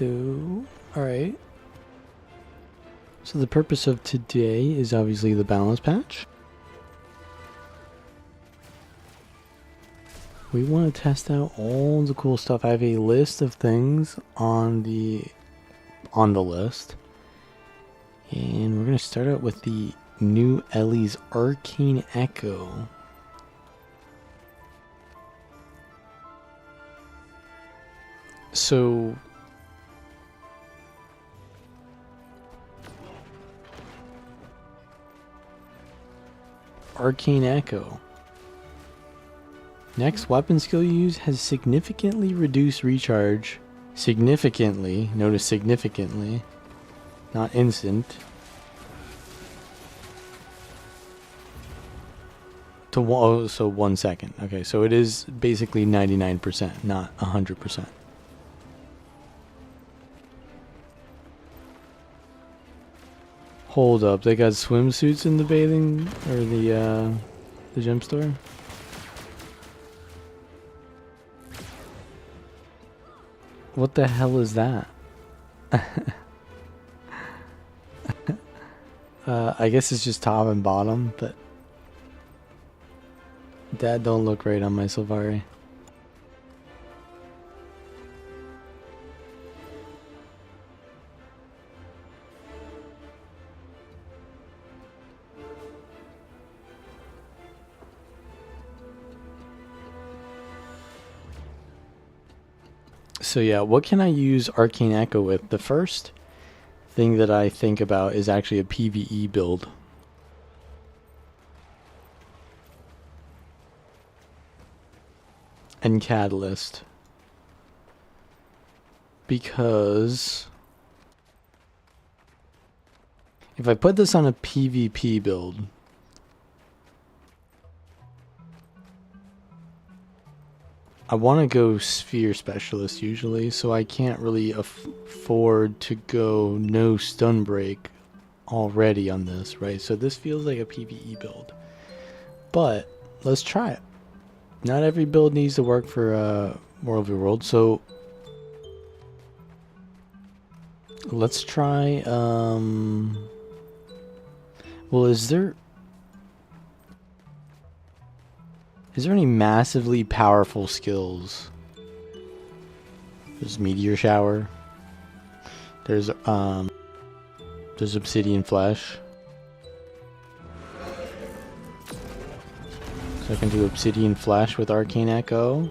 Ooh, alright. So the purpose of today is obviously the balance patch. We want to test out all the cool stuff. I have a list of things on the list. And we're going to start out with the new Ellie's Arcane Echo. So Arcane Echo. Next weapon skill you use has significantly reduced recharge. Significantly. Notice significantly. Not instant. So 1 second. Okay, so it is basically 99%, not 100%. Hold up, they got swimsuits in the bathing or the gem store? What the hell is that? I guess it's just top and bottom, but that don't look right on my Safari. So yeah, what can I use Arcane Echo with? The first thing that I think about is actually a PvE build. And Catalyst. Because if I put this on a PvP build, I want to go Sphere Specialist usually, so I can't really afford to go no stun break already on this, right? So this feels like a PvE build. But let's try it. Not every build needs to work for World v. World, so let's try well, is there any massively powerful skills? There's Meteor Shower. There's Obsidian Flesh. So I can do Obsidian Flesh with Arcane Echo.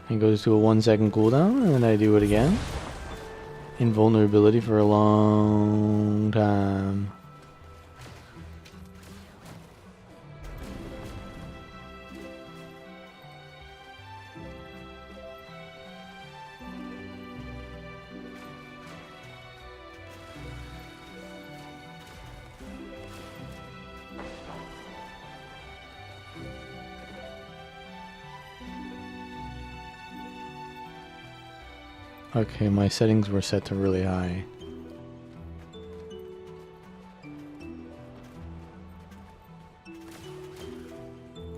It goes to a 1 second cooldown, and then I do it again. Invulnerability for a long time. Okay, my settings were set to really high.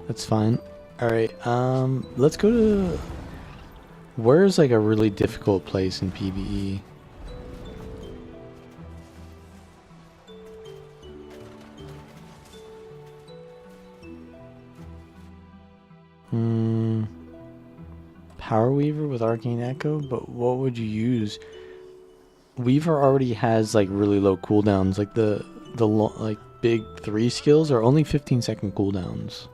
That's fine. Alright, let's go to... Where's like a really difficult place in PvE? Power Weaver with Arcane Echo, but what would you use? Weaver already has like really low cooldowns. Like the like big 3 skills are only 15-second cooldowns.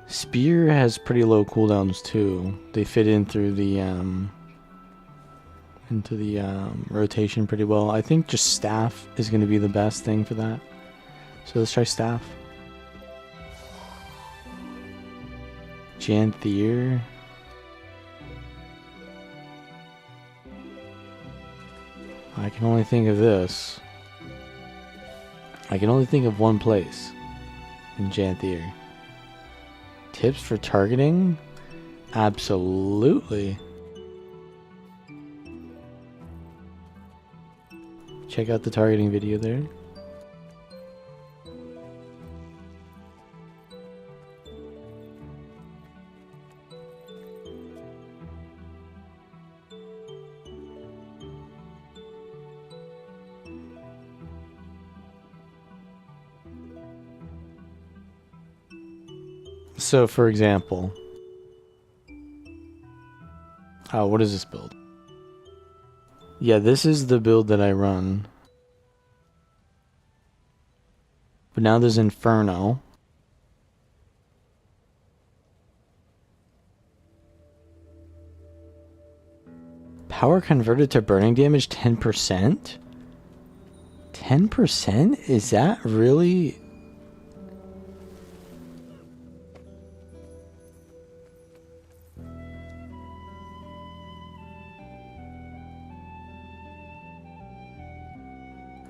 Spear has pretty low cooldowns too. They fit in through the into the rotation pretty well. I think just Staff is going to be the best thing for that. So let's try Staff. Janthier. I can only think of this. I can only think of one place in Janthier. Tips for targeting? Absolutely. Check out the targeting video there. So, for example, what is this build? Yeah, this is the build that I run. But now there's Inferno. Power converted to burning damage 10%? 10%? Is that really...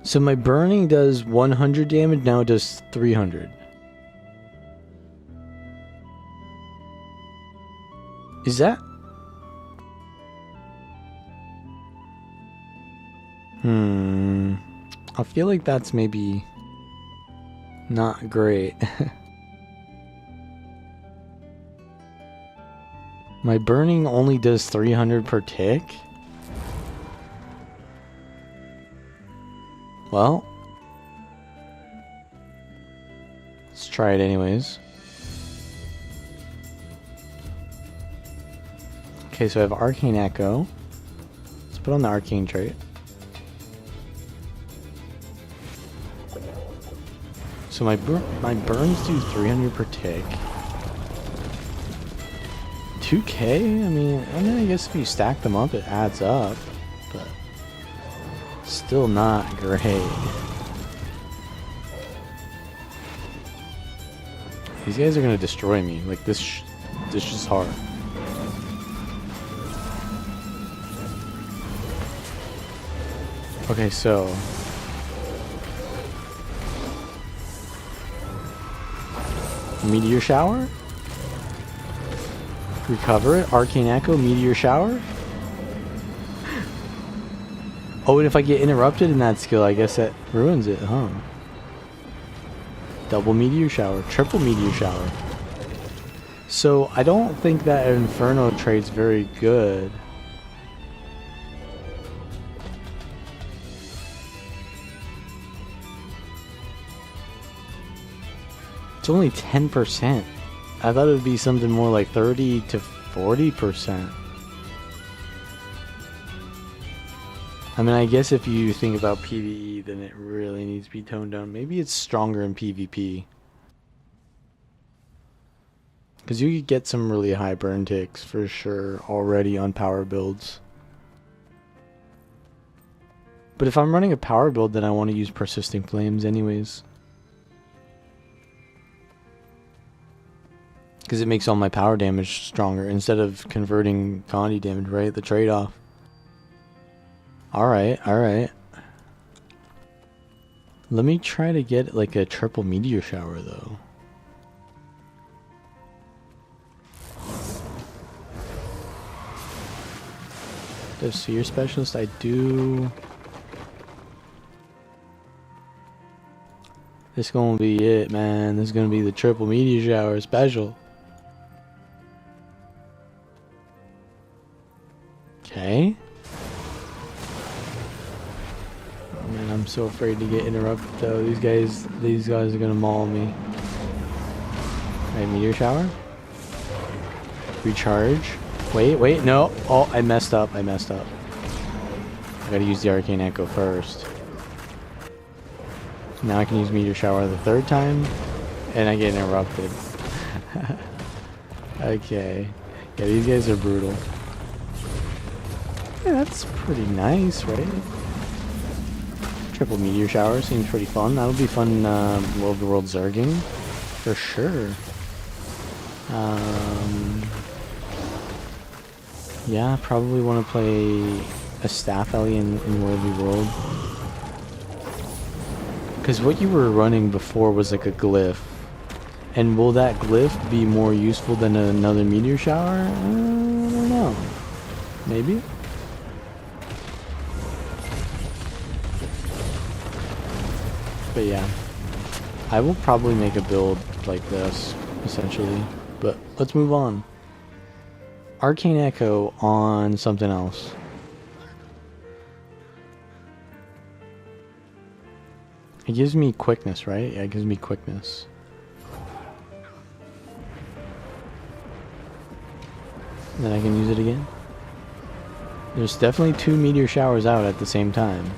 So my burning does 100 damage, now it does 300. Is that... I feel like that's maybe not great. My burning only does 300 per tick? Well, let's try it anyways. Okay, so I have Arcane Echo. Let's put on the Arcane trait. So my burns do 300 per tick. 2k? I mean, I guess if you stack them up, it adds up, but still not great. These guys are gonna destroy me. Like this is hard. Okay, so Meteor Shower? Recover it? Arcane Echo, Meteor Shower? Oh, and if I get interrupted in that skill, I guess that ruins it, huh? Double Meteor Shower, triple Meteor Shower. So, I don't think that Inferno trade's very good. It's only 10%. I thought it would be something more like 30 to 40%. I mean, I guess if you think about PvE, then it really needs to be toned down. Maybe it's stronger in PvP. Because you could get some really high burn ticks for sure already on power builds. But if I'm running a power build, then I want to use Persisting Flames anyways. Because it makes all my power damage stronger instead of converting Condi damage, right? The trade-off. Alright, alright. Let me try to get like a triple Meteor Shower though. The Seer Specialist, I do. This gonna be it, man. This is gonna be the triple Meteor Shower special. Okay. Oh man, I'm so afraid to get interrupted though. These guys are gonna maul me. Alright, Meteor Shower. Recharge. Wait, no. Oh, I messed up. I gotta use the Arcane Echo first. Now I can use Meteor Shower the third time, and I get interrupted. Okay. Yeah, these guys are brutal. Yeah, that's pretty nice, right? Triple Meteor Shower seems pretty fun. That'll be fun World of the World Zerging. For sure. Yeah, probably want to play a Staff Ellie in World of the World. Because what you were running before was like a glyph. And will that glyph be more useful than another Meteor Shower? I don't know. Maybe? But yeah, I will probably make a build like this, essentially. But let's move on. Arcane Echo on something else. It gives me quickness, right? Yeah, it gives me quickness. And then I can use it again. There's definitely 2 meteor showers out at the same time.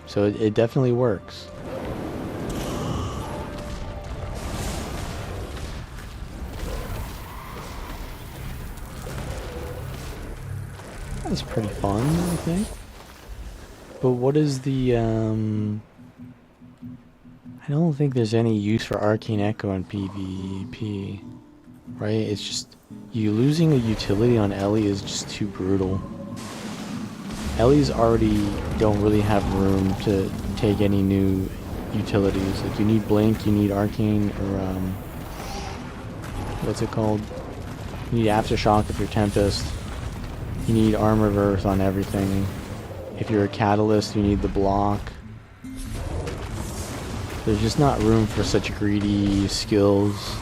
So it definitely works. That's pretty fun, I think. But what is the, I don't think there's any use for Arcane Echo in PvP. Right? It's just, you losing a utility on Ellie is just too brutal. Ellie's already don't really have room to take any new utilities. Like, you need Blink, you need Arcane, or, what's it called? You need Aftershock if you're Tempest. You need Armor of Earth on everything. If you're a Catalyst, you need the block. There's just not room for such greedy skills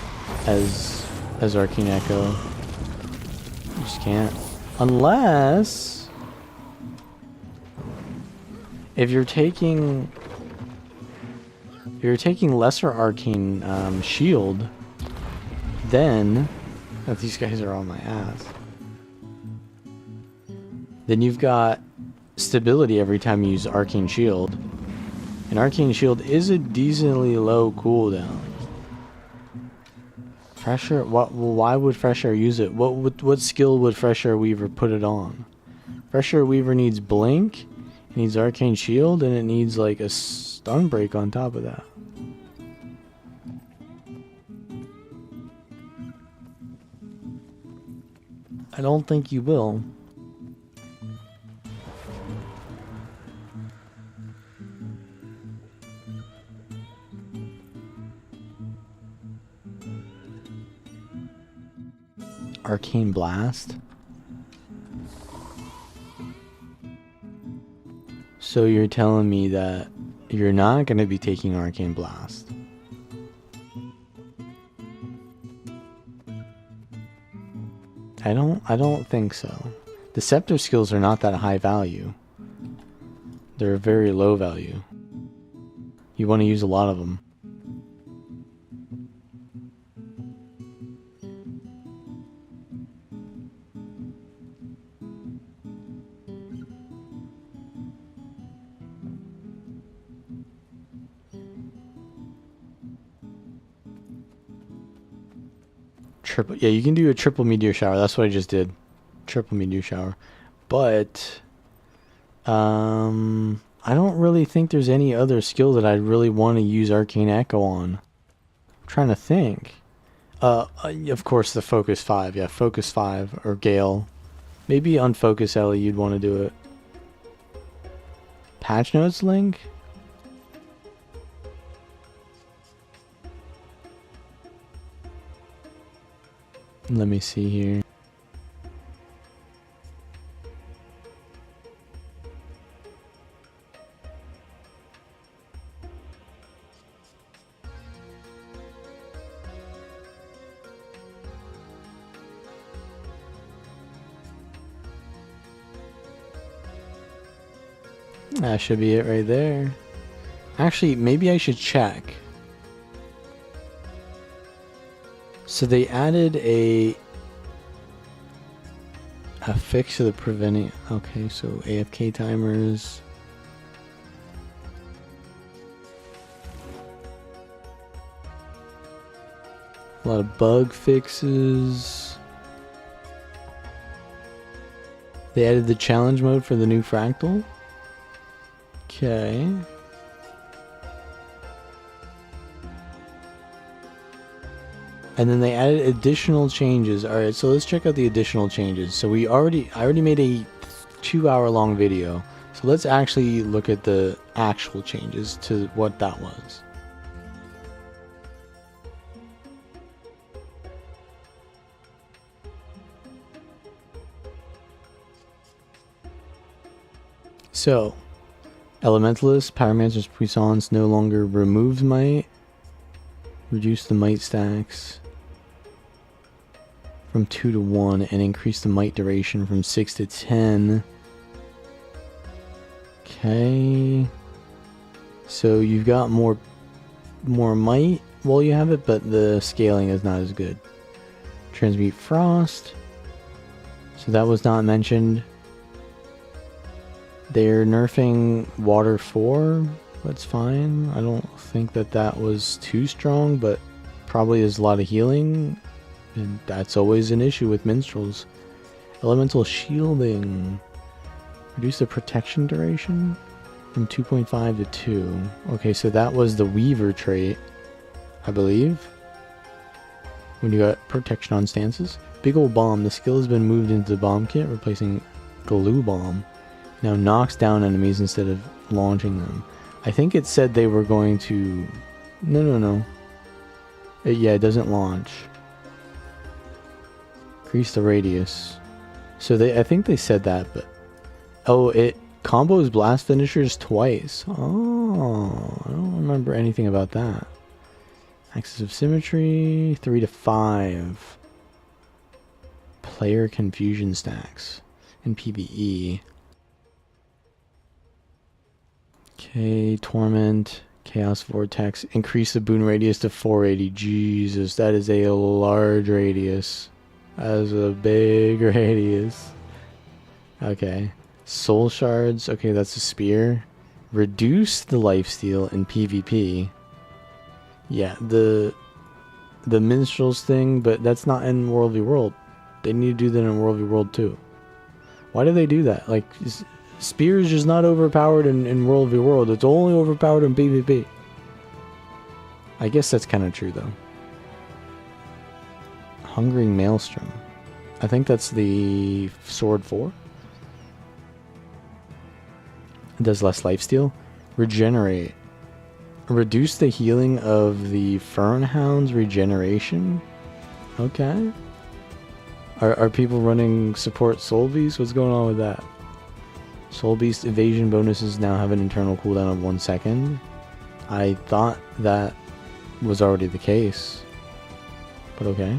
as Arcane Echo. You just can't. Unless if you're taking lesser Arcane Shield, then these guys are on my ass. Then you've got stability every time you use Arcane Shield. And Arcane Shield is a decently low cooldown. Fresh Air? Why would Fresh Air use it? What skill would Fresh Air Weaver put it on? Fresh Air Weaver needs Blink, it needs Arcane Shield, and it needs like a stun break on top of that. I don't think you will. Arcane Blast. So you're telling me that you're not going to be taking Arcane Blast? I don't think so. Deceptive skills are not that high value. They're very low value. You want to use a lot of them. Yeah, you can do a triple meteor shower. That's what I just did. Triple meteor shower. But I don't really think there's any other skill that I'd really want to use Arcane Echo on. I'm trying to think. Of course the Focus 5. Yeah, Focus 5 or Gale. Maybe on Focus Ellie you'd want to do it. Patch Notes Link? Let me see here. That should be it right there. Actually, maybe I should check. So they added a fix to the preventing. Okay, so AFK timers. A lot of bug fixes. They added the challenge mode for the new fractal. Okay. And then they added additional changes. Alright, so let's check out the additional changes. So I already made a 2-hour long video. So let's actually look at the actual changes to what that was. So, Elementalist, Pyromancer's Puissance no longer removes might. Reduce the might stacks from 2 to 1 and increase the might duration from 6 to 10. Okay. So you've got more might while you have it, but the scaling is not as good. Transmute Frost. So that was not mentioned. They're nerfing Water 4. That's fine. I don't think that that was too strong, but probably is a lot of healing. And that's always an issue with minstrels. Elemental shielding. Reduce the protection duration from 2.5 to 2. Okay, so that was the Weaver trait, I believe. When you got protection on stances. Big ol' bomb. The skill has been moved into the bomb kit, replacing glue bomb. Now knocks down enemies instead of launching them. I think it said they were going to... No. Yeah, it doesn't launch. Increase the radius. So I think they said that, but... Oh, it combos blast finishers twice. Oh, I don't remember anything about that. Axis of symmetry, 3 to 5. Player confusion stacks in PvE. Okay, torment, chaos vortex. Increase the boon radius to 480. Jesus, that is a large radius. That is a big radius. Okay. Soul shards. Okay, that's a spear. Reduce the lifesteal in PvP. Yeah, the minstrels thing, but that's not in World v World. They need to do that in World v World too. Why do they do that? Like, spear is just not overpowered in World v World. It's only overpowered in PvP. I guess that's kind of true though. Hungering Maelstrom. I think that's the Sword 4. It does less lifesteal. Regenerate. Reduce the healing of the Fernhound's regeneration. Okay. Are people running support Soul Beast? What's going on with that? Soul Beast evasion bonuses now have an internal cooldown of 1 second. I thought that was already the case. But okay.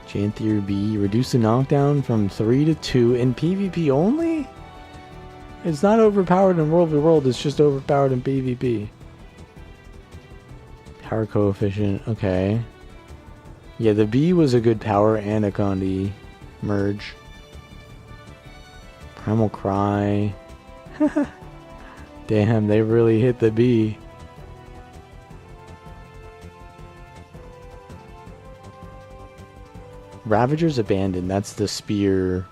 Janthier B. Reduce the knockdown from 3 to 2 in PvP only? It's not overpowered in World v World, it's just overpowered in PvP. Power coefficient, okay. Yeah, the B was a good power Anaconda merge. Primal Cry. Damn, they really hit the B. Ravager's Abandon, that's the spear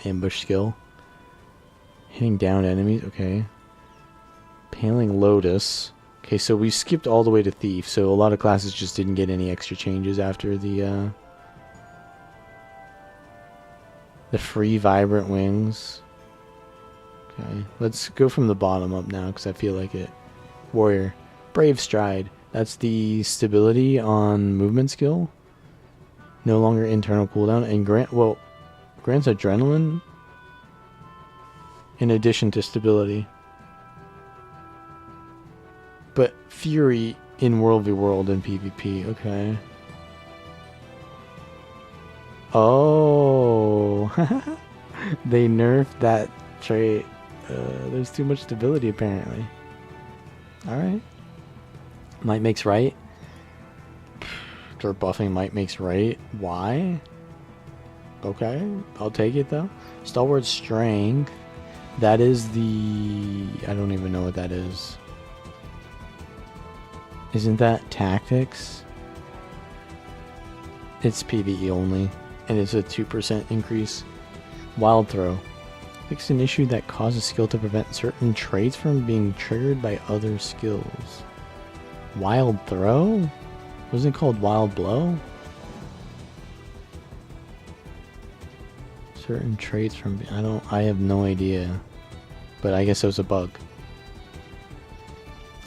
ambush skill. Hitting down enemies, okay. Paling Lotus. Okay, so we skipped all the way to Thief, so a lot of classes just didn't get any extra changes after the free Vibrant Wings. Okay, let's go from the bottom up now, because I feel like it. Warrior. Brave Stride. That's the stability on movement skill. No longer internal cooldown, and grants adrenaline in addition to stability. But Fury in World v World and PvP, okay. Oh, they nerfed that trait. There's too much stability apparently. Alright. Might makes right. Dirt buffing might makes right. Why? Okay, I'll take it though. Stalwart Strength. That is the... I don't even know what that is. Isn't that Tactics? It's PvE only. And it's a 2% increase. Wild Throw. Fix an issue that causes skill to prevent certain traits from being triggered by other skills. Wild Throw? Wasn't it called Wild Blow? Certain traits from... I have no idea. But I guess it was a bug.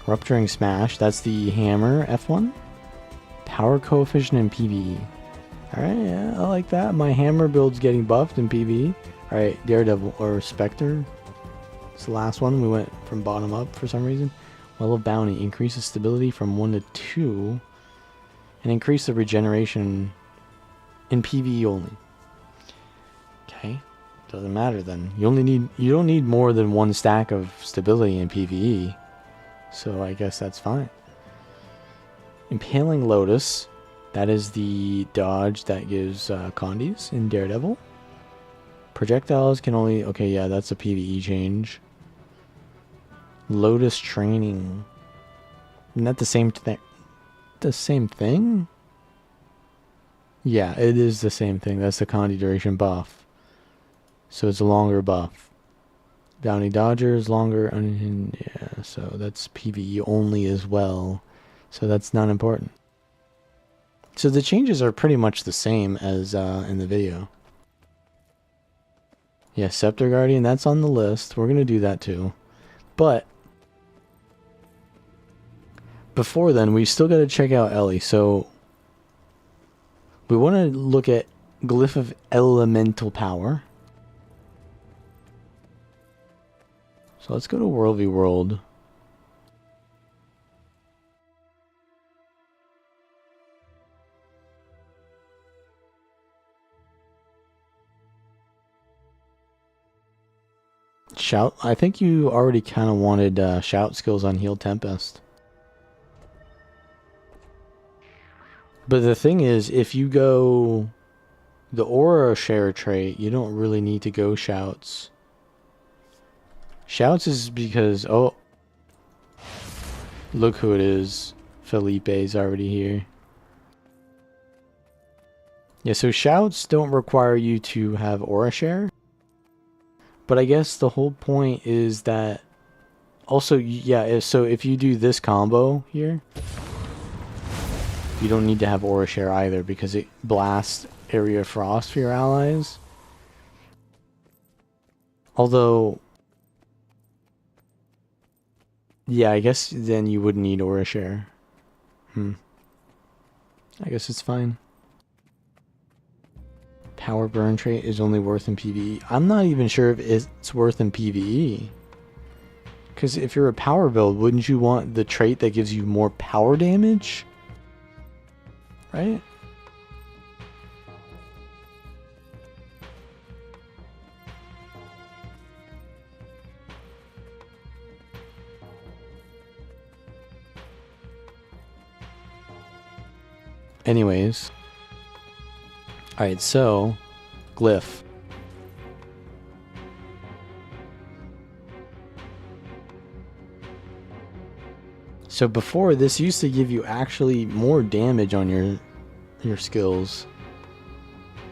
Rupturing Smash. That's the hammer. F1. Power coefficient in PvE. Alright, yeah, I like that. My hammer build's getting buffed in PvE. Alright, Daredevil or Spectre. It's the last one. We went from bottom up for some reason. Well of Bounty. Increases stability from 1 to 2. And increase the regeneration in PvE only. Okay. Doesn't matter then. You don't need more than 1 stack of stability in PvE. So I guess that's fine. Impaling Lotus. That is the dodge that gives condies in Daredevil. Projectiles can only... Okay, yeah, that's a PvE change. Lotus training. Isn't that the same thing? The same thing? Yeah, it is the same thing. That's the condi duration buff. So it's a longer buff. Bounty Dodger is longer. Yeah, so that's PvE only as well. So that's not important. So the changes are pretty much the same as in the video. Yeah, Scepter Guardian, that's on the list. We're going to do that too. But before then, we still got to check out Ellie. So we want to look at Glyph of Elemental Power. So let's go to World v World. Shout. I think you already kind of wanted shout skills on Heal Tempest. But the thing is, if you go the Aura Share trait, you don't really need to go shouts. Shouts is because, oh, look who it is. Felipe's already here. Yeah, so shouts don't require you to have Aura Share. But I guess the whole point is that also, yeah, so if you do this combo here, you don't need to have Aura Share either because it blasts Area of Frost for your allies. Although, yeah, I guess then you wouldn't need Aura Share. I guess it's fine. Power burn trait is only worth in PvE. I'm not even sure if it's worth in PvE. Because if you're a power build, wouldn't you want the trait that gives you more power damage? Right? Anyways. Alright, so Glyph. So before, this used to give you actually more damage on your skills.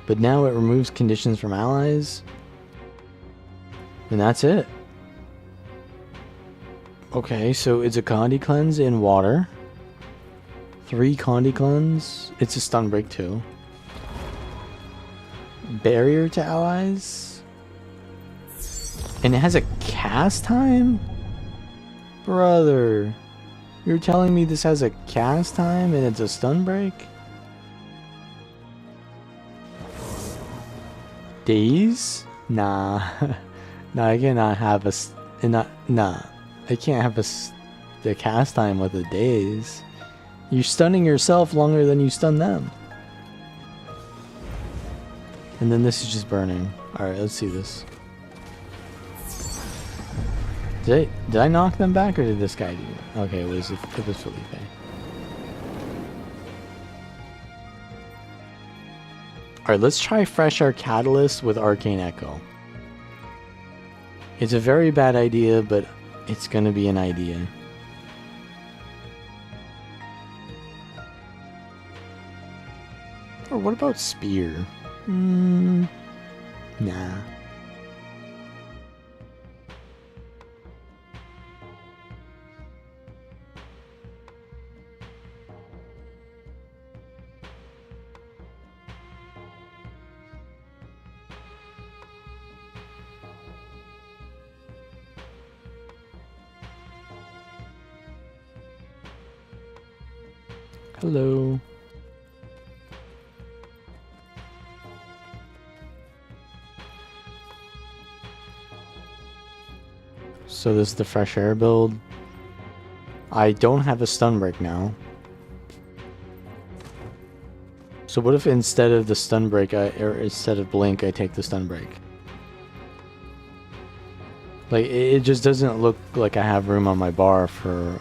But now it removes conditions from allies. And that's it. Okay, so it's a Condi Cleanse in water. 3 Condi Cleanse. It's a stun break too. Barrier to allies. And it has a cast time? Brother. You're telling me this has a cast time and it's a stun break? Days? Nah. Nah, I cannot have a... Nah. I can't have the cast time with the days. You're stunning yourself longer than you stun them. And then this is just burning. Alright, let's see this. Did I knock them back or did this guy do it? Okay, it was Felipe. Alright, let's try Fresh Air Catalyst with Arcane Echo. It's a very bad idea, but it's gonna be an idea. Or what about Spear? Nah. Hello. So this is the Fresh Air build. I don't have a stun break now. So what if instead of the stun break, or instead of blink, I take the stun break? Like, it just doesn't look like I have room on my bar for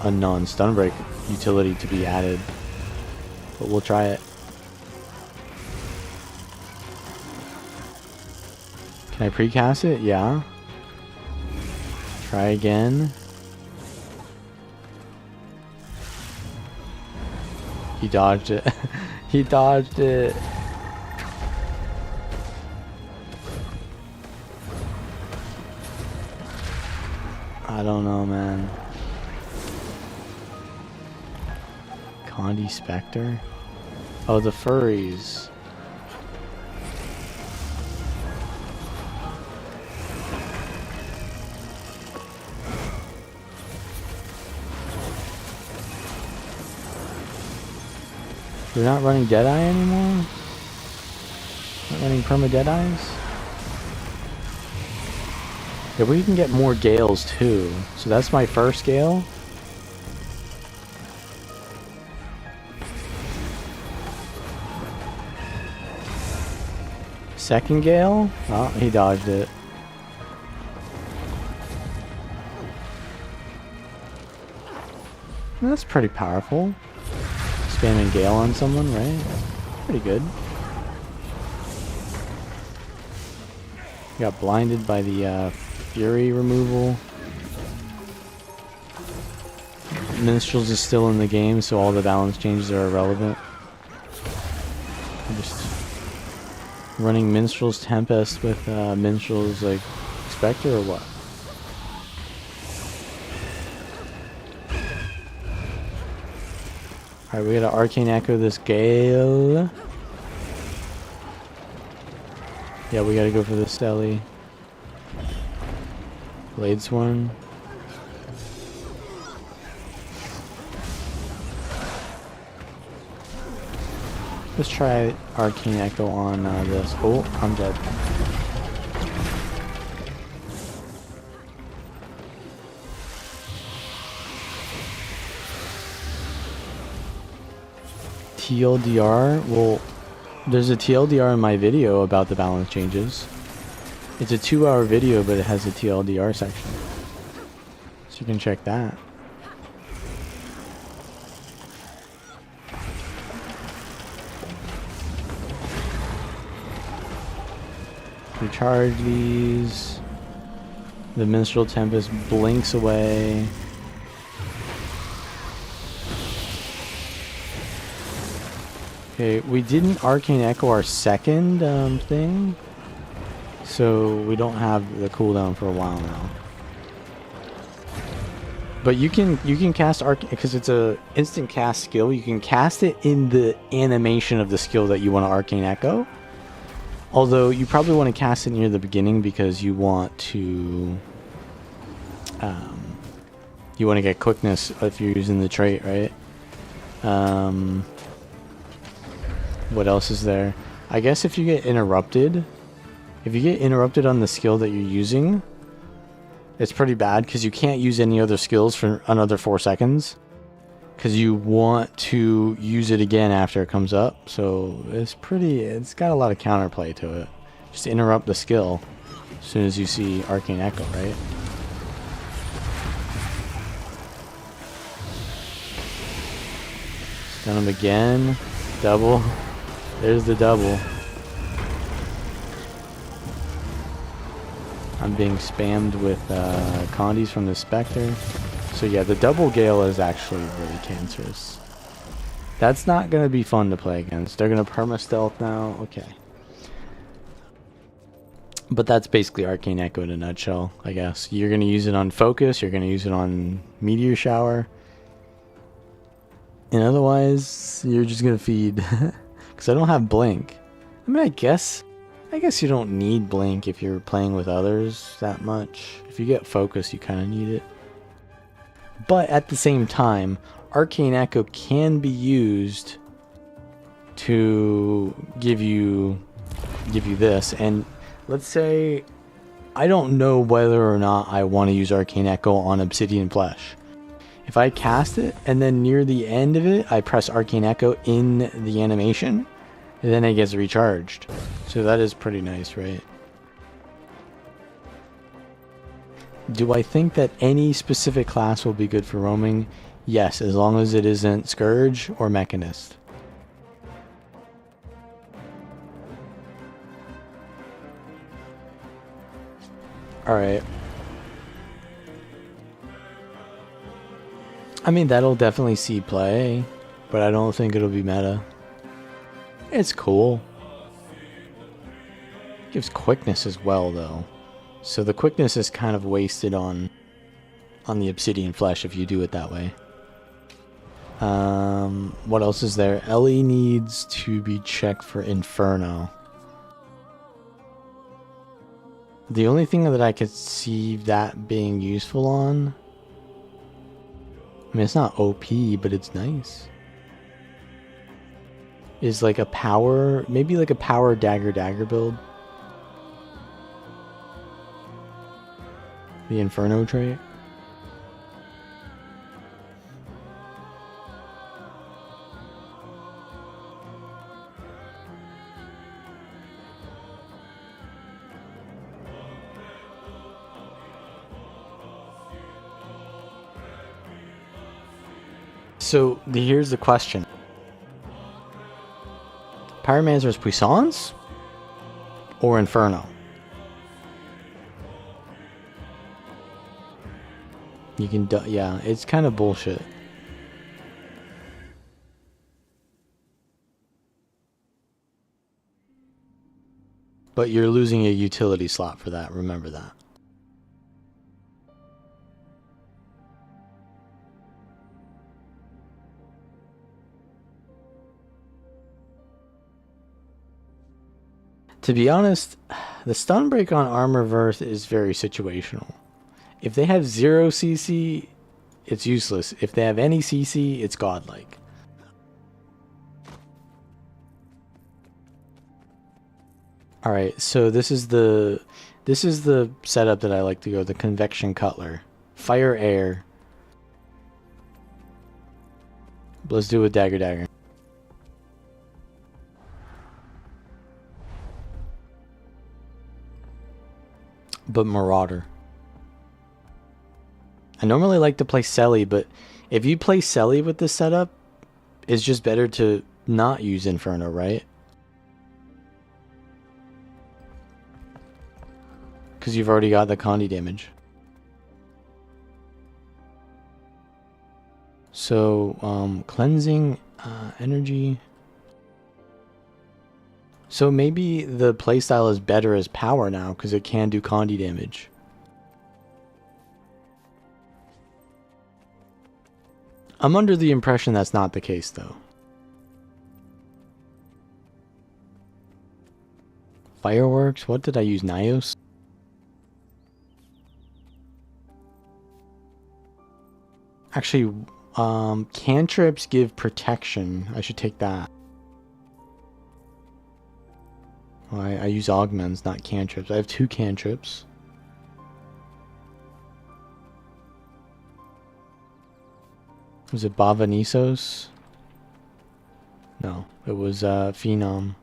a non-stun break utility to be added. but we'll try it. Can I precast it? Yeah. Try again. He dodged it. He dodged it. I don't know, man. Condi Spectre? Oh, the furries. We're not running Deadeye anymore? Not running perma Deadeyes? Yeah, we can get more Gales too. So that's my first Gale. Second Gale? Oh, he dodged it. That's pretty powerful. Spamming Gale on someone, right? Pretty good. Got blinded by the Fury removal. Minstrels is still in the game, so all the balance changes are irrelevant. I'm just running Minstrel's Tempest with Minstrel's like Spectre or what? Alright, we gotta Arcane Echo this Gale. Yeah, we gotta go for this Ellie. Blade Swarm. Let's try Arcane Echo on this. Oh, I'm dead. TLDR? Well, there's a TLDR in my video about the balance changes. It's a 2-hour video, but it has a TLDR section. So you can check that. Recharge these. The Minstrel Tempest blinks away. Okay, we didn't Arcane Echo our second thing, so we don't have the cooldown for a while now. But you can cast Arcane because it's a instant cast skill. You can cast it in the animation of the skill that you want to Arcane Echo. Although you probably want to cast it near the beginning because you want to get quickness if you're using the trait, right? What else is there? I guess if you get interrupted on the skill that you're using, it's pretty bad because you can't use any other skills for another 4 seconds because you want to use it again after it comes up. So it's got a lot of counterplay to it. Just interrupt the skill as soon as you see Arcane Echo, right? Stun him again. Double. There's the double. I'm being spammed with Condis from the Spectre. So yeah, the double Gale is actually really cancerous. That's not going to be fun to play against. They're going to perma-stealth now. Okay. But that's basically Arcane Echo in a nutshell, I guess. You're going to use it on Focus. You're going to use it on Meteor Shower. And otherwise, you're just going to feed. Because I don't have Blink. I mean, I guess you don't need Blink if you're playing with others that much. If you get Focus, you kind of need it. But at the same time, Arcane Echo can be used to give you this. And let's say I don't know whether or not I want to use Arcane Echo on Obsidian Flesh. If I cast it and then near the end of it I press Arcane Echo in the animation, then it gets recharged. So that is pretty nice, right? Do I think that any specific class will be good for roaming? Yes, as long as it isn't Scourge or Mechanist. Alright. I mean, that'll definitely see play, but I don't think it'll be meta. It's cool. Gives quickness as well, though. So the quickness is kind of wasted on the obsidian flesh if you do it that way. What else is there? Ellie needs to be checked for Inferno. The only thing that I could see that being useful on... I mean, it's not OP, but it's nice. Is like a power... Maybe like a power dagger build. The Inferno trait. So here's the question. Pyromancer's Puissance or Inferno? You can yeah, it's kind of bullshit. But you're losing a utility slot for that, remember that. To be honest, the stun break on Armor Verse is very situational. If they have 0 CC, it's useless. If they have any CC, it's godlike. Alright, so this is the setup that I like to go, the Convection Cutler. Fire air. Let's do a dagger. But Marauder. I normally like to play Selly, but if you play Selly with this setup, it's just better to not use Inferno, right? Because you've already got the Condi damage. So, cleansing, energy. So maybe the playstyle is better as power now, because it can do Condi damage. I'm under the impression that's not the case, though. Fireworks? What did I use? Nios? Actually, cantrips give protection. I should take that. Well, I use augments, not cantrips. I have 2 cantrips. Was it Bavanisos? No, it was Phenom.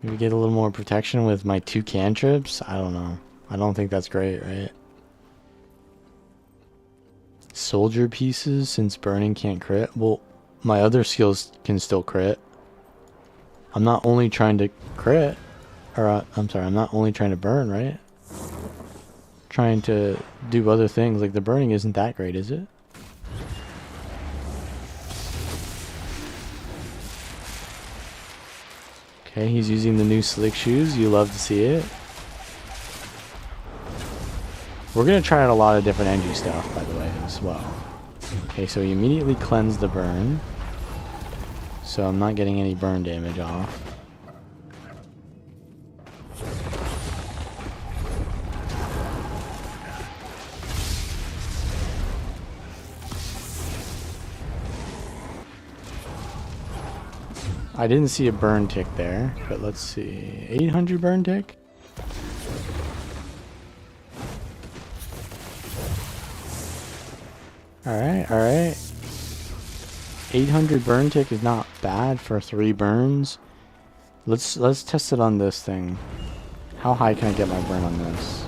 Maybe get a little more protection with my 2 cantrips? I don't know. I don't think that's great, right? Soldier pieces, since burning can't crit. Well, my other skills can still crit. I'm not only trying to crit. Or, I'm sorry, I'm not only trying to burn, right? Trying to do other things. Like, the burning isn't that great, is it? Okay, he's using the new slick shoes. You love to see it. We're going to try out a lot of different NG stuff, by the way, as well. Okay, so he immediately cleansed the burn. So I'm not getting any burn damage off. I didn't see a burn tick there, but let's see. 800 burn tick? Alright, alright. 800 burn tick is not bad for 3 burns. Let's test it on this thing. How high can I get my burn on this?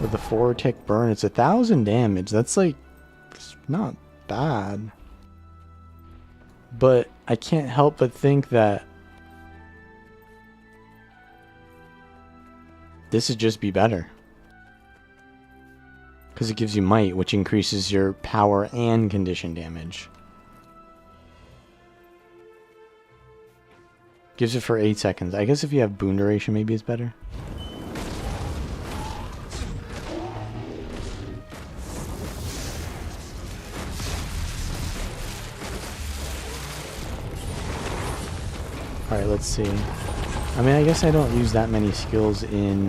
With a 4 tick burn, it's 1,000 damage. That's like It's not bad. But I can't help but think that this would just be better. Because it gives you might, which increases your power and condition damage. Gives it for 8 seconds. I guess if you have boon duration, maybe it's better. Alright, let's see. I mean, I guess I don't use that many skills in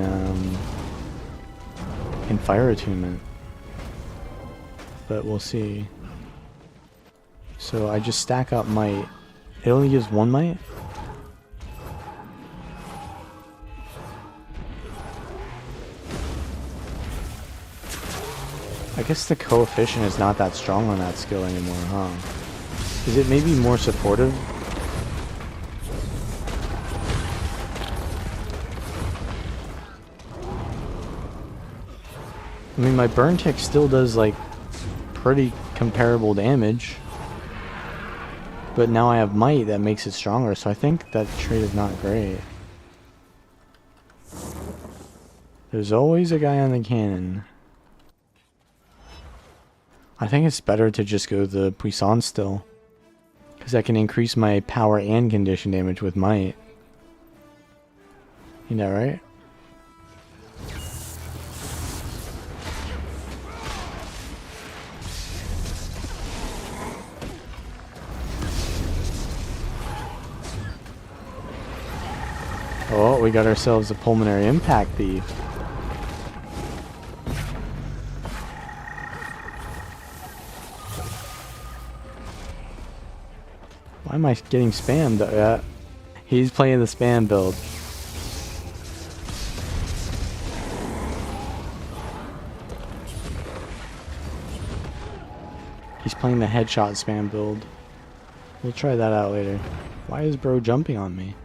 Fire Attunement. But we'll see. So I just stack up might. It only gives 1 might? I guess the coefficient is not that strong on that skill anymore, huh? Is it maybe more supportive? I mean, my burn tick still does, like, pretty comparable damage. But now I have might that makes it stronger, so I think that trait is not great. There's always a guy on the cannon. I think it's better to just go the Puissance still. Because I can increase my power and condition damage with might. You know, right? Oh, we got ourselves a pulmonary impact thief. Why am I getting spammed? He's playing the spam build. He's playing the headshot spam build. We'll try that out later. Why is bro jumping on me?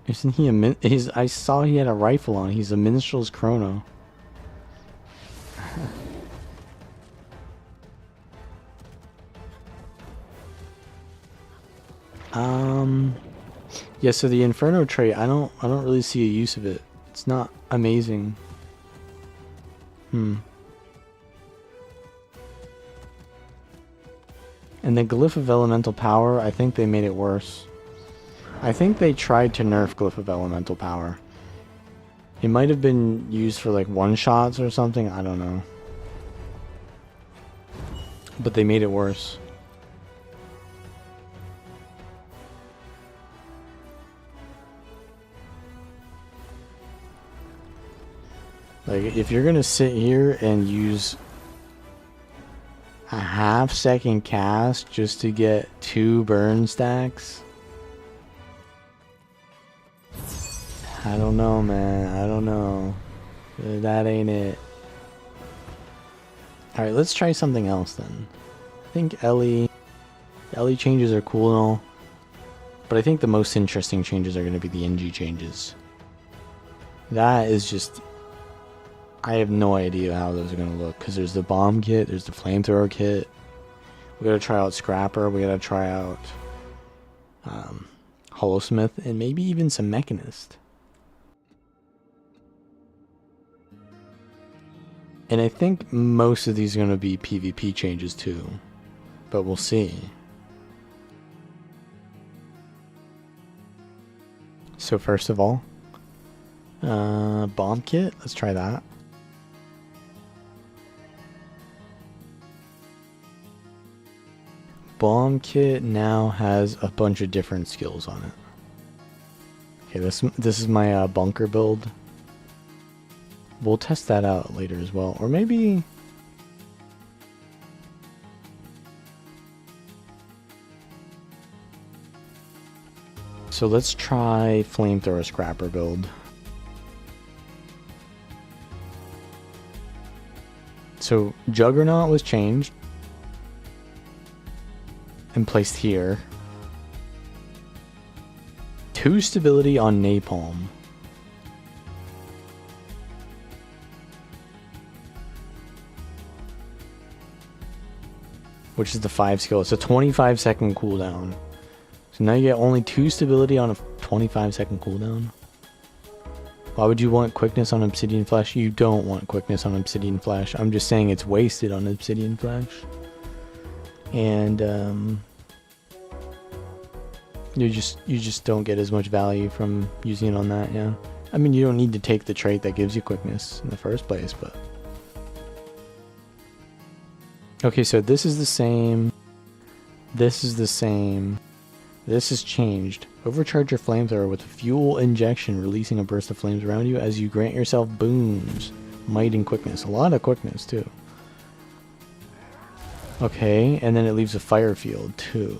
Isn't he a I saw he had a rifle on. He's a minstrel's chrono. Yeah, so the Inferno trait, I don't really see a use of it. It's not amazing. And the Glyph of Elemental Power, I think they made it worse. I think they tried to nerf Glyph of Elemental Power. It might have been used for like one-shots or something, I don't know. But they made it worse. Like, if you're gonna sit here and use a half-second cast just to get 2 burn stacks, I don't know, man. I don't know. That ain't it. Alright, let's try something else then. I think Ellie changes are cool and all, but I think the most interesting changes are going to be the NG changes. That is just... I have no idea how those are going to look, because there's the bomb kit, there's the flamethrower kit. We gotta try out Scrapper, we gotta try out Holosmith, and maybe even some Mechanist. And I think most of these are going to be PvP changes too, but we'll see. So first of all, bomb kit, let's try that. Bomb kit now has a bunch of different skills on it. Okay, this is my bunker build. We'll test that out later as well, or maybe... So let's try Flamethrower Scrapper build. So Juggernaut was changed and placed here. 2 stability on Napalm. which is the 5 skill. It's a 25-second cooldown. So now you get only 2 stability on a 25-second cooldown. Why would you want quickness on Obsidian Flesh? You don't want quickness on Obsidian Flesh. I'm just saying it's wasted on Obsidian Flesh. And you just don't get as much value from using it on that, yeah. I mean, you don't need to take the trait that gives you quickness in the first place, but... Okay, so this is the same. This is the same. This has changed. Overcharge your flamethrower with a fuel injection, releasing a burst of flames around you as you grant yourself booms, might, and quickness. A lot of quickness, too. Okay, and then it leaves a fire field, too.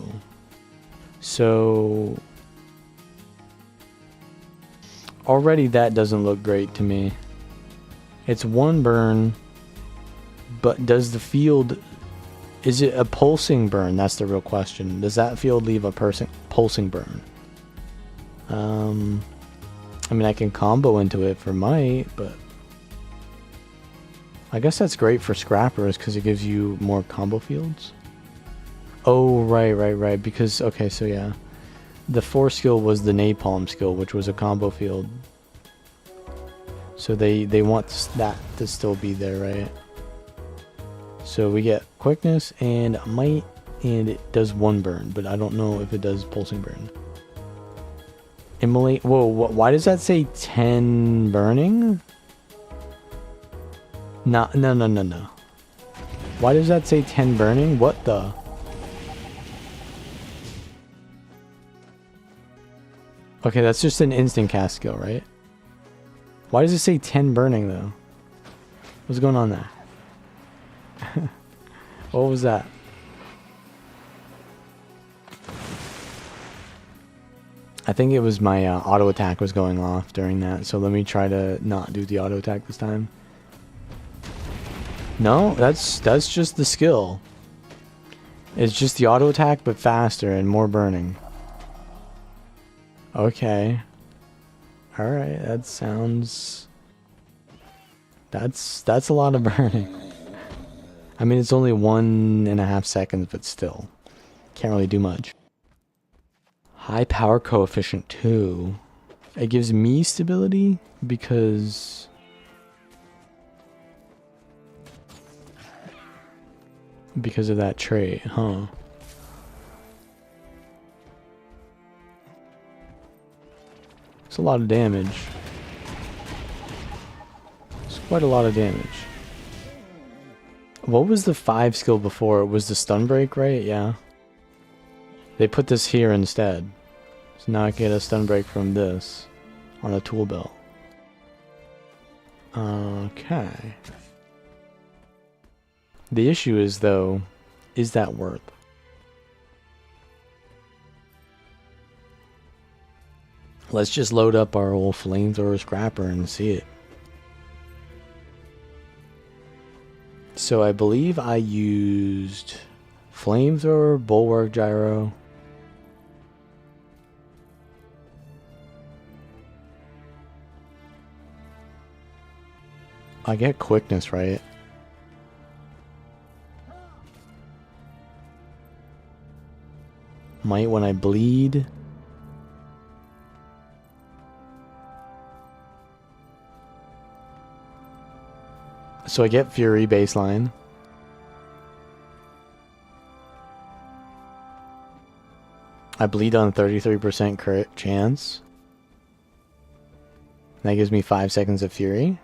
So... already that doesn't look great to me. It's 1 burn, but does the field... is it a pulsing burn? That's the real question. Does that field leave a pulsing burn? I mean, I can combo into it for might, but... I guess that's great for scrappers because it gives you more combo fields. Oh, right. Because, okay, so yeah. The 4 skill was the napalm skill, which was a combo field. So they want that to still be there, right? So we get quickness and might, and it does 1 burn, but I don't know if it does pulsing burn. Immolate. Whoa, why does that say 10 burning? No. Why does that say 10 burning? What the? Okay, that's just an instant cast skill, right? Why does it say 10 burning, though? What's going on there? What was that? I think it was my auto attack was going off during that, so let me try to not do the auto attack this time. No, that's just the skill. It's just the auto attack, but faster and more burning. Okay. Alright, that sounds... That's a lot of burning. I mean, it's only 1.5 seconds, but still. Can't really do much. High power coefficient 2. It gives me stability because... because of that trait, huh? It's a lot of damage. It's quite a lot of damage. What was the 5 skill before? It was the stun break, right? Yeah. They put this here instead. So now I get a stun break from this on a tool belt. Okay. The issue is, though, is that worth? Let's just load up our old flamethrower scrapper and see it. So I believe I used flamethrower, bulwark gyro. I get quickness, right? Might when I bleed. So I get Fury baseline. I bleed on 33% crit chance. That gives me 5 seconds of Fury.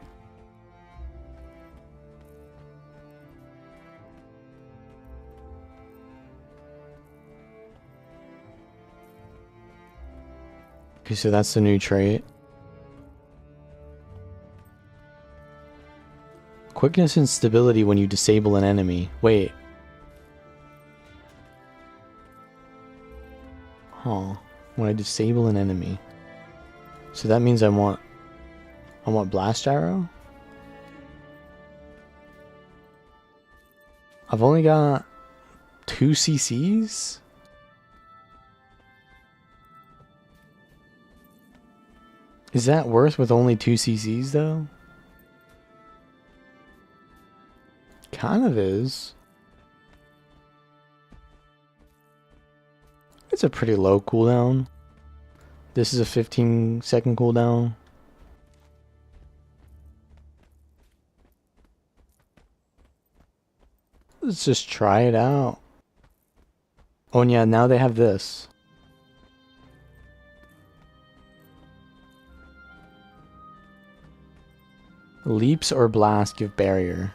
Okay, so that's the new trait. Quickness and stability when you disable an enemy. Wait. Huh. When I disable an enemy. So that means I want blast gyro? I've only got 2 CCs? Is that worth with only 2 CCs though? Kind of is. That's a pretty low cooldown. This is a 15-second cooldown. Let's just try it out. Oh, and yeah, now they have this. Leaps or blast give barrier.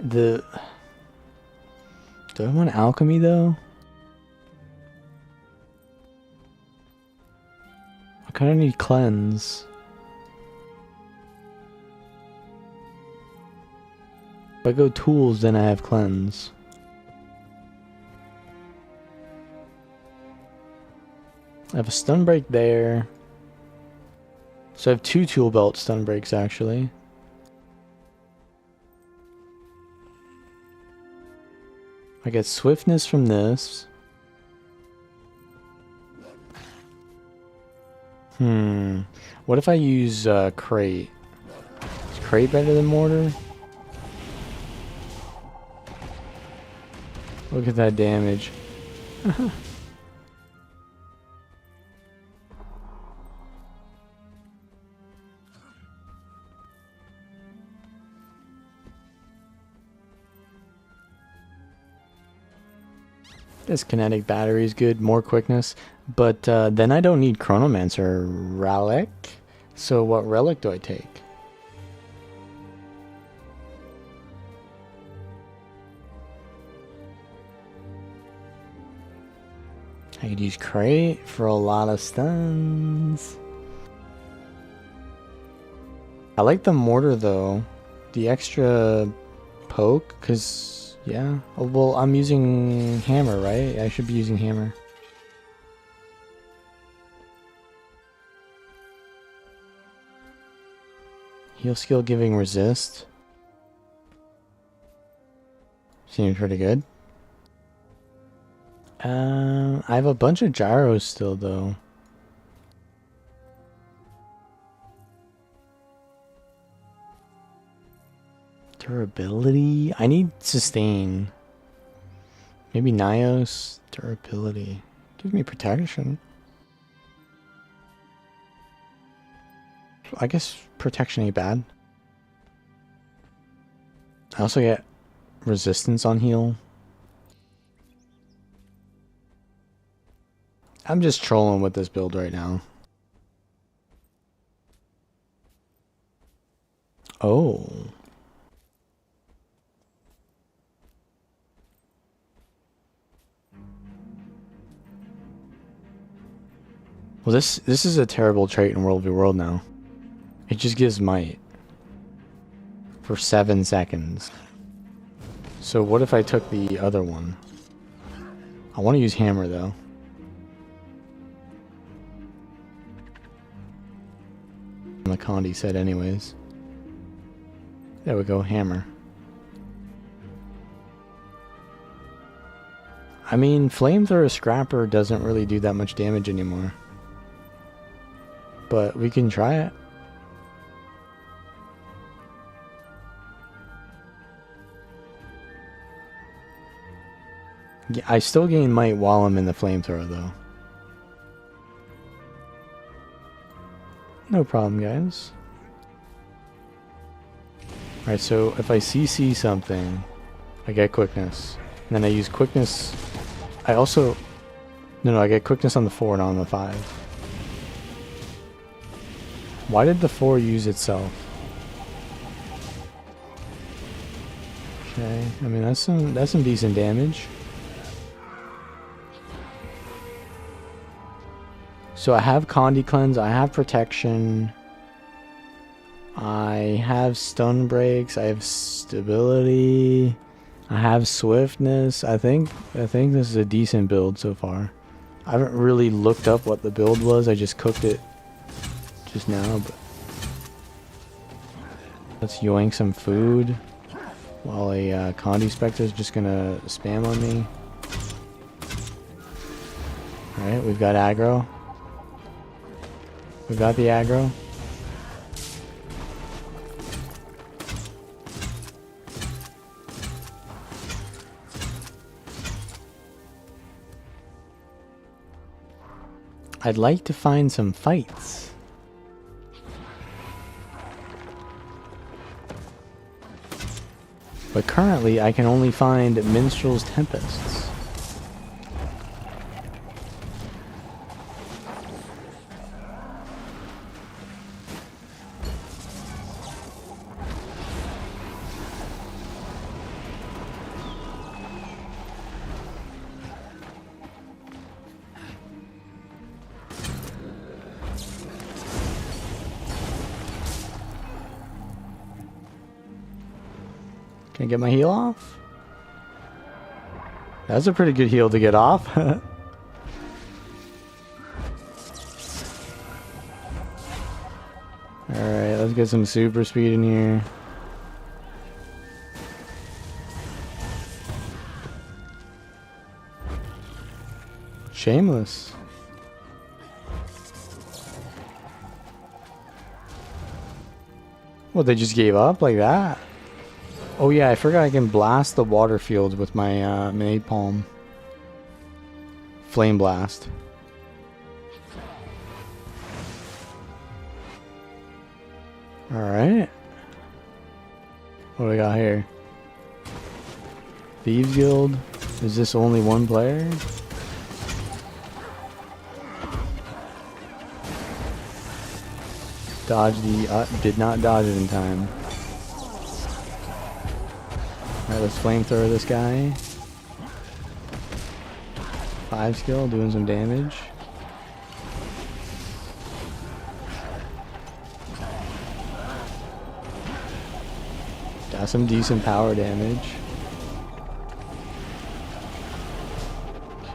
Do I want alchemy though? I kind of need cleanse. If I go tools, then I have cleanse. I have a stun break there. So I have 2 tool belt stun breaks actually. I get swiftness from this. What if I use crate? Is crate better than mortar? Look at that damage. This kinetic battery is good, more quickness, but then I don't need Chronomancer relic. So what relic do I take? I could use crate for a lot of stuns. I like the mortar though, the extra poke, because yeah. Oh, well, I'm using hammer, right? I should be using hammer. Heal skill giving resist. Seems pretty good. I have a bunch of gyros still, though. Durability? I need sustain. Maybe Nios. Durability. Give me protection. I guess protection ain't bad. I also get resistance on heal. I'm just trolling with this build right now. Oh. Well, this is a terrible trait in World v World now. It just gives might. For 7 seconds. So what if I took the other one? I want to use hammer though. The Condi said anyways. There we go, hammer. I mean, flamethrower scrapper doesn't really do that much damage anymore. But we can try it. Yeah, I still gain might while I'm in the flamethrower though. No problem, guys. Alright, so if I CC something, I get quickness. And then I use quickness. I also... No, I get quickness on the 4, not on the 5. Why did the 4 use itself? Okay, I mean that's some decent damage. So I have Condi Cleanse, I have Protection, I have Stun Breaks, I have Stability, I have Swiftness. I think this is a decent build so far. I haven't really looked up what the build was, I just cooked it just now, but let's yoink some food while a Condi Spectre is just gonna spam on me. Alright, we've got aggro. We've got the aggro. I'd like to find some fights. But currently, I can only find Minstrel's Tempests. Can I get my heal off? That's a pretty good heal to get off. Alright, let's get some super speed in here. Shameless. Well, they just gave up like that? Oh yeah, I forgot I can blast the water fields with my napalm. Flame blast. Alright. What do we got here? Thieves Guild? Is this only one player? Dodge the... did not dodge it in time. Alright, let's flamethrower this guy. 5 skill, doing some damage. Got some decent power damage.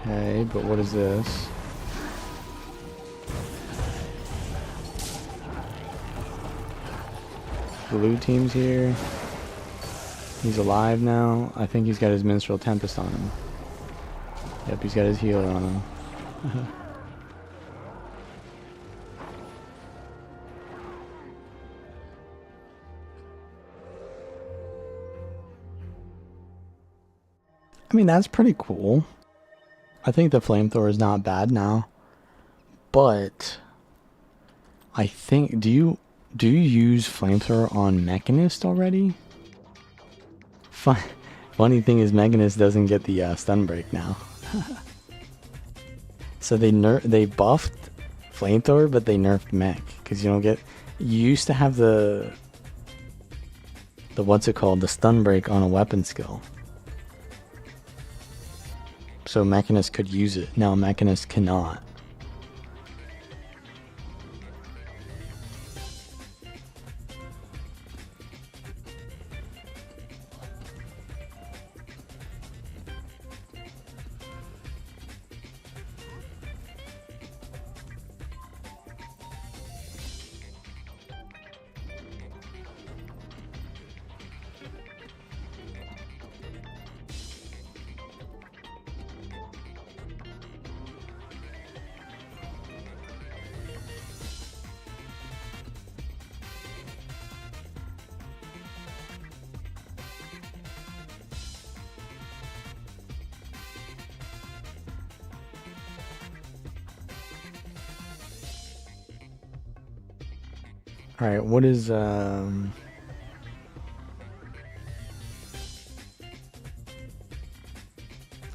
Okay, but what is this? Blue team's here. He's alive now. I think he's got his Minstrel Tempest on him. Yep, he's got his healer on him. I mean, that's pretty cool. I think the flamethrower is not bad now. But I think, do you use flamethrower on Mechanist already? Funny thing is, Mechanist doesn't get the stun break now. So they buffed flamethrower, but they nerfed mech because you don't get. You used to have the what's it called, the stun break on a weapon skill. So Mechanist could use it. Now Mechanist cannot. Alright, what is,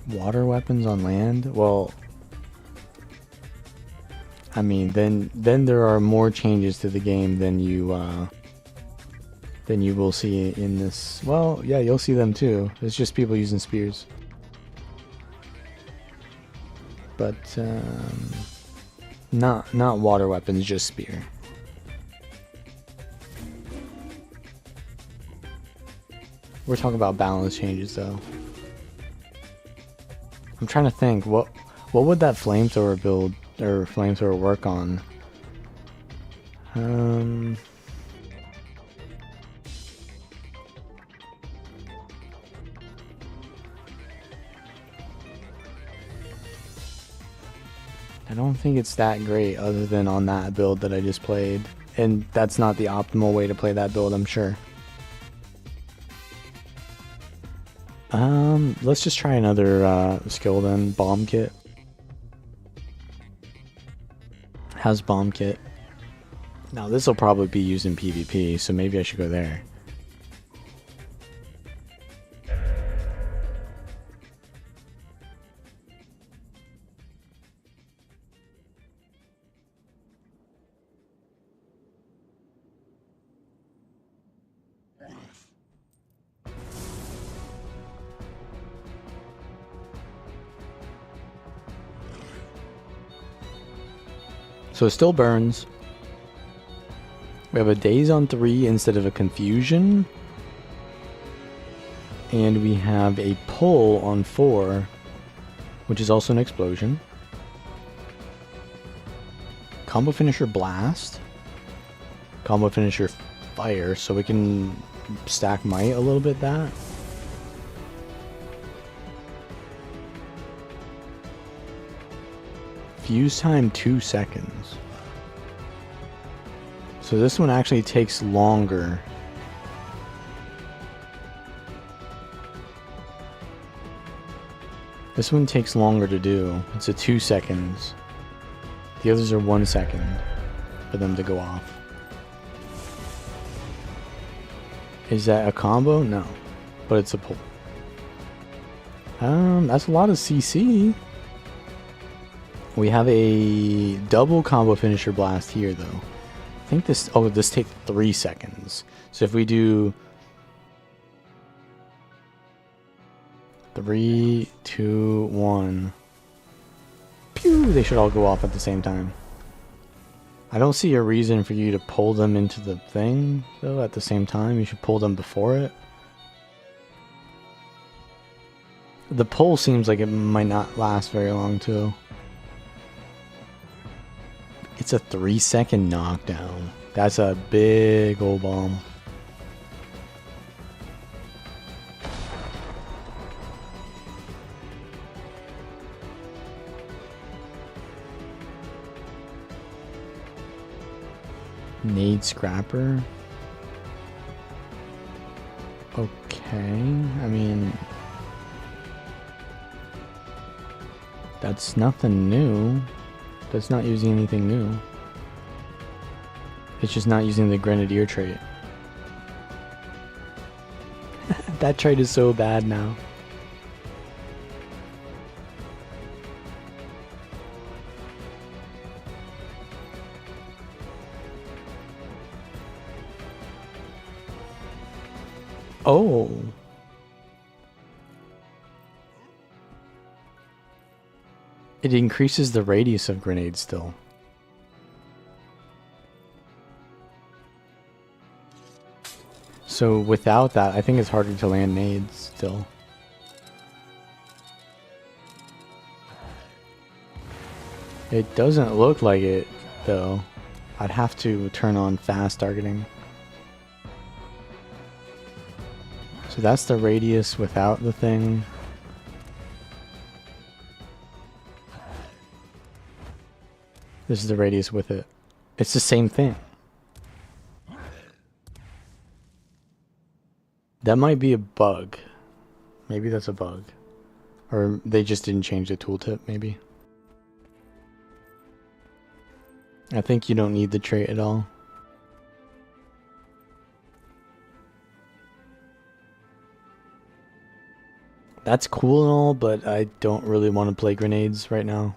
water weapons on land? Well, I mean, then there are more changes to the game than you will see in this. Well, yeah, you'll see them too. It's just people using spears. But, not water weapons, just spear. We're talking about balance changes, though. I'm trying to think, what would that flamethrower build or flamethrower work on? I don't think it's that great, other than on that build that I just played, and that's not the optimal way to play that build, I'm sure. Let's just try another skill then. Bomb kit. How's bomb kit? Now this will probably be used in PvP, so maybe I should go there. So it still burns. We have a daze on 3 instead of a confusion. And we have a pull on 4, which is also an explosion. Combo finisher blast. Combo finisher fire, so we can stack might a little bit that. Fuse time 2 seconds. So this one actually takes longer. This one takes longer to do. It's a 2 seconds. The others are 1 second for them to go off. Is that a combo? No. But it's a pull. That's a lot of CC. We have a double combo finisher blast here though. I think this, oh, this takes 3 seconds. So if we do 3, 2, 1. Pew! They should all go off at the same time. I don't see a reason for you to pull them into the thing, though, at the same time. You should pull them before it. The pull seems like it might not last very long, too. It's a 3-second knockdown. That's a big old bomb. Nade scrapper. Okay, I mean, that's nothing new. That's not using anything new. It's just not using the grenadier trait. That trait is so bad now. Oh. It increases the radius of grenades still. So without that, I think it's harder to land nades still. It doesn't look like it, though. I'd have to turn on fast targeting. So that's the radius without the thing. This is the radius with it. It's the same thing. That might be a bug. Maybe that's a bug. Or they just didn't change the tooltip, maybe. I think you don't need the trait at all. That's cool and all, but I don't really want to play grenades right now.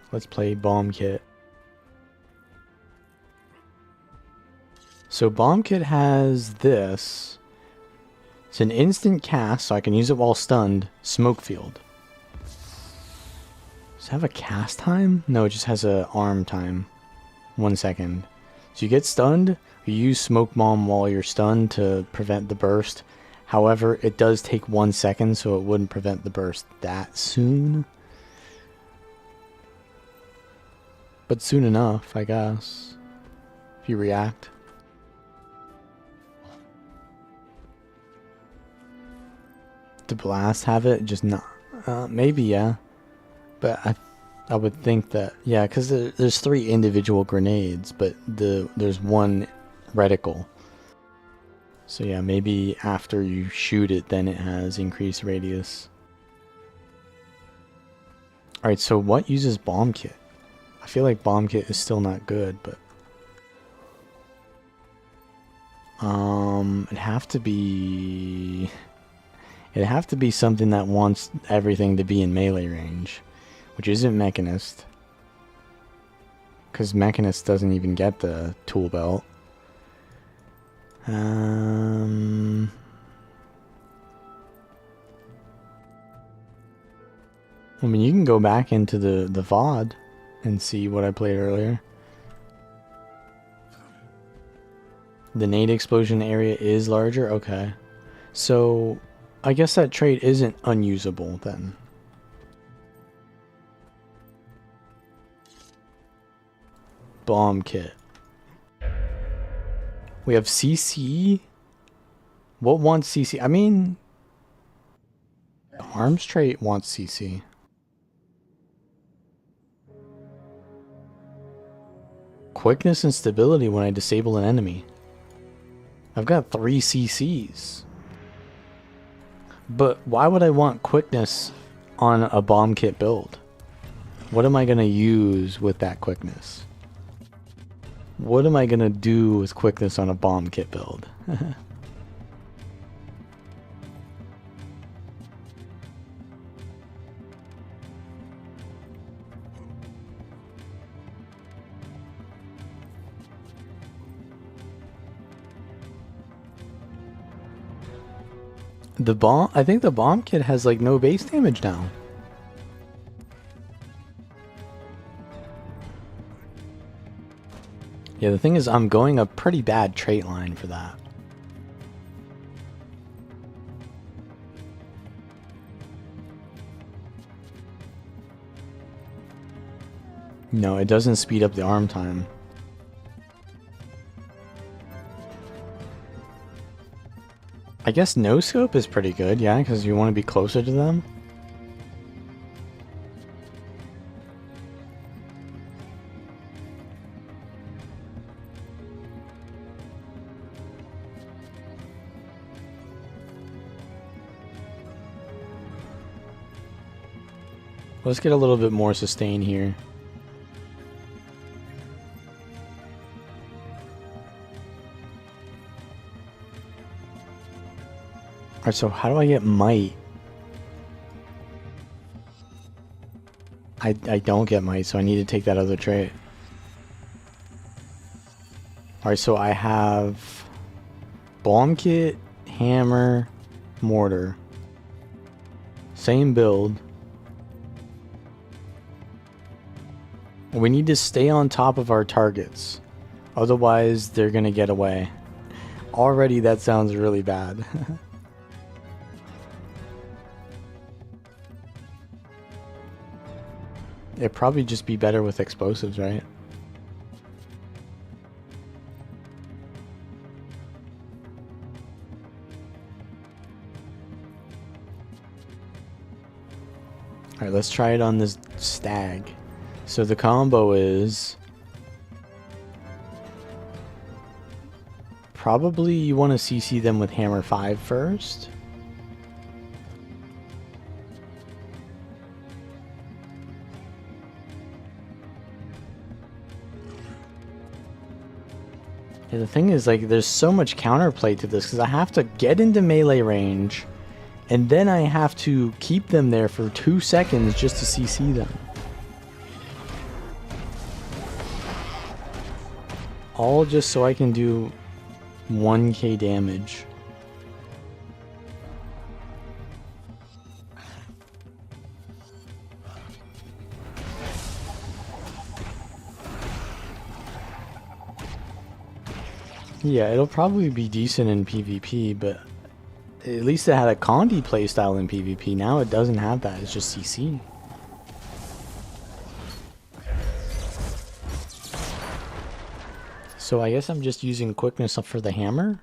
Let's play bomb kit. So bomb kit has this. It's an instant cast, so I can use it while stunned. Smoke field. Does it have a cast time? No, it just has a arm time. 1 second. So you get stunned, you use smoke bomb while you're stunned to prevent the burst. However, it does take 1 second, so it wouldn't prevent the burst that soon. But soon enough, I guess. If you react. To blast have it? Just not. Maybe, yeah. But I would think that, yeah, because there's 3 individual grenades, but there's 1 reticle. So yeah, maybe after you shoot it, then it has increased radius. Alright, so what uses bomb kit? I feel like bomb kit is still not good, but it'd have to be something that wants everything to be in melee range, which isn't Mechanist. Because Mechanist doesn't even get the tool belt. I mean, you can go back into the VOD and see what I played earlier. The nade explosion area is larger? Okay. So, I guess that trait isn't unusable then. Bomb kit. We have CC. What wants CC? I mean, the arms trait wants CC. Quickness and stability when I disable an enemy. I've got 3 CCs. But why would I want quickness on a bomb kit build? What am I going to use with that quickness? What am I going to do with quickness on a bomb kit build? I think the bomb kit has like no base damage now. Yeah, the thing is I'm going a pretty bad trait line for that. No, it doesn't speed up the arm time. I guess no scope is pretty good, yeah, because you want to be closer to them. Let's get a little bit more sustain here. Alright, so how do I get might? I don't get might, so I need to take that other trait. Alright, so I have bomb kit, hammer, mortar. Same build. We need to stay on top of our targets. Otherwise, they're gonna get away. Already, that sounds really bad. It'd probably just be better with explosives, right? Alright, let's try it on this stag. So the combo is... probably you want to CC them with hammer 5 first. Yeah, the thing is, like, there's so much counterplay to this because I have to get into melee range and then I have to keep them there for 2 seconds just to CC them. All just so I can do 1k damage. Yeah, it'll probably be decent in PvP, but at least it had a Condi playstyle in PvP. Now it doesn't have that, it's just CC. So I guess I'm just using quickness for the hammer.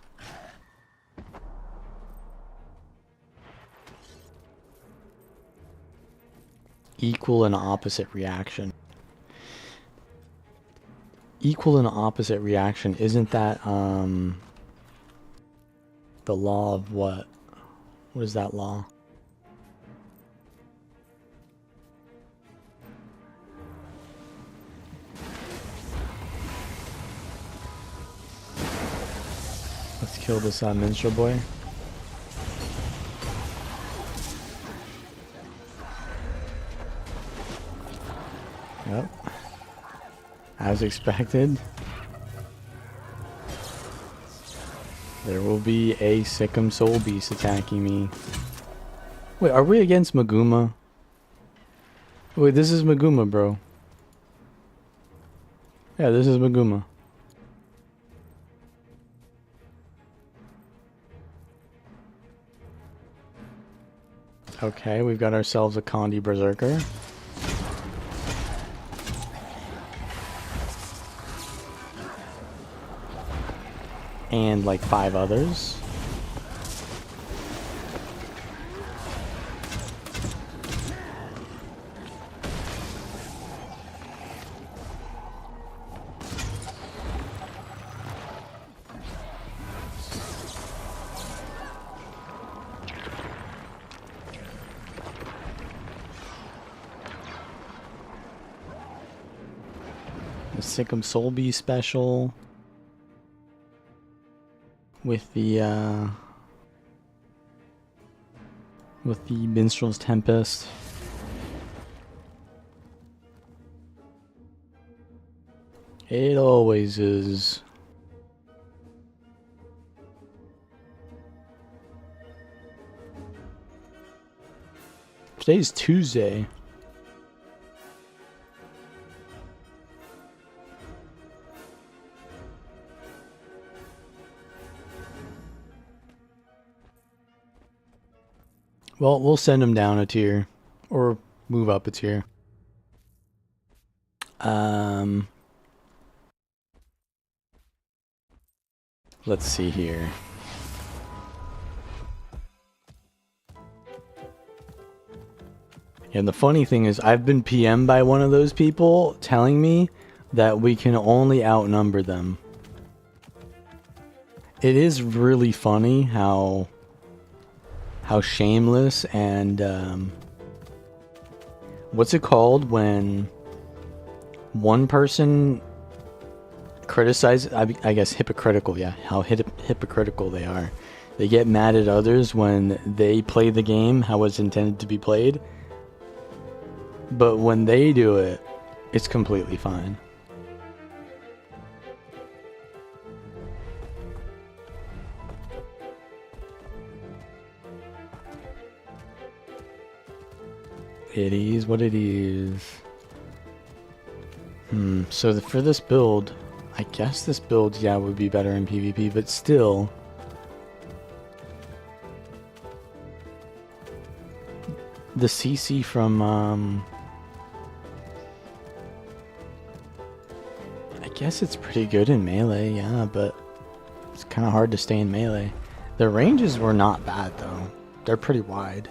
Equal and opposite reaction. Equal and opposite reaction, isn't that the law of what? What is that law? Let's kill this minstrel boy. Yep. As expected. There will be a Sikkim Soul Beast attacking me. Wait, are we against Maguma? Wait, this is Maguma, bro. Yeah, this is Maguma. Okay, we've got ourselves a Condi Berserker. And like 5 others. The Sikkim Soul Beast special. With the Minstrel's Tempest. It always is. Today's Tuesday. Well, we'll send him down a tier. Or move up a tier. Let's see here. And the funny thing is, I've been PM'd by one of those people telling me that we can only outnumber them. It is really funny how shameless and what's it called when one person criticizes, I guess hypocritical, yeah, how hypocritical they are. They get mad at others when they play the game how it's intended to be played, but when they do it, it's completely fine. It is what it is. So for this build, I guess this build, yeah, would be better in PvP, but still. The CC from, I guess it's pretty good in melee, yeah, but it's kind of hard to stay in melee. The ranges were not bad, though. They're pretty wide.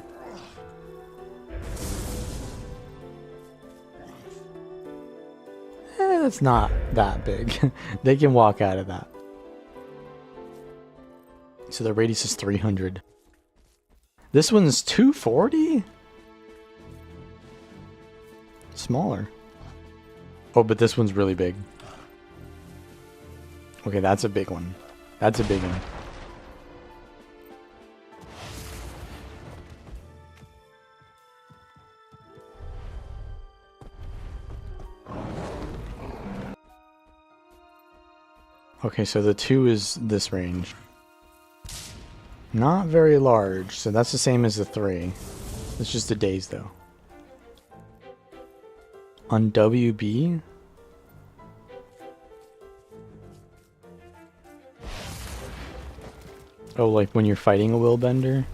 It's not that big. They can walk out of that. So the radius is 300. This one's 240? Smaller. Oh, but this one's really big. Okay, that's a big one. That's a big one. Okay, so the 2 is this range. Not very large, so that's the same as the 3. It's just a daze, though. On WB? Oh, like when you're fighting a willbender?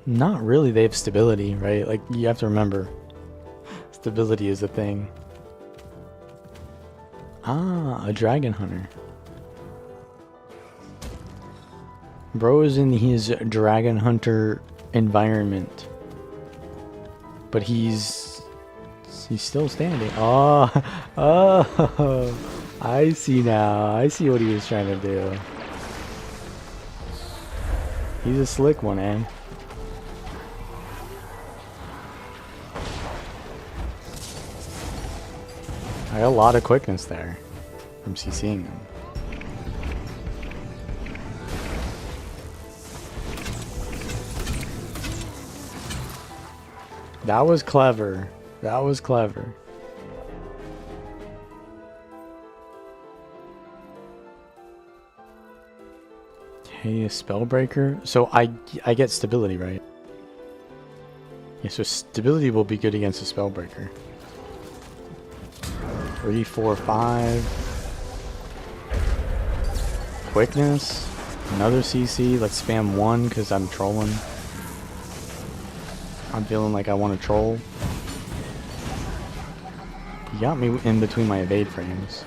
Not really. They have stability, right? Like, you have to remember. Stability is a thing. Ah, a dragon hunter. Bro is in his dragon hunter environment. But he's still standing. Oh, oh, I see now. I see what he was trying to do. He's a slick one, eh? I got a lot of quickness there from CCing him. That was clever. That was clever. Okay, a Spellbreaker. So I get stability, right? Yeah, so stability will be good against a Spellbreaker. 3, 4, 5. Quickness. Another CC. Let's spam 1 because I'm trolling. I'm feeling like I want to troll. He got me in between my evade frames.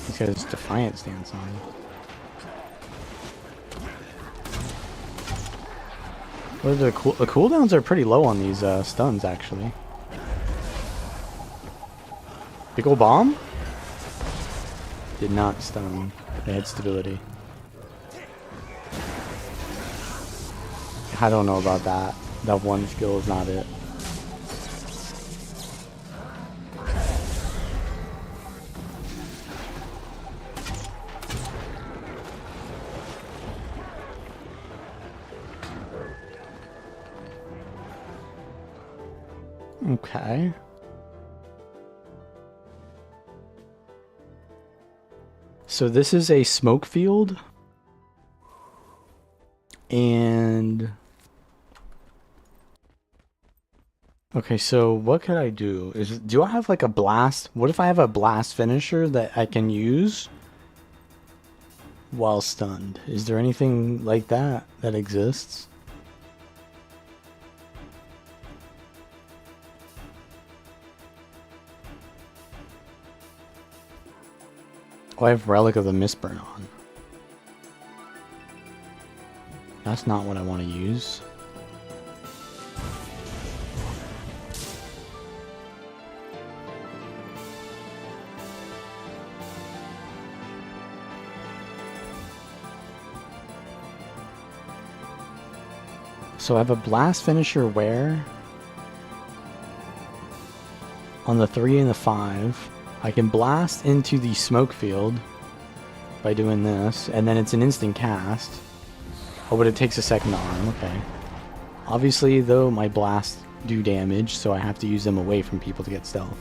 He's got his Defiant stance on. What are the cooldowns are pretty low on these stuns, actually. Big ol' bomb? Did not stun. They had stability. I don't know about that. That one skill is not it. Okay. So this is a smoke field. And okay, so what could I do? Do I have like a blast? What if I have a blast finisher that I can use while stunned? Is there anything like that that exists? Oh, I have Relic of the Mistburn on. That's not what I want to use. So I have a blast finisher where? On the 3 and the 5. I can blast into the smoke field by doing this, and then it's an instant cast. Oh, but it takes a second to arm, okay. Obviously, though, my blasts do damage, so I have to use them away from people to get stealth.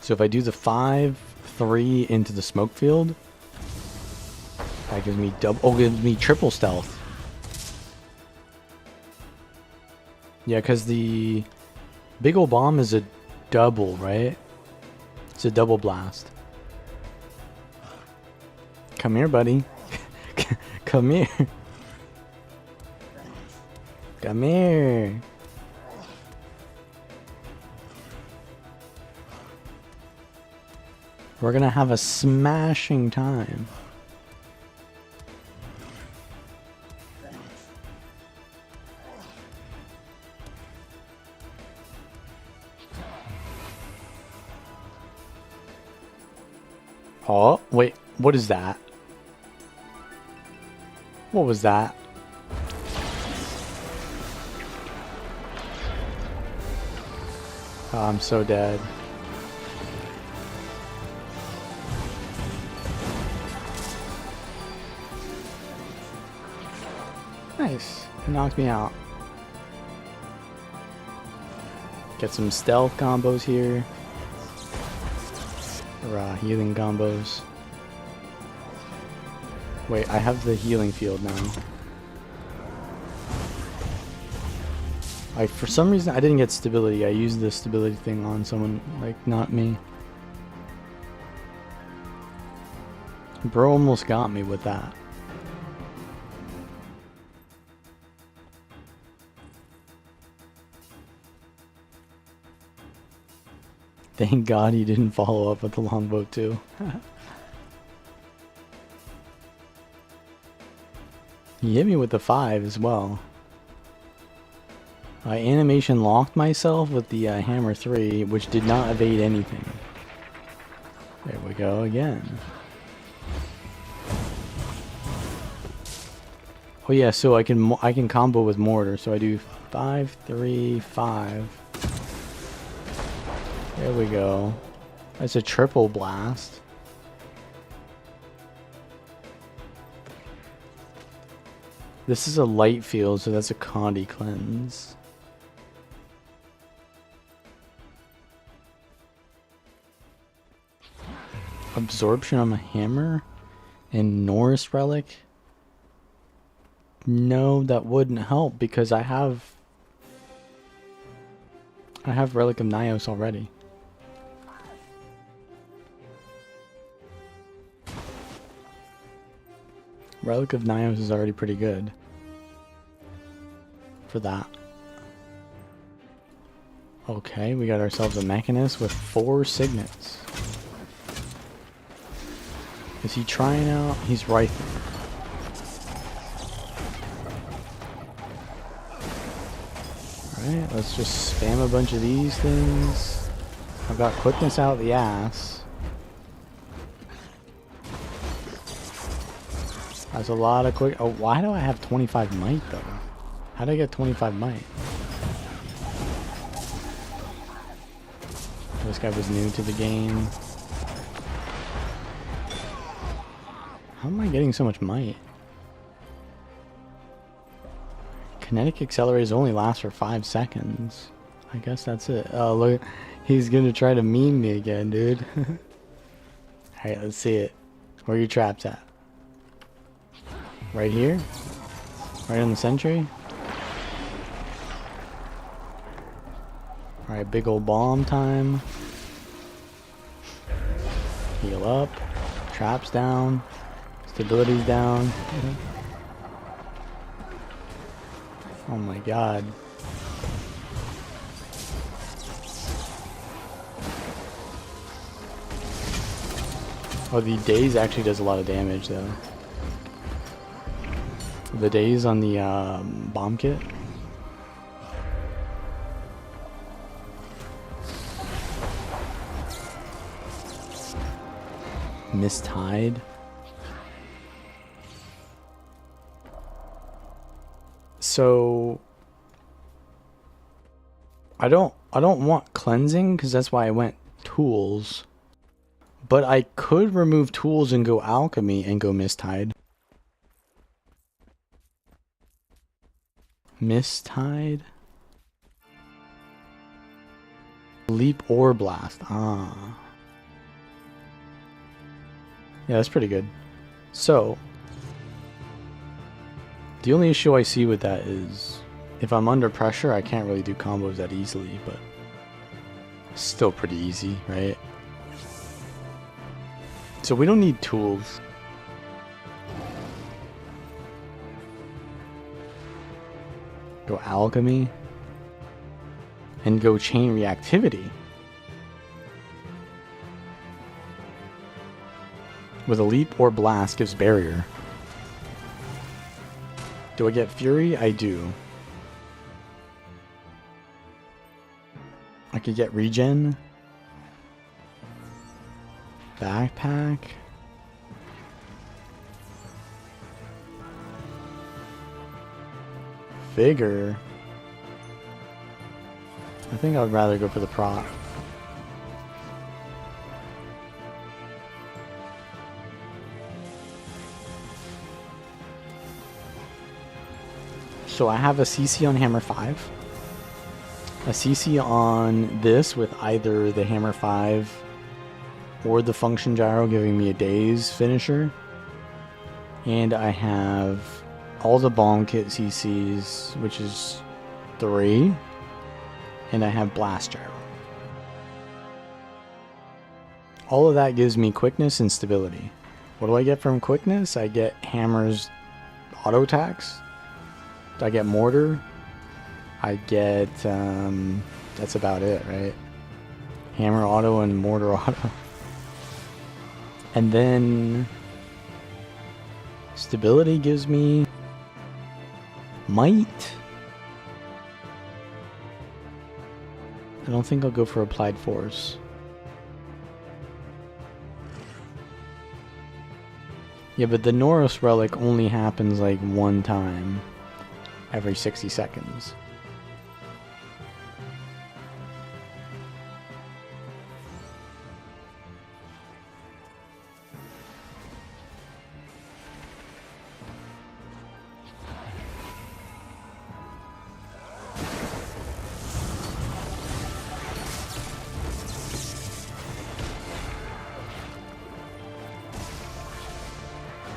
So if I do the 5, 3 into the smoke field, that gives me double. Oh, gives me triple stealth. Yeah, because the big ol' bomb is a double, right? It's a double blast. Come here, buddy. Come here. Come here. We're gonna have a smashing time. Oh, wait, what is that? What was that? Oh, I'm so dead. Nice. It knocked me out. Get some stealth combos here. Or healing combos. Wait, I have the healing field now. For some reason, I didn't get stability. I used the stability thing on someone, like, not me. Bro almost got me with that. Thank God he didn't follow up with the longbow too. He hit me with the 5 as well. I animation locked myself with the hammer 3, which did not evade anything. There we go again. Oh yeah, so I can combo with mortar. So I do 5, 3, 5. There we go. That's a triple blast. This is a light field, so that's a Conti cleanse. Absorption on a hammer and Norris relic. No, that wouldn't help because I have Relic of Nyos already. Relic of Nyos is already pretty good for that. Okay, we got ourselves a Mechanist with 4 signets. Is he trying out? He's right there. Alright, let's just spam a bunch of these things. I've got quickness out the ass. That's a lot of quick. Oh, why do I have 25 might though? How did I get 25 might? This guy was new to the game. How am I getting so much might? Kinetic accelerators only last for 5 seconds. I guess that's it. Oh, look. He's gonna try to meme me again, dude. Alright, let's see it. Where are your traps at? Right here? Right on the sentry? Alright, big old bomb time. Heal up. Traps down. Stability's down. Oh my god. Oh, the daze actually does a lot of damage though. The daze on the bomb kit. Mistide. So I don't want cleansing because that's why I went tools. But I could remove tools and go alchemy and go Mistide. Mistide. Leap or blast. Ah. Yeah, that's pretty good. So the only issue I see with that is if I'm under pressure, I can't really do combos that easily, but still pretty easy, right? So we don't need tools. Go alchemy and go chain reactivity. With a leap or blast gives barrier. Do I get fury? I do. I could get regen. Backpack. Vigor. I think I'd rather go for the prop. So I have a CC on Hammer 5. A CC on this with either the Hammer 5 or the Function Gyro giving me a Daze finisher. And I have all the Bomb Kit CCs, which is 3. And I have Blast Gyro. All of that gives me quickness and stability. What do I get from quickness? I get Hammer's auto attacks. I get mortar. I get, that's about it, right? Hammer auto and mortar auto. And then stability gives me might. I don't think I'll go for Applied Force. Yeah, but the Norris Relic only happens like one time every 60 seconds.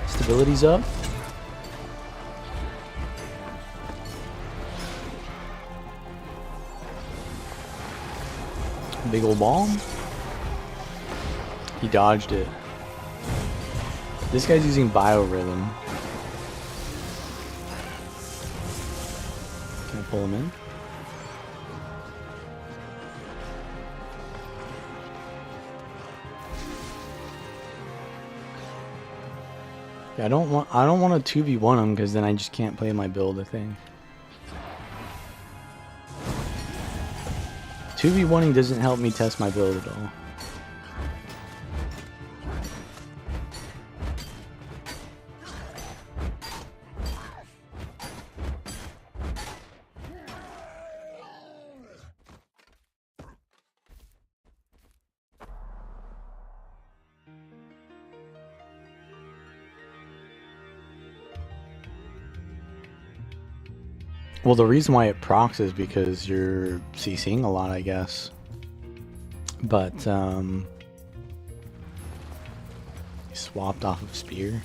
Stability's up. Big ol' bomb. He dodged it. This guy's using biorhythm. Can I pull him in? Yeah, I don't want to 2v1 him because then I just can't play my build, I think. 2v1ing doesn't help me test my build at all. Well, the reason why it procs is because you're CCing a lot, I guess. But, swapped off of Spear.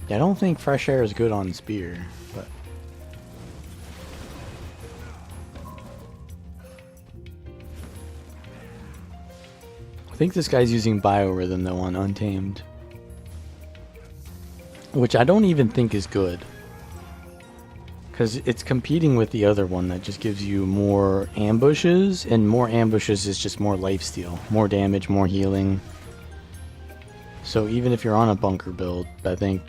Yeah, I don't think Fresh Air is good on Spear, but... I think this guy's using Biorhythm, though, on Untamed. Which I don't even think is good. Because it's competing with the other one that just gives you more ambushes, and more ambushes is just more lifesteal. More damage, more healing. So even if you're on a bunker build, I think...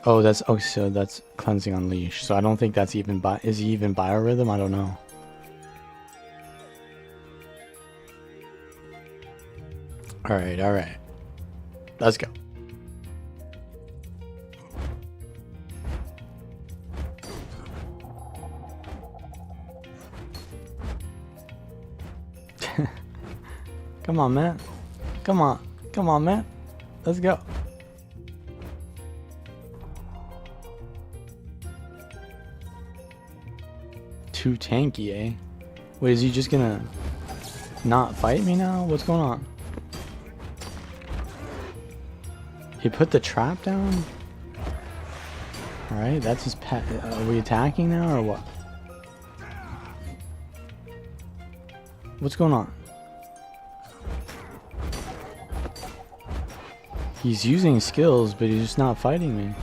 Oh, so that's Cleansing Unleash. So I don't think that's even... Is he even Biorhythm? I don't know. Alright, alright. Let's go. Come on, man. Come on. Come on, man. Let's go. Too tanky, eh? Wait, is he just gonna not fight me now? What's going on? He put the trap down? Alright, that's his pet. Are we attacking now or what? What's going on? He's using skills, but he's just not fighting me.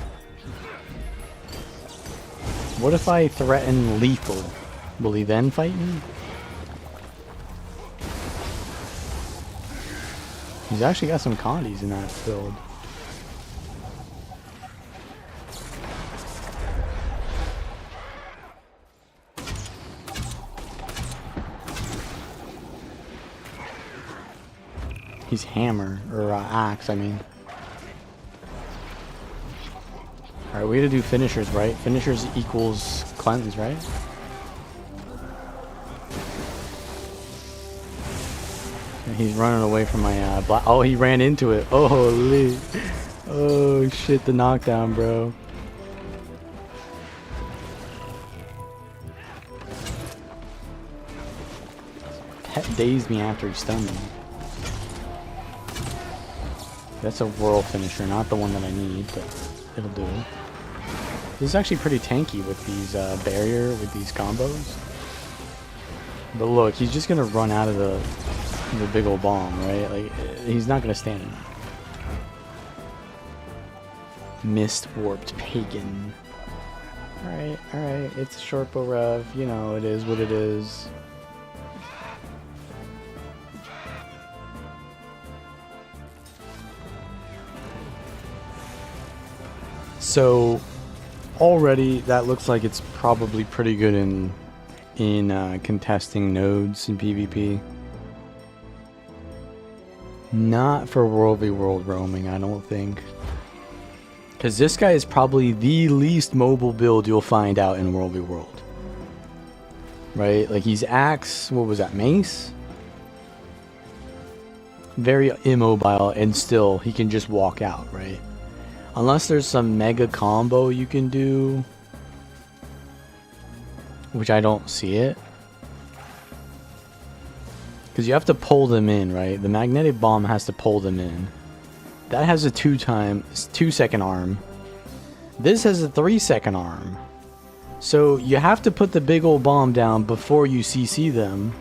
What if I threaten lethal? Will he then fight me? He's actually got some condies in that build. He's hammer, or axe, I mean. Alright, we gotta do finishers, right? Finishers equals cleanse, right? And he's running away from my black. Oh, he ran into it. Oh, holy. Oh, shit, the knockdown, bro. Pet dazed me after he stunned me. That's a whirl finisher, not the one that I need, but it'll do. This is actually pretty tanky with these barrier, with these combos. But look, he's just gonna run out of the big old bomb, right? Like, he's not gonna stand. Mist warped pagan. Alright, alright, it's a short bow rev, you know, it is what it is. So, already that looks like it's probably pretty good in contesting nodes in PvP. Not for World v World roaming, I don't think. Because this guy is probably the least mobile build you'll find out in World v World. Right? Like he's Axe, what was that, Mace? Very immobile, and still he can just walk out, right? Unless there's some mega combo you can do, which I don't see it. Because you have to pull them in, right? The magnetic bomb has to pull them in. That has a 2-second arm. This has a 3-second arm. So you have to put the big old bomb down before you CC them.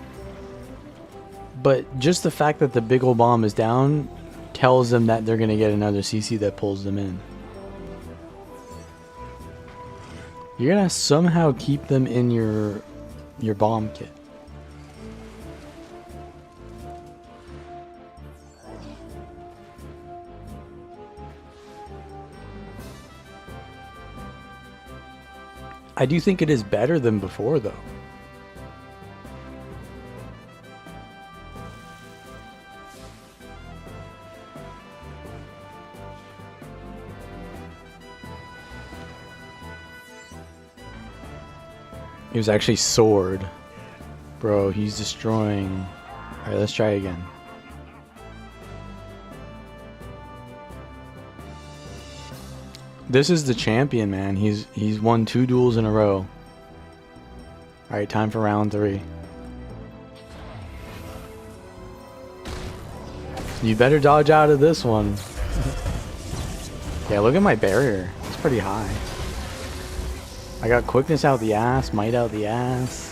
But just the fact that the big old bomb is down tells them that they're going to get another CC that pulls them in. You're going to somehow keep them in your bomb kit. I do think it is better than before, though. It was actually sword. Bro, he's destroying. Alright, let's try again. This is the champion, man. He's won 2 duels in a row. Alright, time for round 3. You better dodge out of this one. Yeah, look at my barrier. It's pretty high. I got quickness out the ass, might out the ass.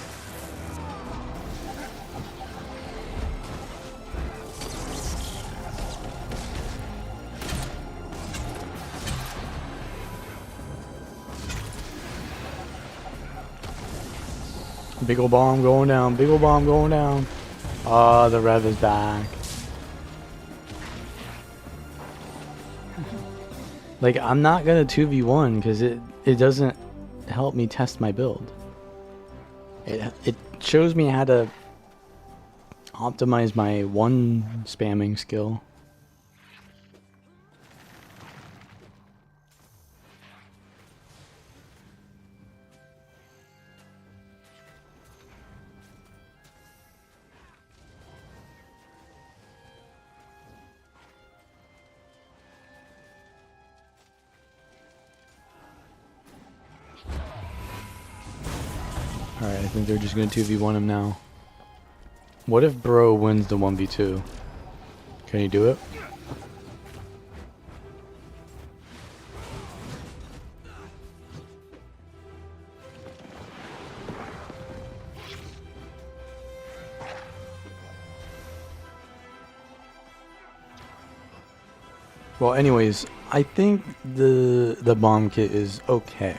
Big ol' bomb going down, big ol' bomb going down. Oh, the rev is back. Like, I'm not gonna 2v1 because it doesn't help me test my build. It shows me how to optimize my one spamming skill. Alright, I think they're just gonna 2v1 him now. What if Bro wins the 1v2? Can he do it? Well, anyways, I think the bomb kit is okay.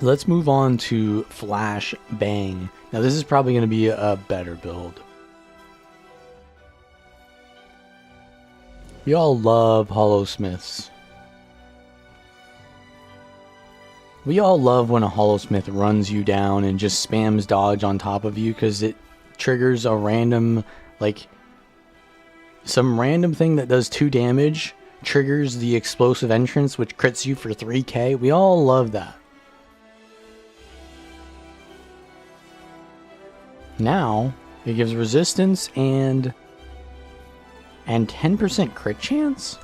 Let's move on to Flash Bang. Now this is probably going to be a better build. We all love Hollow-Smiths. We all love when a Hollow-Smith runs you down and just spams dodge on top of you because it triggers a random, like, some random thing that does 2 damage, triggers the explosive entrance which crits you for 3k. We all love that. Now, it gives resistance and 10% crit chance?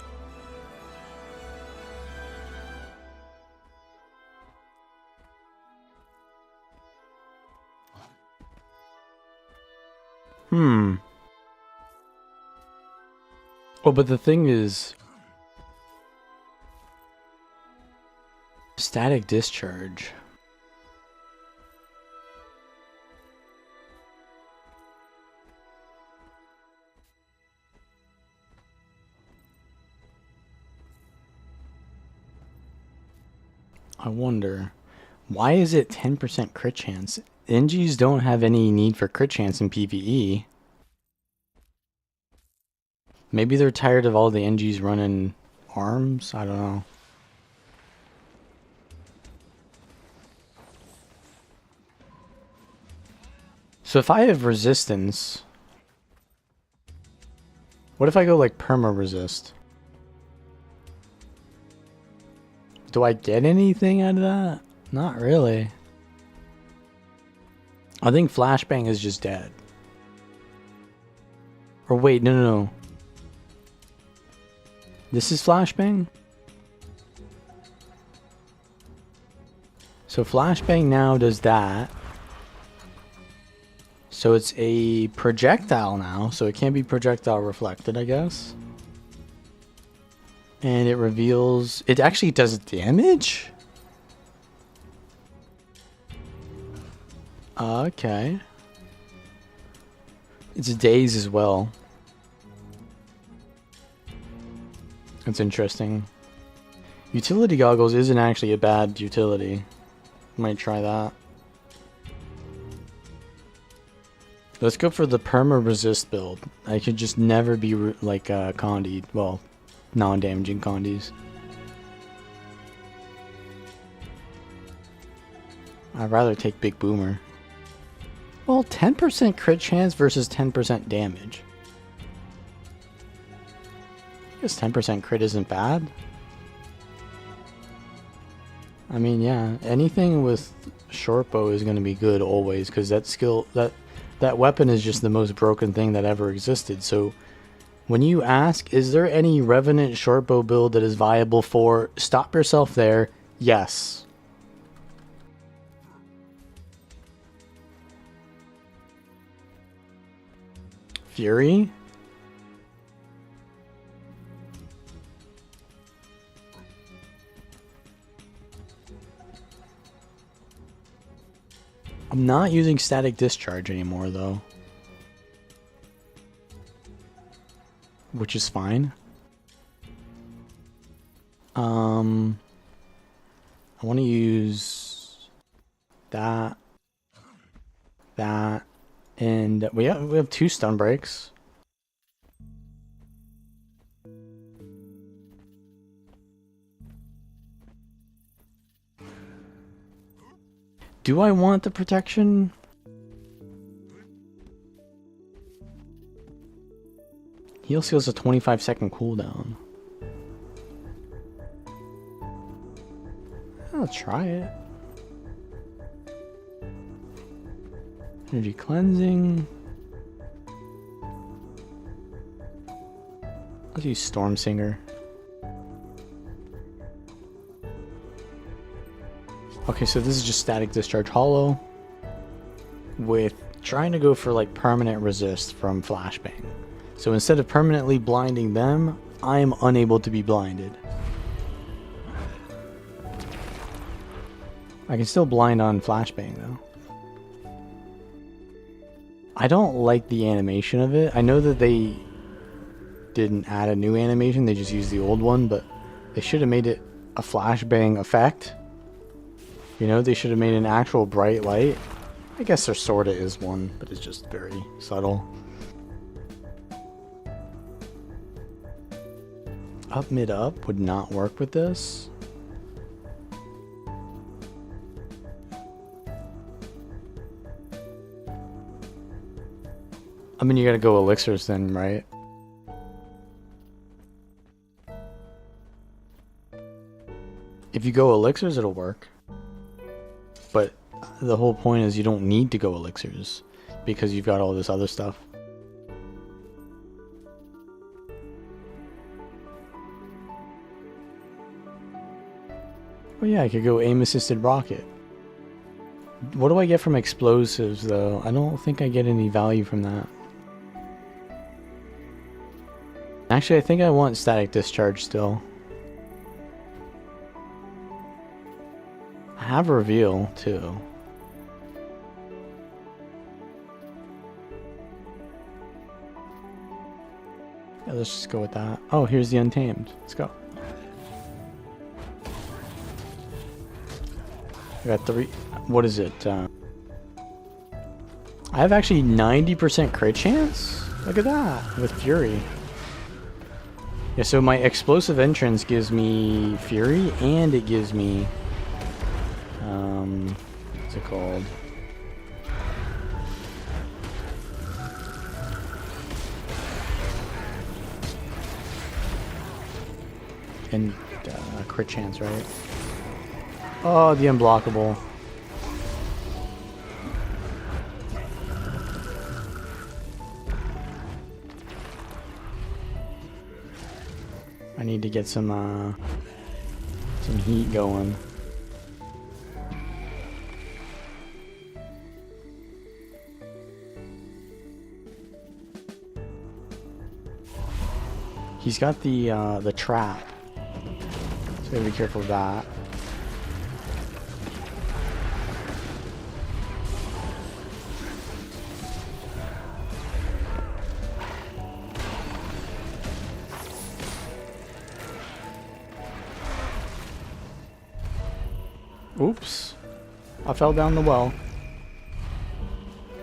Oh, but the thing is, static discharge. I wonder, why is it 10% crit chance? NGs don't have any need for crit chance in PvE. Maybe they're tired of all the NGs running arms? I don't know. So if I have resistance, what if I go like perma resist? Do I get anything out of that? Not really. I think flashbang is just dead. Or wait, no. This is flashbang? So flashbang now does that. So it's a projectile now, so it can't be projectile reflected, I guess. And it reveals... It actually does damage? Okay. It's a daze as well. That's interesting. Utility goggles isn't actually a bad utility. Might try that. Let's go for the perma resist build. I could just never be like condied. Well, non-damaging condies. I'd rather take Big Boomer. Well, 10% crit chance versus 10% damage. I guess 10% crit isn't bad. I mean, yeah, anything with short bow is going to be good always, because that skill, that weapon is just the most broken thing that ever existed. So when you ask, is there any Revenant short bow build that is viable for, stop yourself there, yes. Fury? I'm not using static discharge anymore though. Which is fine. I want to use that, and we have 2 stun breaks. Do I want the protection? Heal Seal's a 25-second cooldown. I'll try it. Energy cleansing. Let's use Storm Singer. Okay, so this is just static discharge hollow with trying to go for like permanent resist from flashbang. So instead of permanently blinding them, I am unable to be blinded. I can still blind on flashbang though. I don't like the animation of it. I know that they didn't add a new animation, they just used the old one, but they should have made it a flashbang effect. You know, they should have made an actual bright light. I guess there sorta is one, but it's just very subtle. Up, mid, up would not work with this. I mean, you gotta go elixirs then, right? If you go elixirs, it'll work. But the whole point is you don't need to go elixirs because you've got all this other stuff. Well, yeah, I could go aim-assisted rocket. What do I get from explosives, though? I don't think I get any value from that. Actually, I think I want static discharge still. I have reveal, too. Yeah, let's just go with that. Oh, here's the Untamed. Let's go. I got 3. What is it? I have actually 90% crit chance? Look at that. With Fury. Yeah, so my explosive entrance gives me fury, and it gives me, what's it called? And crit chance, right? Oh, the unblockable. I need to get some heat going. He's got the trap, so gotta be careful of that. Oops. I fell down the well.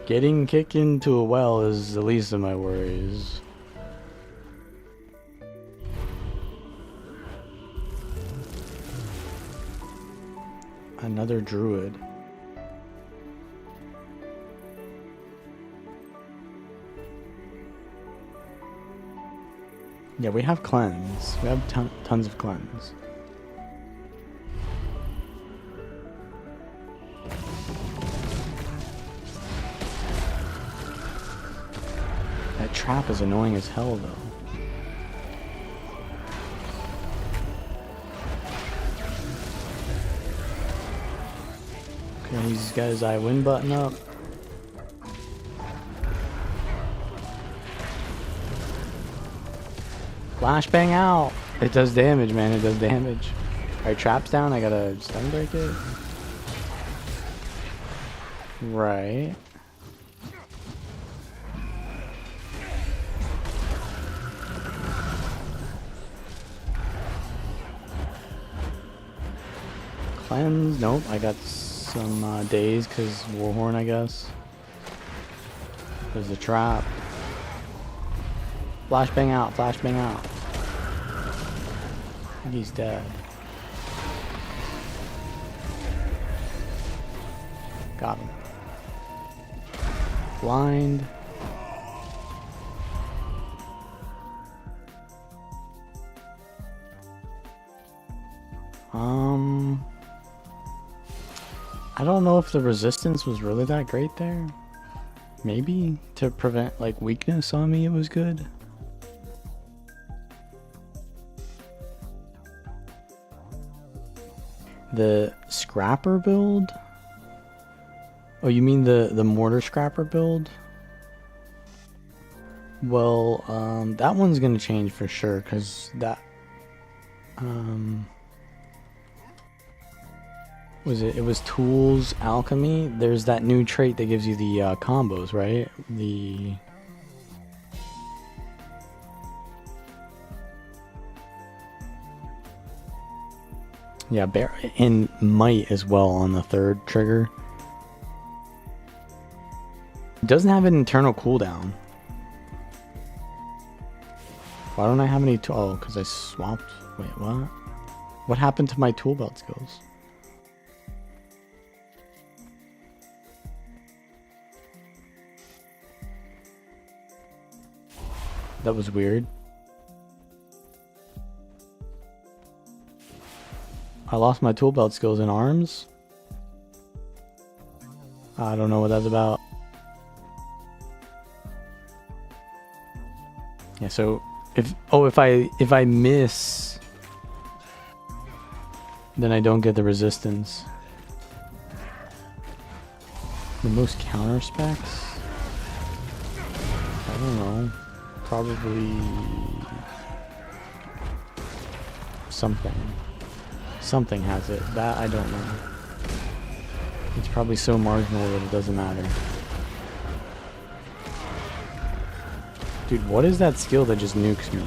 Getting kicked into a well is the least of my worries. Another druid. Yeah, we have cleanse. We have tons of cleanse. That trap is annoying as hell, though. Okay, he's got his I win button up. Flashbang out! It does damage, man. It does damage. Alright, trap's down. I gotta stun break it. Right. Cleanse. Nope. I got some days because Warhorn, I guess. There's a trap. Flashbang out. Flashbang out. I think he's dead. Got him. Blind. I don't know if the resistance was really that great there. Maybe to prevent like weakness on me, it was good. The scrapper build? Oh, you mean the mortar scrapper build? Well, that one's gonna change for sure, cause that it was tools alchemy. There's that new trait that gives you the combos, right? Yeah, bear and might as well on the third trigger. It doesn't have an internal cooldown. Why don't I have any oh, because I swapped. Wait, what? What happened to my tool belt skills? That was weird. I lost my tool belt skills in arms. I don't know what that's about. Yeah, so if I miss, then I don't get the resistance. The most counter specs? I don't know. Probably something. Something has it. That I don't know. It's probably so marginal that it doesn't matter. Dude, what is that skill that just nukes me?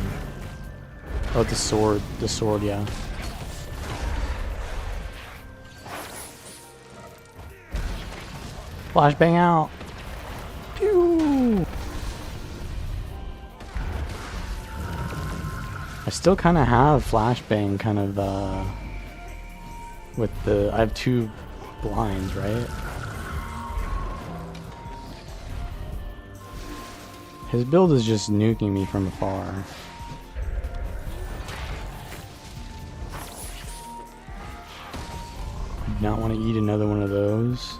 Oh, the sword. The sword, yeah. Flashbang out. Pew! I still kind of have flashbang kind of with the... I have 2 blinds, right? His build is just nuking me from afar. I do not want to eat another one of those.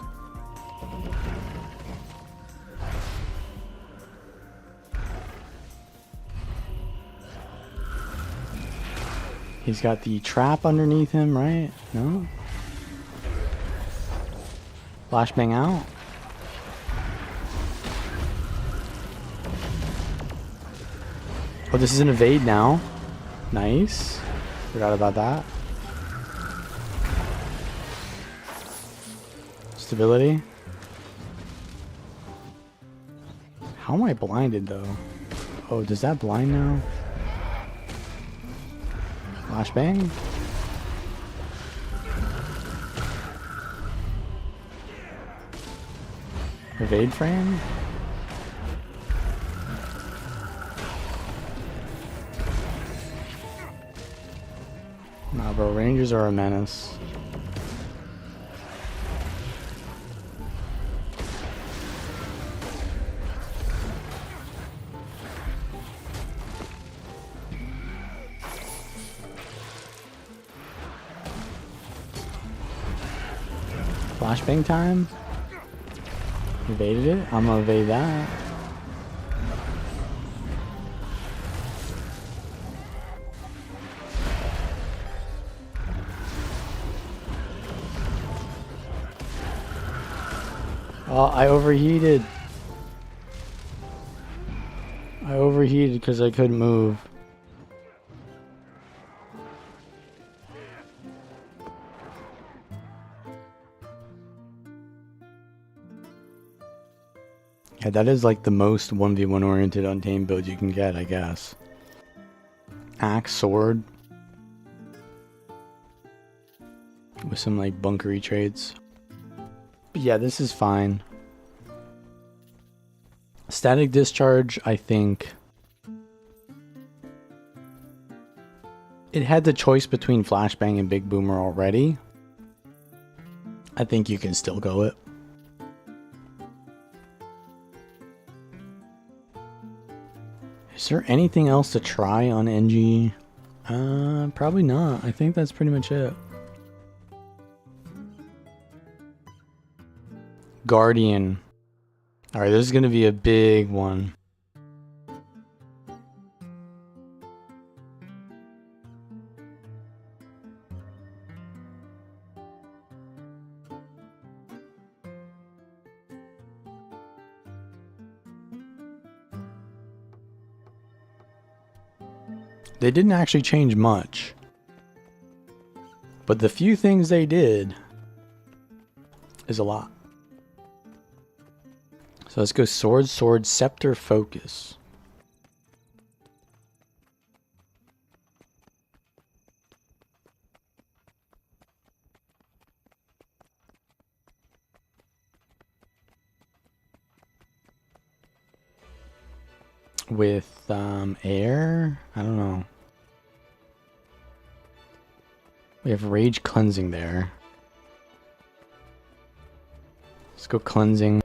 He's got the trap underneath him, right? No? Flashbang out. Oh, this is an evade now. Nice. Forgot about that. Stability. How am I blinded though? Oh, does that blind now? Flashbang. Evade frame. Nah, bro, Rangers are a menace. Flashbang time. Evaded it. I'm gonna evade that. Oh, I overheated. I overheated because I couldn't move. Yeah, that is like the most 1v1 oriented untamed build you can get, I guess. Axe, sword. With some like bunkery traits. But yeah, this is fine. Static discharge, I think. It had the choice between flashbang and big boomer already. I think you can still go it. Is there anything else to try on NG? Probably not. I think that's pretty much it. Guardian. Alright, this is going to be a big one. They didn't actually change much. But the few things they did is a lot. So let's go sword, sword, scepter, focus. With air? I don't know. We have rage cleansing there. Let's go cleansing.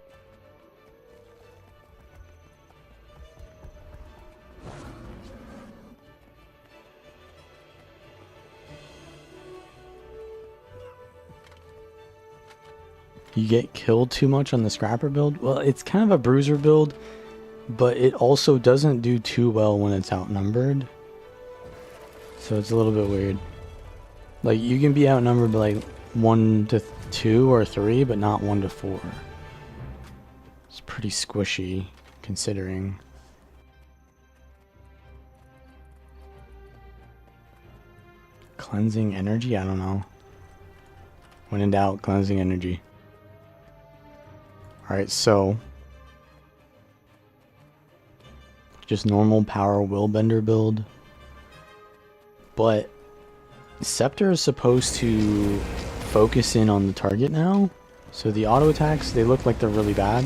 You get killed too much on the scrapper build? Well, it's kind of a bruiser build, but it also doesn't do too well when it's outnumbered. So it's a little bit weird. Like, you can be outnumbered by like 1 to 2 or 3, but not 1 to 4. It's pretty squishy, considering. Cleansing energy? I don't know. When in doubt, cleansing energy. Alright, so just normal power willbender build. But Scepter is supposed to focus in on the target now. So the auto attacks, they look like they're really bad.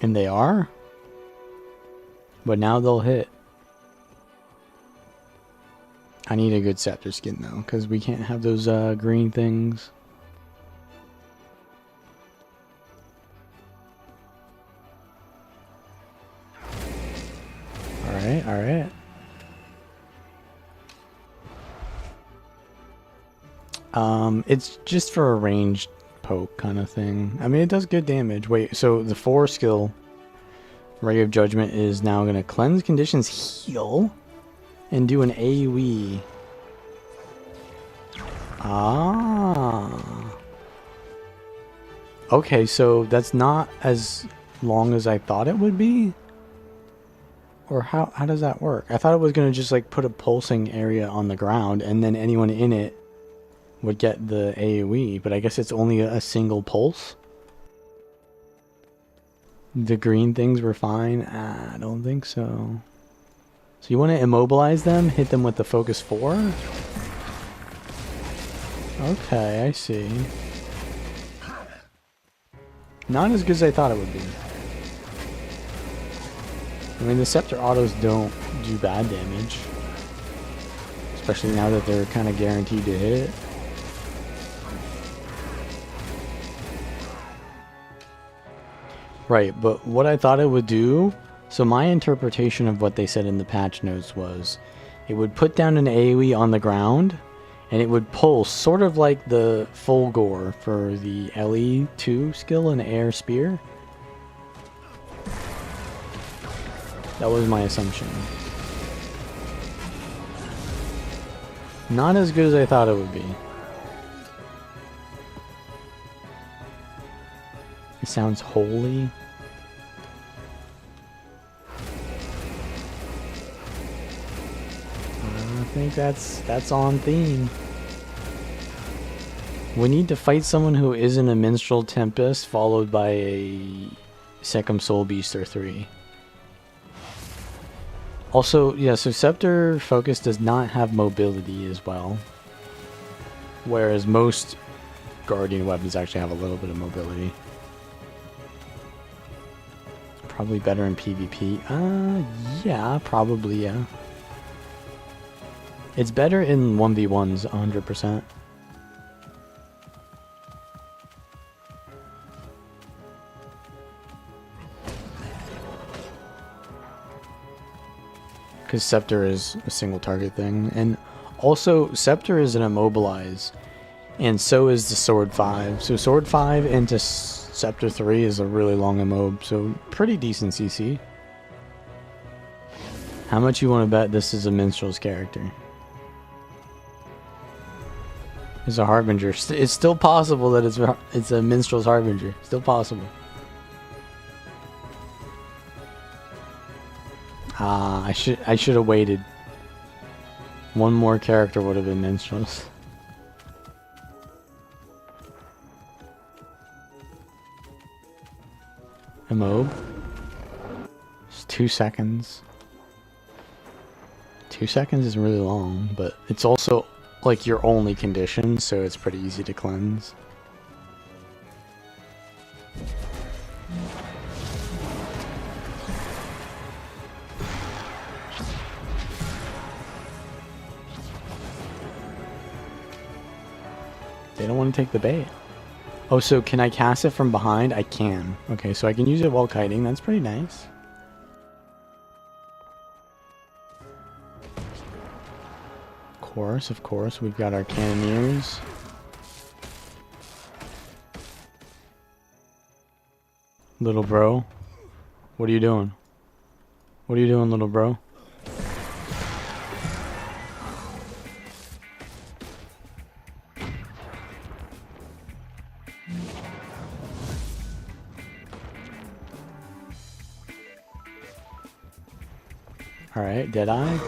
And they are. But now they'll hit. I need a good scepter skin though, because we can't have those green things. Alright, alright. It's just for a ranged poke kind of thing. I mean, it does good damage. Wait, so the 4 skill, Ray of Judgment, is now going to cleanse conditions, heal, and do an AoE. Ah. Okay, so that's not as long as I thought it would be? Or how does that work? I thought it was going to just like put a pulsing area on the ground and then anyone in it would get the AoE, but I guess it's only a single pulse? The green things were fine? I don't think so. So you want to immobilize them? Hit them with the focus 4? Okay, I see. Not as good as I thought it would be. I mean, the scepter autos don't do bad damage. Especially now that they're kind of guaranteed to hit. Right, but what I thought it would do, so my interpretation of what they said in the patch notes was, it would put down an AoE on the ground, and it would pulse, sort of like the Fulgore for the LE2 skill in Air Spear. That was my assumption. Not as good as I thought it would be. It sounds holy. I think that's on theme. We need to fight someone who isn't a Minstrel Tempest followed by a Second Soul Beast or 3. Also, yeah, so Scepter Focus does not have mobility as well. Whereas most Guardian weapons actually have a little bit of mobility. Probably better in PvP. Yeah, probably, yeah. It's better in 1v1s, 100%. Because Scepter is a single target thing. And also, Scepter is an immobilize. And so is the Sword 5. So Sword 5 into Scepter 3 is a really long immob. So pretty decent CC. How much you want to bet this is a Minstrel's character? It's a Harbinger. It's still possible that it's a Minstrel's Harbinger. Still possible. I should have waited. One more character would have been Minstrels. Immob. It's 2 seconds. 2 seconds is really long, but it's also like your only condition, so it's pretty easy to cleanse. They don't want to take the bait. Oh, so can I cast it from behind? I can. Okay, so I can use it while kiting. That's pretty nice. Of course, we've got our cannoneers. Little bro. What are you doing? What are you doing, little bro? Alright, Deadeye.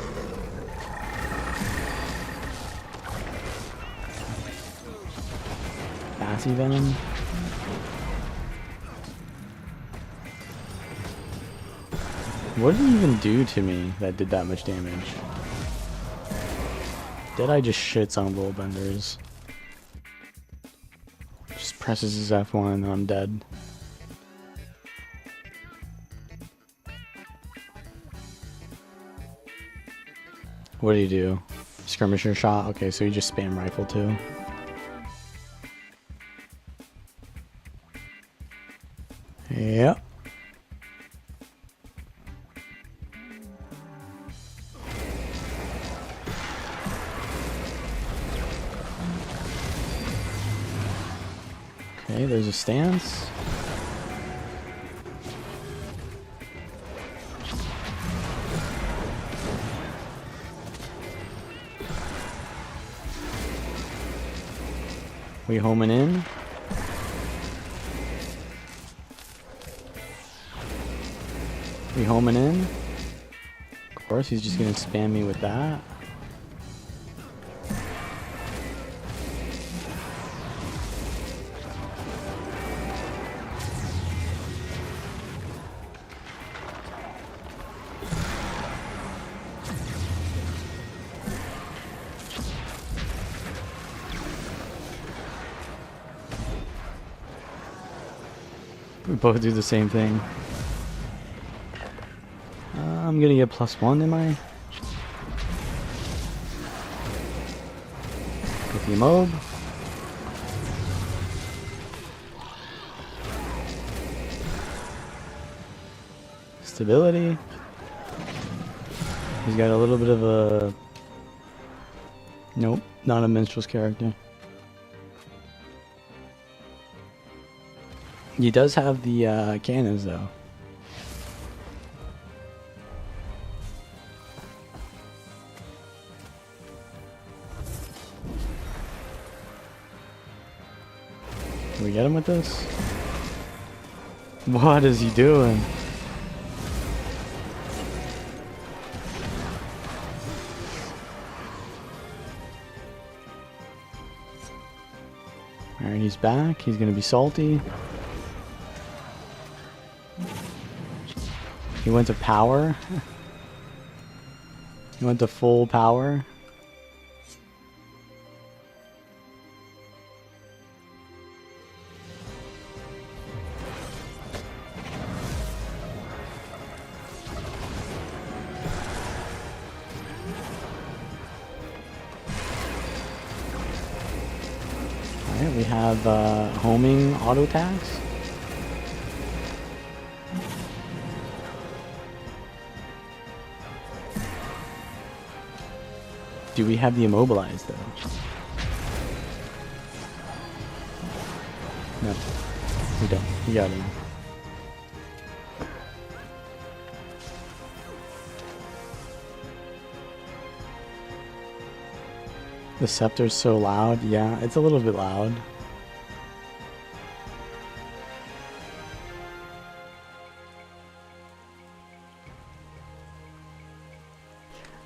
Assy Venom. What did he even do to me that did that much damage? Deadeye just shits on little benders. Just presses his F1 and I'm dead. What do you do? Skirmisher shot? Okay, so you just spam rifle too. Yep. Okay, there's a stance. We homing in. We homing in. Of course, he's just gonna spam me with that. We both do the same thing. I'm gonna get +1, am I? With the mob. Stability. He's got a little bit of a... Nope, not a minstrel's character. He does have the cannons though. Can we get him with this? What is he doing? Alright, he's back. He's gonna be salty. He went to power. He went to full power. Alright, we have homing auto attacks. Do we have the immobilized though? No, we don't. We got him. The scepter's so loud. Yeah, it's a little bit loud.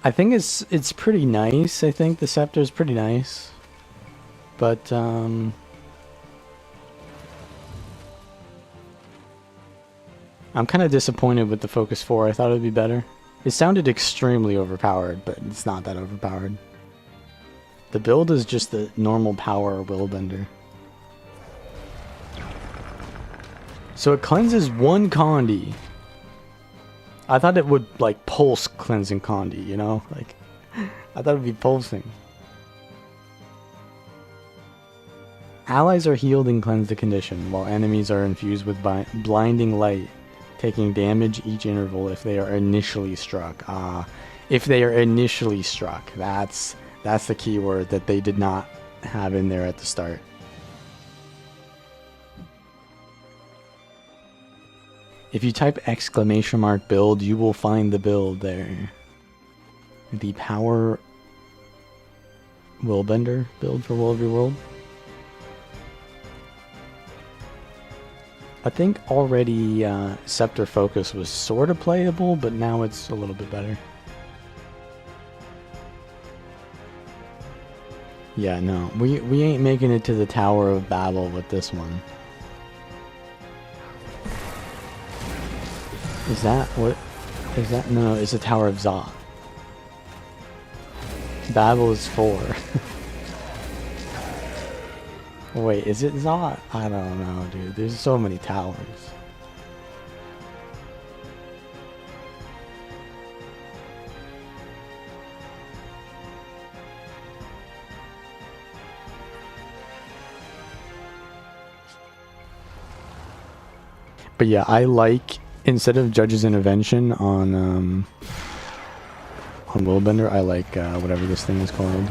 I think it's pretty nice. I think the scepter is pretty nice, but I'm kind of disappointed with the Focus 4. I thought it would be better. It sounded extremely overpowered, but it's not that overpowered. The build is just the normal power Willbender. So it cleanses 1 Condi. I thought it would, like, pulse cleansing Condi, you know? Like, I thought it would be pulsing. Allies are healed and cleanse the condition, while enemies are infused with blinding light, taking damage each interval if they are initially struck. If they are initially struck. That's the key word that they did not have in there at the start. If you type !build, you will find the build there. The power Willbender build for Will of Your World. I think already Scepter Focus was sort of playable, but now it's a little bit better. Yeah, no, we ain't making it to the Tower of Babel with this one. Is that what? Is that? No, it's the Tower of Zot. Babel is 4. Wait, is it Zot? I don't know, dude. There's so many towers. But yeah, I like, instead of Judge's Intervention on Willbender, I like whatever this thing is called.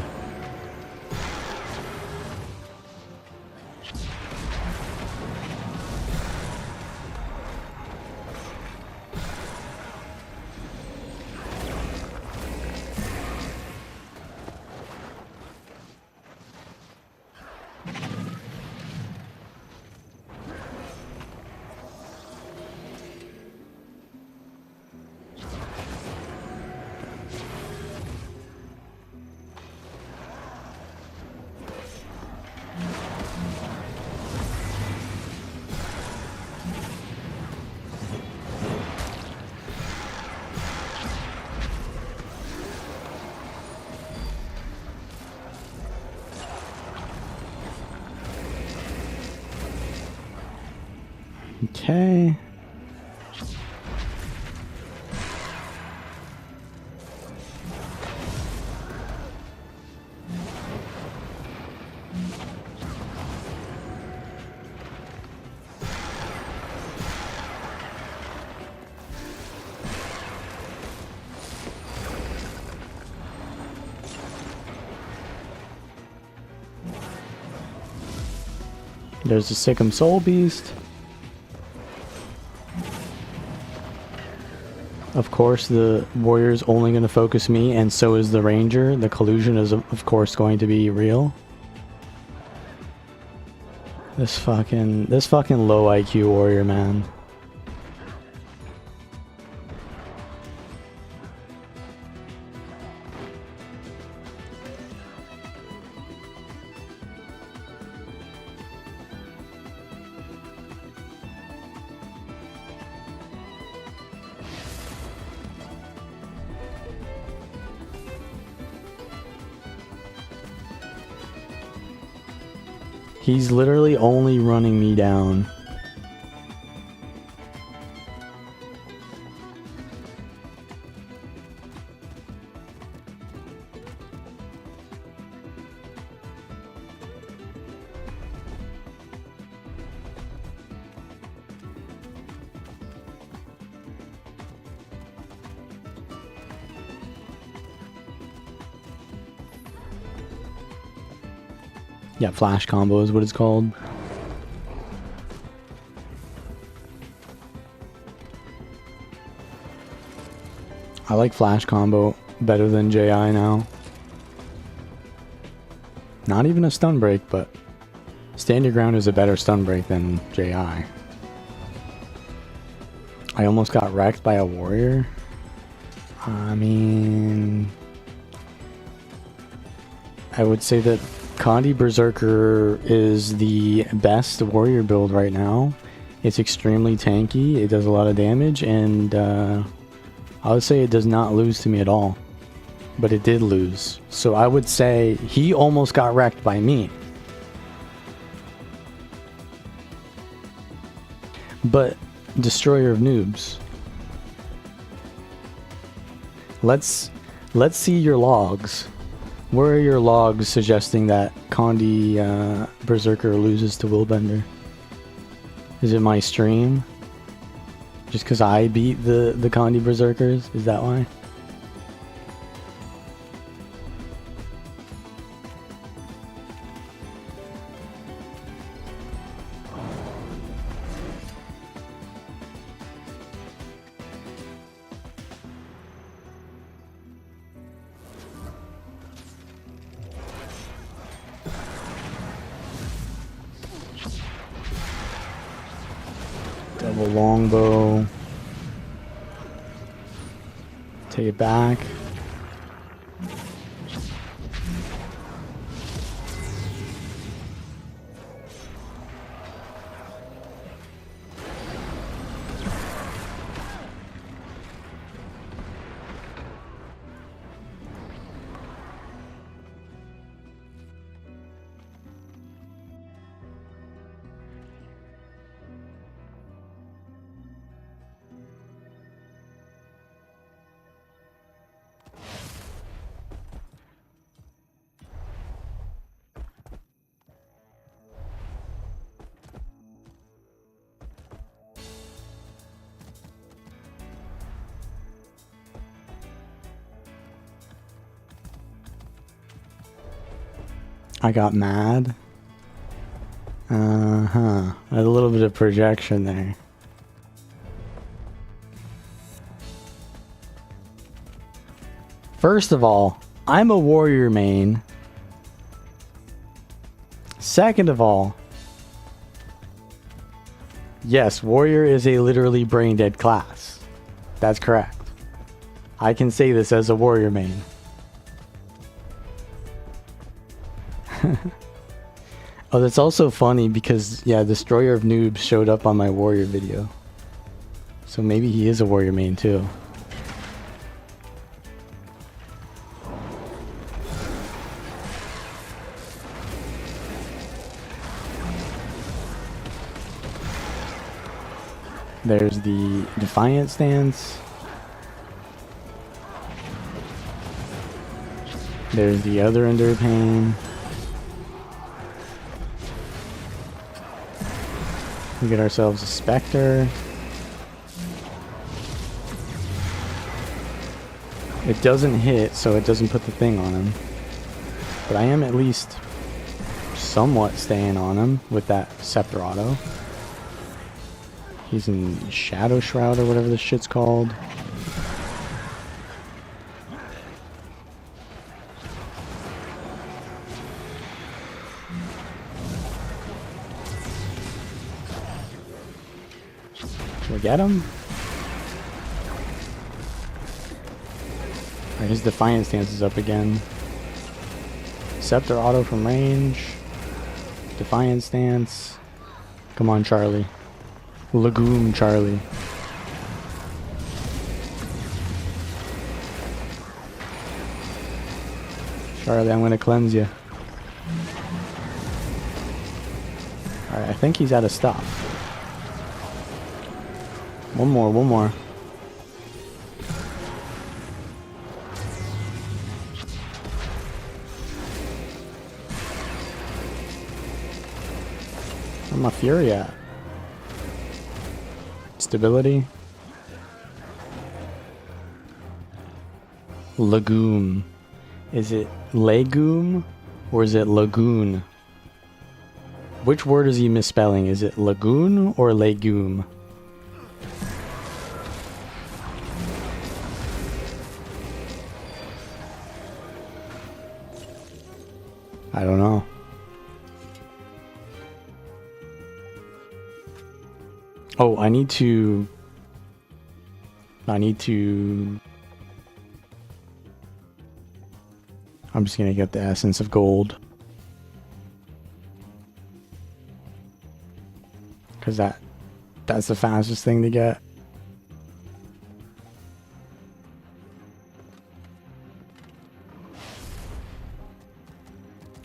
Okay. There's the Sikkim Soul Beast. Of course, the warrior's only going to focus me, and so is the ranger. The collusion is, of course, going to be real. This fucking low IQ warrior, man. He's literally only running me down. Yeah, flash combo is what it's called. I like flash combo better than JI now. Not even a stun break, but stand your ground is a better stun break than JI. I almost got wrecked by a warrior. I mean, I would say that Condi Berserker is the best warrior build right now. It's extremely tanky, it does a lot of damage, and I would say it does not lose to me at all. But it did lose. So I would say he almost got wrecked by me. But Destroyer of Noobs. Let's see your logs. Where are your logs suggesting that Condi Berserker loses to Willbender? Is it my stream? Just because I beat the Condi Berserkers? Is that why? Double longbow. Take it back. I got mad. Uh-huh. A little bit of projection there. First of all, I'm a warrior main. Second of all, yes, warrior is a literally brain dead class. That's correct. I can say this as a warrior main. Oh, that's also funny because, yeah, Destroyer of Noobs showed up on my warrior video. So maybe he is a warrior main too. There's the Defiant stance. There's the other Endure Pain. We get ourselves a Spectre. It doesn't hit, so it doesn't put the thing on him. But I am at least somewhat staying on him with that Scepter Auto. He's in Shadow Shroud or whatever this shit's called. Can we get him? Alright, his Defiant stance is up again. Scepter Auto from range. Defiant stance. Come on, Charlie. Legume Charlie. Charlie, I'm gonna cleanse you. Alright, I think he's out of stuff. One more, one more. Where's my Fury at? Stability. Legume. Is it legume or is it lagoon? Which word is he misspelling? Is it lagoon or legume? I don't know. Oh, I need to... I'm just gonna get the Essence of Gold. Because that's the fastest thing to get.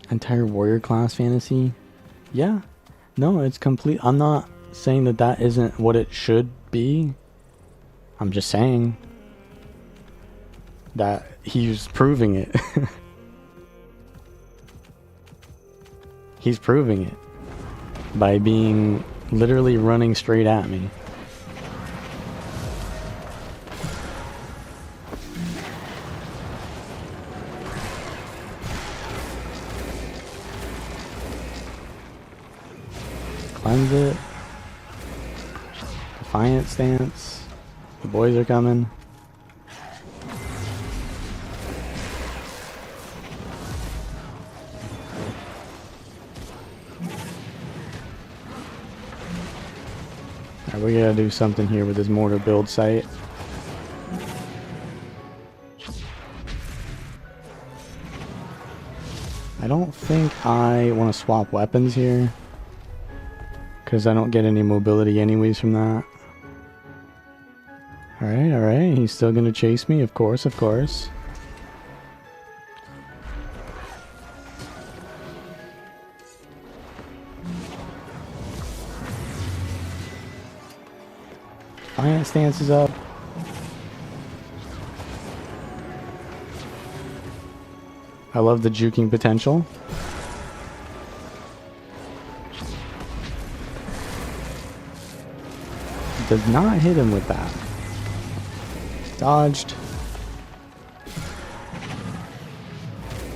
Entire warrior class fantasy? Yeah. No, it's complete. I'm not saying that that isn't what it should be. I'm just saying that he's proving it. He's proving it by being literally running straight at me. Cleanse it. Defiant stance. The boys are coming. Alright, we gotta do something here with this mortar build site. I don't think I want to swap weapons here, because I don't get any mobility anyways from that. Alright, alright, he's still gonna chase me, of course, of course. Defiant stance is up. I love the juking potential. Does not hit him with that. Dodged.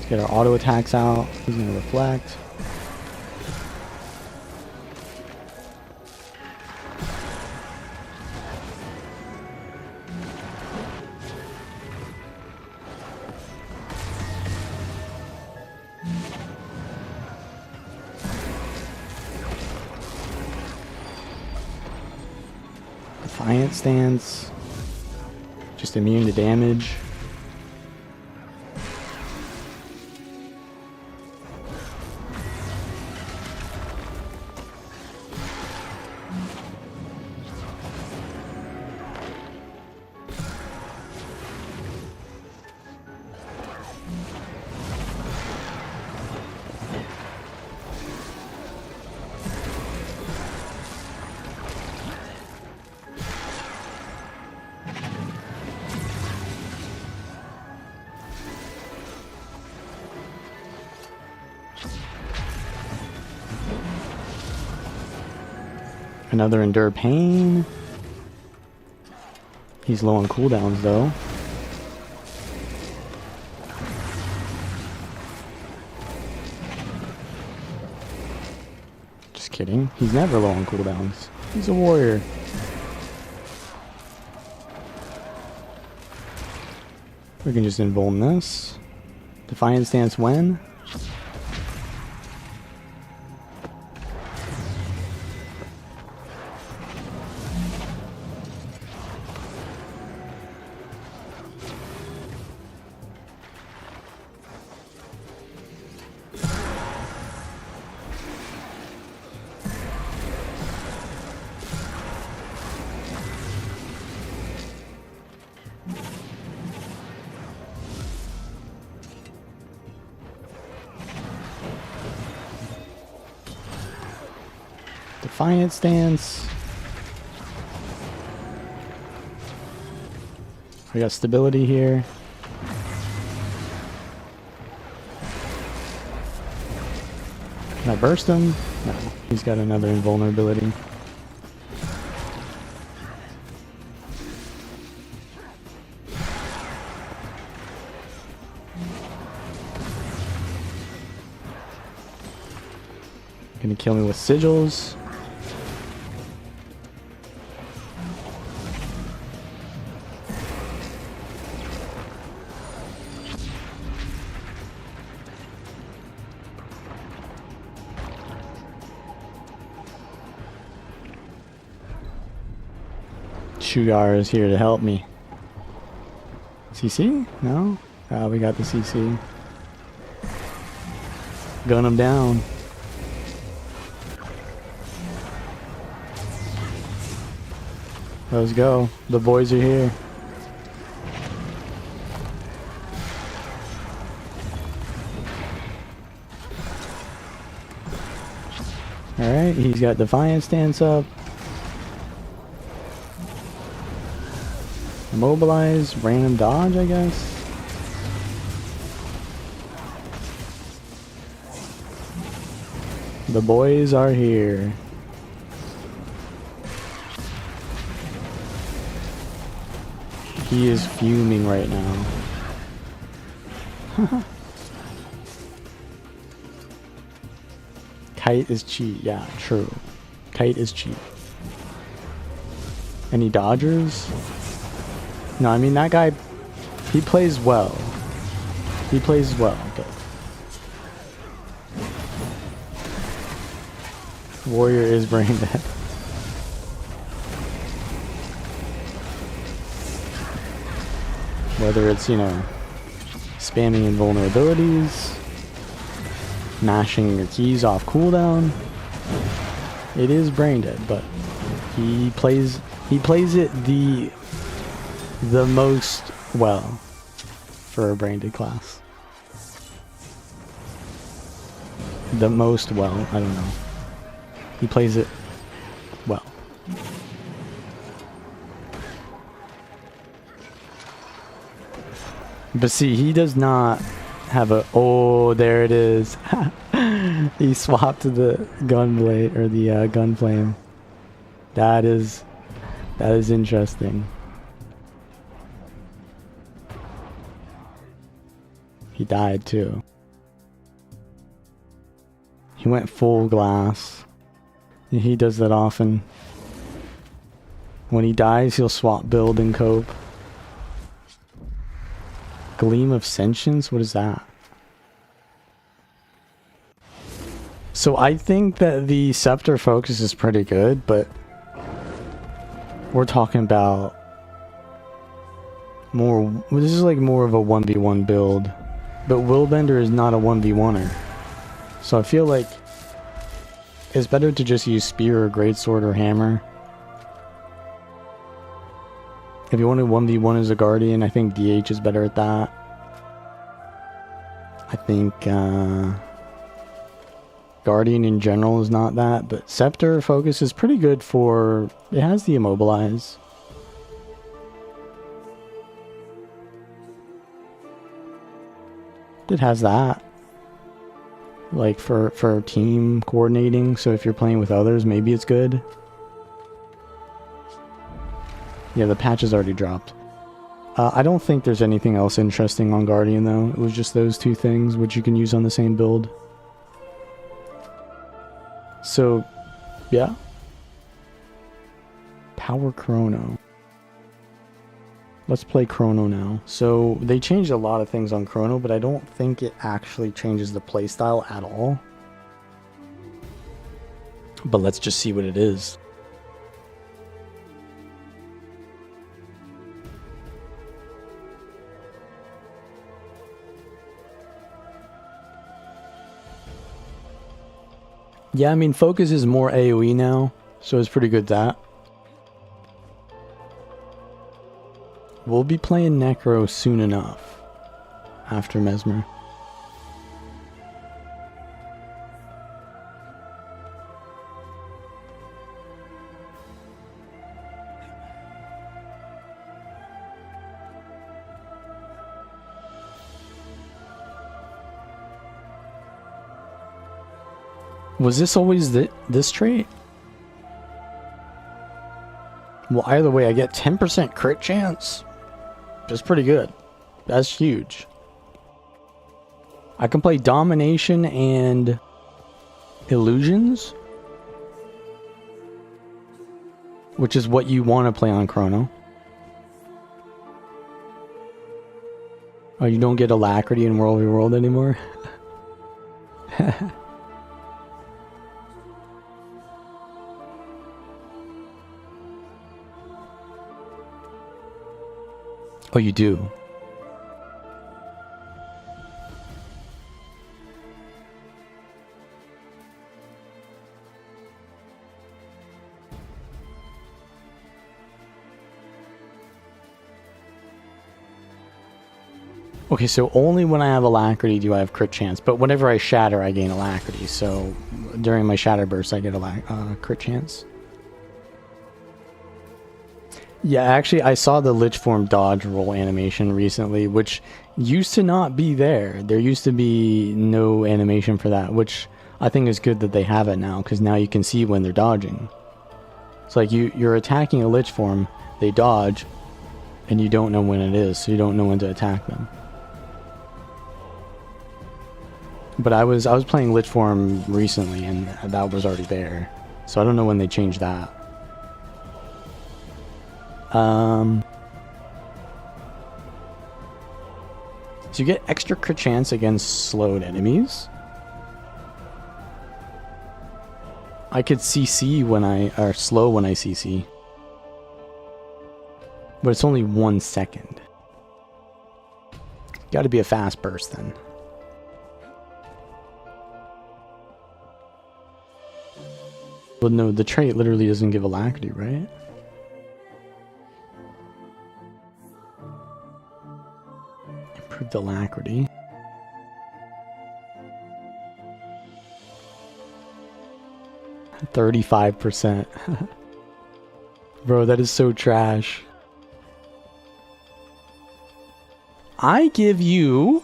Let's get our auto attacks out. He's gonna reflect. Defiant stance. Just immune to damage. Another Endure Pain. He's low on cooldowns though. Just kidding. He's never low on cooldowns. He's a warrior. We can just invuln this. Defiant stance when? Defiant stance. We got stability here. Can I burst him? No, he's got another invulnerability. Gonna kill me with sigils. Sugar is here to help me. CC? No? Ah, we got the CC. Gun him down. Let's go. The boys are here. Alright, he's got Defiant stance up. Immobilize, random dodge, I guess. The boys are here. He is fuming right now. Kite is cheat. Yeah, true. Kite is cheat. Any dodgers? No, I mean that guy, he plays well. He plays well, but warrior is brain dead. Whether it's, you know, spamming invulnerabilities, mashing your keys off cooldown, it is brain dead, but he plays it the most well for a brain dead class. The most well, I don't know. He plays it well. But see, he does not have a... Oh, there it is. He swapped to the gunblade, or the gun flame. That is interesting. He died too. He went full glass. He does that often. When he dies, he'll swap build and cope. Gleam of Sentience? What is that? So I think that the Scepter focus is pretty good, but we're talking about more... This is like more of a 1v1 build. But Willbender is not a 1v1er. So I feel like it's better to just use Spear or Greatsword or Hammer. If you want to 1v1 as a Guardian, I think DH is better at that. I think Guardian in general is not that, but Scepter focus is pretty good for... It has the Immobilize. It has that. Like for team coordinating, so if you're playing with others, maybe it's good. Yeah, the patch has already dropped. I don't think there's anything else interesting on Guardian though. It was just those two things which you can use on the same build. So, yeah. Power Chrono. Let's play Chrono now. So, they changed a lot of things on Chrono, but I don't think it actually changes the playstyle at all. But let's just see what it is. Yeah, I mean, Focus is more AoE now, so it's pretty good that. We'll be playing Necro soon enough, after Mesmer. Was this always this trait? Well, either way, I get 10% crit chance. That's pretty good. That's huge. I can play Domination and Illusions, which is what you want to play on Chrono. Oh, you don't get Alacrity in World v World anymore? Oh, you do? Okay, so only when I have Alacrity do I have crit chance, but whenever I shatter, I gain Alacrity, so during my shatter burst, I get a crit chance. Yeah, actually, I saw the Lich Form dodge roll animation recently, which used to not be there. There used to be no animation for that, which I think is good that they have it now, because now you can see when they're dodging. It's like you're attacking a Lich Form, they dodge, and you don't know when it is, so you don't know when to attack them. But I was playing Lich Form recently, and that was already there, so I don't know when they changed that. So you get extra crit chance against slowed enemies. I could CC or slow when I CC. But it's only 1 second. Gotta be a fast burst then. Well, no, the trait literally doesn't give Alacrity, right? Improved Alacrity. $35%. Bro, that is so trash. I give you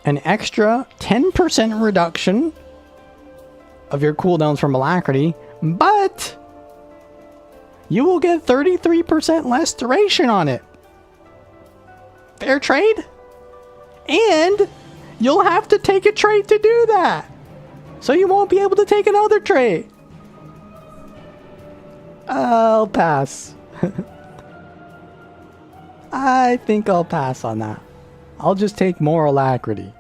an extra 10% reduction of your cooldowns from Alacrity, but you will get 33% less duration on it. Fair trade? And you'll have to take a trait to do that. So you won't be able to take another trait. I'll pass. I think I'll pass on that. I'll just take more alacrity.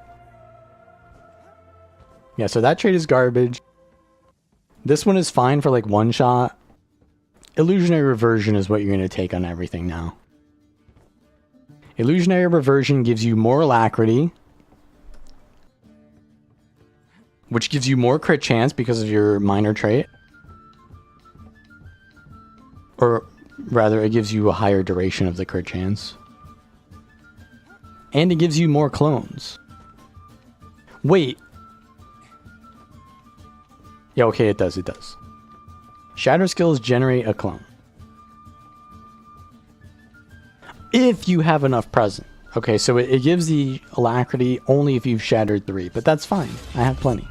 Yeah, so that trait is garbage. This one is fine for like one shot. Illusionary Reversion is what you're going to take on everything now. Illusionary Reversion gives you more alacrity, which gives you more crit chance because of your minor trait. Or rather, it gives you a higher duration of the crit chance. And it gives you more clones. Wait. Yeah, okay, it does, it does. Shatter skills generate a clone. If you have enough present. Okay, so it gives the alacrity only if you've shattered 3, but that's fine. I have plenty.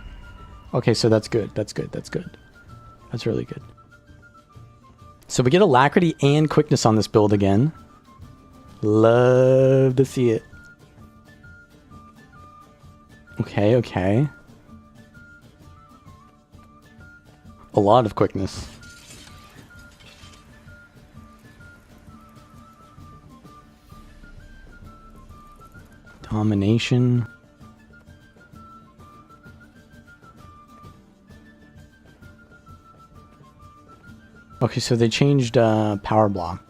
Okay, so that's good, that's good, that's good. That's really good. So we get alacrity and quickness on this build again. Love to see it. Okay, okay. A lot of quickness. Domination. Okay, so they changed power block.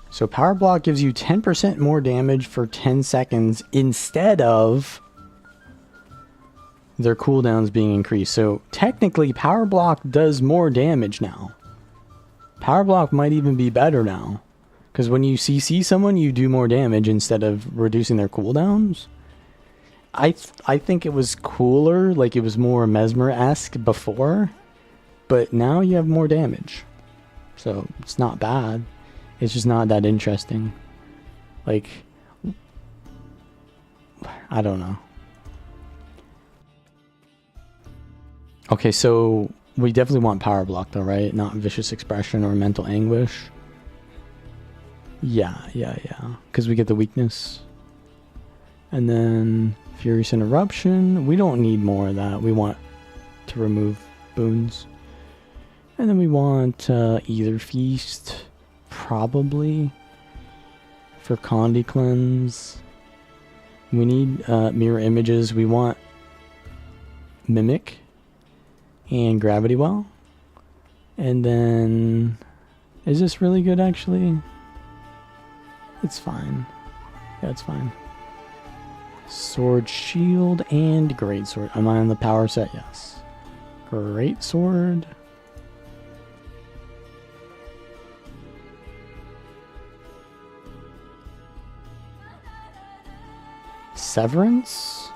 So power block gives you 10% more damage for 10 seconds instead of their cooldowns being increased. So technically power block does more damage now. Power block might even be better now. Because when you CC someone, you do more damage instead of reducing their cooldowns. I think it was cooler, like it was more Mesmer-esque before. But now you have more damage. So it's not bad. It's just not that interesting. Like, I don't know. Okay, so we definitely want power block though, right? Not vicious expression or mental anguish. Yeah. Because we get the weakness. And then furious interruption. We don't need more of that. We want to remove boons. And then we want either feast, probably, for Condi cleanse. We need mirror images. We want mimic and gravity well. And then, is this really good actually? It's fine. Yeah, it's fine. Sword, shield, and great sword. Am I on the power set? Yes. Great sword. Severance.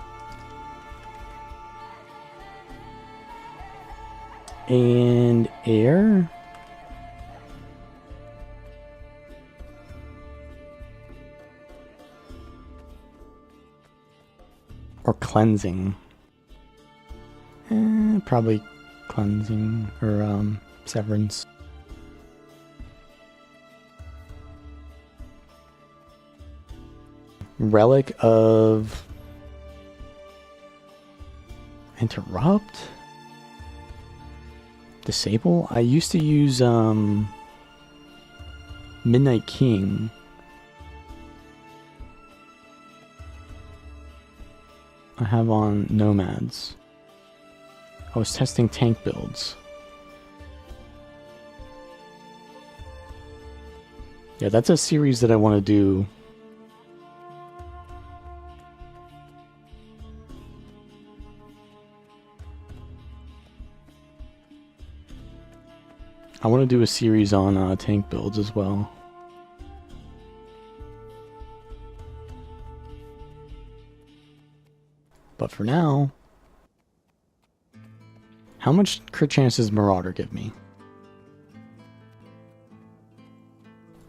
And air. Or cleansing. Probably cleansing or severance. Relic of interrupt. Disable. I used to use Midnight King. I have on Nomads. I was testing tank builds. Yeah, that's a series that I want to do. I want to do a series on tank builds as well. But for now, how much crit chance does Marauder give me?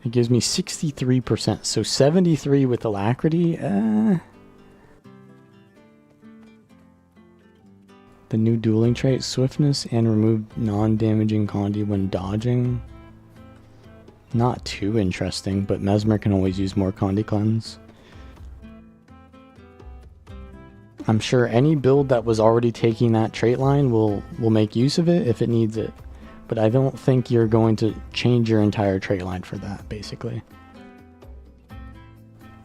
It gives me 63%, so 73 with alacrity. The new dueling trait, swiftness, and remove non-damaging Condi when dodging. Not too interesting, but Mesmer can always use more Condi cleanse. I'm sure any build that was already taking that trait line will make use of it if it needs it. But I don't think you're going to change your entire trait line for that, basically.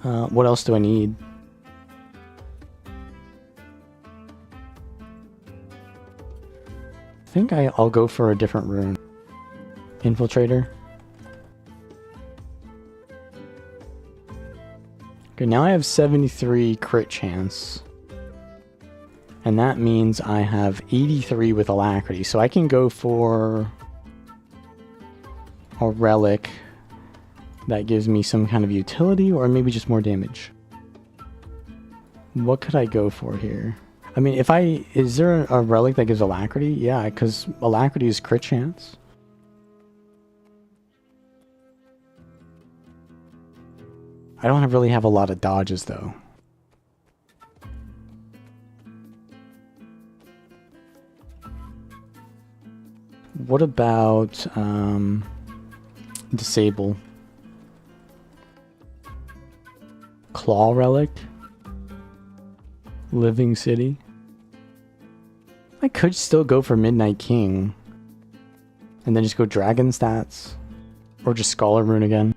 What else do I need? I think I'll go for a different rune. Infiltrator. Okay, now I have 73 crit chance. And that means I have 83 with alacrity. So I can go for a relic that gives me some kind of utility, or maybe just more damage. What could I go for here? I mean, is there a relic that gives alacrity? Yeah, because alacrity is crit chance. I don't really have a lot of dodges though. What about disable? Claw relic? Living City? I could still go for Midnight King. And then just go dragon stats. Or just Scholar Rune again.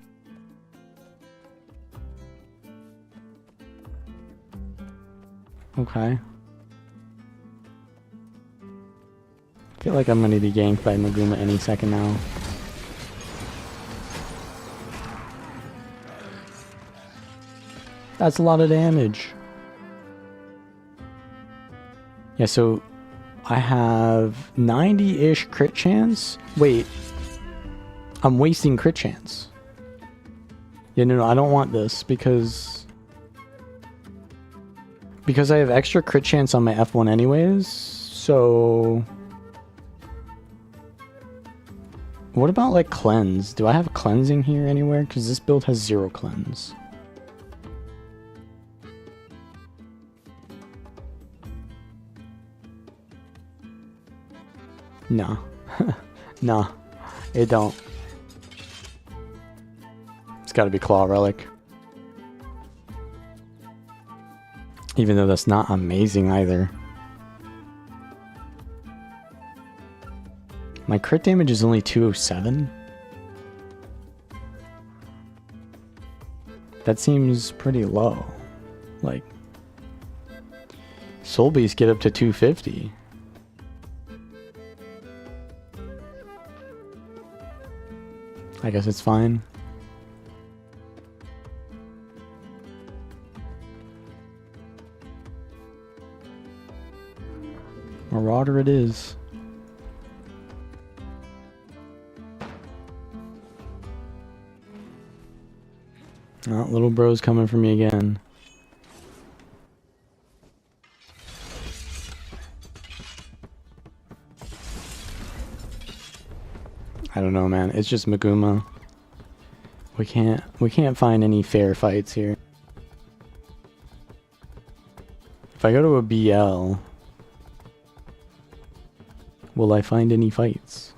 Okay. I feel like I'm gonna be ganked by Maguma any second now. That's a lot of damage. Yeah, so I have 90-ish crit chance. Wait. I'm wasting crit chance. Yeah, no, I don't want this because I have extra crit chance on my F1 anyways, so... What about, like, cleanse? Do I have cleansing here anywhere? Because this build has 0 cleanse. No. No. It don't. It's gotta be Claw Relic. Even though that's not amazing either. My crit damage is only 207? That seems pretty low. Like, Soul Beasts get up to 250. I guess it's fine. Marauder it is. Oh, little bro's coming for me again. I don't know, man. It's just Maguma. We can't find any fair fights here. If I go to a BL, will I find any fights?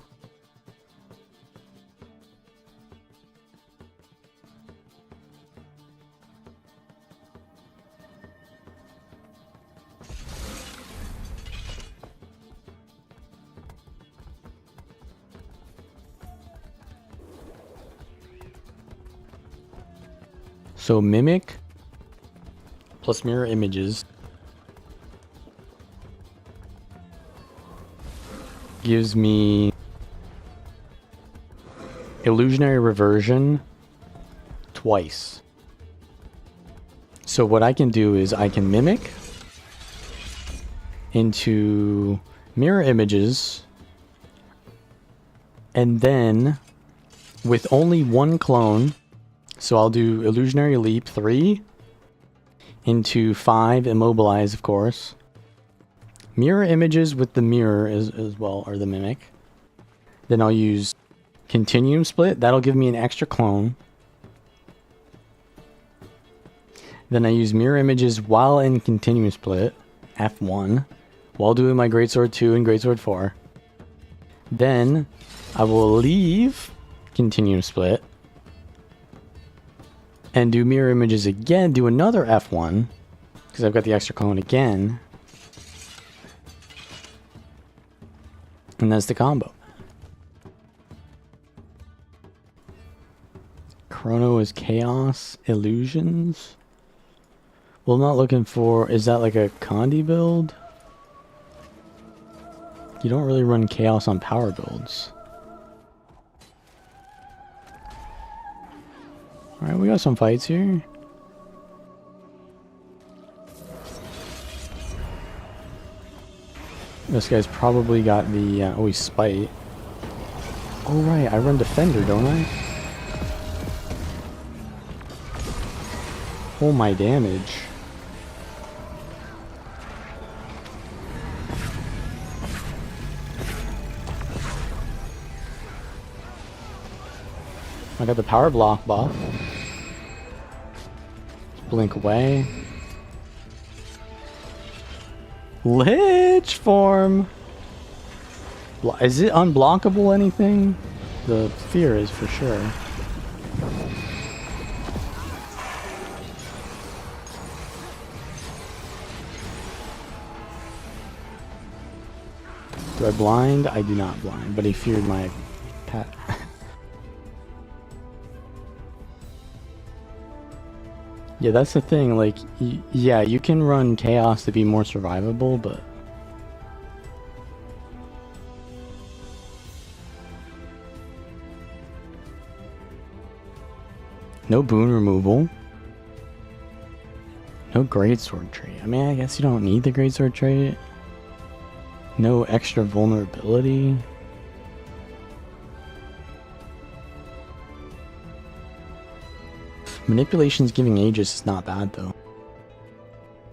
So Mimic plus Mirror Images gives me Illusionary Reversion twice. So what I can do is I can Mimic into Mirror Images, and then with only one clone, so I'll do Illusionary Leap 3 into 5 Immobilize, of course. Mirror Images with the Mirror as well, or the Mimic. Then I'll use Continuum Split. That'll give me an extra clone. Then I use Mirror Images while in Continuum Split, F1, while doing my Greatsword 2 and Greatsword 4. Then I will leave Continuum Split and do Mirror Images again, do another F1. because I've got the extra clone again. And that's the combo. Chrono is chaos, illusions. Well, I'm not looking for... Is that like a Condi build? You don't really run chaos on power builds. Alright, we got some fights here. This guy's probably got the... oh, he's Spite. Oh, right, I run Defender, don't I? Oh, my damage. I got the power block buff. Blink away. Lich form! Is it unblockable anything? The fear is for sure. Do I blind? I do not blind, but he feared my pet. Yeah, that's the thing, like, yeah, you can run Chaos to be more survivable, but... No boon removal. No greatsword trait. I mean, I guess you don't need the greatsword trait. No extra vulnerability. Manipulations giving Aegis is not bad, though.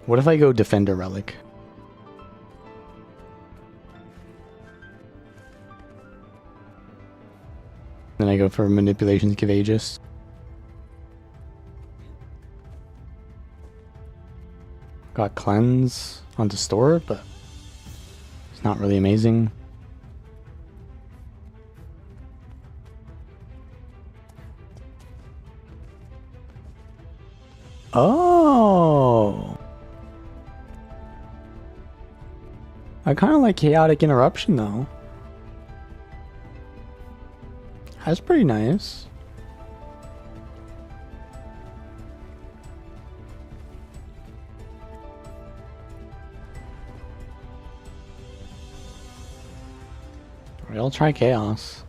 What if I go Defender Relic? Then I go for Manipulations give Aegis. Got Cleanse onto Store, but it's not really amazing. Oh! I kind of like Chaotic Interruption, though. That's pretty nice. Alright, I'll try Chaos.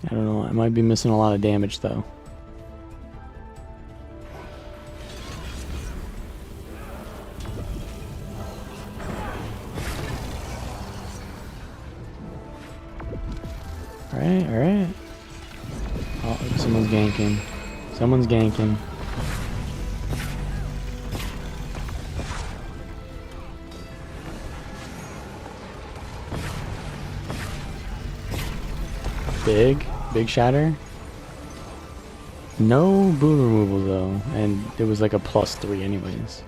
I don't know, I might be missing a lot of damage though. Alright, alright. Oh, someone's ganking. Someone's ganking. Big shatter. No boon removal though, and it was like a +3 anyways.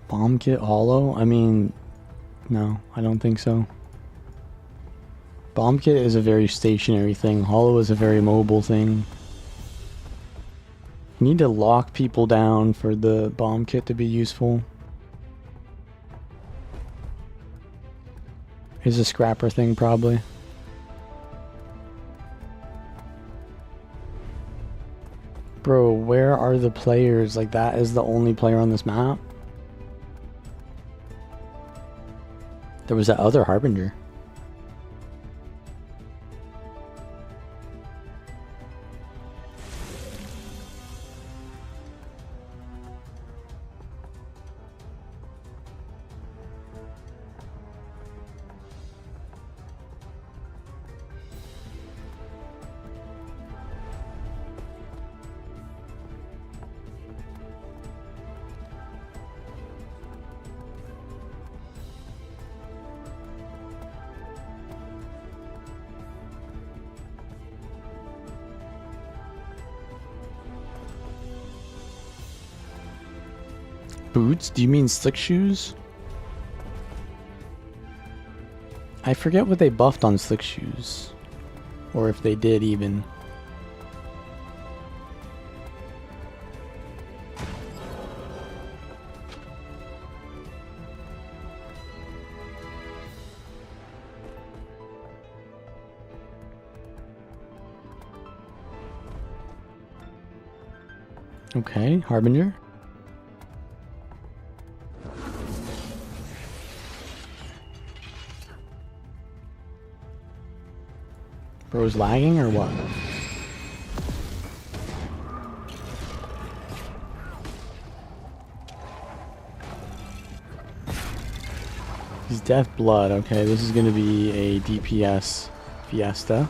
Bomb kit hollow? I mean, no, I don't think so. Bomb kit is a very stationary thing. Hollow is a very mobile thing. You need to lock people down for the bomb kit to be useful. Is a scrapper thing probably. Bro, where are the players? Like, that is the only player on this map? There was that other Harbinger. Boots? Do you mean slick shoes? I forget what they buffed on slick shoes. Or if they did even. Okay, Harbinger. Bro's lagging or what? He's Death Blood. Okay, this is gonna be a DPS fiesta.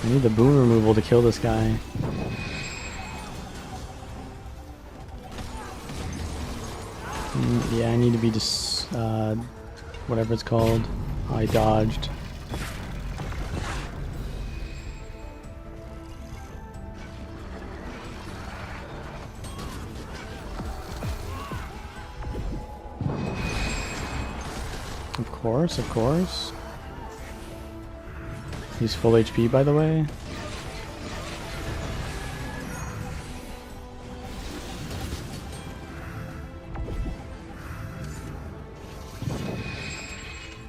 I need the boon removal to kill this guy. Yeah, I need to be just, whatever it's called. I dodged. Of course, of course. He's full HP, by the way.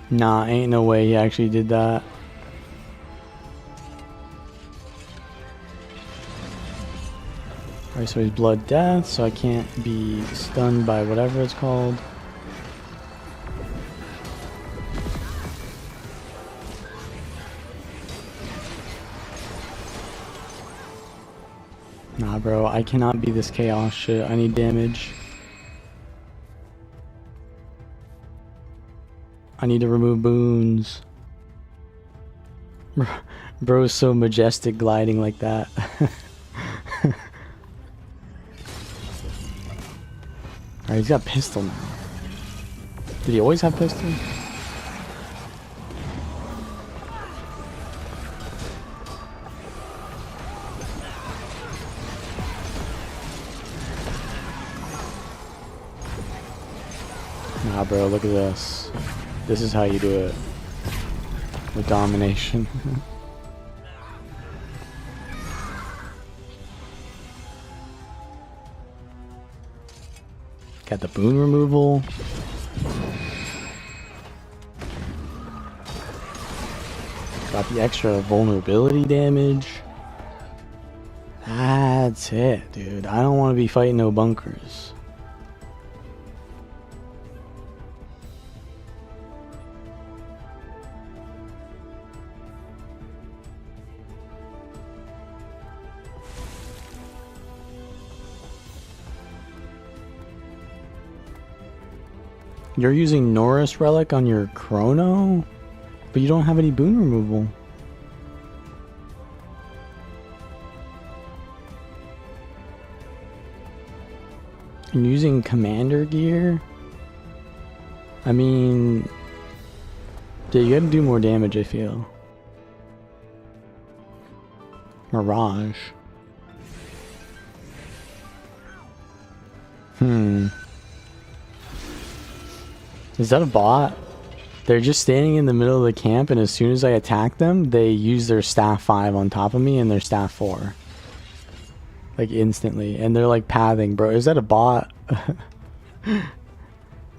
Nah, ain't no way he actually did that. Alright, so he's Blood Death, so I can't be stunned by whatever it's called. Nah, bro, I cannot be this chaos shit. I need damage. I need to remove boons. Bro's so majestic gliding like that. Alright, he's got pistol now. Did he always have pistol? Nah, bro, look at this. This is how you do it. With domination. Got the boon removal. Got the extra vulnerability damage. That's it, dude. I don't want to be fighting no bunkers. You're using Norris Relic on your Chrono? But you don't have any boon removal. And using Commander gear? I mean... yeah, you gotta do more damage, I feel. Mirage. Is that a bot? They're just standing in the middle of the camp, and as soon as I attack them, they use their staff 5 on top of me and their staff 4. Like instantly. And they're like pathing, bro. Is that a bot?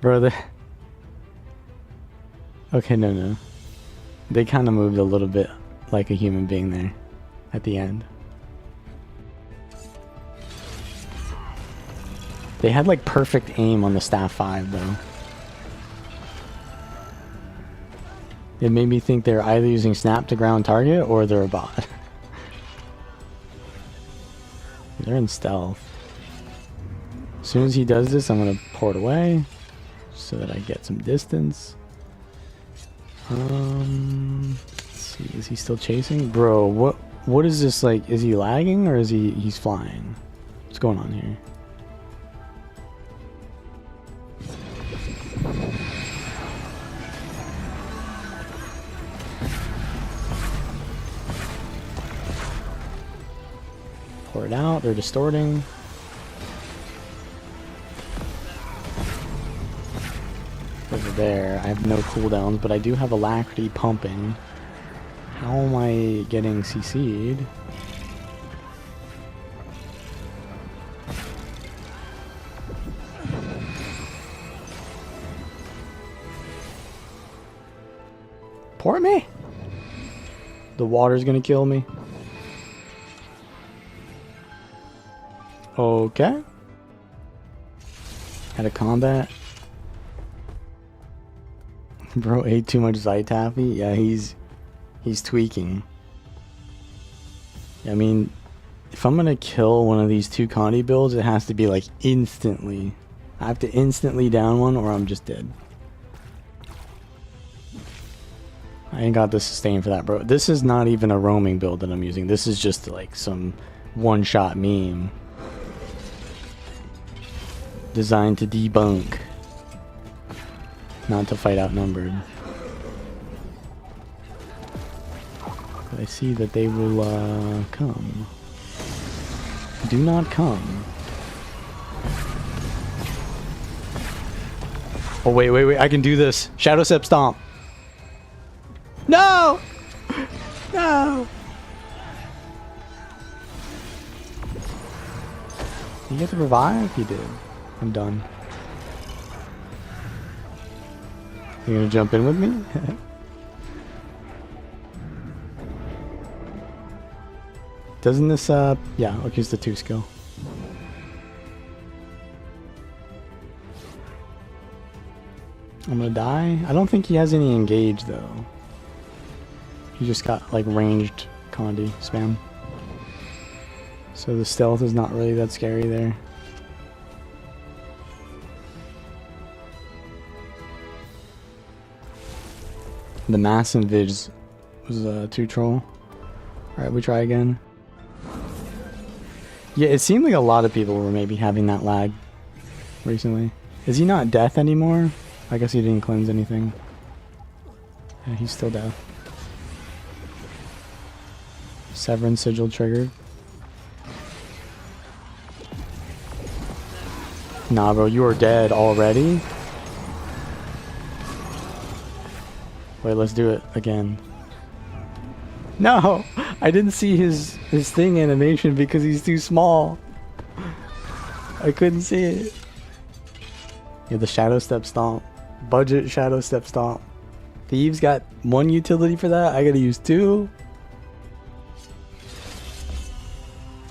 Bro, okay, no. They kind of moved a little bit like a human being there at the end. They had like perfect aim on the staff 5 though. It made me think they're either using snap to ground target or they're a bot. They're in stealth. As soon as he does this, I'm gonna port away so that I get some distance. Let's see, is he still chasing? Bro, what is this like? Is he lagging or is he's flying? What's going on here? Spread out. They're distorting. Over there. I have no cooldowns, but I do have Alacrity pumping. How am I getting CC'd? Port me? The water's gonna kill me. Okay. Had a combat. Bro ate too much Zytaffy? Yeah, he's tweaking. I mean, if I'm gonna kill one of these two Condi builds, it has to be like instantly. I have to instantly down one or I'm just dead. I ain't got the sustain for that, bro. This is not even a roaming build that I'm using. This is just like some one-shot meme. Designed to debunk. Not to fight outnumbered. But I see that they will come. Do not come. Oh wait, I can do this. Shadow Step Stomp. No! No! Did he get the revive? He did. I'm done. You gonna jump in with me? Doesn't this, yeah, I'll use the 2 skill. I'm gonna die. I don't think he has any engage, though. He just got, like, ranged Condi spam. So the stealth is not really that scary there. The Mass Invis was 2 troll. Alright, we try again. Yeah, it seemed like a lot of people were maybe having that lag recently. Is he not death anymore? I guess he didn't cleanse anything. Yeah, he's still death. Severance Sigil triggered. Nah, bro, you are dead already? Wait, let's do it again. No! I didn't see his thing animation because he's too small. I couldn't see it. Yeah, the Shadow Step Stomp. Budget Shadow Step Stomp. Thieves got 1 utility for that. I gotta use 2.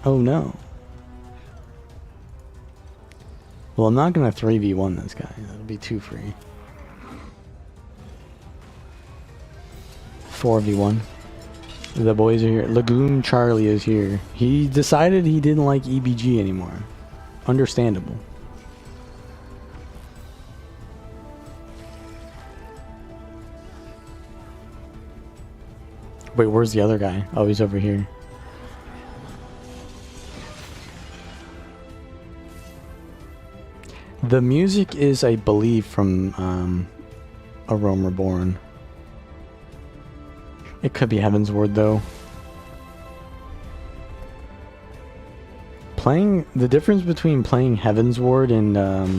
Oh no. Well, I'm not gonna 3v1 this guy. That'll be too free. 4v1. The boys are here. Lagoon Charlie is here. He decided he didn't like EBG anymore. Understandable. Wait, where's the other guy? Oh, he's over here. The music is, I believe, from A Realm Reborn. It could be Heaven's Ward, though. The difference between playing Heaven's Ward and A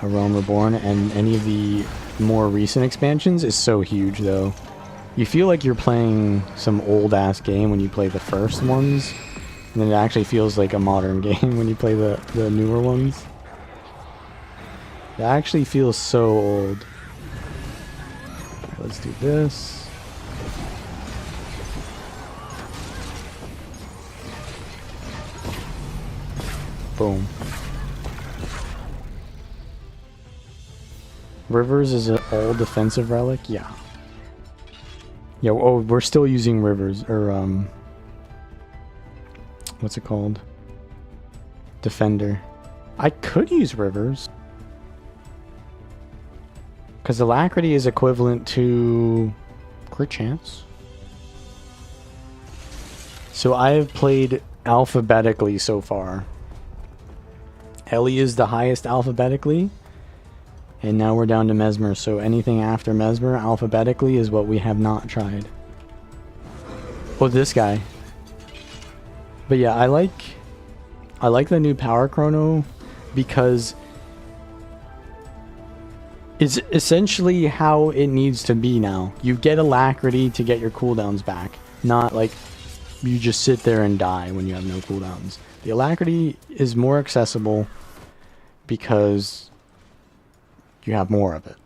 Realm Reborn and any of the more recent expansions is so huge, though. You feel like you're playing some old-ass game when you play the first ones, and then it actually feels like a modern game when you play the newer ones. It actually feels so old. Alright, let's do this. Boom. Rivers is an all defensive relic? Yeah. Yeah, oh, we're still using Rivers, or, what's it called? Defender. I could use Rivers. Because Alacrity is equivalent to Crit Chance. So I have played alphabetically so far. Ellie is the highest alphabetically. And now we're down to Mesmer, so anything after Mesmer alphabetically is what we have not tried. Oh, this guy. But yeah, I like the new power chrono because it's essentially how it needs to be now. You get alacrity to get your cooldowns back, not like you just sit there and die when you have no cooldowns. The alacrity is more accessible because you have more of it.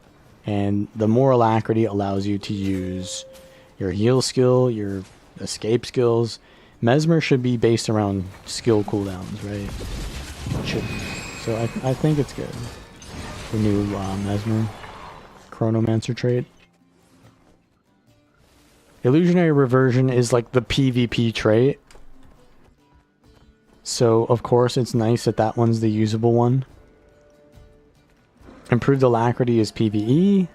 And the more alacrity allows you to use your heal skill, your escape skills. Mesmer should be based around skill cooldowns, right? It should be. So I think it's good. The new Mesmer Chronomancer trait. Illusionary Reversion is like the PvP trait. So of course it's nice that that one's the usable one. Improved Alacrity is PvE.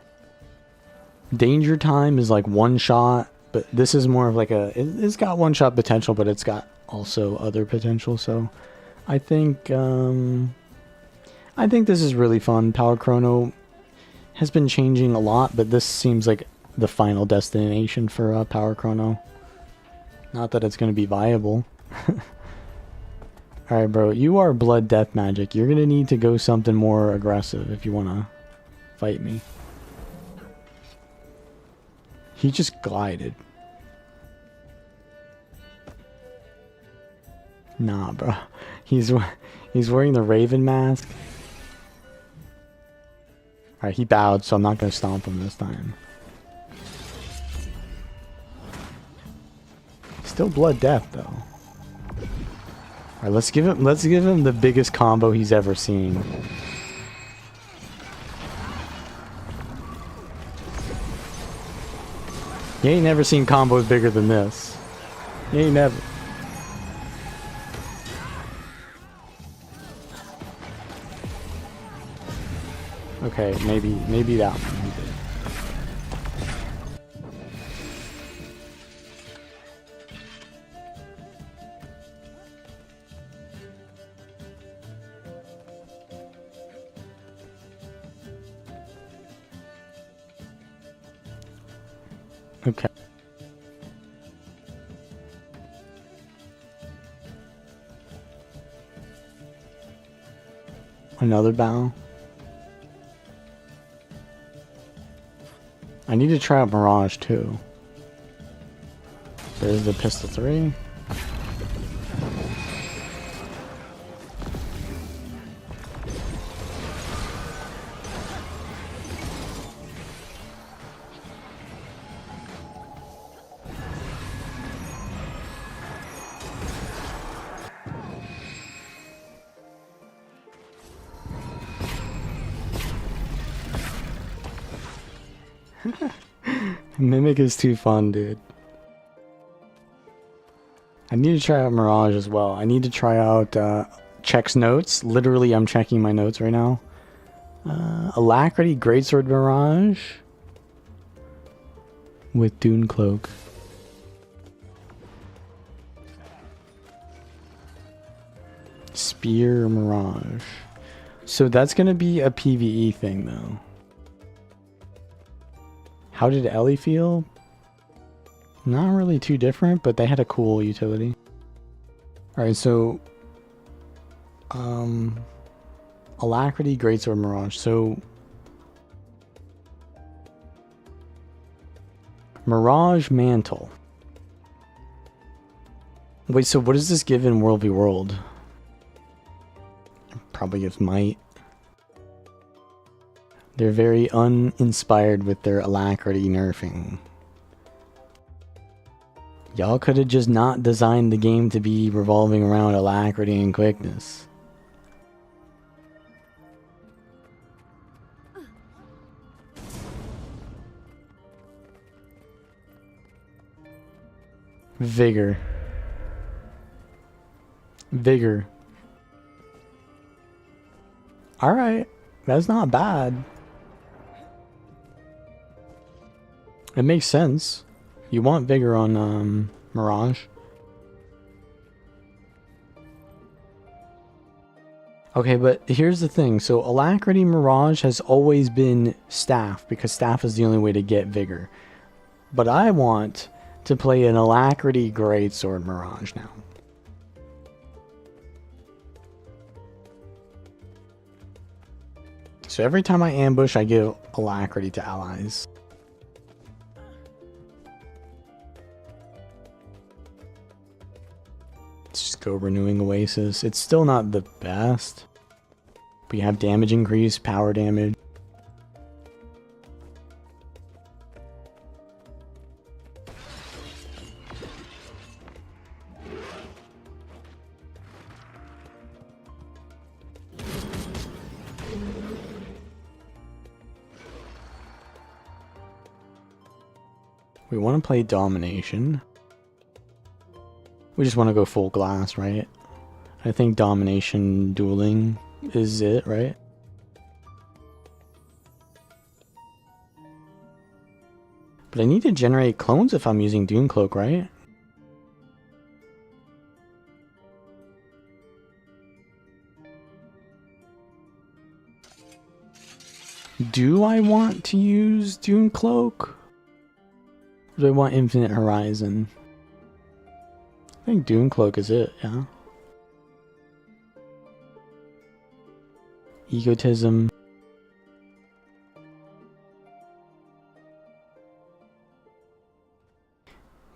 Danger Time is like one shot, but this is more of like a... It's got one shot potential, but it's got also other potential, so... I think this is really fun. Power Chrono has been changing a lot, but this seems like the final destination for Power Chrono. Not that it's going to be viable. Alright, bro. You are Blood Death Magic. You're going to need to go something more aggressive if you want to fight me. He just glided. Nah, bro. He's wearing the Raven mask. Alright, he bowed, so I'm not going to stomp him this time. Still Blood Death, though. Alright, let's give him the biggest combo he's ever seen. You ain't never seen combos bigger than this. You ain't never. Okay, maybe that one he did. Okay. Another bow. I need to try out Mirage too. There's the pistol 3. Mimic is too fun, dude. I need to try out Mirage as well. I need to try out Check's notes. Literally, I'm checking my notes right now. Alacrity, Greatsword Mirage. With Dune Cloak. Spear Mirage. So that's going to be a PvE thing, though. How did Ellie feel? Not really too different, but they had a cool utility. Alright, so... Alacrity, Greatsword Mirage. So... Mirage Mantle. Wait, so what does this give in World v World? Probably gives Might. They're very uninspired with their alacrity nerfing. Y'all could have just not designed the game to be revolving around alacrity and quickness. Vigor. Vigor. Alright. That's not bad. It makes sense. You want Vigor on Mirage. Okay, but here's the thing. So Alacrity Mirage has always been Staff, because Staff is the only way to get Vigor. But I want to play an Alacrity Greatsword Mirage now. So every time I ambush, I give alacrity to allies. Let's just go renewing Oasis. It's still not the best. We have damage increase, power damage. We want to play domination. We just want to go full glass, right? I think domination dueling is it, right? But I need to generate clones if I'm using Dune Cloak, right? Do I want to use Dune Cloak? Or do I want Infinite Horizon? I think Dune Cloak is it, yeah. Egotism.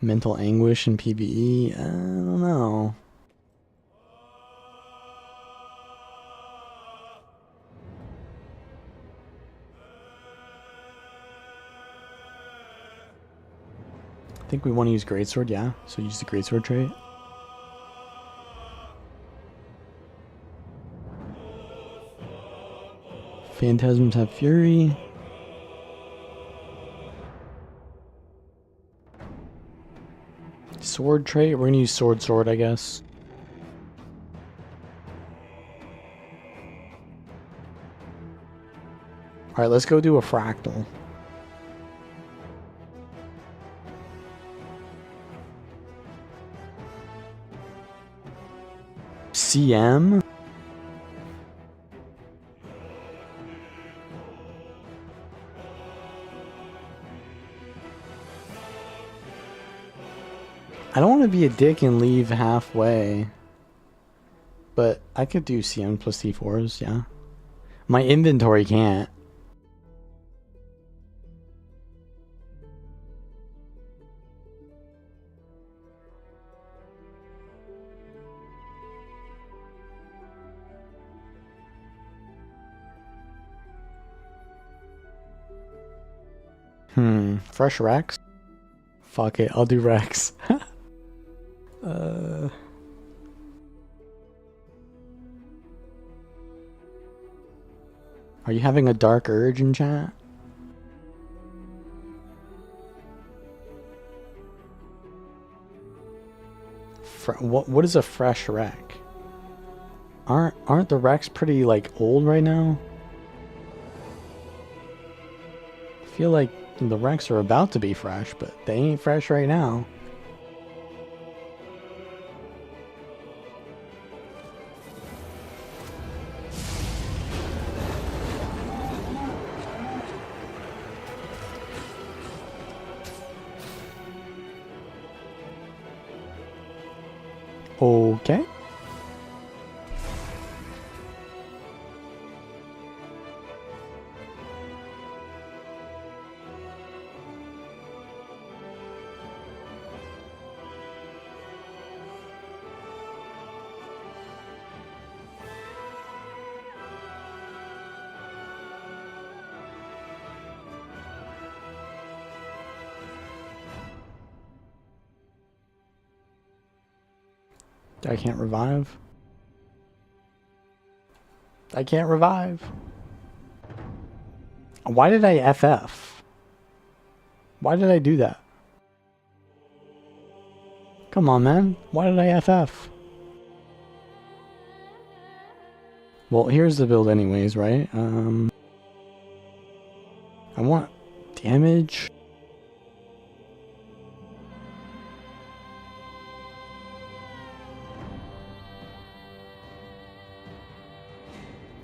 Mental anguish in PvE? I don't know. I think we want to use Greatsword, yeah. So use the Greatsword trait. Phantasms have Fury. Sword trait, we're gonna use Sword, I guess. Alright, let's go do a Fractal. CM? I don't want to be a dick and leave halfway. But I could do CM plus C4s, yeah. My inventory can't. Fresh Rex? Fuck it, I'll do Rex. Are you having a dark urge in chat? What is a fresh wreck? Aren't the wrecks pretty like old right now? I feel like the wrecks are about to be fresh, but they ain't fresh right now. Okay. I can't revive. I can't revive. Why did I FF? Why did I do that? Come on, man. Why did I FF? Well, here's the build anyways, right? I want damage.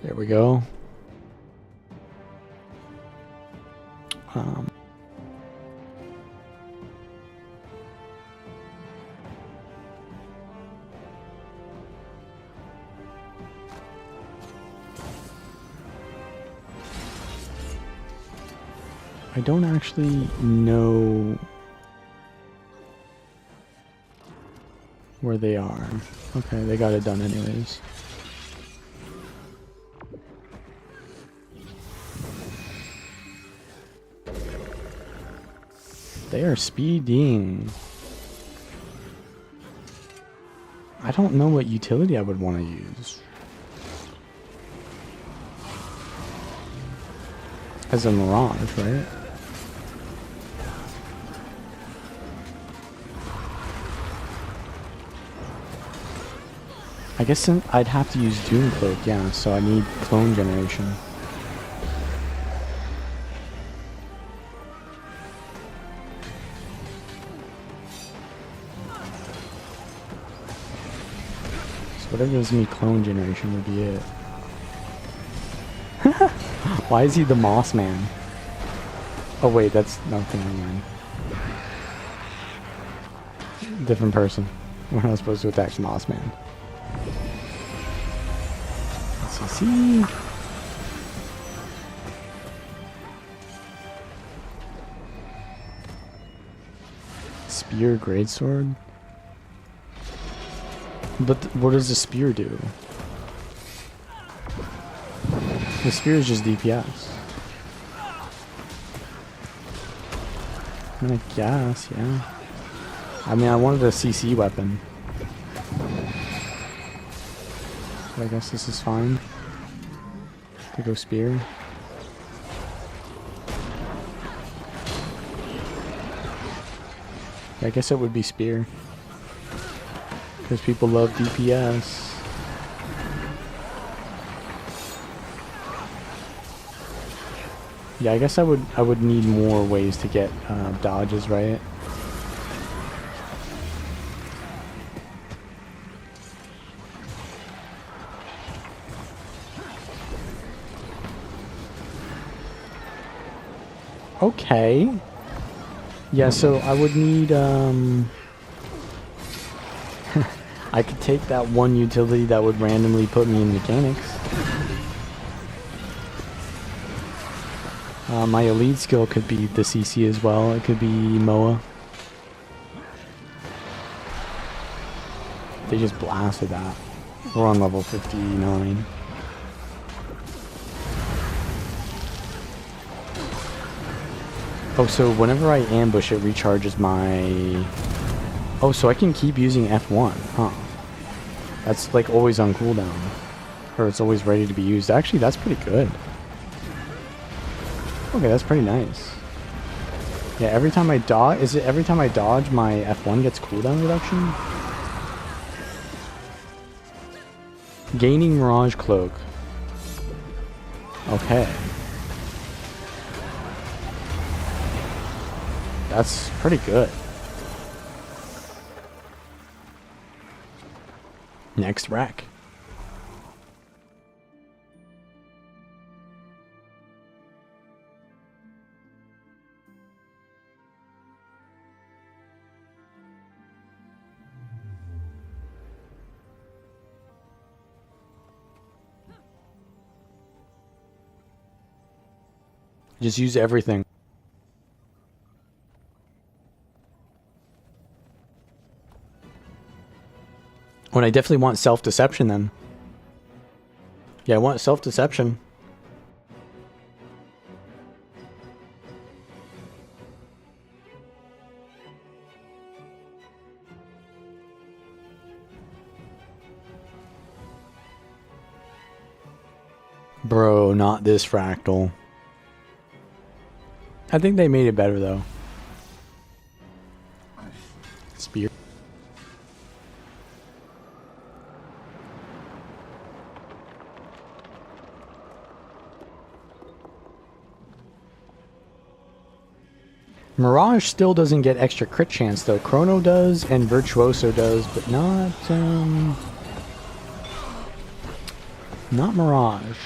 There we go. I don't actually know where they are. Okay, they got it done anyways. They are speeding. I don't know what utility I would want to use. As a Mirage, right? I guess I'd have to use Doom Cloak, yeah, so I need clone generation. So whatever gives me clone generation would be it. Why is he the Moss Man? Oh wait, that's nothing, never mind. Different person. We're not supposed to attack the Moss Man. See. Spear greatsword? But what does the spear do? The spear is just DPS. I mean, I guess, yeah. I mean, I wanted a CC weapon. But I guess this is fine. To go spear. Yeah, I guess it would be spear. Because people love DPS. Yeah, I guess I would need more ways to get dodges, right? Okay. Yeah, so I would need, I could take that one utility that would randomly put me in mechanics. My elite skill could be the CC as well. It could be Moa. They just blasted that. We're on level 59. Oh, so whenever I ambush, it recharges my... Oh, so I can keep using F1, huh? That's like always on cooldown. Or it's always ready to be used. Actually, that's pretty good. Okay, that's pretty nice. Yeah, every time I dodge... Is it every time I dodge, my F1 gets cooldown reduction? Gaining Mirage Cloak. Okay. That's pretty good. Next rack. Just use everything. When I definitely want self-deception then. Yeah, I want self-deception. Bro, not this fractal. I think they made it better though. Spear. Mirage still doesn't get extra crit chance though. Chrono does and Virtuoso does, but not Mirage.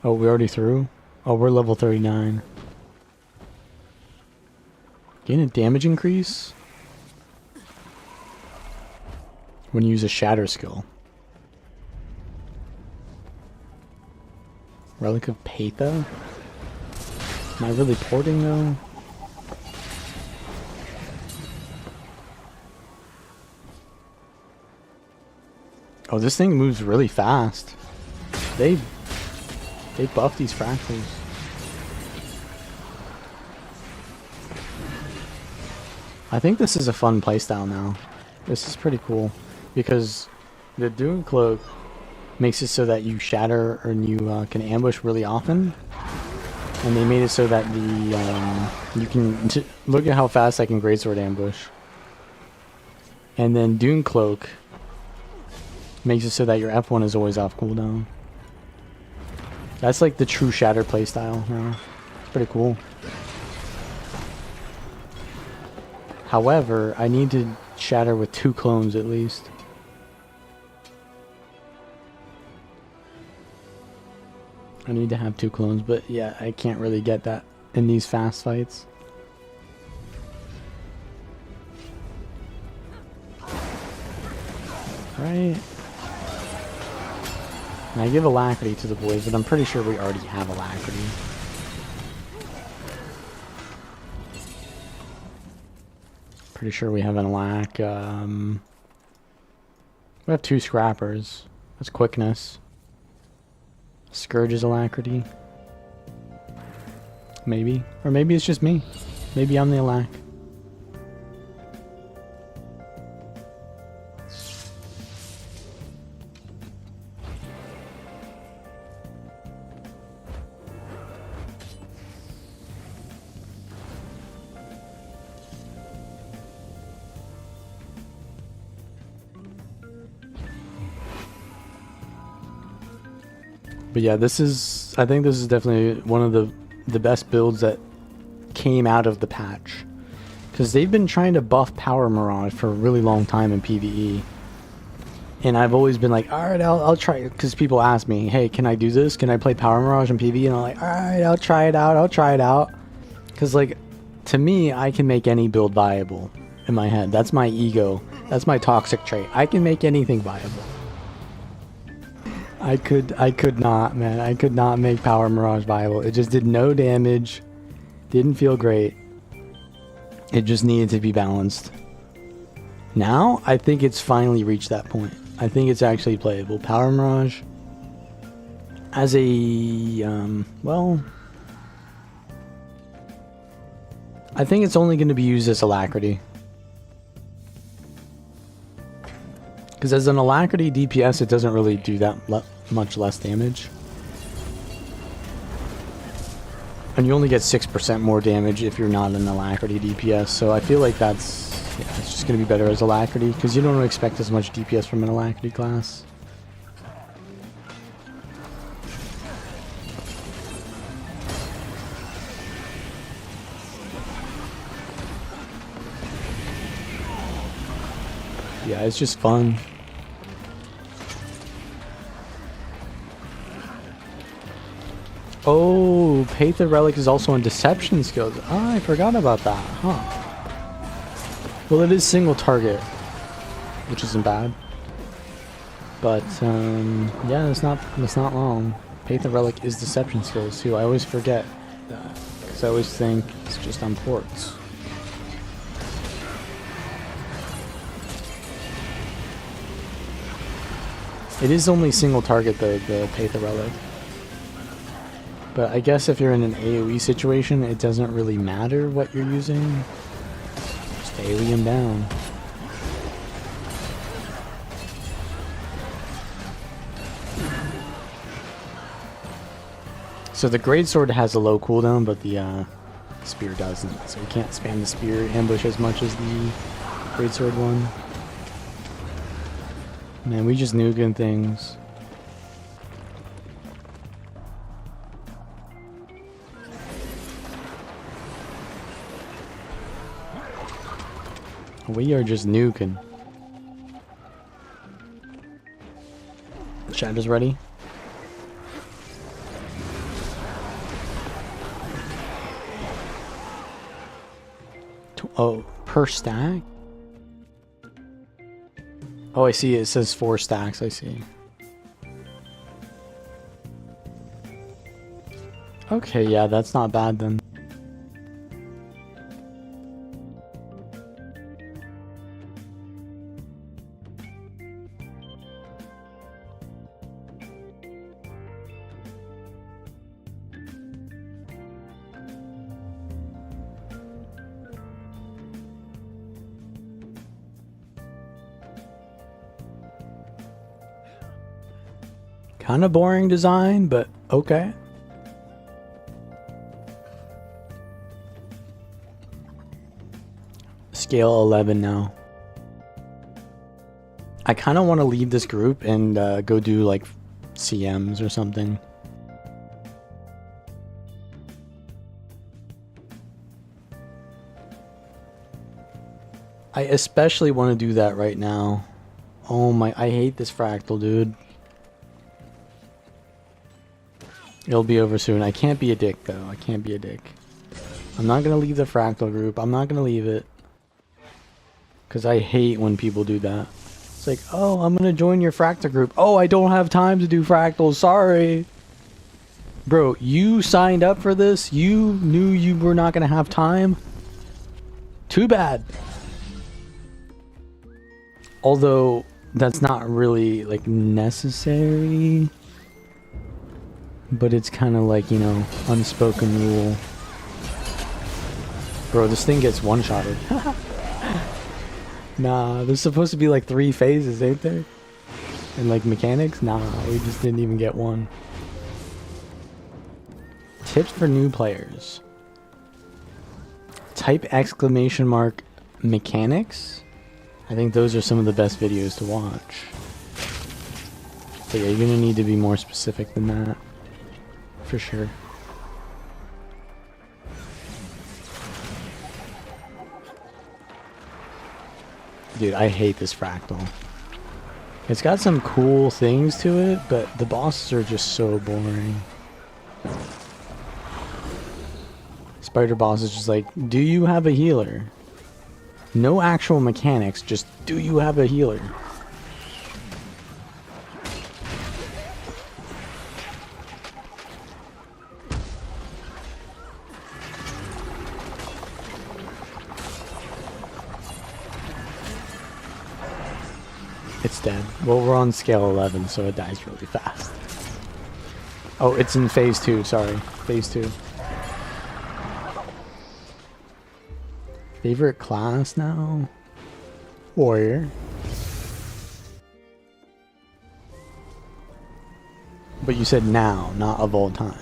Oh, we already through? Oh, we're level 39. Gain a damage increase when you use a shatter skill. Relic of Patha? Am I really porting though? Oh, this thing moves really fast. They buff these fractals. I think this is a fun playstyle now. This is pretty cool because the Doom Cloak makes it so that you shatter and you can ambush really often. And they made it so that the you can look at how fast I can greatsword ambush. And then Doom Cloak makes it so that your F1 is always off cooldown. That's like the true shatter playstyle now. It's pretty cool. However, I need to shatter with 2 clones at least. I need to have 2 clones, but yeah, I can't really get that in these fast fights. Right. And I give Alacrity to the boys, but I'm pretty sure we already have Alacrity. Pretty sure we have an Alac. We have 2 Scrappers. That's quickness. Scourge is Alacrity. Maybe. Or maybe it's just me. Maybe I'm the Alac. But yeah, this is, I think this is definitely one of the best builds that came out of the patch. Because they've been trying to buff Power Mirage for a really long time in PvE. And I've always been like, alright, I'll try it. Because people ask me, hey, can I do this? Can I play Power Mirage in PvE? And I'm like, alright, I'll try it out. Because like, to me, I can make any build viable in my head. That's my ego. That's my toxic trait. I can make anything viable. I could not, man. I could not make Power Mirage viable. It just did no damage. Didn't feel great. It just needed to be balanced. Now, I think it's finally reached that point. I think it's actually playable. Power Mirage, as a, well, I think it's only going to be used as Alacrity. Because as an Alacrity DPS, it doesn't really do that much less damage. And you only get 6% more damage if you're not an Alacrity DPS, so I feel like that's, yeah, it's just going to be better as Alacrity, because you don't expect as much DPS from an Alacrity class. Yeah, it's just fun. Oh, Patha Relic is also on Deception skills. Oh, I forgot about that, huh? Well, it is single target, which isn't bad. But, yeah, it's not long. Patha Relic is Deception skills, too. I always forget that, because I always think it's just on ports. It is only single target, though, the Patha Relic. But I guess if you're in an AoE situation, it doesn't really matter what you're using. Just AoE him down. So the greatsword has a low cooldown, but the spear doesn't. So you can't spam the spear ambush as much as the greatsword one. Man, we just nuking things. We are just nuking. Shadow's ready. Oh, per stack? Oh, I see. It says 4 stacks. I see. Okay, yeah, that's not bad then. Kind of boring design, but okay. Scale 11 now. I kind of want to leave this group and go do like CMs or something. I especially want to do that right now. Oh my, I hate this fractal, dude. It'll be over soon. I can't be a dick, though. I can't be a dick. I'm not going to leave the fractal group. I'm not going to leave it. Because I hate when people do that. It's like, oh, I'm going to join your fractal group. Oh, I don't have time to do fractals. Sorry. Bro, you signed up for this. You knew you were not going to have time. Too bad. Although, that's not really, like, necessary. But it's kind of like, you know, unspoken rule. Bro, this thing gets one-shotted. Nah, there's supposed to be like 3 phases, ain't there? And like mechanics? Nah, we just didn't even get one. Tips for new players. Type exclamation mark mechanics. I think those are some of the best videos to watch. But yeah, you're gonna need to be more specific than that. For sure. Dude, I hate this fractal. It's got some cool things to it, but the bosses are just so boring. Spider boss is just like, do you have a healer? No actual mechanics, just do you have a healer? It's dead. Well, we're on scale 11, so it dies really fast. Oh, it's in phase 2, sorry. Phase 2. Favorite class now? Warrior. But you said now, not of all time.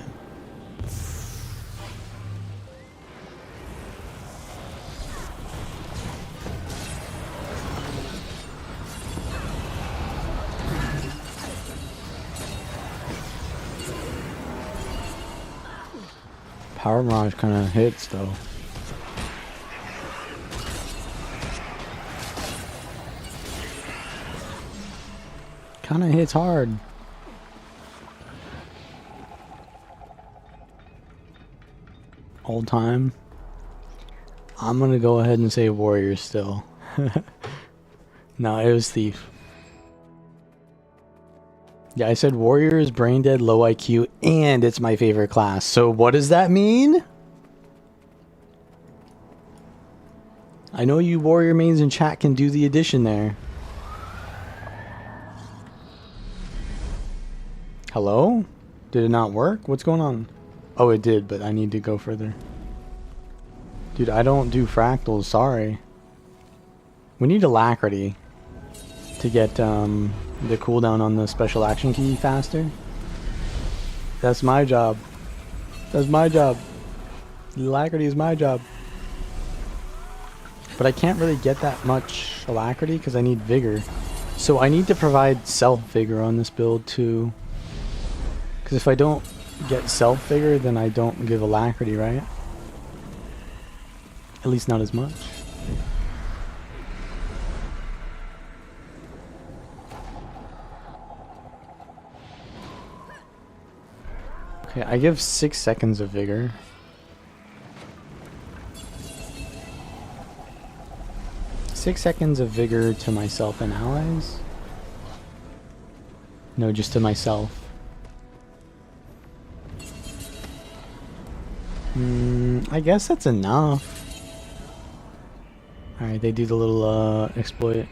Power Mirage kind of hits though. Kind of hits hard. All time. I'm gonna go ahead and say Warrior still. No, it was Thief. Yeah, I said Warrior is brain dead, low IQ, and it's my favorite class. So what does that mean? I know you Warrior mains in chat can do the addition there. Hello? Did it not work? What's going on? Oh, it did, but I need to go further. Dude, I don't do fractals, sorry. We need alacrity to get the cooldown on the special action key faster. That's my job. That's my job. Alacrity is my job. But I can't really get that much alacrity because I need vigor. So I need to provide self-vigor on this build too. Because if I don't get self-vigor, then I don't give alacrity, right? At least not as much. Okay, I give 6 seconds of vigor. 6 seconds of vigor to myself and allies. No, just to myself. I guess that's enough. Alright, they do the little exploit.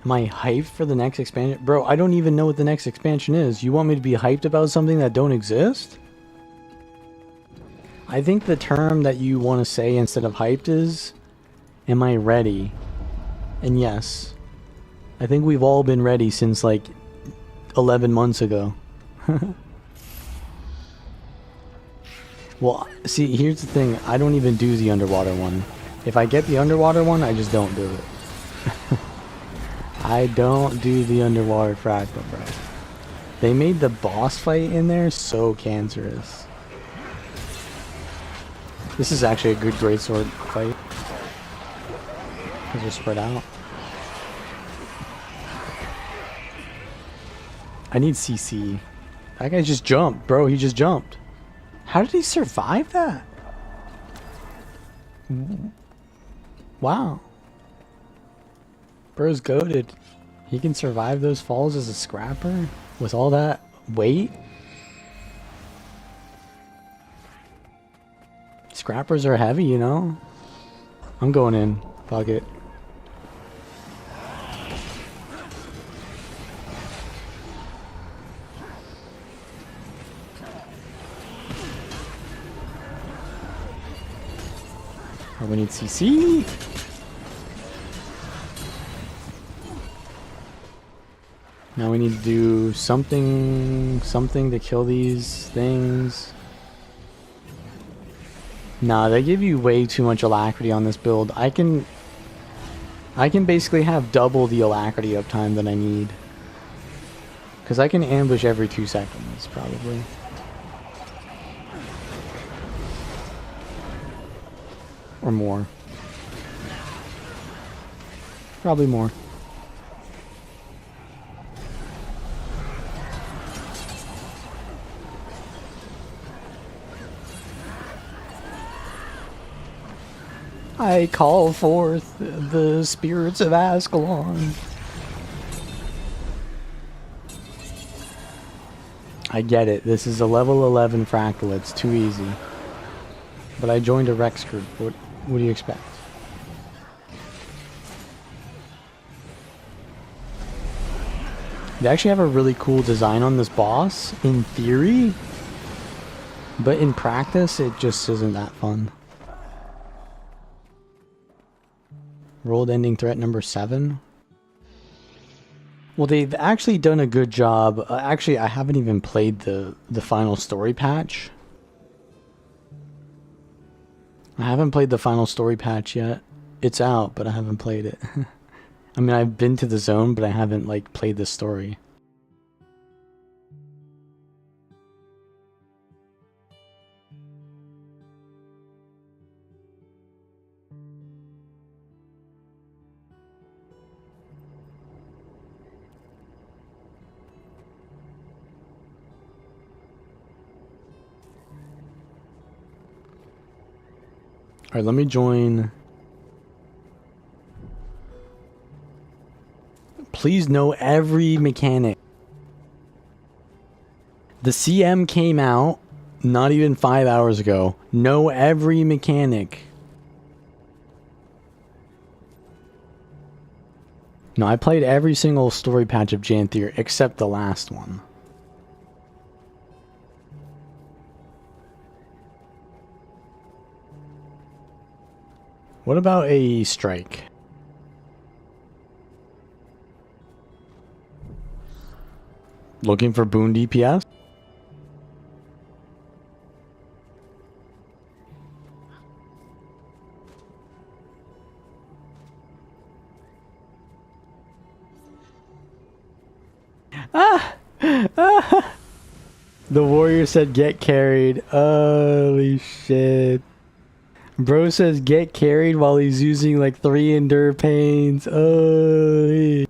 Am I hyped for the next expansion? Bro, I don't even know what the next expansion is. You want me to be hyped about something that don't exist? I think the term that you want to say instead of hyped is, am I ready? And yes, I think we've all been ready since like 11 months ago. Well, see, here's the thing. I don't even do the underwater one. If I get the underwater one, I just don't do it. I don't do the underwater fractal, bro. They made the boss fight in there so cancerous. This is actually a good greatsword fight. Because they're spread out. I need CC. That guy just jumped, bro. He just jumped. How did he survive that? Wow. Bro's goated. He can survive those falls as a scrapper with all that weight. Scrappers are heavy, you know? I'm going in. Fuck it. Oh, we need CC. Now we need to do something to kill these things. Nah, they give you way too much alacrity on this build. I can basically have double the alacrity uptime that I need. Because I can ambush every 2 seconds, probably. Or more. Probably more. I call forth the spirits of Ascalon. I get it. This is a level 11 fractal. It's too easy. But I joined a Rex group. What do you expect? They actually have a really cool design on this boss, in theory. But in practice, it just isn't that fun. Rolled ending threat number 7. Well, they've actually done a good job. Actually, I haven't even played the final story patch. I haven't played the final story patch yet. It's out, but I haven't played it. I mean, I've been to the zone, but I haven't, like, played the story. Alright, let me join. Please know every mechanic. The CM came out not even 5 hours ago. Know every mechanic. No, I played every single story patch of Janthir except the last one. What about a strike? Looking for boon DPS? Ah! Ah! The warrior said get carried. Holy shit. Bro says get carried while he's using like 3 endure pains. Oh,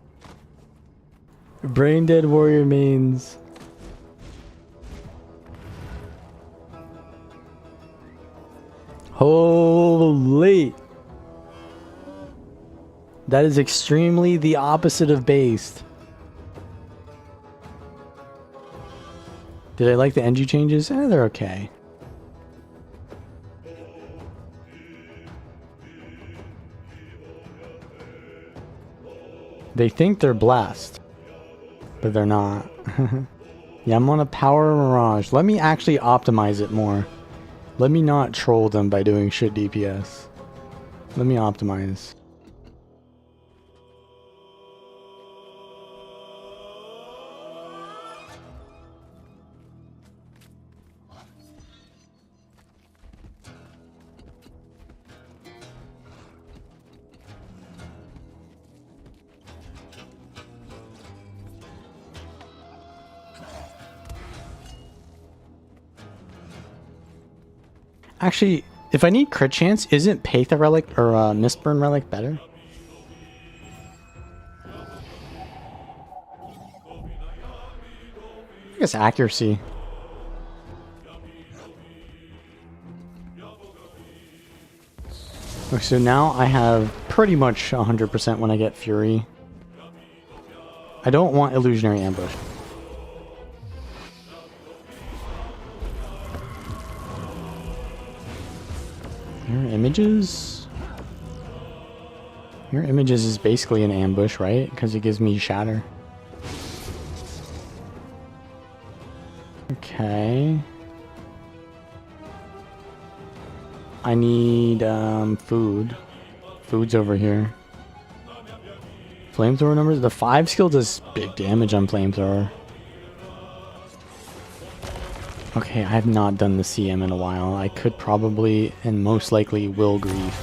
brain dead warrior mains. Holy. That is extremely the opposite of based. Did I like the NG changes? They're okay. They think they're blessed, but they're not. Yeah, I'm on a power mirage. Let me actually optimize it more. Let me not troll them by doing shit DPS. Let me optimize. Actually, if I need crit chance, isn't Patha Relic or Mistburn Relic better? I guess accuracy. Okay, so now I have pretty much 100% when I get Fury. I don't want Illusionary Ambush. Mirror Images? Mirror Images is basically an ambush, right? Because it gives me Shatter. Okay. I need food. Food's over here. Flamethrower numbers? The 5 skill does big damage on Flamethrower. Okay, I have not done the CM in a while. I could probably, and most likely, will grief.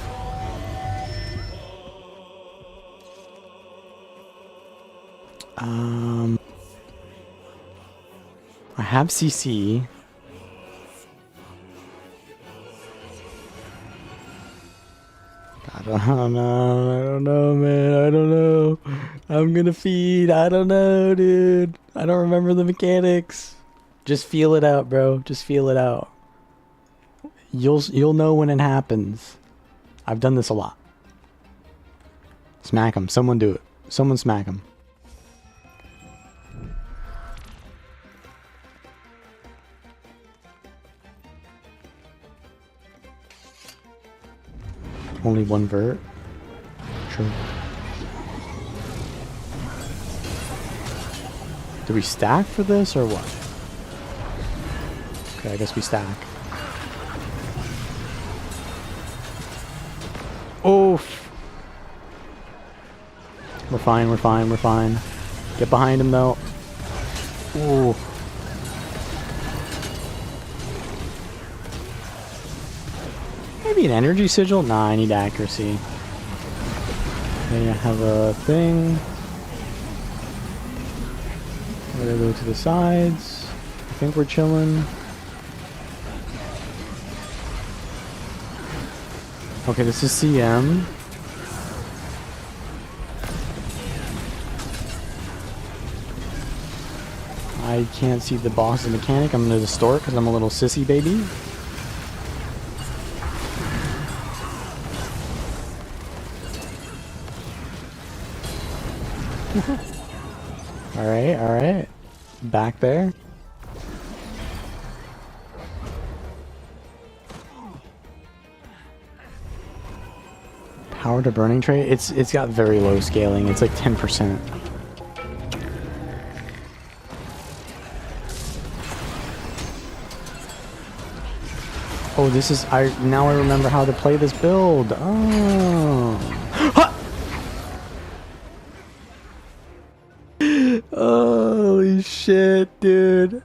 I have CC. I don't know, man. I don't know. I'm gonna feed. I don't know, dude. I don't remember the mechanics. Just feel it out, bro. Just feel it out. You'll know when it happens. I've done this a lot. Smack him. Someone do it. Someone smack him. Only one vert? Sure. Do we stack for this or what? Okay, I guess we stack. Oof! We're fine, we're fine, we're fine. Get behind him though. Ooh. Maybe an energy sigil? Nah, I need accuracy. Okay, I have a thing. I'm gonna go to the sides. I think we're chilling. Okay, this is CM. I can't see the boss's mechanic. I'm gonna distort because I'm a little sissy baby. Alright, alright. Back there. Power to burning tray? It's got very low scaling. It's like 10%. Oh, this is now I remember how to play this build. Oh. Holy shit, dude.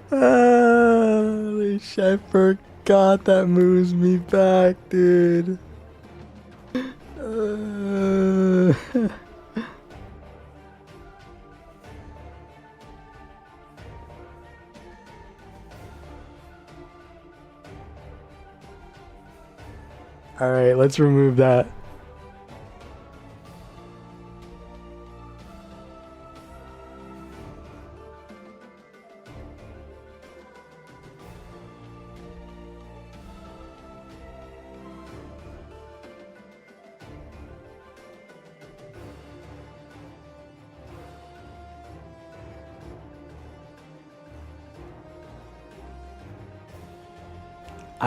Holy shit, I forgot that moves me back, dude. Alright, let's remove that.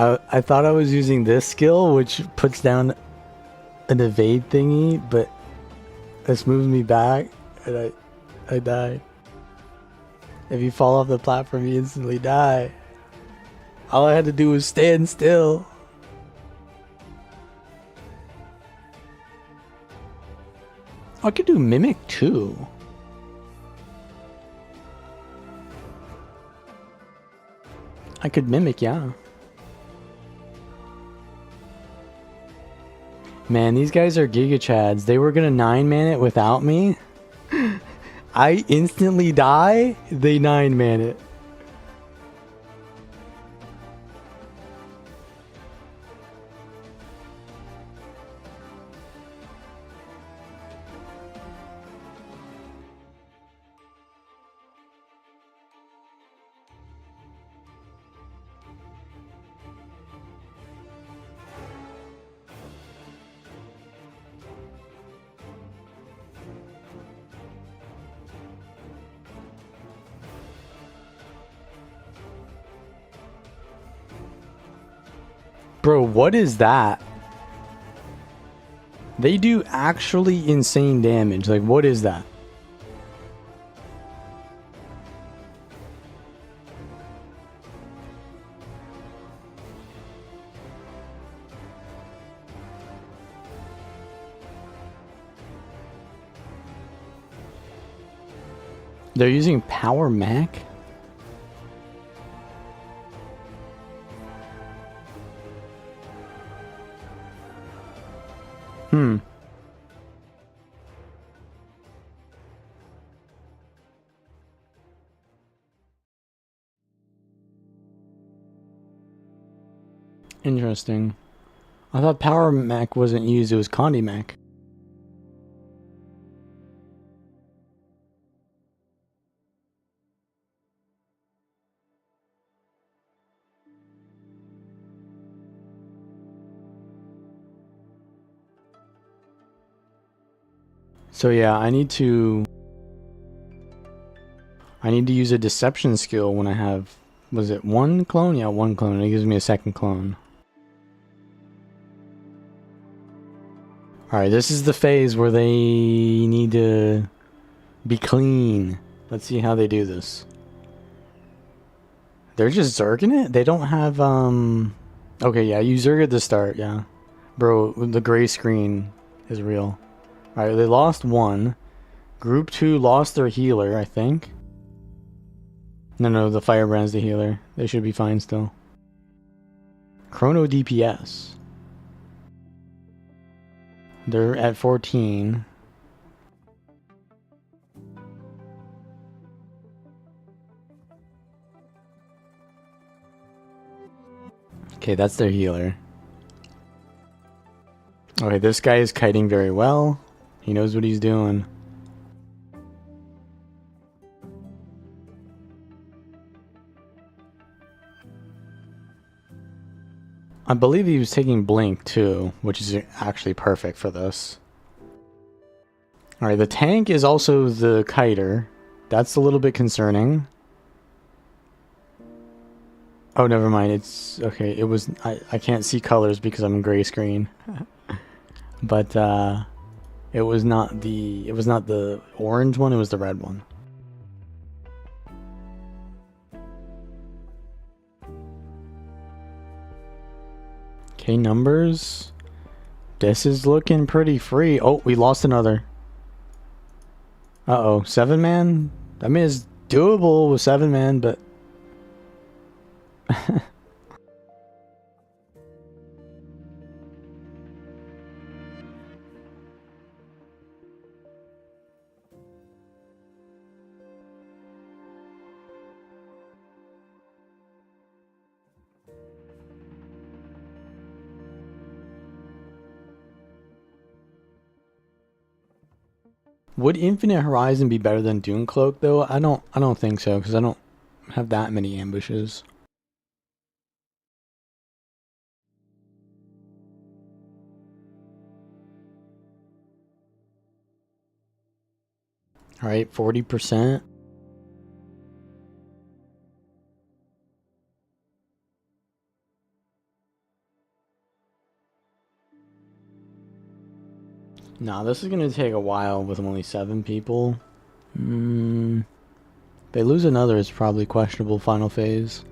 I thought I was using this skill, which puts down an evade thingy, but this moves me back, and I died. If you fall off the platform, you instantly die. All I had to do was stand still. I could do Mimic too. I could Mimic, yeah. Man, these guys are Giga Chads. They were gonna 9-man it without me. I instantly die, they 9-man it. Bro, what is that? They do actually insane damage. Like, what is that? They're using Power Mac? Interesting. I thought Power Mac wasn't used, it was Condi Mac. So yeah, I need to use a deception skill when I have, was it one clone? Yeah, one clone. It gives me a second clone. Alright, this is the phase where they need to be clean. Let's see how they do this. They're just zerging it? They don't have, okay, yeah, you zerg at the start, yeah. Bro, the gray screen is real. Alright, they lost one. Group 2 lost their healer, I think. No, the Firebrand's the healer. They should be fine still. Chrono DPS. They're at 14. Okay, that's their healer. Okay, this guy is kiting very well. He knows what he's doing. I believe he was taking Blink too, which is actually perfect for this. Alright, the tank is also the kiter. That's a little bit concerning. Oh, never mind. It's okay. It was I can't see colors because I'm in gray screen. But it was not the orange one, it was the red one. Okay, numbers. This is looking pretty free. Oh, we lost another. Uh-oh, 7-man? I mean, it's doable with 7-man, but... Would Infinite Horizon be better than Doomcloak though? I don't think so, because I don't have that many ambushes. Alright, 40%. Nah, this is gonna take a while with only 7 people. If they lose another, it's probably questionable final phase.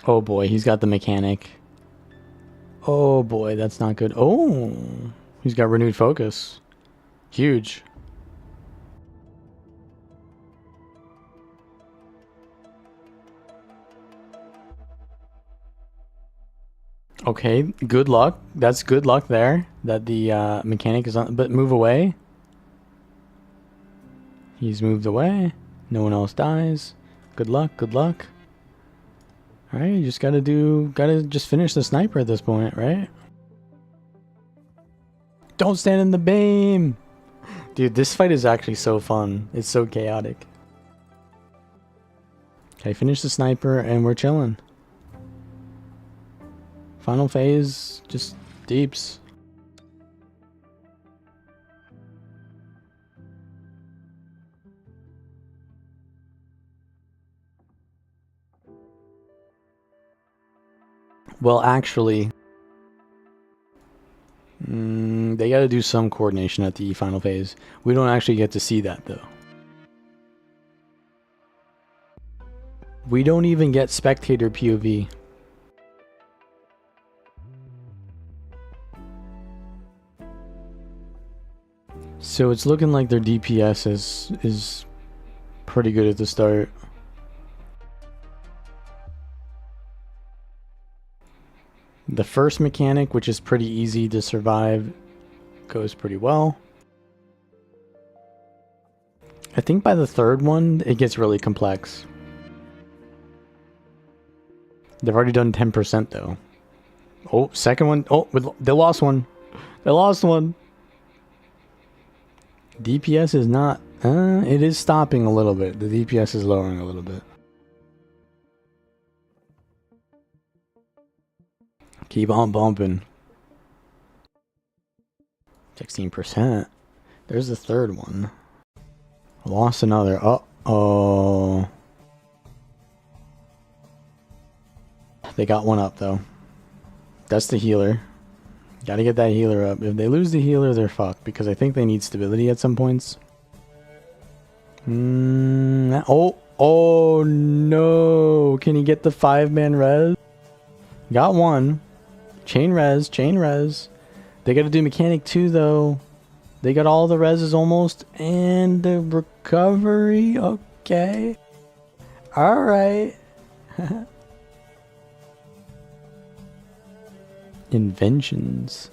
Oh boy, he's got the mechanic. Oh boy, that's not good. Oh, he's got renewed focus. Huge. Okay, good luck. That's good luck there. That the mechanic is on. But move away. He's moved away. No one else dies. Good luck. Good luck. All right, you just gotta just finish the sniper at this point, right? Don't stand in the beam. Dude, this fight is actually so fun. It's so chaotic. Okay, finish the sniper and we're chilling. Final phase, just deeps. Well, actually, they gotta do some coordination at the final phase. We don't actually get to see that, though. We don't even get spectator POV. So it's looking like their DPS is pretty good at the start. The first mechanic, which is pretty easy to survive, goes pretty well. I think by the third one, it gets really complex. They've already done 10% though. Oh, second one. Oh, they lost one. They lost one. DPS is not... it is stopping a little bit. The DPS is lowering a little bit. Keep on bumping. 16%. There's the third one. Lost another. Uh-oh. They got one up, though. That's the healer. Gotta get that healer up. If they lose the healer, they're fucked, because I think they need stability at some points. Oh no. Can he get the 5-man res? Got one. Chain res, chain res. They gotta do mechanic too, though. They got all the reses almost. And the recovery. Okay. Alright. Inventions.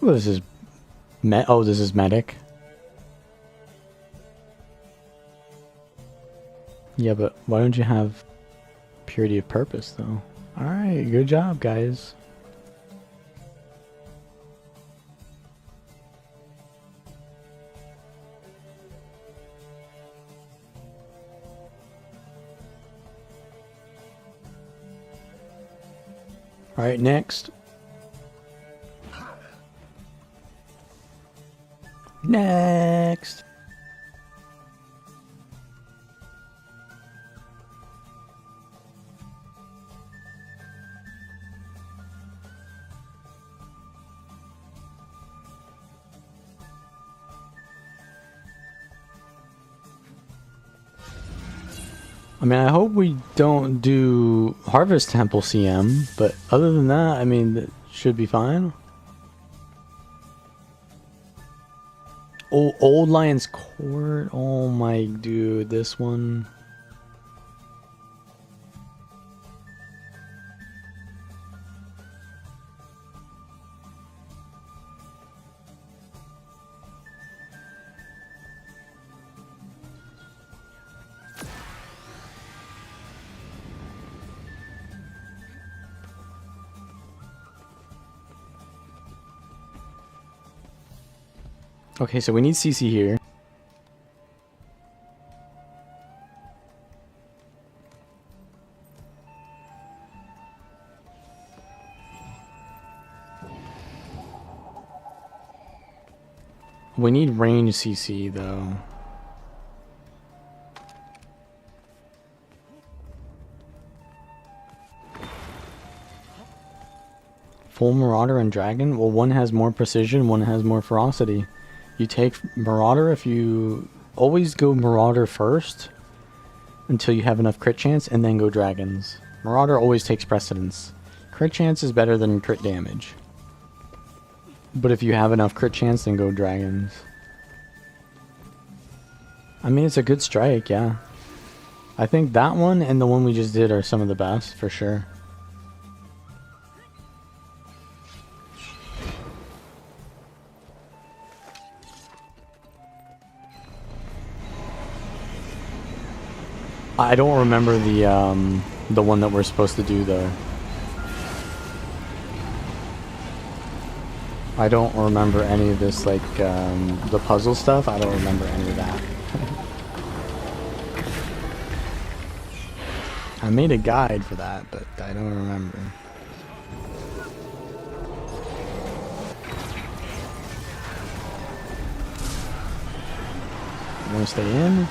Oh, this is this is medic. Yeah, but why don't you have purity of purpose though? Alright, good job, guys. Alright, next. Next. I mean, I hope we don't do Harvest Temple CM, but other than that, I mean, that should be fine. Oh, Old Lion's Court. Oh my dude, this one. Okay, so we need CC here. We need range CC though. Full Marauder and Dragon? Well, one has more precision, one has more ferocity. You take Marauder if you always go Marauder first until you have enough crit chance, and then go Dragons. Marauder always takes precedence. Crit chance is better than crit damage. But if you have enough crit chance, then go Dragons. I mean, it's a good strike, yeah. I think that one and the one we just did are some of the best, for sure. I don't remember the one that we're supposed to do though. I don't remember any of this, like the puzzle stuff. I don't remember any of that. I made a guide for that, but I don't remember. You want to stay in?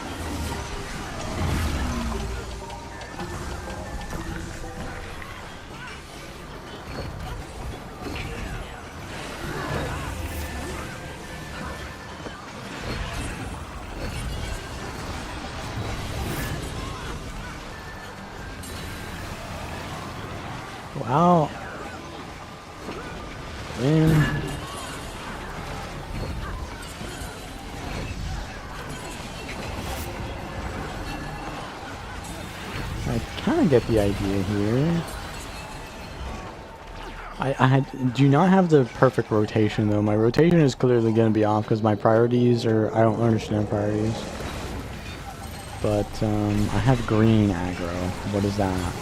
Wow. In. I kind of get the idea here. I do not have the perfect rotation though. My rotation is clearly going to be off because my priorities are, I don't understand priorities. But I have green aggro. What is that?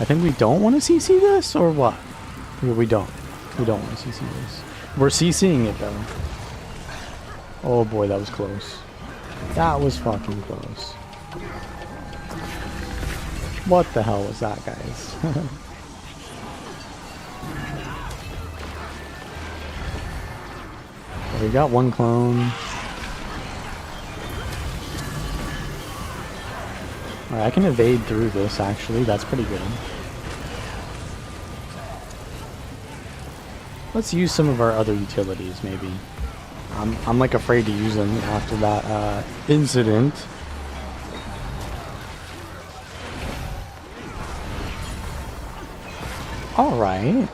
I think we don't want to CC this, or what? Yeah, we don't. We don't want to CC this. We're CCing it though. Oh boy, that was close. That was fucking close. What the hell was that, guys? We got one clone. Alright, I can evade through this actually. That's pretty good. Let's use some of our other utilities maybe. I'm like afraid to use them after that incident. Alright.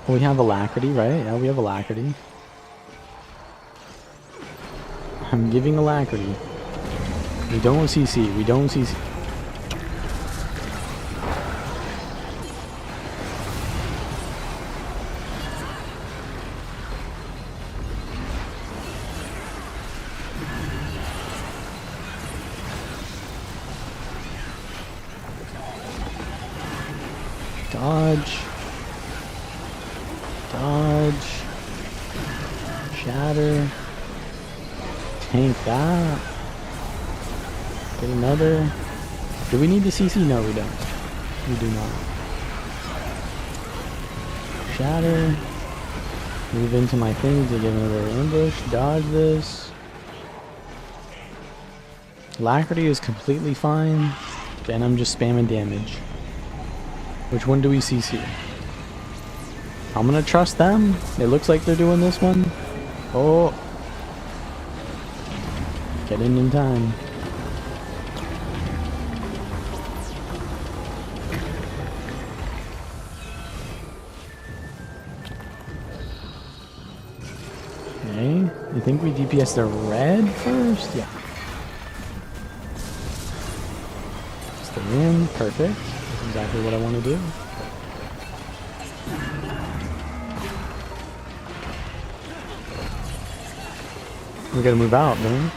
We have Alacrity, right? Yeah, we have Alacrity. I'm giving Alacrity. We don't CC. We don't CC. Dodge. Dodge. Shatter. Tank that. Get another. Do we need the CC? No, we don't. We do not. Shatter. Move into my thing to get another ambush. Dodge this. Alacrity is completely fine. Then I'm just spamming damage. Which one do we CC? I'm gonna trust them. It looks like they're doing this one. Oh. Get in time. Okay. I think we DPS the red first? Yeah. Stay in. Perfect. That's exactly what I want to do. We gotta move out, man.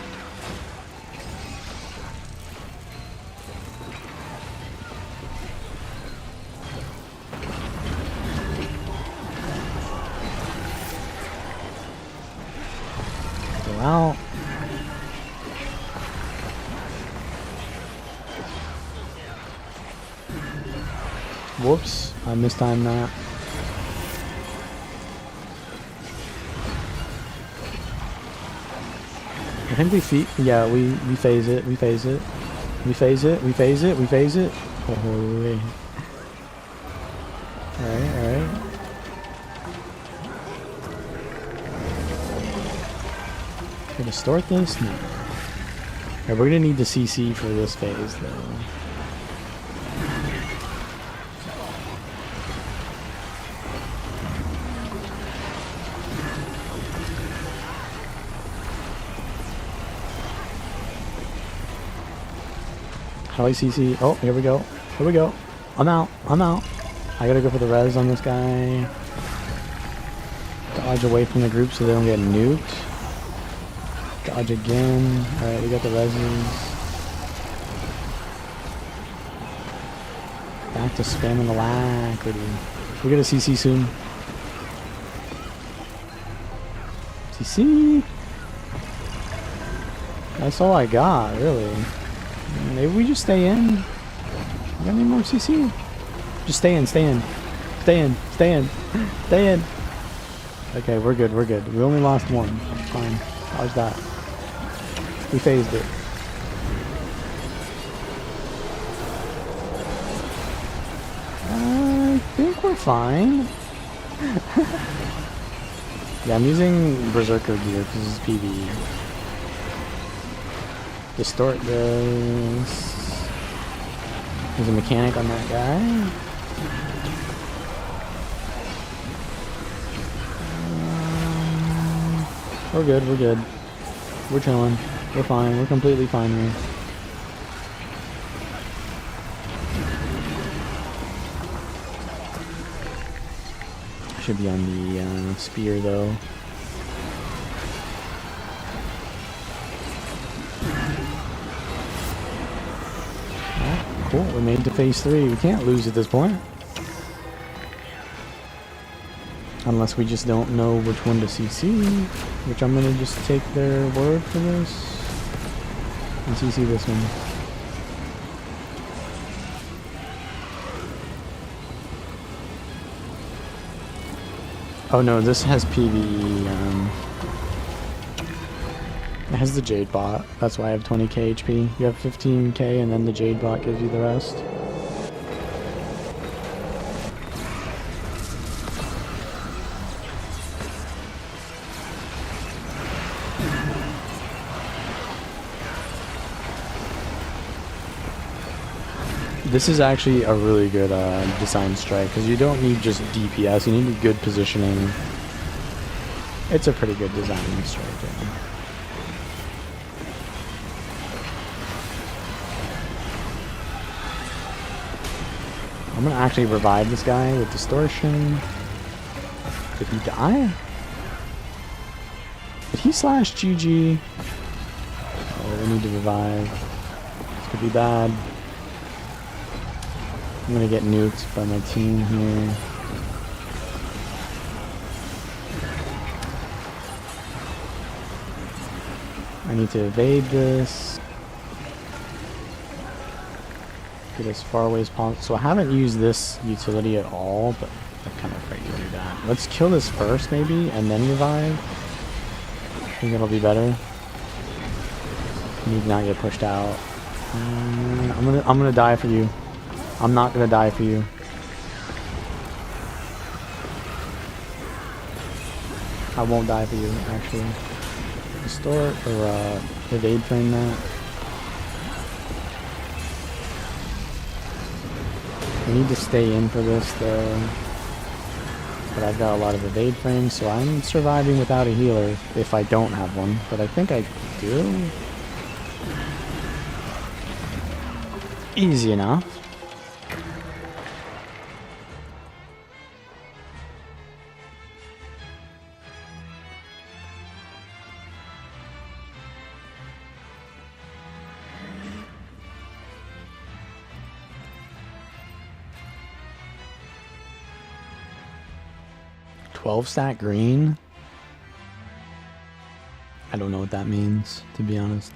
Go out. Whoops, I mistimed that. I think yeah, we phase it, we phase it. We phase it, we phase it, we phase it. Holy. Alright, alright. Gonna start this? No. Alright, we're gonna need the CC for this phase though. How do I CC? Oh, here we go. Here we go. I'm out. I'm out. I gotta go for the res on this guy. Dodge away from the group so they don't get nuked. Dodge again. Alright, we got the reses. Back to spamming alacrity. We're gonna CC soon. CC! That's all I got, really. Maybe we just stay in. You got any more CC? Just stay in, stay in. Stay in, stay in, stay in. Okay, we're good, we're good. We only lost one. That's fine. How's that? We phased it. I think we're fine. Yeah, I'm using Berserker gear because it's PvE. Distort this. There's a mechanic on that guy. We're good, we're good. We're chilling. We're fine. We're completely fine here. Should be on the spear though. Cool, we made it to phase 3. We can't lose at this point. Unless we just don't know which one to CC. Which I'm gonna just take their word for this. And CC this one. Oh no, this has PvE. It has the Jade bot. That's why I have 20k HP. You have 15k and then the Jade bot gives you the rest. This is actually a really good design strike because you don't need just DPS, you need good positioning. It's a pretty good design strike. Yeah. I'm gonna actually revive this guy with distortion. Did he die? Did he slash GG? Oh, we need to revive. This could be bad. I'm gonna get nuked by my team here. I need to evade this. Get as far away as possible. So I haven't used this utility at all, but I'm kind of afraid to do that. Let's kill this first, maybe, and then revive. I think it'll be better. Need to not get pushed out. I'm gonna die for you. I'm not gonna die for you. I won't die for you, actually. Distort or evade frame that. I need to stay in for this though. But I've got a lot of evade frames, so I'm surviving without a healer if I don't have one. But I think I do. Easy enough. Stack green? I don't know what that means, to be honest.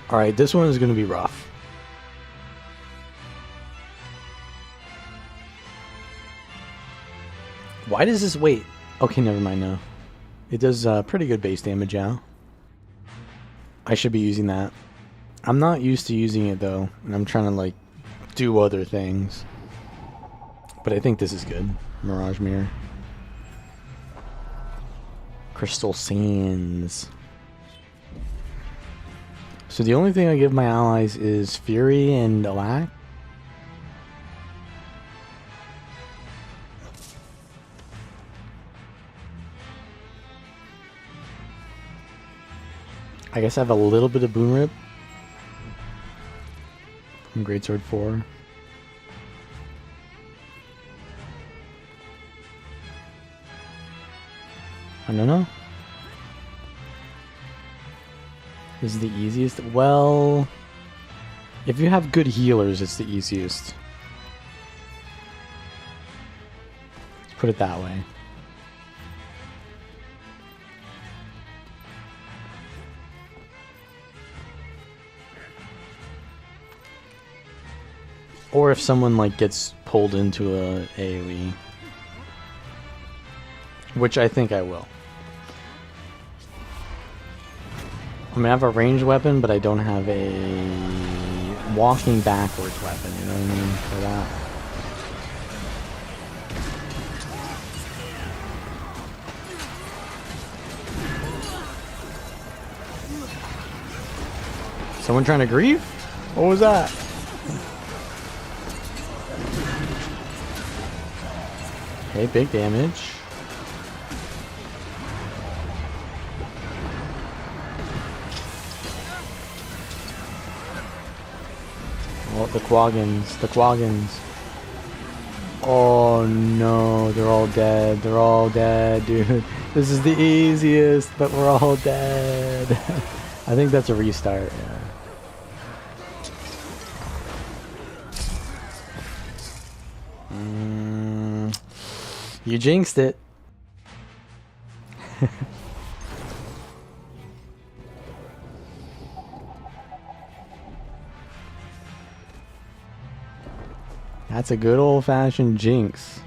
Alright, this one is going to be rough. Why does this... Wait. Okay, never mind now. It does pretty good base damage now. I should be using that. I'm not used to using it though, and I'm trying to like do other things. But I think this is good. Mirage Mirror. Crystal Sands. So the only thing I give my allies is Fury and Alack. I guess I have a little bit of Boon Rip from Greatsword 4. I don't know. This is the easiest. Well, if you have good healers, it's the easiest. Let's put it that way. Or if someone like gets pulled into a AoE, which I think I will. I mean, I have a ranged weapon, but I don't have a walking backwards weapon, you know what I mean, for that. Someone trying to grieve? What was that? Okay, big damage. Oh, the Quaggins, the Quaggins. Oh no, they're all dead. They're all dead, dude. This is the easiest, but we're all dead. I think that's a restart, yeah. You jinxed it. That's a good old-fashioned jinx.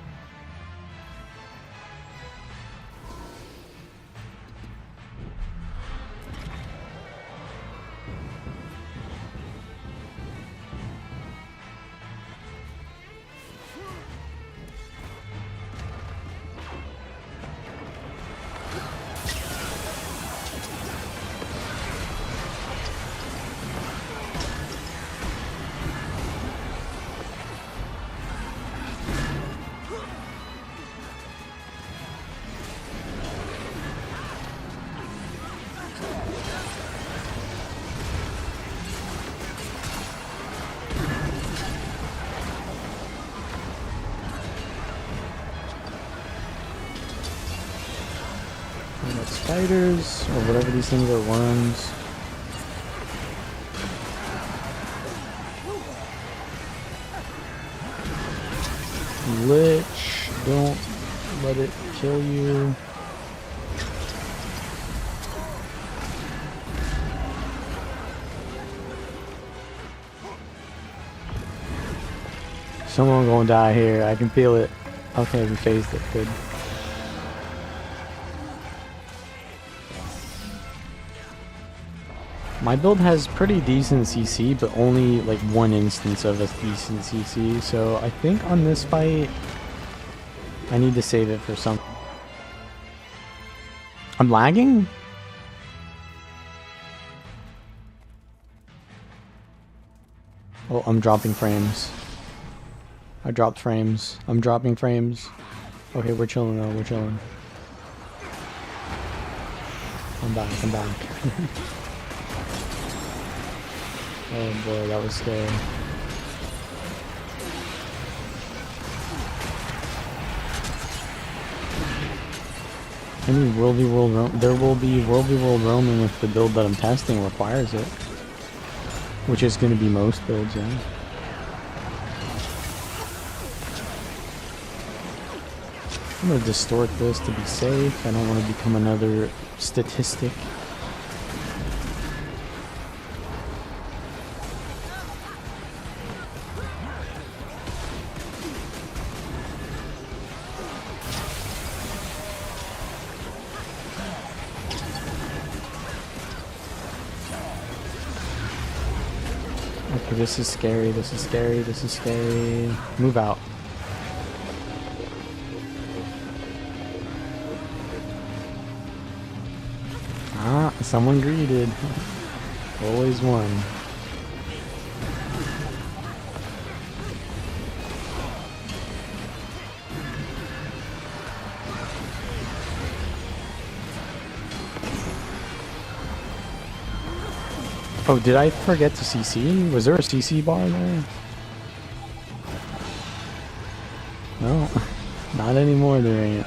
Spiders, or whatever these things are, worms. Lich, don't let it kill you. Someone gonna die here, I can feel it. Okay, we phased it, good. My build has pretty decent CC, but only like one instance of a decent CC, so I think on this fight, I need to save it for something. I'm lagging? Oh, I'm dropping frames. I dropped frames. I'm dropping frames. Okay, we're chilling though, we're chilling. I'm back, I'm back. Oh boy, that was scary. I mean, there will be world roaming if the build that I'm testing requires it. Which is going to be most builds, yeah. I'm going to distort this to be safe. I don't want to become another statistic. This is scary, this is scary, this is scary. Move out. Ah, someone greeted. Always one. Oh, did I forget to CC? Was there a CC bar there? No, not anymore there ain't.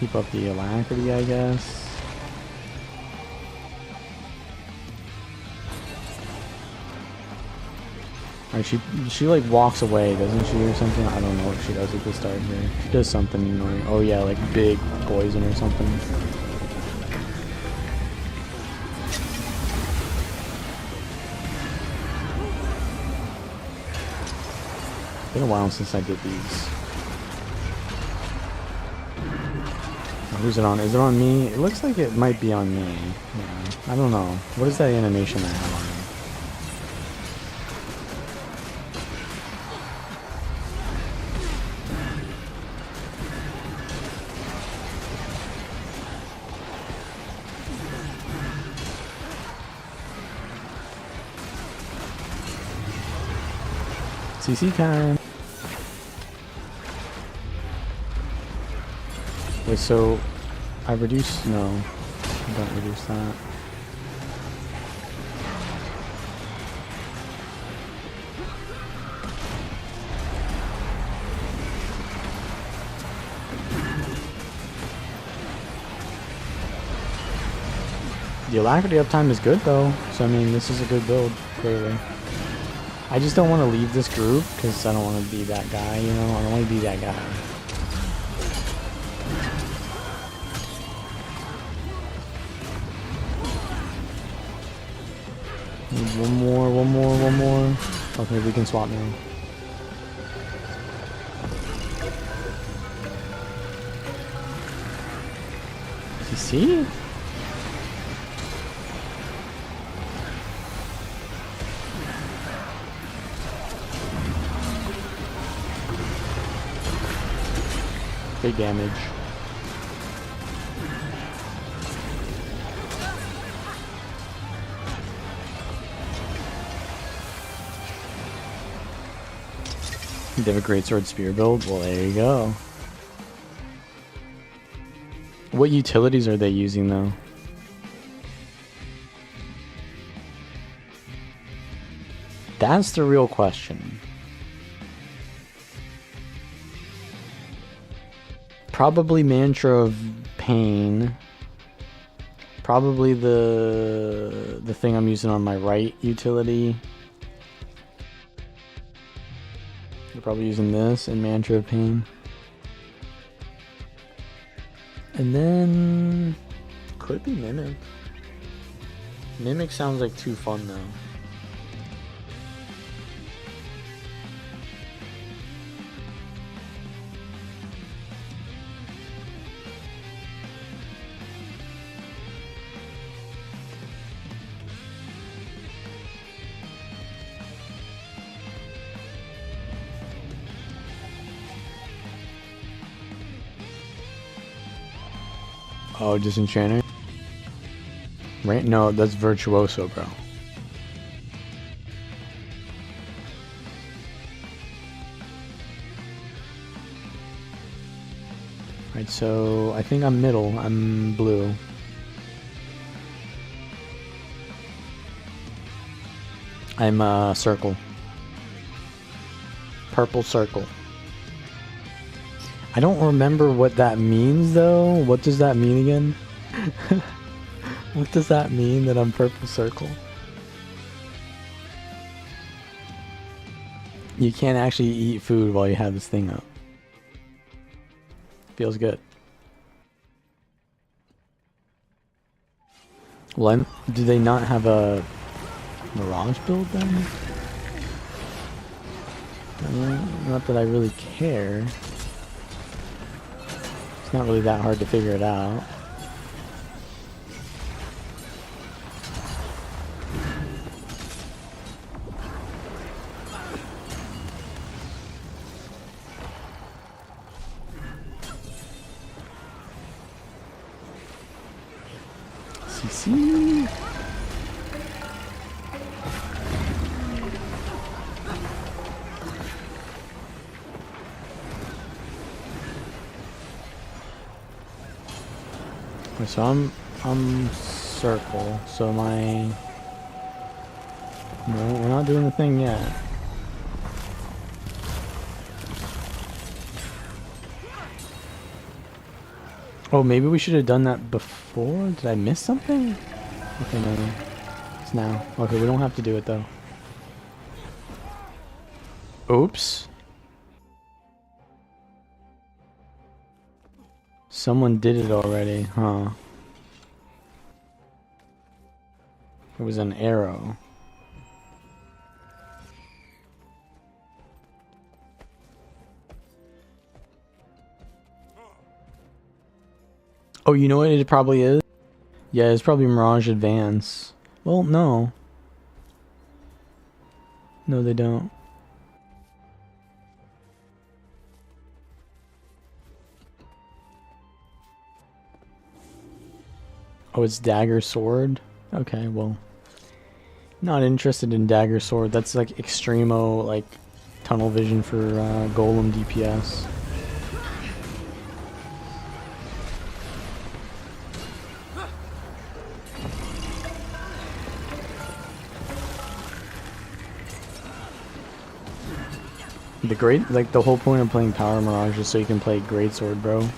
Keep up the alacrity, I guess. Alright, she like walks away, doesn't she, or something? I don't know what she does at the start here. She does something annoying. Oh yeah, like big poison or something. It's been a while since I did these. Who's it on? Is it on me? It looks like it might be on me. Yeah, I don't know. What is that animation I have on me? CC time. Wait, so I reduce? No, I don't reduce that. The alacrity uptime is good though, so I mean this is a good build, clearly. I just don't want to leave this group because I don't want to be that guy, you know? I don't want to be that guy. One more. Okay, we can swap now. You see? Big damage. They have a great sword spear build? Well, there you go. What utilities are they using, though? That's the real question. Probably Mantra of Pain. Probably the thing I'm using on my right utility. You're probably using this and Mantra of Pain. And then could be Mimic. Mimic sounds like too fun though. Oh, Disenchanter? Right? No, that's Virtuoso, bro. Right, so I think I'm middle. I'm blue. I'm circle. Purple circle. I don't remember what that means though. What does that mean again? What does that mean that I'm purple circle? You can't actually eat food while you have this thing up. Feels good. Well, do they not have a Mirage build then? Not that I really care. It's not really that hard to figure it out. CC. So I'm circle. So my no, we're not doing the thing yet. Oh, maybe we should have done that before. Did I miss something? Okay, no. It's now. Okay, we don't have to do it though. Oops. Someone did it already, huh? It was an arrow. Oh, you know what it probably is? Yeah, it's probably Mirage Advance. Well, no. No, they don't. Oh, it's Dagger Sword? Okay, well. Not interested in Dagger Sword. That's like extremo, like, tunnel vision for Golem DPS. The great, like, the whole point of playing Power Mirage is so you can play Greatsword, bro.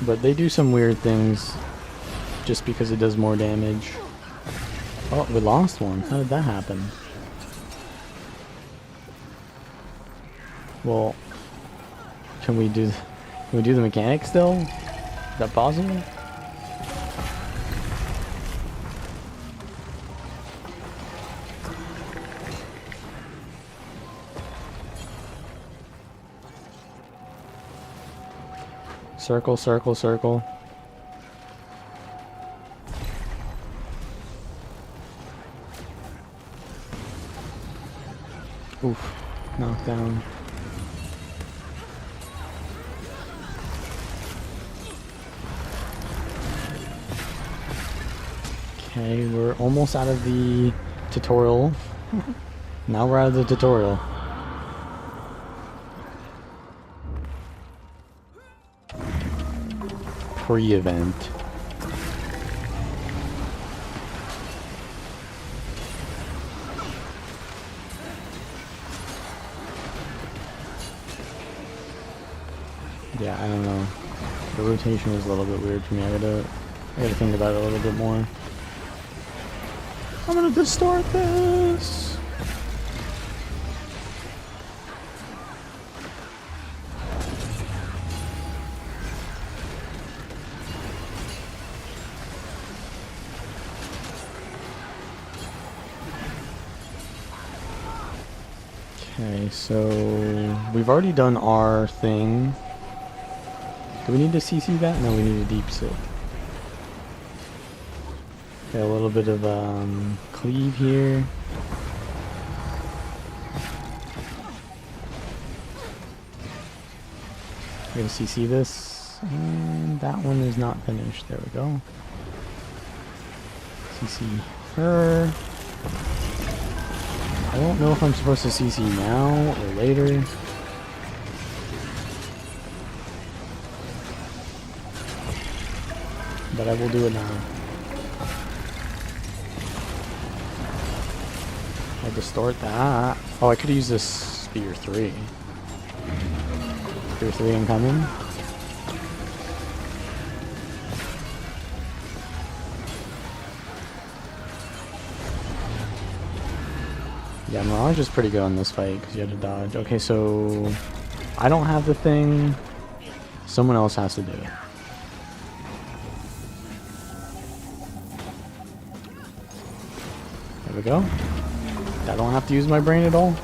But they do some weird things just because it does more damage. Oh, we lost one. How did that happen? Well, can we do the mechanic still? Is that possible? Circle, circle, circle. Oof. Knockdown. Okay, we're almost out of the tutorial. Now we're out of the tutorial. Pre-event. Yeah, I don't know. The rotation is a little bit weird for me. I gotta think about it a little bit more. I'm gonna distort this. Okay, so we've already done our thing. Do we need to CC that? No, we need a deep sit. Okay, a little bit of cleave here. We're gonna CC this, and that one is not finished. There we go. CC her. I don't know if I'm supposed to CC now or later. But I will do it now. I'll distort that. Oh, I could use this Sphere 3. Sphere 3 incoming. Yeah, Mirage is pretty good on this fight because you had to dodge. Okay, so I don't have the thing. Someone else has to do it. There we go. I don't have to use my brain at all.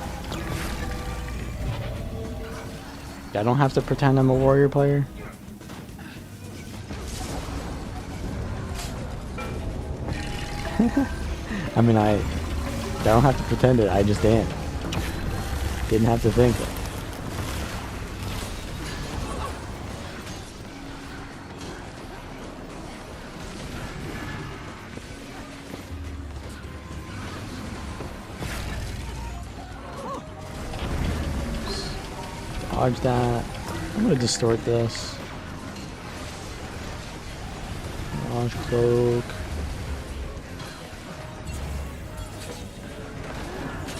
I don't have to pretend I'm a warrior player. I mean, I don't have to pretend it, I just did. Didn't have to think it. Dodge that. I'm gonna distort this. Launch cloak.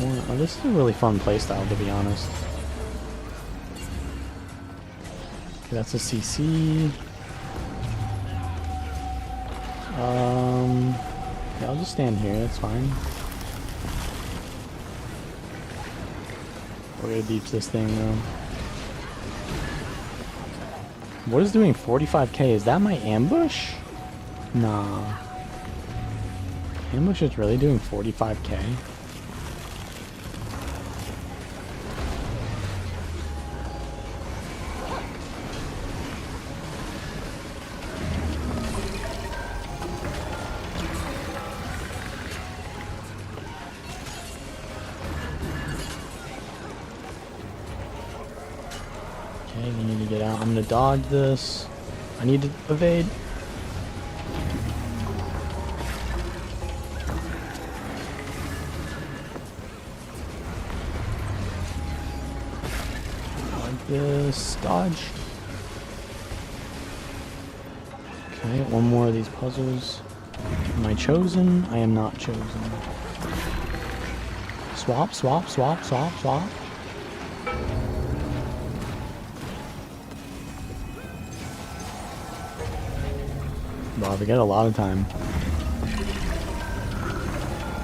Oh, this is a really fun playstyle, to be honest. Okay, that's a CC. Yeah, I'll just stand here, that's fine. We're gonna beach this thing though. What is doing 45k? Is that my ambush? Nah. Ambush is really doing 45k? Okay, we need to get out. I'm gonna dodge this. I need to evade. Like this. Dodge. Okay, one more of these puzzles. Am I chosen? I am not chosen. Swap, swap, swap, swap, swap. Wow, we get a lot of time.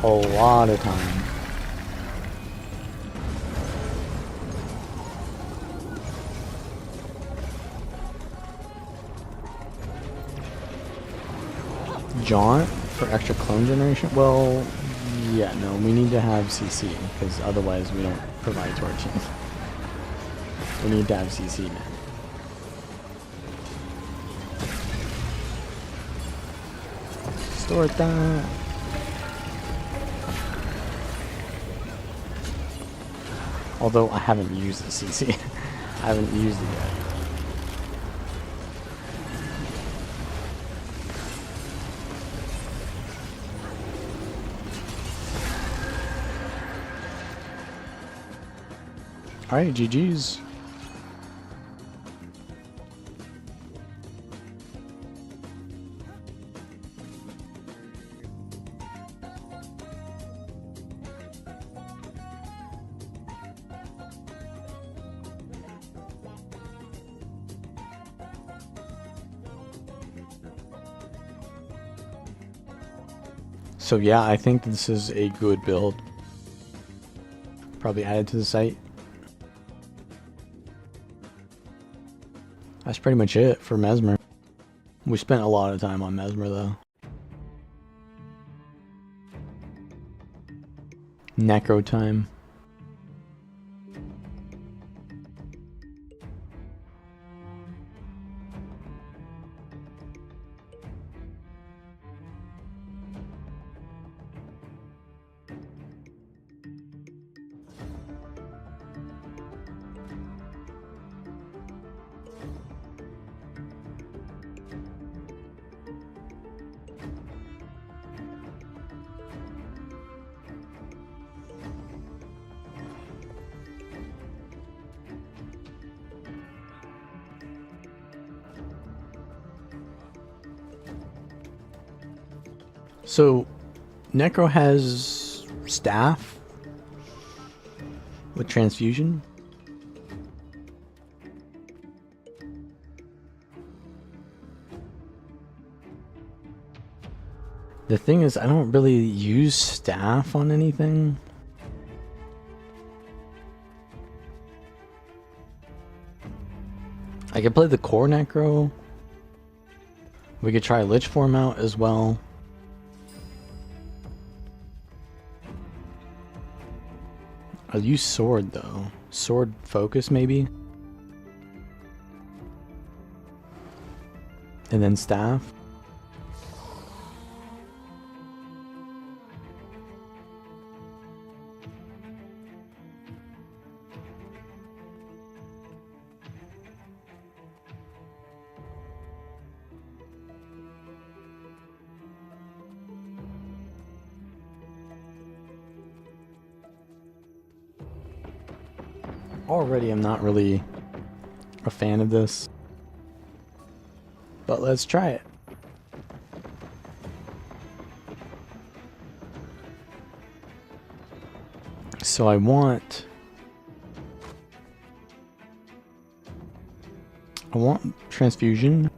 A lot of time. Jaunt for extra clone generation? Well, yeah, no, we need to have CC, because otherwise we don't provide to our team. We need to have CC now. Distort that. Although I haven't used the CC. I haven't used it yet. Alright, GG's. So yeah, I think this is a good build. Probably added to the site. That's pretty much it for Mesmer. We spent a lot of time on Mesmer though. Necro time. So, Necro has staff with transfusion. The thing is, I don't really use staff on anything. I could play the core Necro. We could try Lich Form out as well. I'll use sword though. Sword focus maybe. And then staff. Already I'm not really a fan of this. But let's try it. So I want transfusion.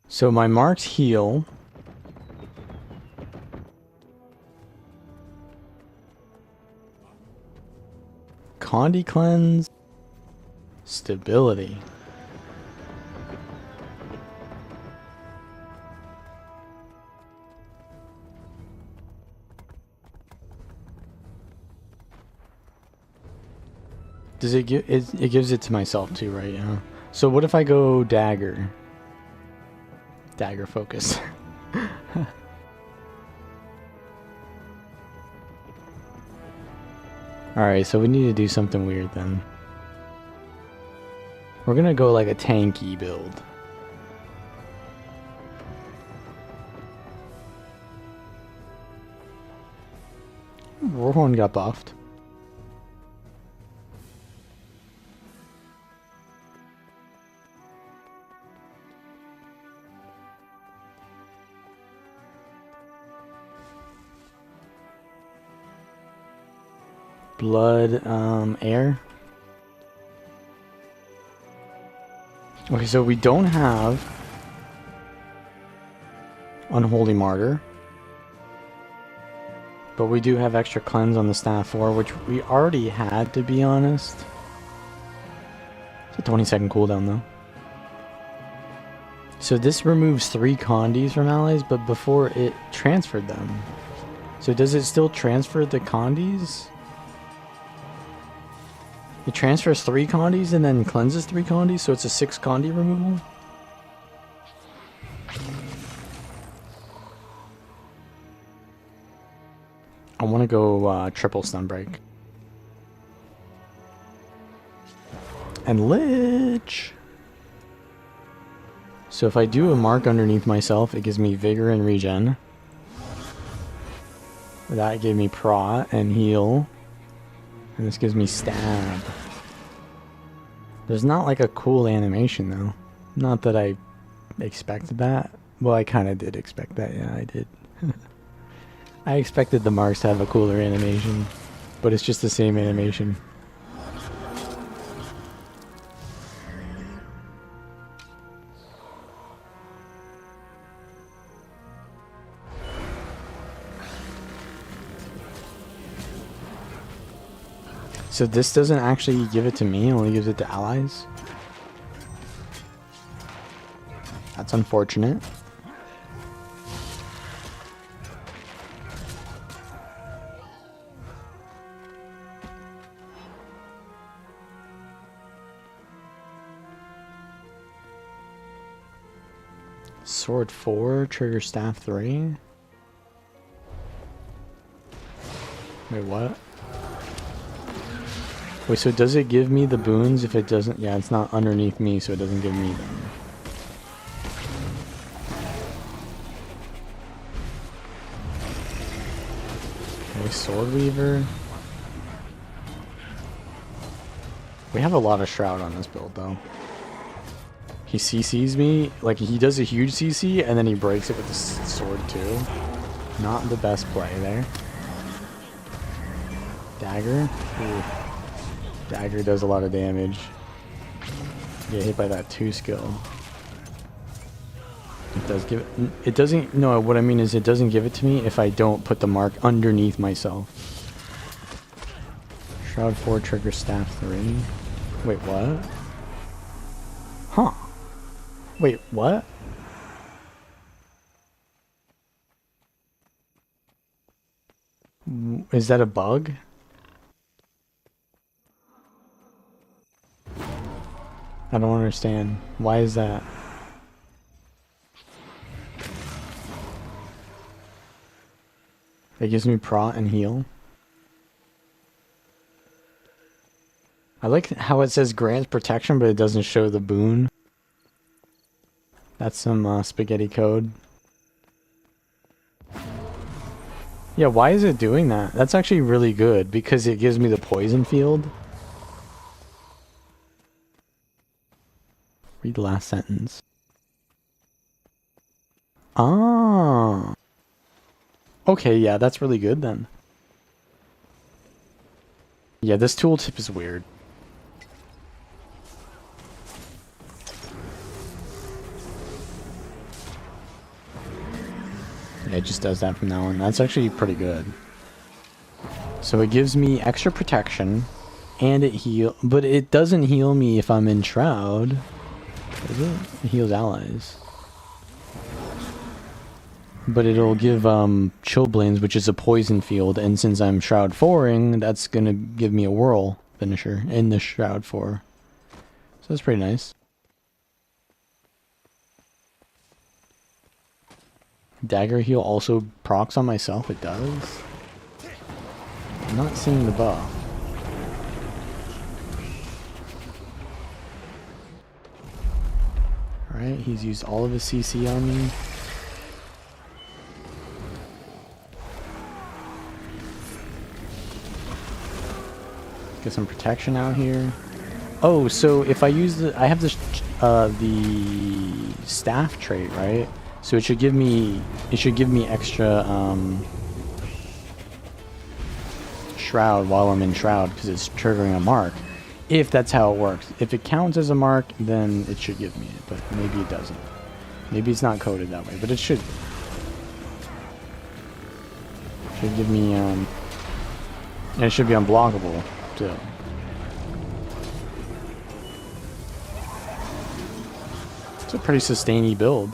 So my marks heal. Condi cleanse. Stability. Does it give it? It gives it to myself too, right? Yeah. So what if I go dagger? Dagger focus. Alright, so we need to do something weird then. We're gonna go like a tanky build. Warhorn got buffed. Blood, air. Okay, so we don't have Unholy Martyr. But we do have extra cleanse on the staff 4, which we already had, to be honest. It's a 20-second cooldown, though. So this removes 3 Condis from allies, but before it transferred them. So does it still transfer the Condis? It transfers 3 Condis and then cleanses 3 Condis, so it's a 6 Condi removal? I want to go triple stun break. And Lich! So if I do a mark underneath myself, it gives me vigor and regen. That gave me prot and heal. And this gives me stab. There's not like a cool animation though. Not that I expected that. Well, I kind of did expect that. Yeah, I did. I expected the marks to have a cooler animation. But it's just the same animation. So this doesn't actually give it to me, it only gives it to allies? That's unfortunate. Sword 4, trigger staff 3. Wait, what? Wait, so does it give me the boons if it doesn't? Yeah, it's not underneath me, so it doesn't give me them. Okay, Sword Weaver. We have a lot of Shroud on this build, though. He CCs me, like he does a huge CC, and then he breaks it with the sword, too. Not the best play there. Dagger. Ooh. Dagger does a lot of damage. Get hit by that 2 skill. It does give it. It doesn't. No, what I mean is it doesn't give it to me if I don't put the mark underneath myself. Shroud 4, trigger staff 3. Wait, what? Huh. Wait, what? Is that a bug? I don't understand. Why is that? It gives me prot and heal. I like how it says grants protection, but it doesn't show the boon. That's some spaghetti code. Yeah, why is it doing that? That's actually really good because it gives me the poison field. Read the last sentence. Ah. Okay, yeah, that's really good then. Yeah, this tooltip is weird. Yeah, it just does that from now on. That's actually pretty good. So it gives me extra protection, and it but it doesn't heal me if I'm in Shroud. Does it? It heals allies. But it'll give Chillblains, which is a poison field, and since I'm Shroud 4ing, that's gonna give me a Whirl finisher in the Shroud 4. So that's pretty nice. Dagger heal also procs on myself, it does. I'm not seeing the buff. Alright, he's used all of his CC on me. Get some protection out here. Oh, so if I use I have this, the staff trait, right? So it should give me extra, Shroud while I'm in Shroud because it's triggering a mark. If that's how it works. If it counts as a mark, then it should give me it, but maybe it doesn't. Maybe it's not coded that way, but it should. Should give me, and it should be unblockable, too. It's a pretty sustainy build.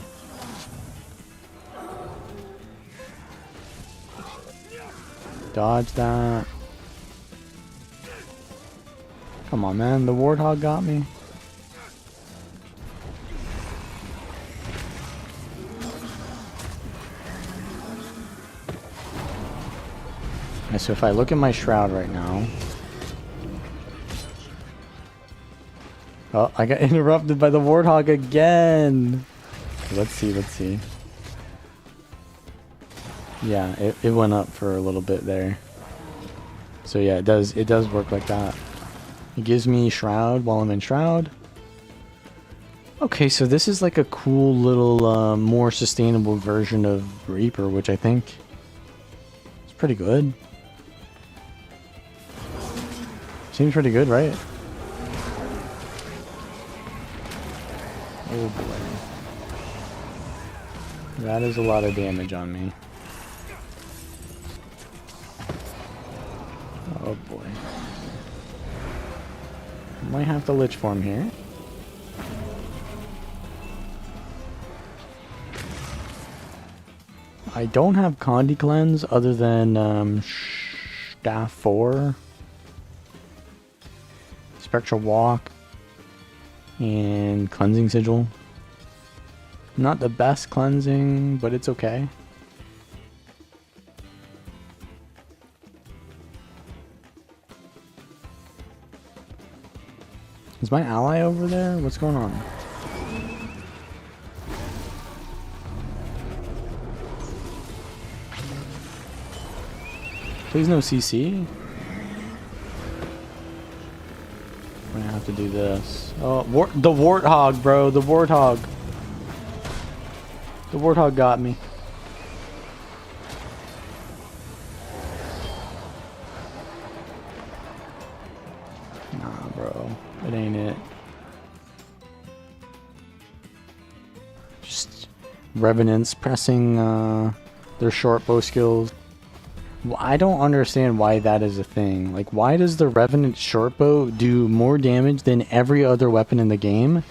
Dodge that. Come on, man. The Warthog got me. Okay, so if I look at my Shroud right now... Oh, I got interrupted by the Warthog again! Let's see. Yeah, it went up for a little bit there. So yeah, it does work like that. It gives me Shroud while I'm in Shroud. Okay, so this is like a cool little, more sustainable version of Reaper, which I think is pretty good. Seems pretty good, right? Oh boy. That is a lot of damage on me. Oh boy. Might have to Lich Form here. I don't have Condi Cleanse other than Staff 4, Spectral Walk, and Cleansing Sigil. Not the best cleansing, but it's okay. Is my ally over there? What's going on? Please no CC. I'm gonna have to do this. Oh, the Warthog, bro. The Warthog. The Warthog got me. Nah, bro. It ain't it. Just Revenants pressing their short bow skills. Well, I don't understand why that is a thing. Like, why does the Revenant shortbow do more damage than every other weapon in the game,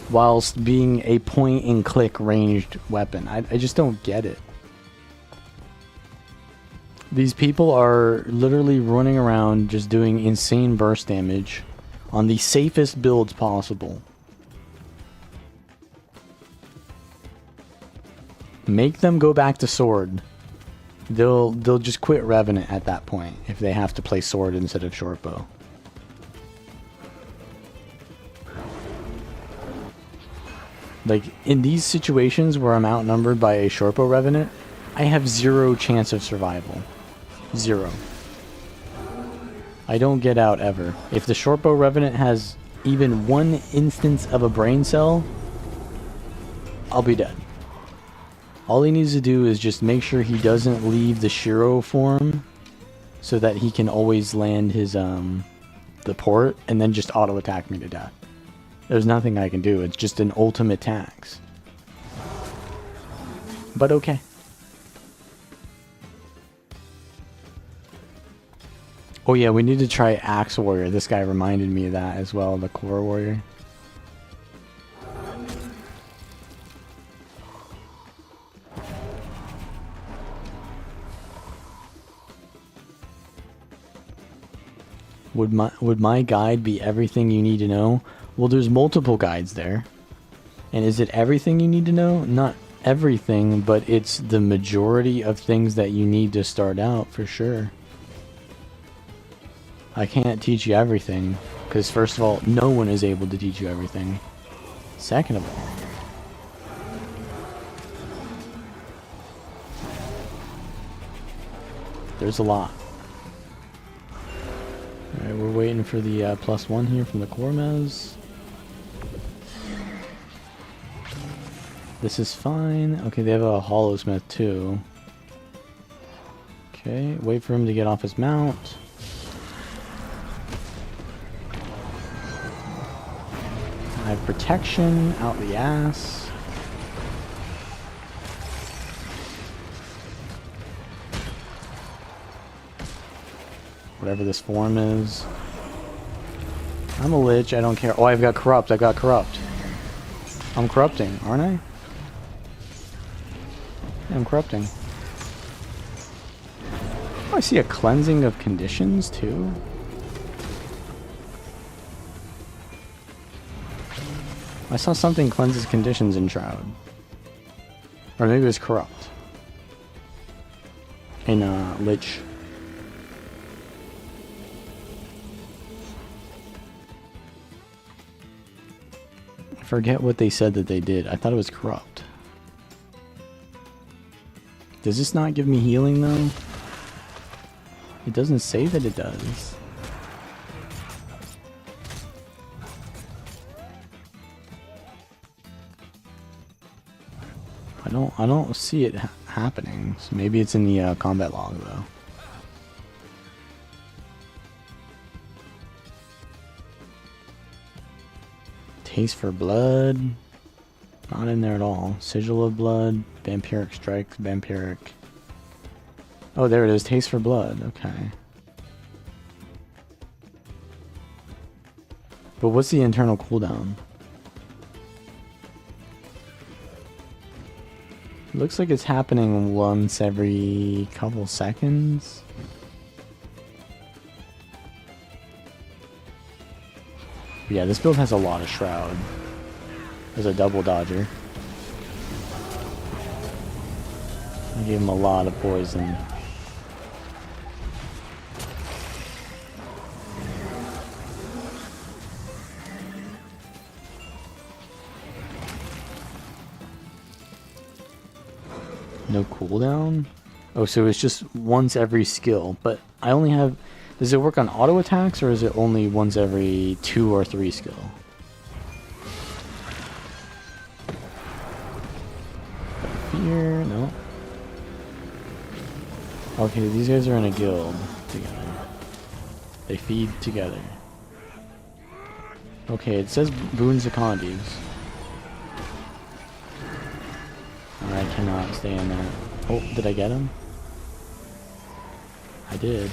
whilst being a point-and-click ranged weapon? I just don't get it. These people are literally running around just doing insane burst damage on the safest builds possible. Make them go back to sword. They'll just quit Revenant at that point if they have to play sword instead of shortbow. Like, in these situations where I'm outnumbered by a Shorpo Revenant, I have 0 chance of survival. 0. I don't get out ever. If the Shorpo Revenant has even 1 instance of a brain cell, I'll be dead. All he needs to do is just make sure he doesn't leave the Shiro form so that he can always land his the port and then just auto attack me to death. There's nothing I can do. It's just an ultimate tax. But okay. Oh yeah, we need to try Axe Warrior. This guy reminded me of that as well, the Core Warrior. Would my guide be everything you need to know? Well, there's multiple guides there. And is it everything you need to know? Not everything, but it's the majority of things that you need to start out, for sure. I can't teach you everything, because first of all, no one is able to teach you everything. Second of all, there's a lot. Alright, we're waiting for the +1 here from the Cormez. This is fine. Okay, they have a Hollowsmith too. Okay, wait for him to get off his mount. I have protection out the ass. Whatever this form is. I'm a lich, I don't care. Oh, I've got corrupt, I've got corrupt. I'm corrupting, aren't I? Yeah, I'm corrupting. Oh, I see a cleansing of conditions too. I saw something cleanses conditions in Shroud. Or maybe it was corrupt. In Lich. I forget what they said that they did. I thought it was corrupt. Does this not give me healing though? It doesn't say that it does. I don't see it happening. So maybe it's in the combat log though. Taste for blood. Not in there at all. Sigil of blood. Vampiric strikes. Vampiric. Oh, there it is. Taste for blood. Okay. But what's the internal cooldown? Looks like it's happening once every couple seconds. Yeah, this build has a lot of Shroud. There's a double dodger. I gave him a lot of poison. No cooldown? Oh, so it's just once every skill, but I only have... Does it work on auto attacks, or is it only once every 2 or 3 skill? Fear, no. Okay, these guys are in a guild together. They feed together. Okay, it says Boons Acondes. I cannot stay in that. Oh, did I get him? I did.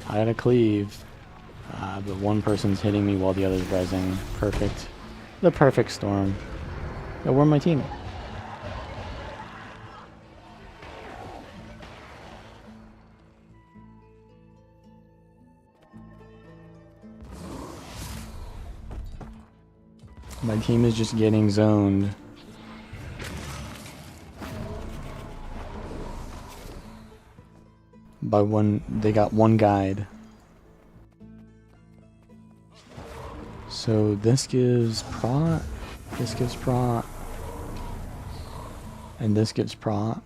I gotta cleave. But one person's hitting me while the other's rezzing. Perfect. The perfect storm. Yo, where's my team? My team is just getting zoned. By one, they got one guide. So this gives prot. This gives prot. And this gives prot.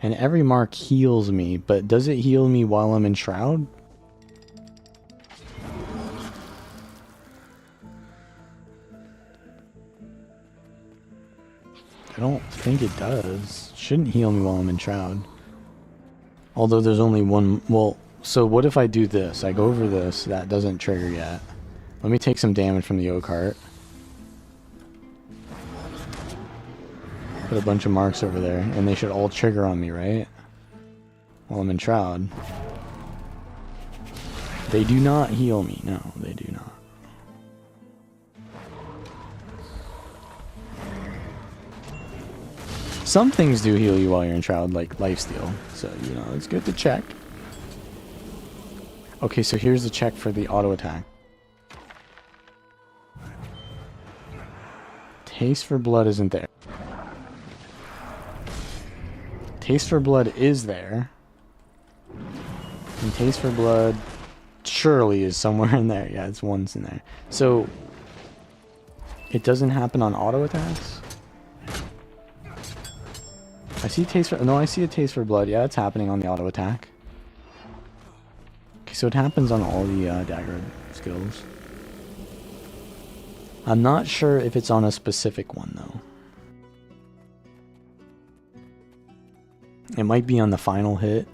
And every mark heals me, but does it heal me while I'm in Shroud? I don't think it does. It shouldn't heal me while I'm in Shroud. Although there's only one... Well, so what if I do this? I go over this. That doesn't trigger yet. Let me take some damage from the Oak Heart. Put a bunch of marks over there. And they should all trigger on me, right? While I'm in Shroud. They do not heal me. No, they do not. Some things do heal you while you're in Shroud, like lifesteal. So, you know, it's good to check. Okay, so here's the check for the auto attack. Taste for blood isn't there. Taste for blood is there. And taste for blood surely is somewhere in there. Yeah, it's once in there. So, it doesn't happen on auto attacks? I see taste for... No, I see a taste for blood. Yeah, it's happening on the auto attack. Okay, so it happens on all the dagger skills. I'm not sure if it's on a specific one, though. It might be on the final hit.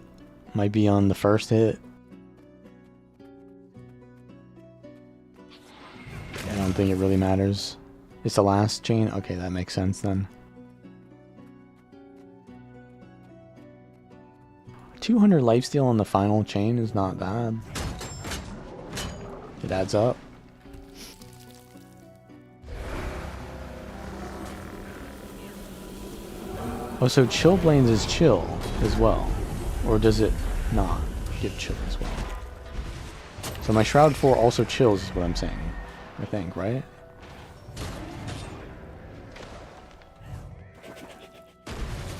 Might be on the first hit. I don't think it really matters. It's the last chain? Okay, that makes sense then. 200 lifesteal on the final chain is not bad. It adds up. Oh, so Chill Blades is chill as well. Or does it not give chill as well? So my Shroud 4 also chills is what I'm saying. I think, right?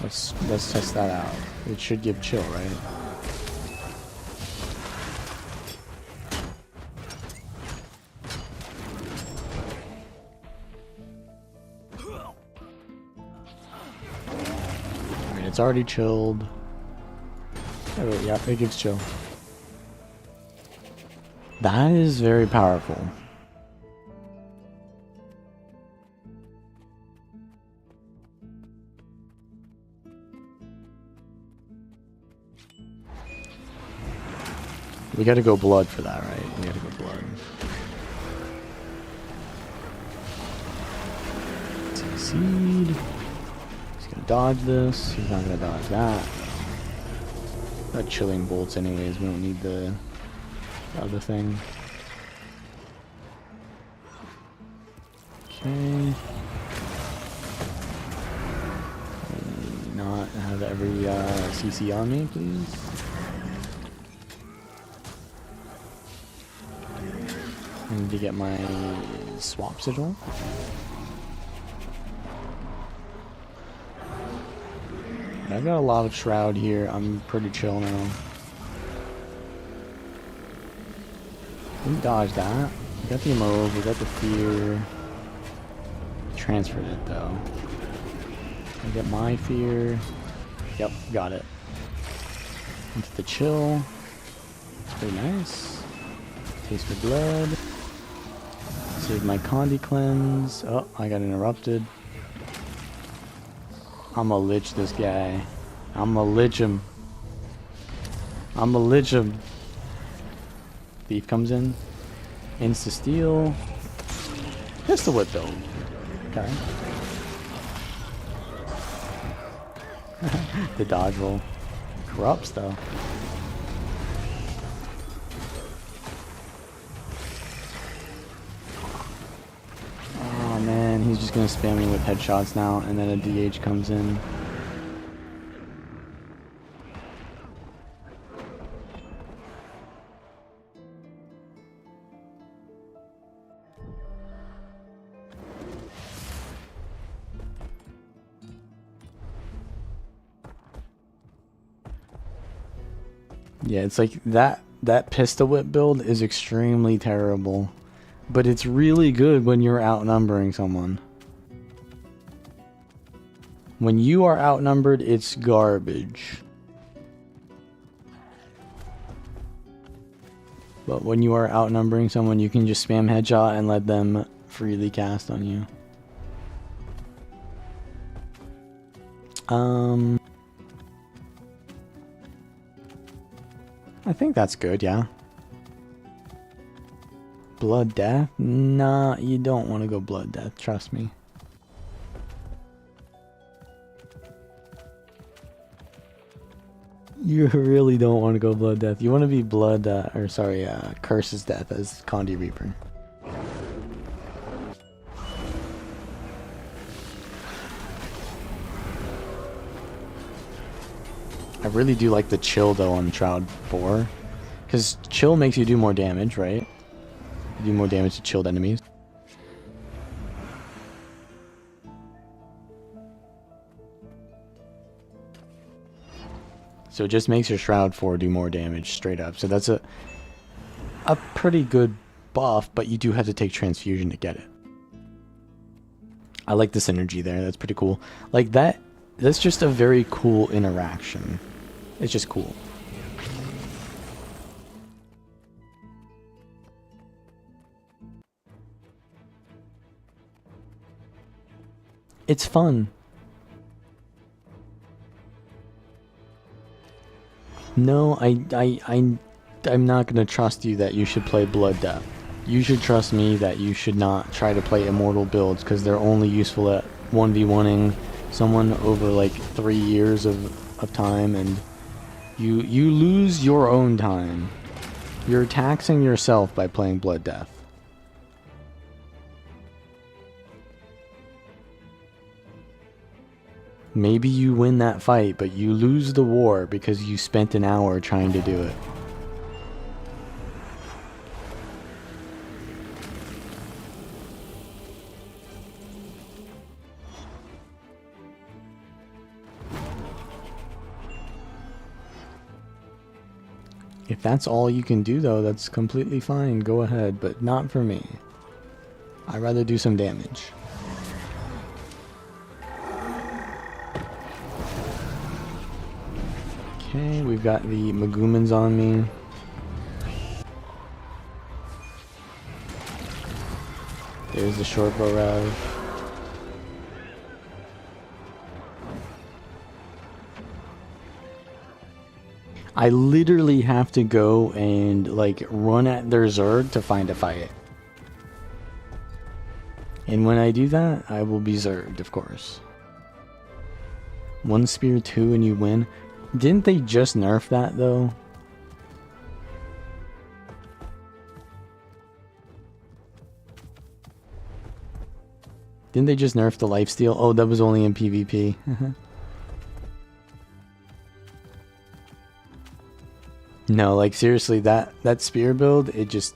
Let's test that out. It should give chill, right? I mean, it's already chilled. Oh, yeah, it gives chill. That is very powerful. We gotta go blood for that, right? We gotta go blood. Succeed. He's gonna dodge this. He's not gonna dodge that. Got chilling bolts anyways. We don't need the other thing. Okay. Not have every CC on me, please. I need to get my swap sigil. I've got a lot of Shroud here. I'm pretty chill now. We dodged that. We got the Mauve, we got the Fear. Transferred it though. I get my Fear. Yep, got it. Into the chill. It's pretty nice. Taste for blood. Save my Condi cleanse. Oh, I got interrupted. I'ma lich this guy. I'ma lich him. I'ma lich him. Thief comes in. Insta steal. Pistol whip build. Okay. The dodge roll. Corrupts though. Oh man, he's just gonna spam me with headshots now, and then a DH comes in. Yeah, it's like that pistol whip build is extremely terrible. But it's really good when you're outnumbering someone. When you are outnumbered, it's garbage. But when you are outnumbering someone, you can just spam headshot and let them freely cast on you. I think that's good, yeah. Blood Death? Nah, you don't want to go Blood Death, trust me. You really don't want to go Blood Death. You want to be Curse's Death as Condi Reaper. I really do like the chill though on Shroud 4. Because chill makes you do more damage, right? You do more damage to chilled enemies. So it just makes your Shroud 4 do more damage straight up. So that's a pretty good buff, but you do have to take Transfusion to get it. I like the synergy there. That's pretty cool. Like that's just a very cool interaction. It's just cool. It's fun. No, I'm not gonna trust you that you should play Blood Death. You should trust me that you should not try to play Immortal builds because they're only useful at 1v1ing someone over like 3 years of time, and you lose your own time. You're taxing yourself by playing Blood Death. Maybe you win that fight, but you lose the war because you spent an hour trying to do it. If that's all you can do though, that's completely fine, go ahead, but not for me. I'd rather do some damage. Okay, we've got the Megumens on me. There's the short bow rev. I literally have to go and like run at their Zerg to find a fight. And when I do that, I will be Zerged, of course. 1 spear 2 and you win. Didn't they just nerf that though? Didn't they just nerf the lifesteal? Oh, that was only in PvP. No, like seriously, that spear build, it just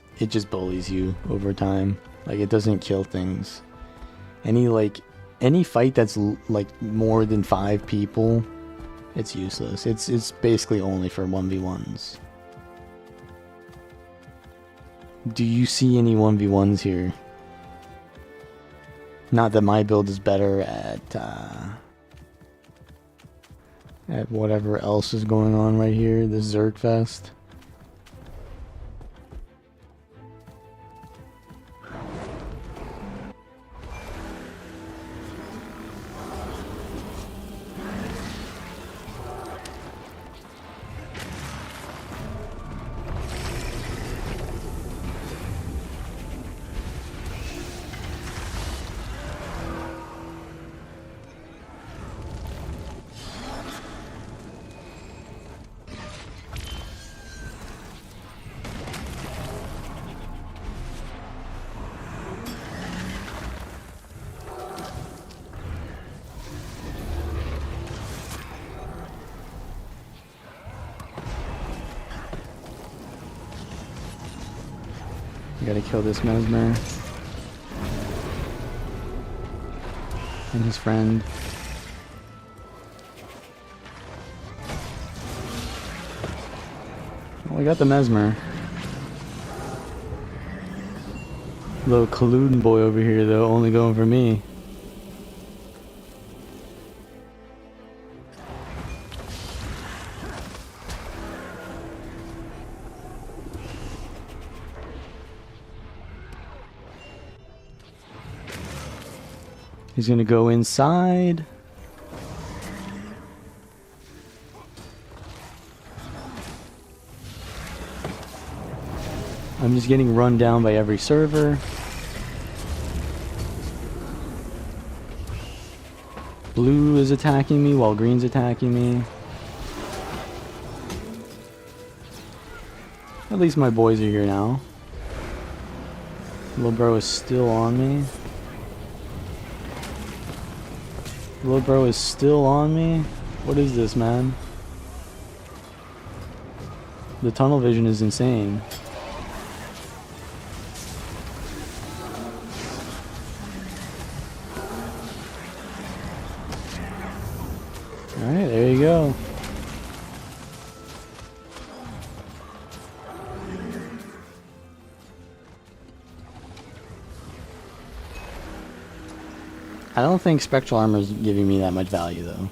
bullies you over time. Like it doesn't kill things. Any fight that's like more than 5 people, it's useless. It's basically only for 1v1s. Do you see any 1v1s here? Not that my build is better at whatever else is going on right here, this Zerg Fest. We gotta kill this Mesmer. And his friend. Well, we got the Mesmer. Little colluding boy over here, though, only going for me. He's gonna go inside. I'm just getting run down by every server. Blue is attacking me while green's attacking me. At least my boys are here now. Little bro is still on me. Little bro is still on me? What is this, man? The tunnel vision is insane. Alright, there you go. I don't think spectral armor is giving me that much value, though.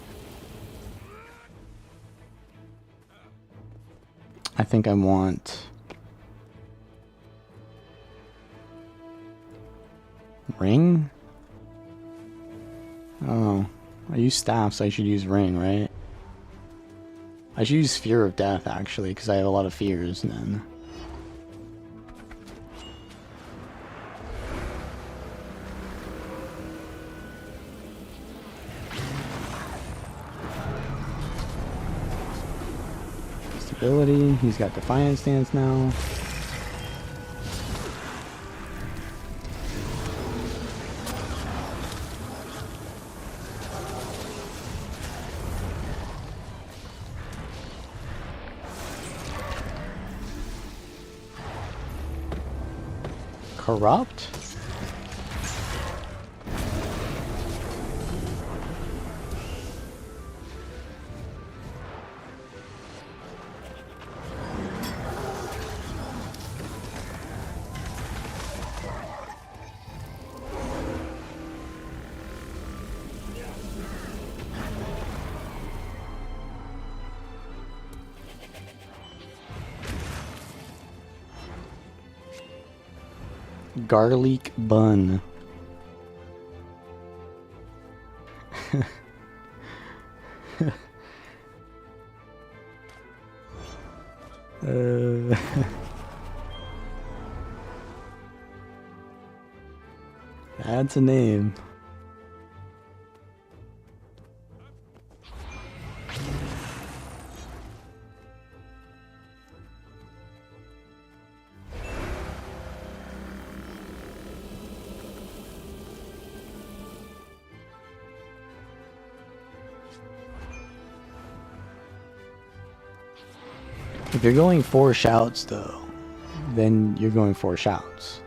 I think I want ring? Oh, I use staff, so I should use ring, right? I should use fear of death, actually, because I have a lot of fears then. Stability, he's got Defiant Stance now. Corrupt? Garlic bun. That's a name. If you're going 4 shouts, though, then you're going 4 shouts.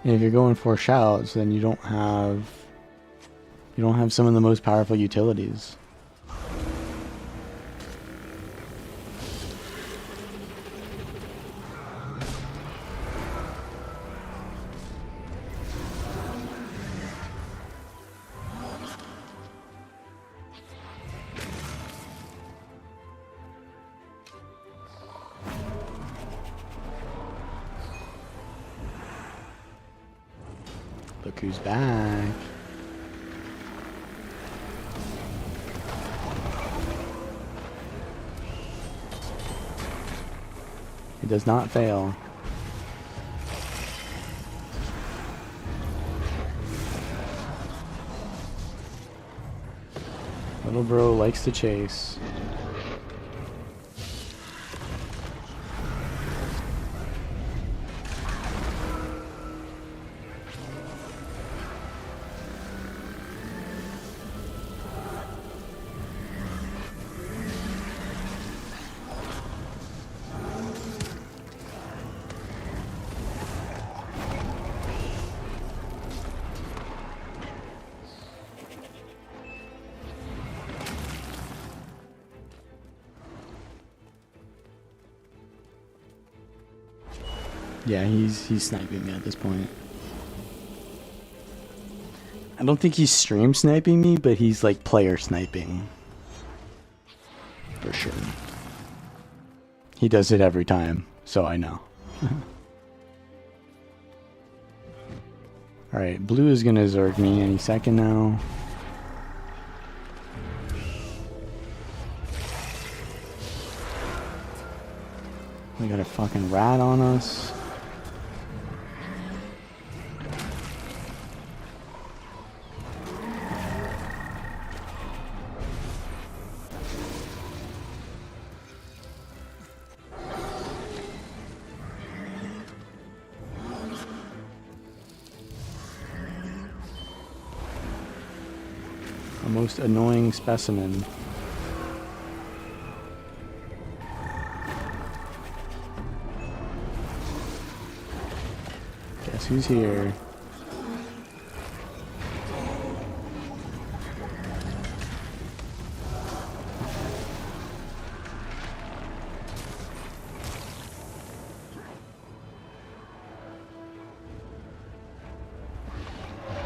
And if you're going 4 shouts, then you don't have some of the most powerful utilities. Look who's back. It does not fail. Little bro likes to chase. Yeah, he's sniping me at this point. I don't think he's stream sniping me, but he's like player sniping. For sure. He does it every time, so I know. Alright, blue is gonna zerg me any second now. We got a fucking rat on us. A most annoying specimen. Guess who's here?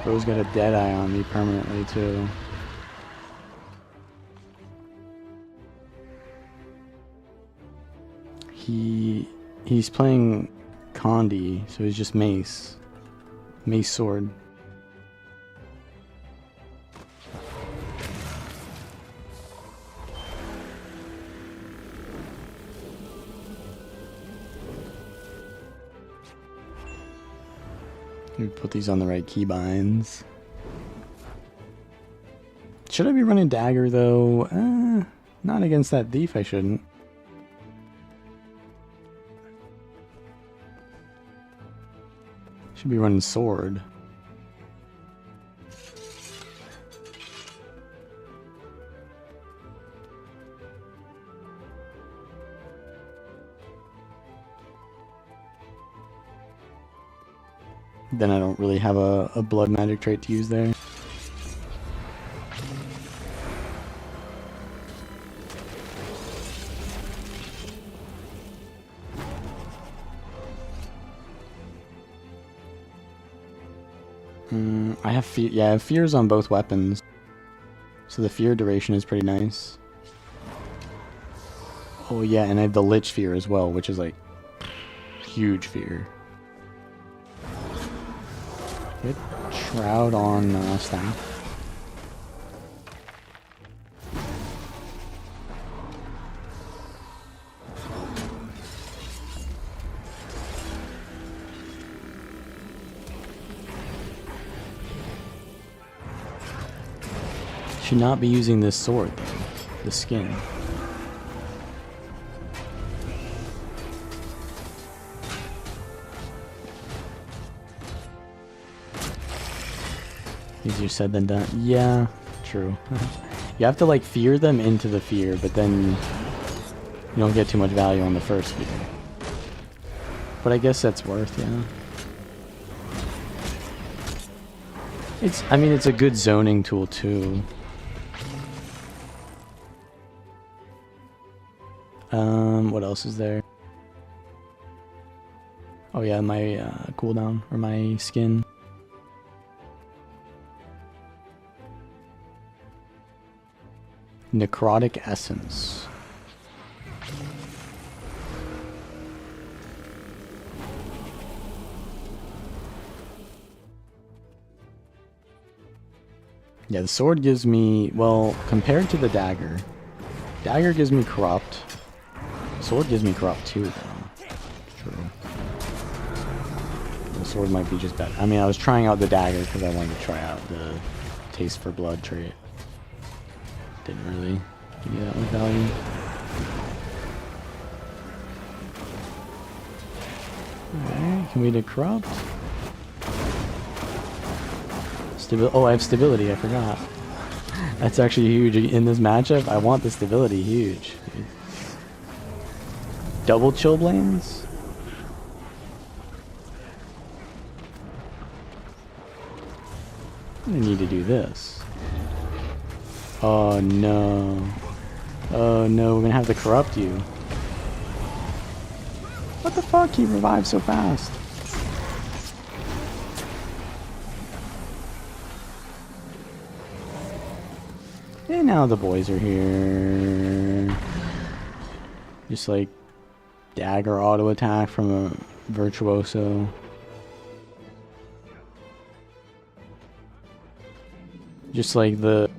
Bro's got a dead eye on me permanently too. He's playing Condi, so he's just mace. Mace sword. Let me put these on the right keybinds. Should I be running dagger though? Not against that thief, I shouldn't. Should be running sword. Then I don't really have a blood magic trait to use there. I have fear. Yeah, I have fears on both weapons, so the fear duration is pretty nice. Oh yeah, and I have the lich fear as well, which is like huge fear. Get shroud on staff. Should not be using this sword though, the skin. Easier said than done. Yeah, true. You have to like fear them into the fear, but then you don't get too much value on the first fear. But I guess that's worth, yeah. I mean, it's a good zoning tool too. What else is there? Oh yeah, my cooldown, or my skin. Necrotic Essence. Yeah, the sword gives me, well, compared to the dagger, dagger gives me corrupt. Sword gives me corrupt too, though. True. The sword might be just better. I mean, I was trying out the dagger because I wanted to try out the taste for blood trait. Didn't really give me that much value. Alright, can we do corrupt? Oh, I have stability, I forgot. That's actually huge. In this matchup, I want the stability huge. Double chillblains? I need to do this. Oh no. Oh no, we're gonna have to corrupt you. What the fuck? He revived so fast. And now the boys are here. Just like dagger auto attack from a virtuoso. Just like the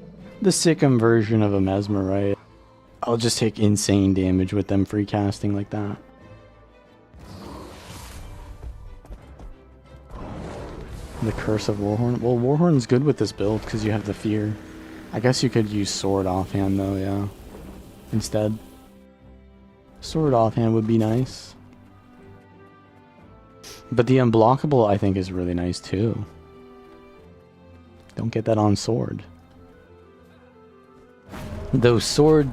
Sikkim version of a Mesmer, right? I'll just take insane damage with them free casting like that. The Curse of Warhorn. Well, Warhorn's good with this build because you have the fear. I guess you could use Sword offhand though, yeah. Instead. Sword offhand would be nice. But the unblockable I think is really nice too. Don't get that on Sword. Though Sword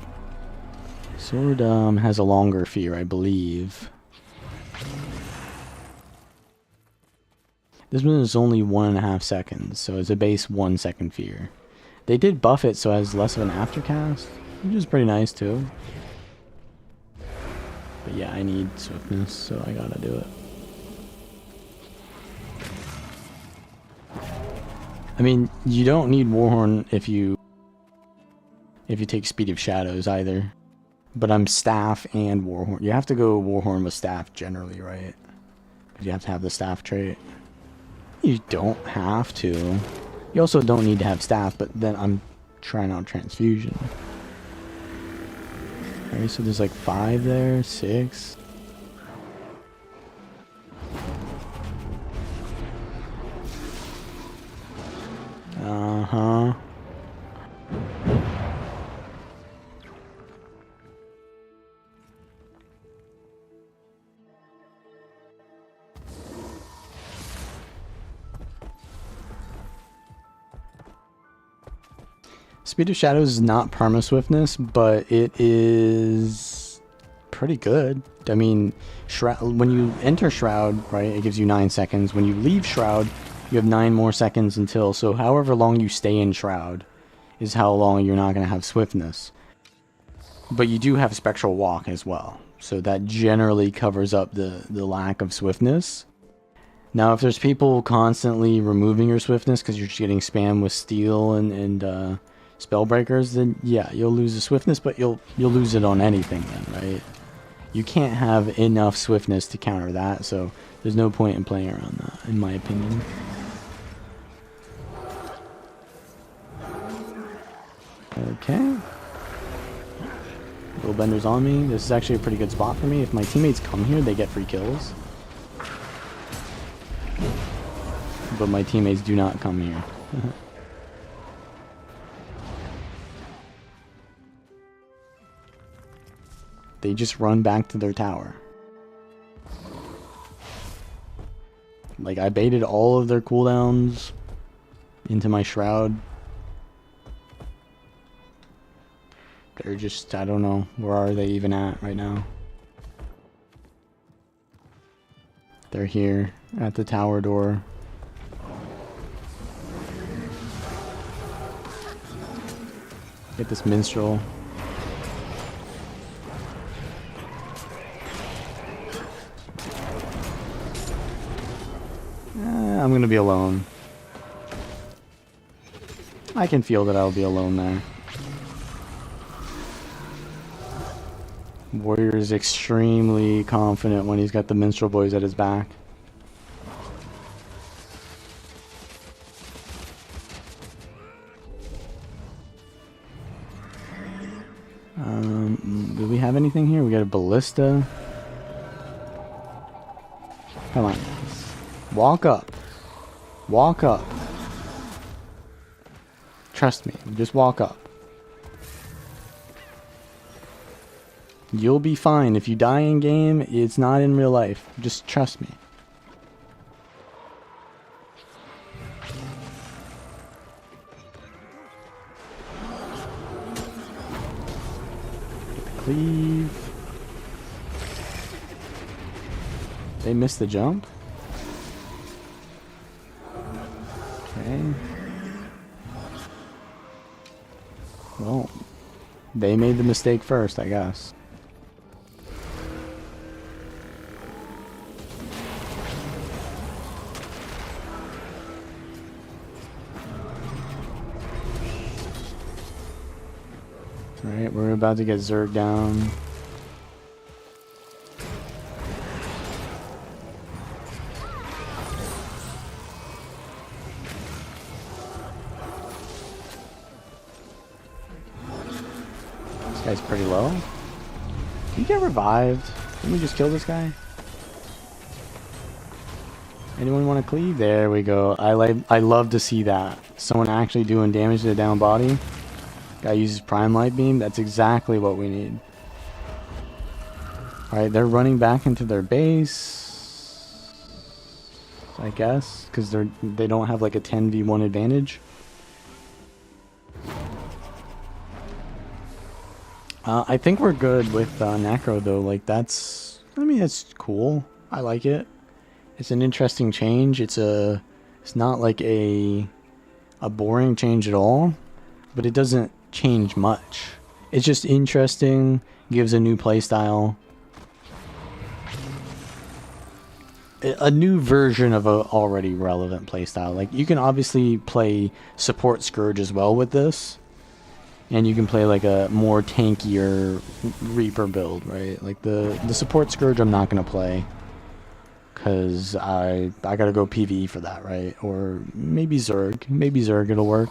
has a longer fear, I believe. This one is only 1.5 seconds, so it's a base 1 second fear. They did buff it so it has less of an aftercast, which is pretty nice too. But yeah, I need swiftness, so I gotta do it. I mean, you don't need Warhorn if you take Speed of Shadows either. But I'm Staff and Warhorn. You have to go Warhorn with Staff generally, right? Because you have to have the Staff trait. You don't have to. You also don't need to have Staff, but then I'm trying out Transfusion. Alright, so there's like 5 there, 6. Uh-huh. Speed of Shadows is not Parma Swiftness, but it is pretty good. I mean, when you enter Shroud, right, it gives you 9 seconds. When you leave Shroud, you have 9 more seconds until, so however long you stay in Shroud is how long you're not going to have Swiftness. But you do have Spectral Walk as well, so that generally covers up the lack of Swiftness. Now, if there's people constantly removing your Swiftness because you're just getting spammed with Steel and Spellbreakers, then yeah, you'll lose the Swiftness, but you'll lose it on anything then, right? You can't have enough Swiftness to counter that, so there's no point in playing around that, in my opinion. Okay. Little Bender's on me. This is actually a pretty good spot for me. If my teammates come here, they get free kills. But my teammates do not come here. They just run back to their tower. Like, I baited all of their cooldowns into my Shroud. They're just, I don't know, where are they even at right now? They're here at the tower door. Get this Minstrel. I'm gonna be alone. I can feel that I'll be alone there. Warrior is extremely confident when he's got the Minstrel Boys at his back. Do we have anything here? We got a Ballista. Come on. Walk up. Walk up. Trust me. Just walk up. You'll be fine. If you die in game, it's not in real life. Just trust me. Get the cleave. They missed the jump. Okay. Well, they made the mistake first, I guess. Alright, we're about to get Zerg down. This guy's pretty low. Can you get revived? Can we just kill this guy? Anyone want to cleave? There we go. I love to see that. Someone actually doing damage to the down body. Guy uses Prime Light Beam. That's exactly what we need. Alright, they're running back into their base, I guess, because they don't have like a 10v1 advantage. I think we're good with Necro though. Like that's cool. I like it. It's an interesting change. It's not like a boring change at all, but it doesn't change much. It's just interesting, gives a new playstyle. A new version of a already relevant playstyle. Like you can obviously play support Scourge as well with this. And you can play like a more tankier Reaper build, right? Like the support Scourge I'm not gonna play. Cause I gotta go PvE for that, right? Or maybe Zerg. Maybe Zerg it'll work.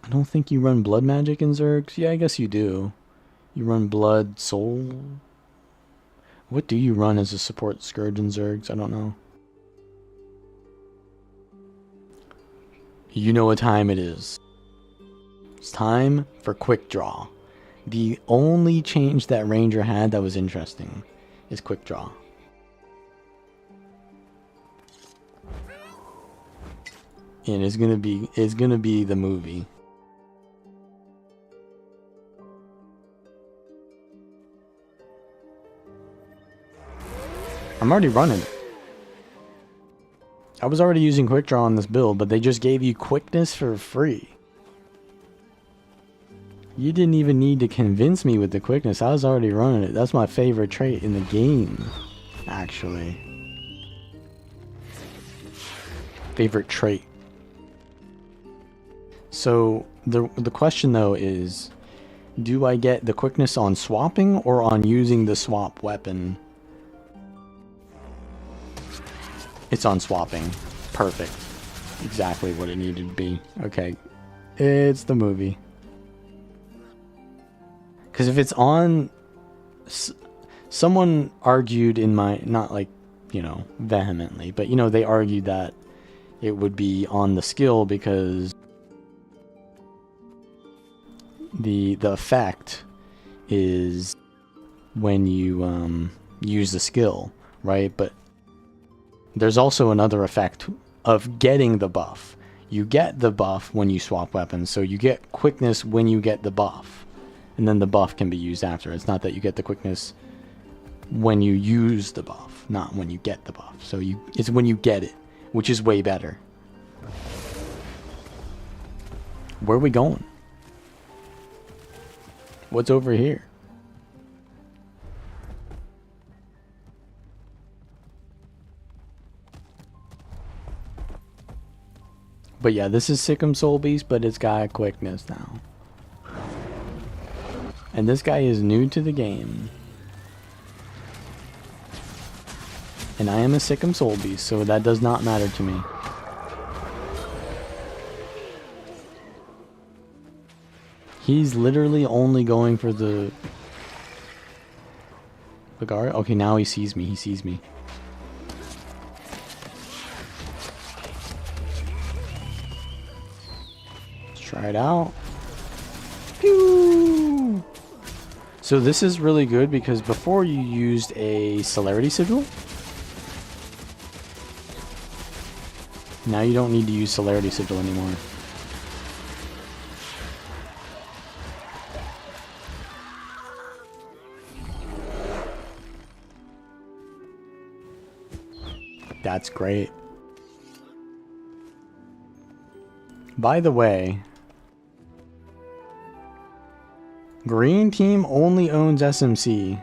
I don't think you run blood magic in Zergs. Yeah, I guess you do. You run blood, soul. What do you run as a support Scourge in Zergs? I don't know. You know what time it is. It's time for quick draw. The only change that Ranger had that was interesting is quick draw. And it's gonna be the movie. I'm already running it. I was already using quick draw on this build, but they just gave you quickness for free. You didn't even need to convince me with the quickness. I was already running it. That's my favorite trait in the game, actually. Favorite trait. So the question though is, do I get the quickness on swapping or on using the swap weapon? It's on swapping. Perfect. Exactly what it needed to be. Okay. It's the movie. Because if it's on... Someone argued in my... Not like, you know, vehemently. But, you know, they argued that it would be on the skill because... The effect is when you use the skill, right? But there's also another effect of getting the buff. You get the buff when you swap weapons, so you get quickness when you get the buff. And then the buff can be used after. It's not that you get the quickness when you use the buff, not when you get the buff. So it's when you get it, which is way better. Where are we going? What's over here? But yeah, this is Sick'em Soul Beast, but it's got quickness now. And this guy is new to the game. And I am a Sick'em Soul Beast, so that does not matter to me. He's literally only going for the guard. Okay, now he sees me. He sees me. Let's try it out. Pew! So this is really good because before you used a Celerity Sigil. Now you don't need to use Celerity Sigil anymore. That's great. By the way, Green Team only owns SMC.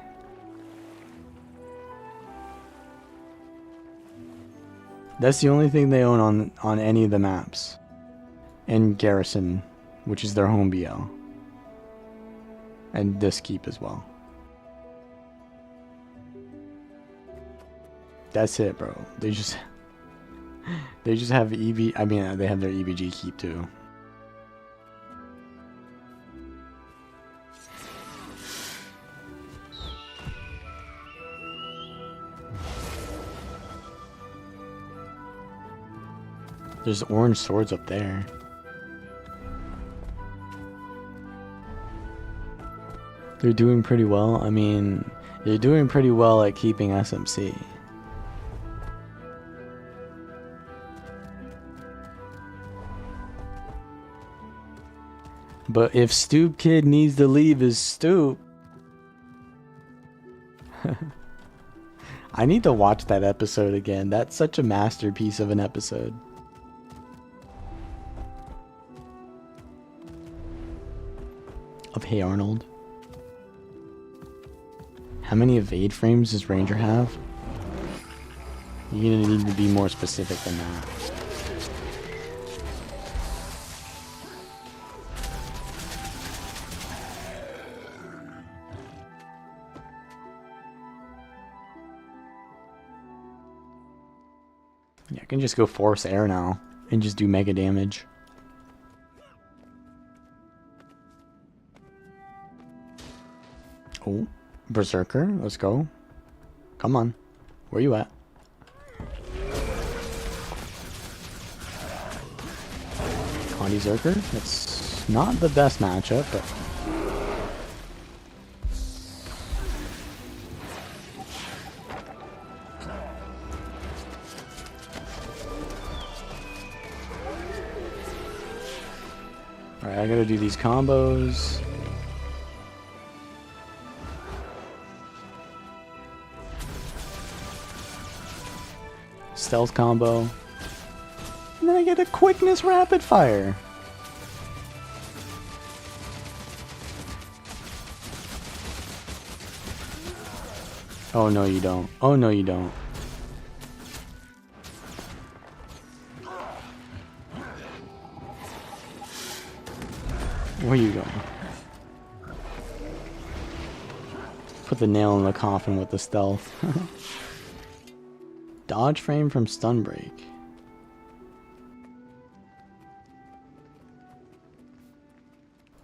That's the only thing they own on any of the maps. And Garrison, which is their home BL. And this keep as well. That's it, bro. They just have EV. I mean, they have their EVG keep too. There's orange swords up there. They're doing pretty well. I mean, they're doing pretty well at keeping SMC. But if Stoop Kid needs to leave his stoop... I need to watch that episode again. That's such a masterpiece of an episode. Of Hey Arnold. How many evade frames does Ranger have? You're gonna need to be more specific than that. Yeah, I can just go force air now and just do mega damage. Oh, Berserker, let's go. Come on, where you at? Condi Zerker, that's not the best matchup, but... Alright, I gotta do these combos. Stealth combo. And then I get a quickness rapid fire. Oh no you don't. Oh no you don't. Where you going? Put the nail in the coffin with the stealth. Dodge frame from stun break.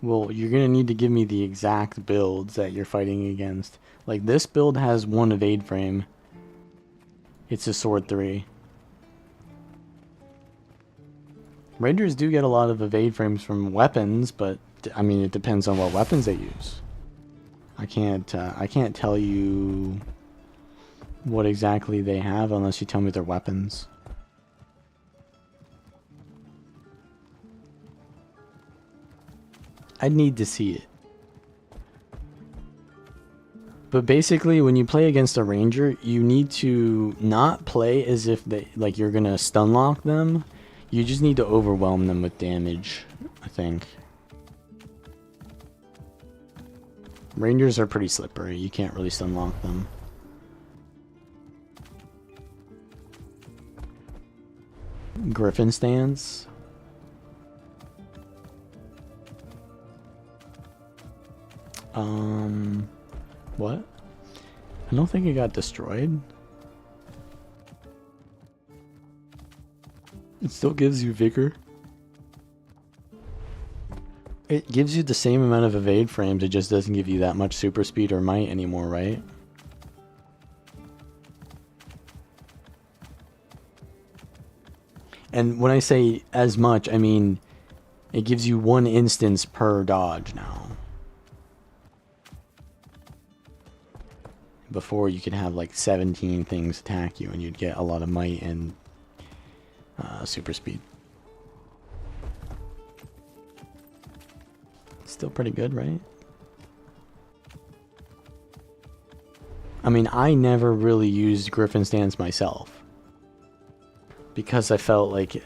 Well, you're gonna need to give me the exact builds that you're fighting against. Like this build has one evade frame. It's a sword 3. Rangers do get a lot of evade frames from weapons, but I mean it depends on what weapons they use. I can't tell you what exactly they have unless you tell me their weapons. I'd need to see it. But basically when you play against a ranger, you need to not play as if they like you're gonna stun lock them. You just need to overwhelm them with damage, I think. Rangers are pretty slippery, you can't really stun lock them. Griffin stance. What? I don't think it got destroyed. It still gives you vigor. It gives you the same amount of evade frames, it just doesn't give you that much super speed or might anymore, right? And when I say as much, I mean it gives you 1 instance per dodge now. Before you could have like 17 things attack you and you'd get a lot of might and super speed. Still pretty good, right? I mean, I never really used Griffin stance myself because I felt like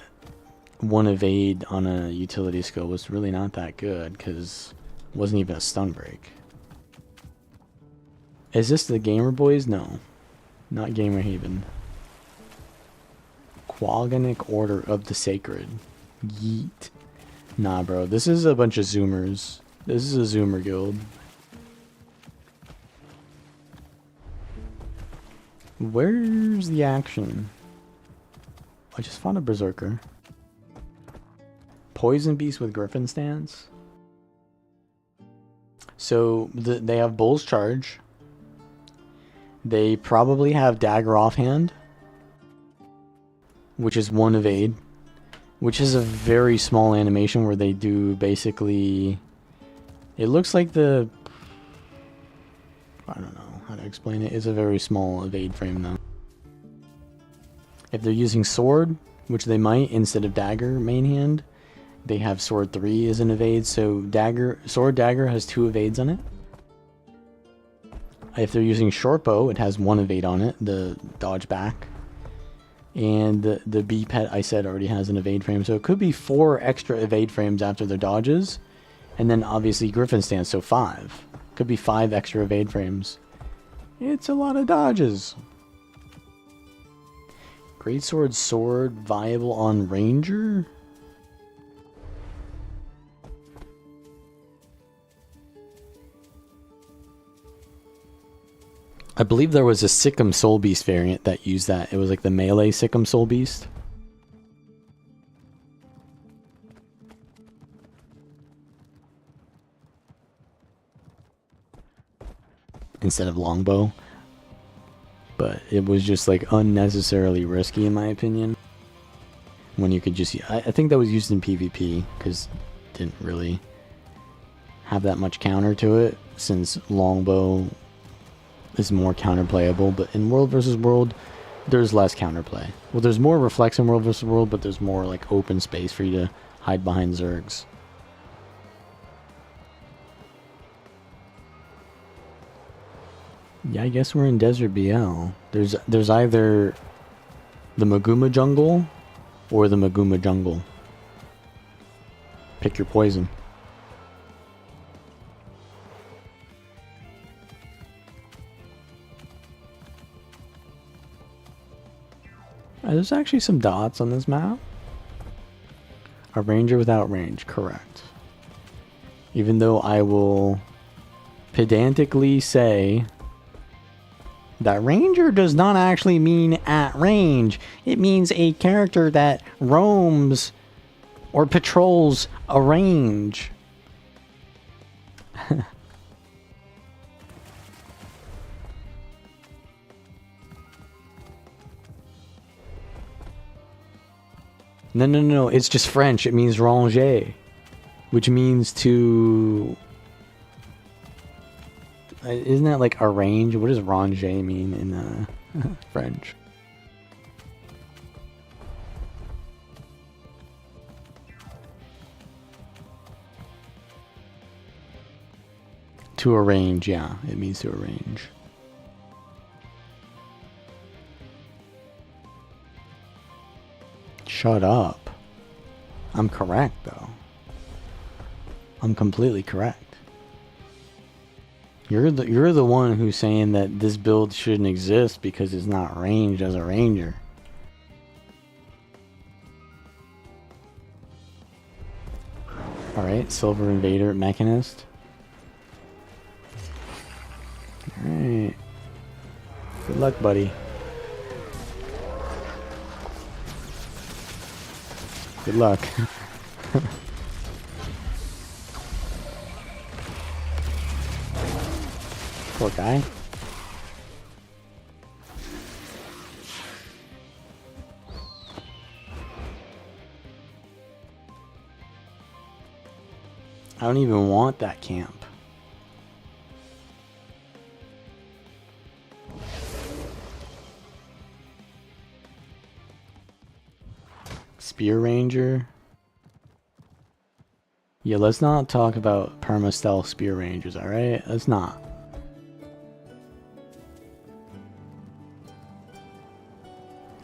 1 evade on a utility skill was really not that good because it wasn't even a stun break. Is this the Gamer Boys? No, not Gamer Haven. Quaganic Order of the Sacred. Yeet. Nah, bro. This is a bunch of Zoomers. This is a Zoomer guild. Where's the action? I just found a Berserker. Poison Beast with Griffin stance. So they have Bull's Charge. They probably have Dagger Offhand, which is 1 evade, which is a very small animation where they do basically... It looks like the... I don't know how to explain it. It's a very small evade frame though. If they're using Sword, which they might instead of Dagger main hand, they have Sword 3 as an evade, so Sword Dagger has 2 evades on it. If they're using Short Bow, it has 1 evade on it, the dodge back. And the B pet I said already has an evade frame, so it could be 4 extra evade frames after their dodges. And then obviously Griffin stance, so 5. Could be 5 extra evade frames. It's a lot of dodges. Greatsword Sword viable on Ranger? I believe there was a Sikkim Soul Beast variant that used that. It was like the melee Sikkim Soul Beast. Instead of longbow. But it was just like unnecessarily risky in my opinion. When you could just... I think that was used in PvP because it didn't really have that much counter to it since longbow is more counterplayable, but in World versus World, there's less counterplay. Well, there's more reflex in World versus World, but there's more like open space for you to hide behind Zergs. Yeah, I guess we're in Desert BL. There's either the Maguma Jungle or the Maguma Jungle. Pick your poison. There's actually some dots on this map. A ranger without range, correct. Even though I will pedantically say that ranger does not actually mean at range. It means a character that roams or patrols a range. No. It's just French. It means ranger, which means to... Isn't that like arrange? What does ranger mean in French? To arrange, yeah. It means to arrange. Shut up. I'm correct, though. I'm completely correct. You're the one who's saying that this build shouldn't exist because it's not ranged as a ranger. Alright, Silver Invader Mechanist. Alright. Good luck, buddy. Good luck. Poor guy. I don't even want that camp. Spear Ranger. Yeah, let's not talk about perma-stealth Spear Rangers, alright? Let's not.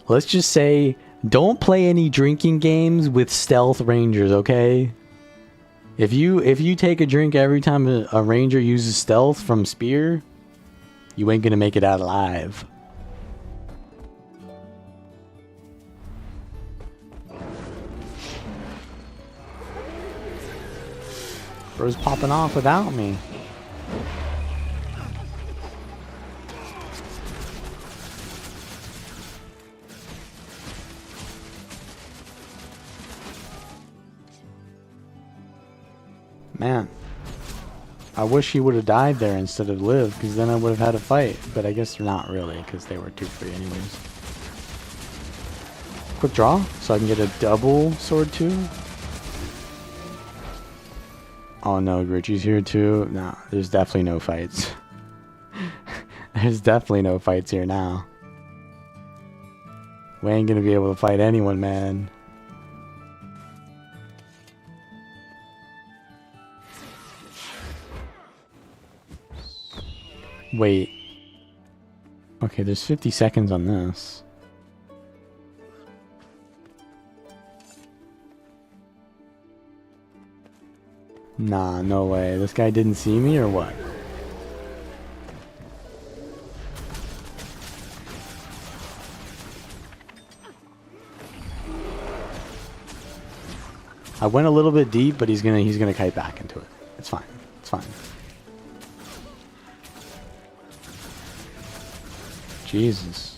Let's just say, don't play any drinking games with stealth rangers, okay? If you take a drink every time a ranger uses stealth from Spear, you ain't gonna make it out alive. Bro's popping off without me. Man, I wish he would have died there instead of lived, because then I would have had a fight. But I guess not really, because they were 2-free anyways. Quick draw, so I can get a double sword too. Oh no, Richie's here too. Nah, there's definitely no fights. There's definitely no fights here now. We ain't gonna be able to fight anyone, man. Wait. Okay, there's 50 seconds on this. Nah, no way. This guy didn't see me or what? I went a little bit deep, but he's gonna kite back into it. It's fine. It's fine. Jesus.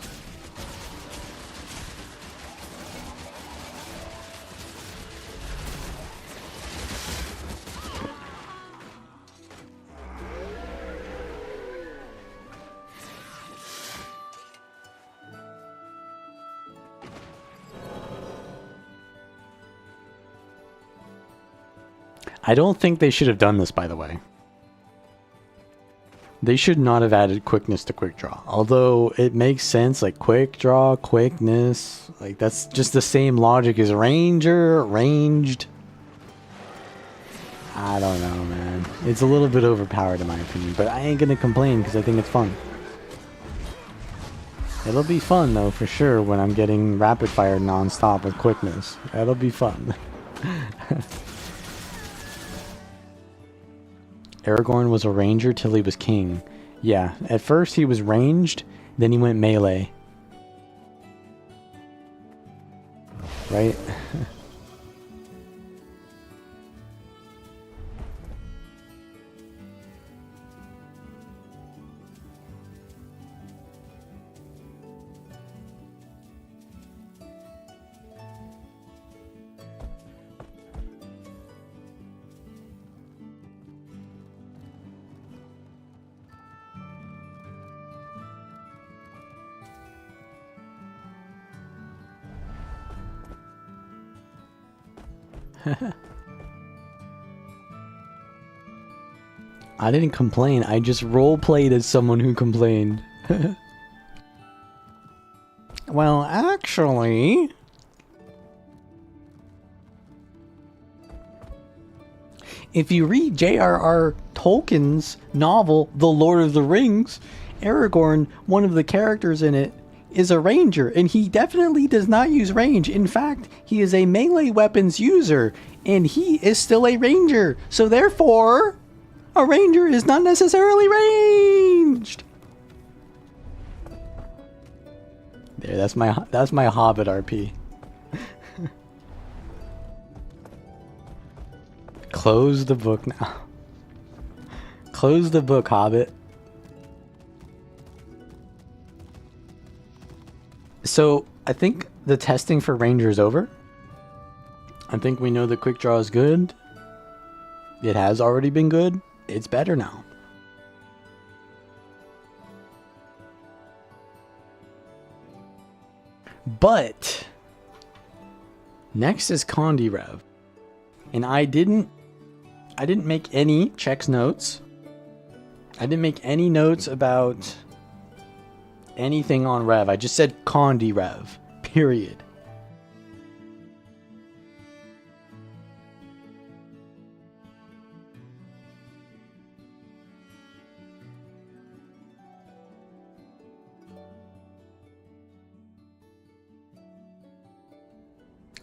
I don't think they should have done this, by the way. They should not have added quickness to quick draw. Although it makes sense, like quick draw, quickness, like that's just the same logic as ranger, ranged. I don't know, man. It's a little bit overpowered in my opinion, but I ain't gonna complain because I think it's fun. It'll be fun though, for sure, when I'm getting rapid fire non-stop with quickness. That'll be fun. Aragorn was a ranger till he was king. Yeah, at first he was ranged, then he went melee. Right? I didn't complain. I just roleplayed as someone who complained. Well, actually... if you read J.R.R. Tolkien's novel, The Lord of the Rings, Aragorn, one of the characters in it, is a ranger, and he definitely does not use range. In fact, he is a melee weapons user, and he is still a ranger. So therefore, a ranger is not necessarily ranged. There, that's my Hobbit RP. Close the book now. Close the book, Hobbit. So, I think the testing for Ranger is over. I think we know that quick draw is good. It has already been good. It's better now. But next is Condi Rev. And I didn't make any checks notes. I didn't make any notes about anything on Rev. I just said Condi Rev. Period.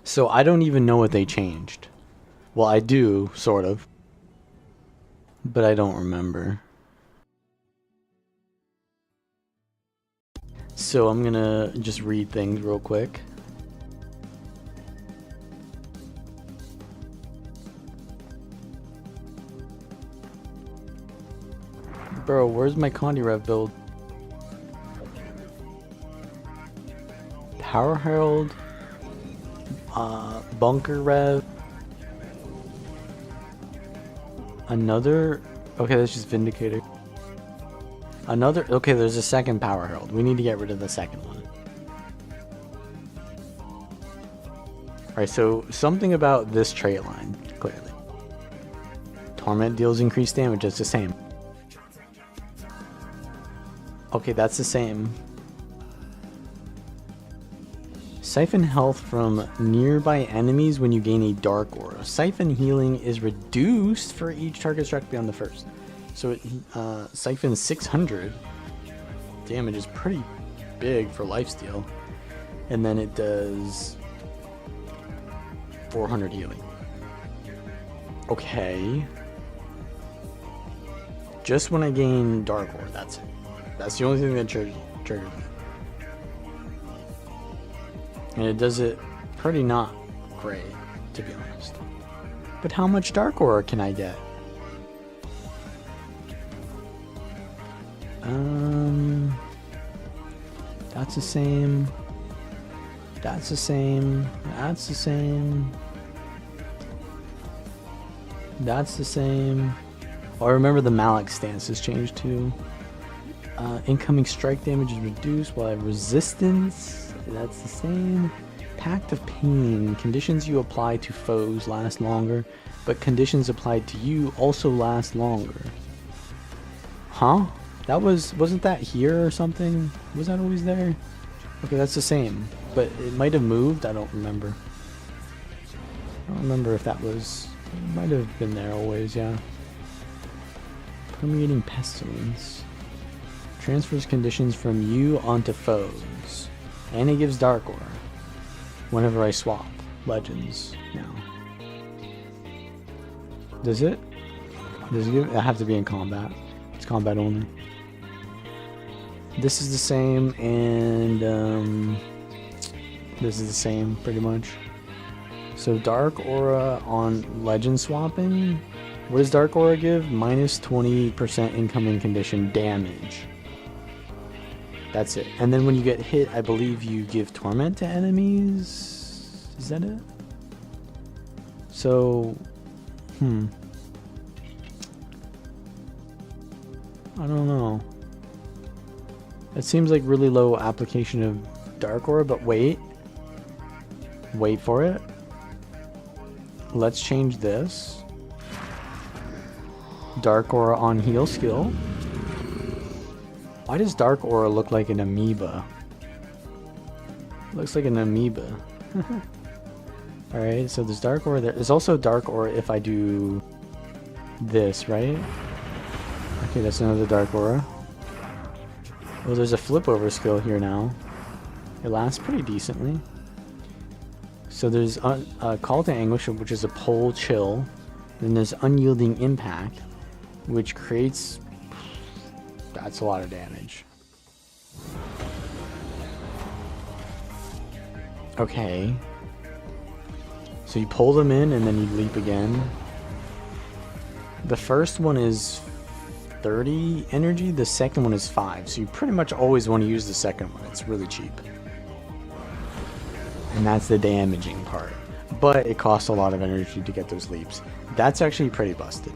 So I don't even know what they changed. Well, I do, sort of. But I don't remember. So I'm gonna just read things real quick. Bro, where's my Condi Rev build? Power Herald, Bunker Rev, another, okay, that's just Vindicator. Another, okay, there's a second Power Herald. We need to get rid of the second one. Alright, so something about this trait line, clearly. Torment deals increased damage, it's the same. Okay, that's the same. Siphon health from nearby enemies when you gain a dark aura. Siphon healing is reduced for each target struck beyond the first. So it siphons 600 damage, is pretty big for lifesteal. And then it does 400 healing. Okay. Just when I gain dark aura, that's it. That's the only thing that triggered me. And it does it pretty not great, to be honest. But how much dark aura can I get? That's the same. That's the same. That's the same. That's the same. Oh, I remember the Malik stance has changed too. Incoming strike damage is reduced while I have resistance. That's the same. Pact of Pain. Conditions you apply to foes last longer, but conditions applied to you also last longer. Huh? That wasn't that here or something? Was that always there? Okay, that's the same. But it might have moved, I don't remember. I don't remember if that was... It might have been there always, yeah. Permeating Pestilence. Transfers conditions from you onto foes. And it gives Dark Aura. Whenever I swap Legends now. Does it? Does it give... I have to be in combat. It's combat only. This is the same, and this is the same, pretty much. So Dark Aura on Legend swapping. What does Dark Aura give? Minus 20% incoming condition damage. That's it. And then when you get hit, I believe you give Torment to enemies. Is that it? So, I don't know. It seems like really low application of Dark Aura, but wait. Wait for it. Let's change this. Dark Aura on heal skill. Why does Dark Aura look like an amoeba? Looks like an amoeba. Alright, so there's Dark Aura there. There's also Dark Aura if I do this, right? Okay, that's another Dark Aura. Oh, there's a flip over skill here now. It lasts pretty decently. So there's a Call to Anguish, which is a pull chill. Then there's Unyielding Impact, which creates... That's a lot of damage. Okay. So you pull them in and then you leap again. The first one is 30 energy, the second one is 5. So you pretty much always want to use the second one. It's really cheap. And that's the damaging part. But it costs a lot of energy to get those leaps. That's actually pretty busted.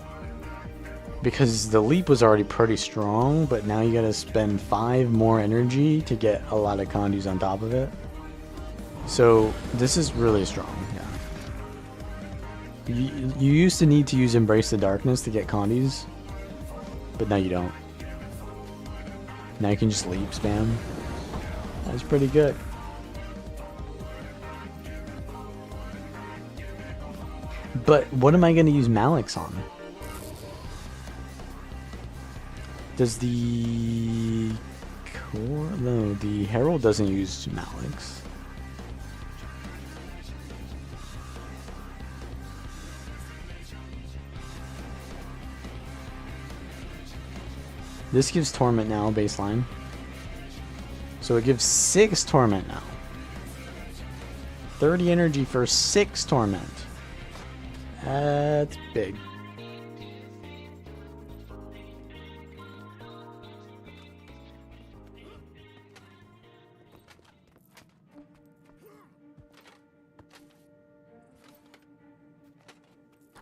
Because the leap was already pretty strong, but now you gotta spend 5 more energy to get a lot of condues on top of it. So this is really strong, yeah. You used to need to use Embrace the Darkness to get condues, but now you don't. Now you can just leap spam. That's pretty good. But what am I going to use Malik's on? Does the... No, the Herald doesn't use Malik's. This gives Torment now, baseline. So it gives 6 Torment now. 30 energy for 6 Torment. That's big.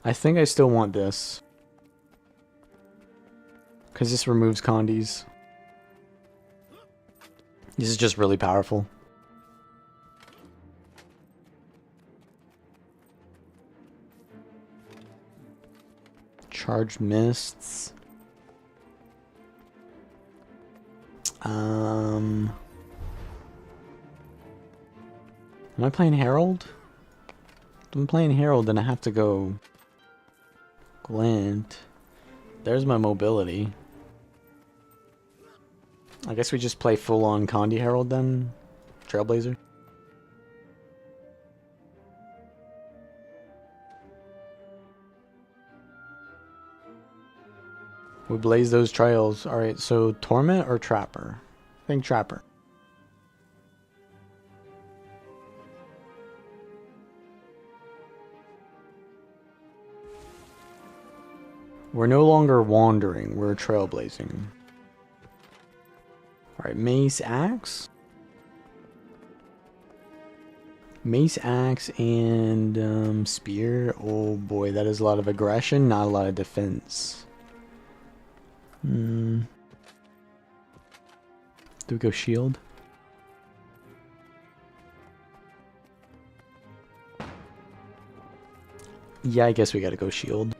I think I still want this. Because this removes condies. This is just really powerful. Charged mists. Am I playing Herald? If I'm playing Herald, then I have to go Glint. There's my mobility. I guess we just play full-on Condi Herald then? Trailblazer? We blaze those trails. Alright, so Torment or Trapper? I think Trapper. We're no longer wandering, we're trailblazing. Alright, Mace Axe? Mace Axe and Spear. Oh boy, that is a lot of aggression, not a lot of defense. Do we go shield? Yeah, I guess we gotta go shield.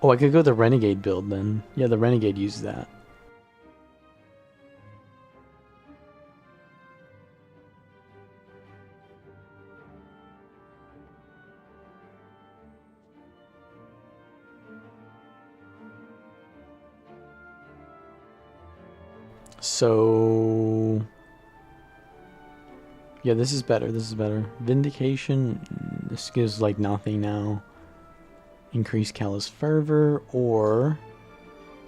Oh, I could go the Renegade build then. Yeah, the Renegade uses that. So... yeah, this is better, this is better. Vindication, this gives like nothing now. Increase Callous Fervor, or...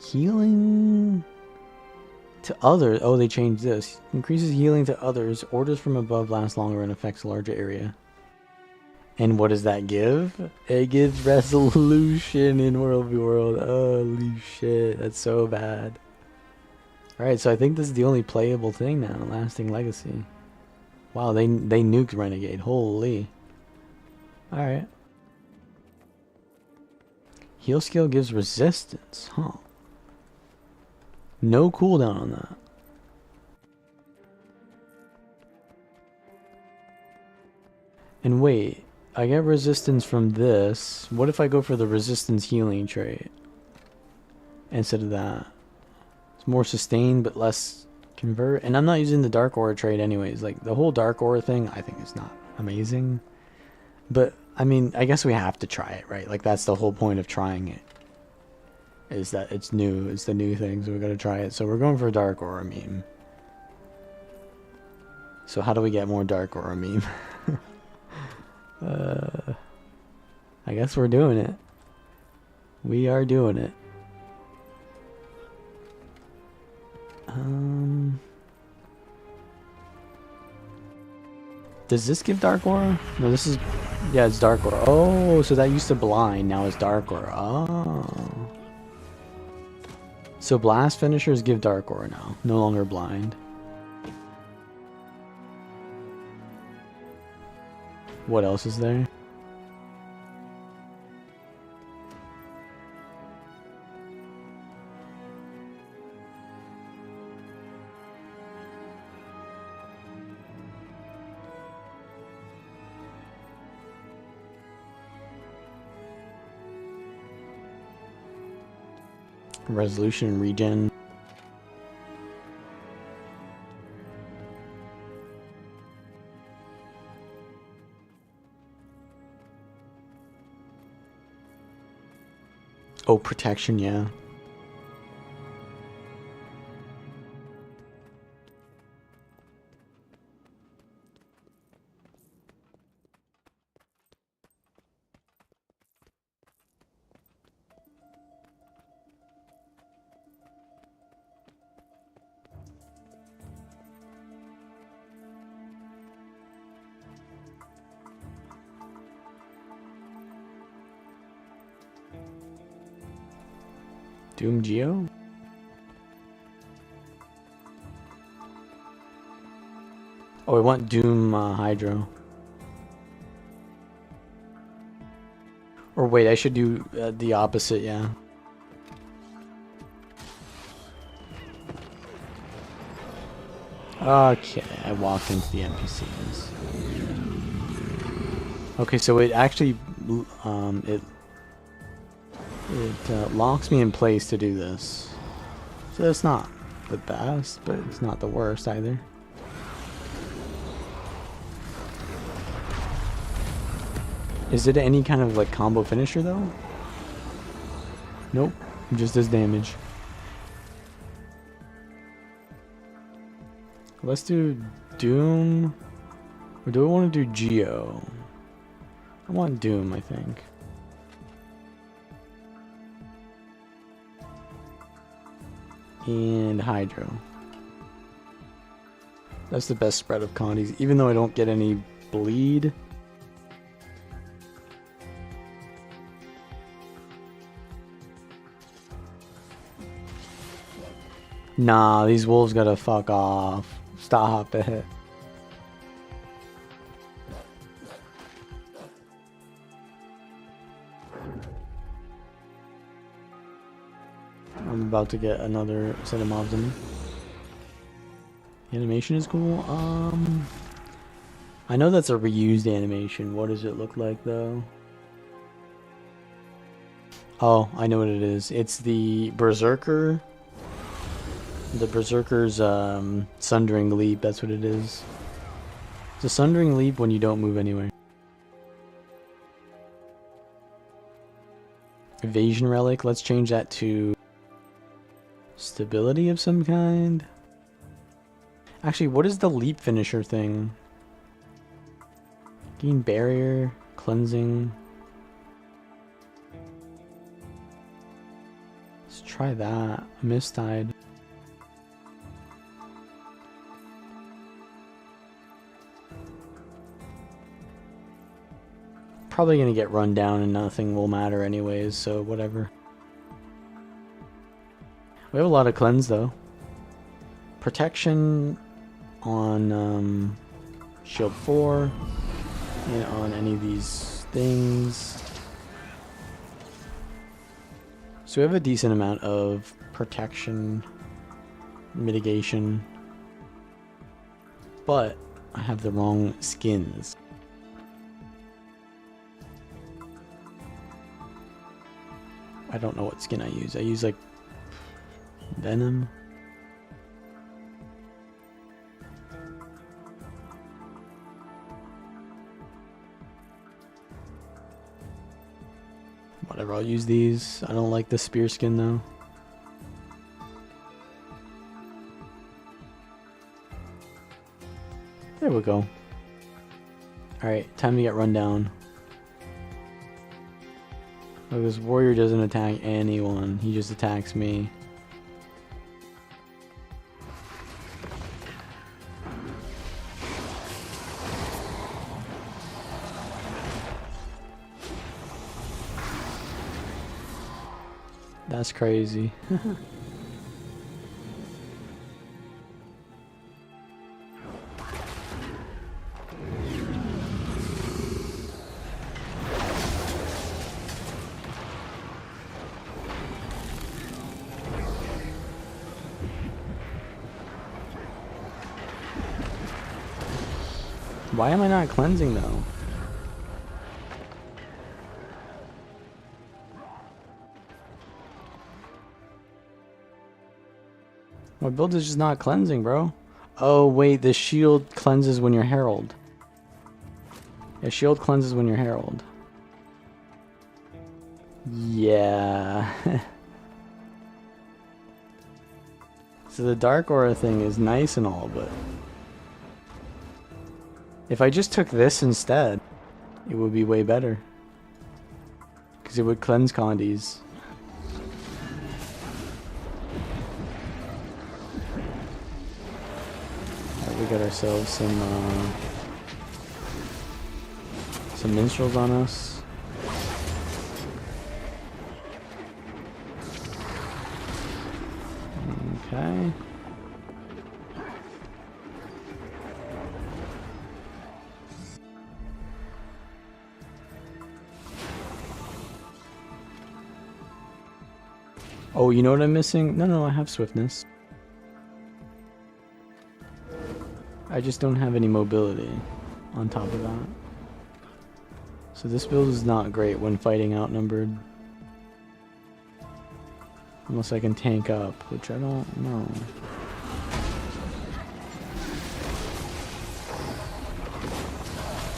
healing... to others. Oh, they changed this. Increases healing to others. Orders from above last longer and affects a larger area. And what does that give? It gives resolution in World v World. Holy shit, that's so bad. Alright, so I think this is the only playable thing now, Lasting Legacy. Wow, they nuked Renegade. Holy. Alright. Heal skill gives resistance, huh? No cooldown on that. And wait, I get resistance from this. What if I go for the resistance healing trait instead of that? It's more sustained but less convert. And I'm not using the Dark Aura trait anyways. Like, the whole Dark Aura thing I think is not amazing. But, I mean, I guess we have to try it, right? Like, that's the whole point of trying it. Is that it's new. It's the new thing, so we gotta try it. So we're going for a Dark Aura meme. So how do we get more Dark Aura meme? I guess we're doing it. We are doing it. Does this give Dark Aura? No, this is... yeah, it's Dark Aura. Oh, so that used to blind, now it's Dark Aura. Oh. So blast finishers give Dark Aura now, no longer blind. What else is there? Resolution, regen. Oh, protection, yeah. Doom Geo? Oh, we want Doom Hydro. Or wait, I should do the opposite, yeah. Okay, I walked into the NPCs. Okay, so it actually, it locks me in place to do this. So that's not the best, but it's not the worst either. Is it any kind of like combo finisher though? Nope, it just does damage. Let's do Doom. Or do I want to do Geo? I want Doom, I think. And Hydro. That's the best spread of condies, even though I don't get any bleed. Nah, these wolves gotta fuck off. Stop it. I'm about to get another set of mobs in me. The animation is cool. I know that's a reused animation. What does it look like though? Oh, I know what it is. It's the Berserker. The Berserker's Sundering Leap, that's what it is. It's a Sundering Leap when you don't move anywhere. Evasion Relic, let's change that to stability of some kind. Actually, what is the leap finisher thing? Gain barrier, cleansing. Let's try that. Mistide. Probably gonna get run down and nothing will matter anyways, so whatever. We have a lot of cleanse though. Protection on shield 4 and on any of these things. So we have a decent amount of protection, mitigation, but I have the wrong skins. I don't know what skin I use. I use like Venom. Whatever, I'll use these. I don't like the spear skin though. There we go. Alright, time to get run down. Look, this warrior doesn't attack anyone. He just attacks me. That's crazy. Why am I not cleansing though? My build is just not cleansing, bro. Oh wait, the shield cleanses when you're herald. Yeah, shield cleanses when you're herald. Yeah. So the dark aura thing is nice and all, but if I just took this instead, it would be way better. Because it would cleanse condies. Alright, we got ourselves some minstrels on us. Okay. Oh, you know what I'm missing? No, I have swiftness. I just don't have any mobility on top of that. So this build is not great when fighting outnumbered. Unless I can tank up, which I don't know.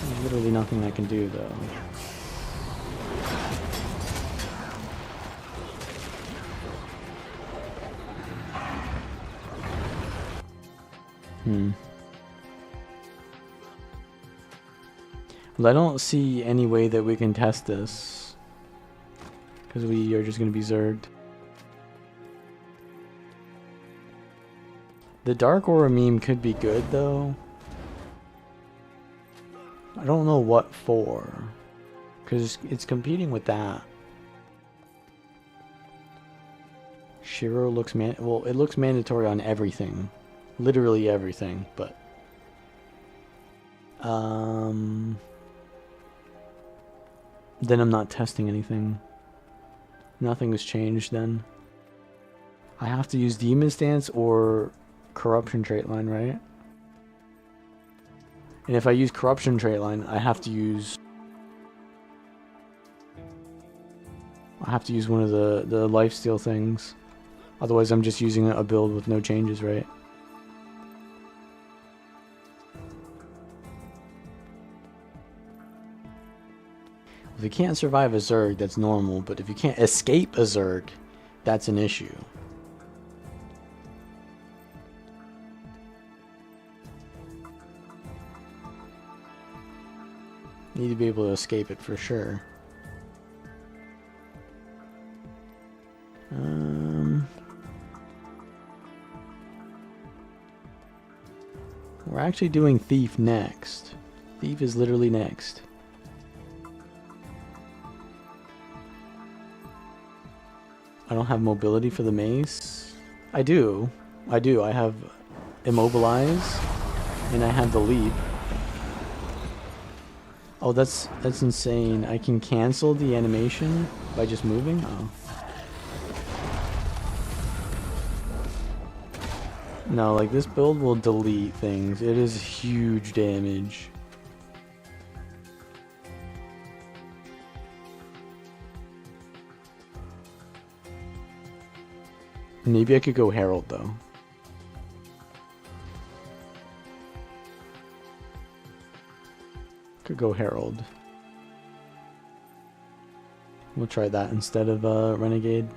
There's literally nothing I can do though. Well, I don't see any way that we can test this. Because we are just going to be zerged. The Dark Aura meme could be good though. I don't know what for. Because it's competing with that. Shiro looks well, it looks mandatory on everything. Literally everything, but then I'm not testing anything. Nothing has changed then. I have to use Demon Stance or Corruption trait line, right? And if I use Corruption trait line, I have to use one of the lifesteal things. Otherwise I'm just using a build with no changes, right? If you can't survive a Zerg, that's normal, but if you can't escape a Zerg, that's an issue. Need to be able to escape it for sure. We're actually doing Thief next. Thief is literally next. I don't have mobility for the mace. I do. I have Immobilize, and I have the leap. Oh, that's insane. I can cancel the animation by just moving? Oh. No, like this build will delete things. It is huge damage. Maybe I could go Herald though. Could go Herald. We'll try that instead of Renegade.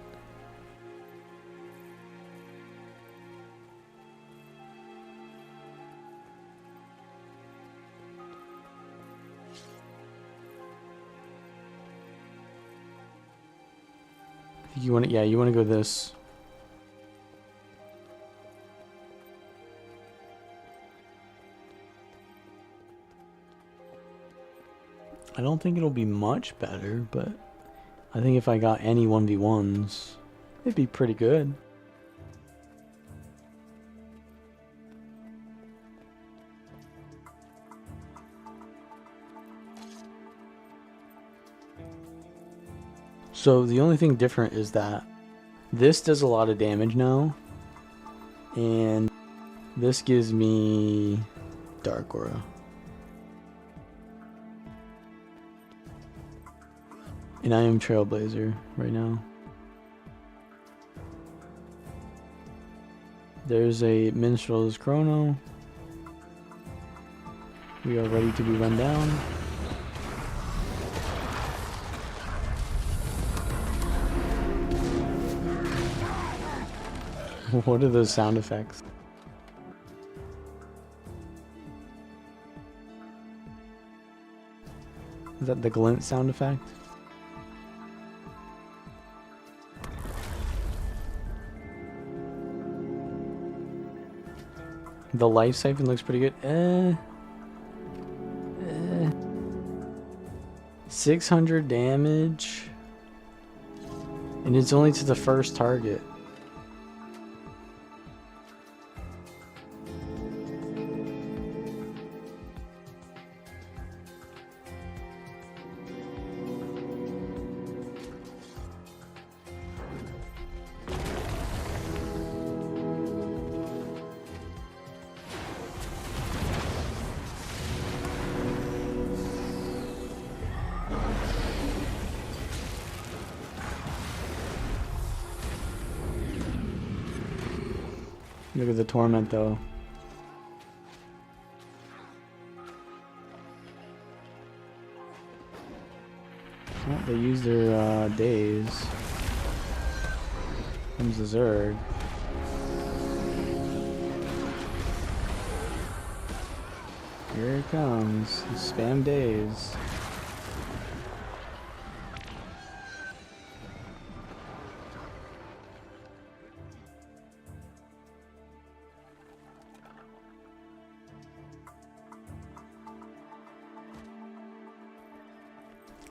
You want to, yeah, you want to go this. I don't think it'll be much better, but I think if I got any 1v1s, it'd be pretty good. So the only thing different is that this does a lot of damage now, and this gives me Dark Aura. And I am Trailblazer right now. There's a Minstrel's Chrono. We are ready to be run down. What are those sound effects? Is that the glint sound effect? The life siphon looks pretty good. 600 damage. And it's only to the first target. Look at the torment though. Oh, they use their days. Comes the Zerg. Here it comes. Spam days.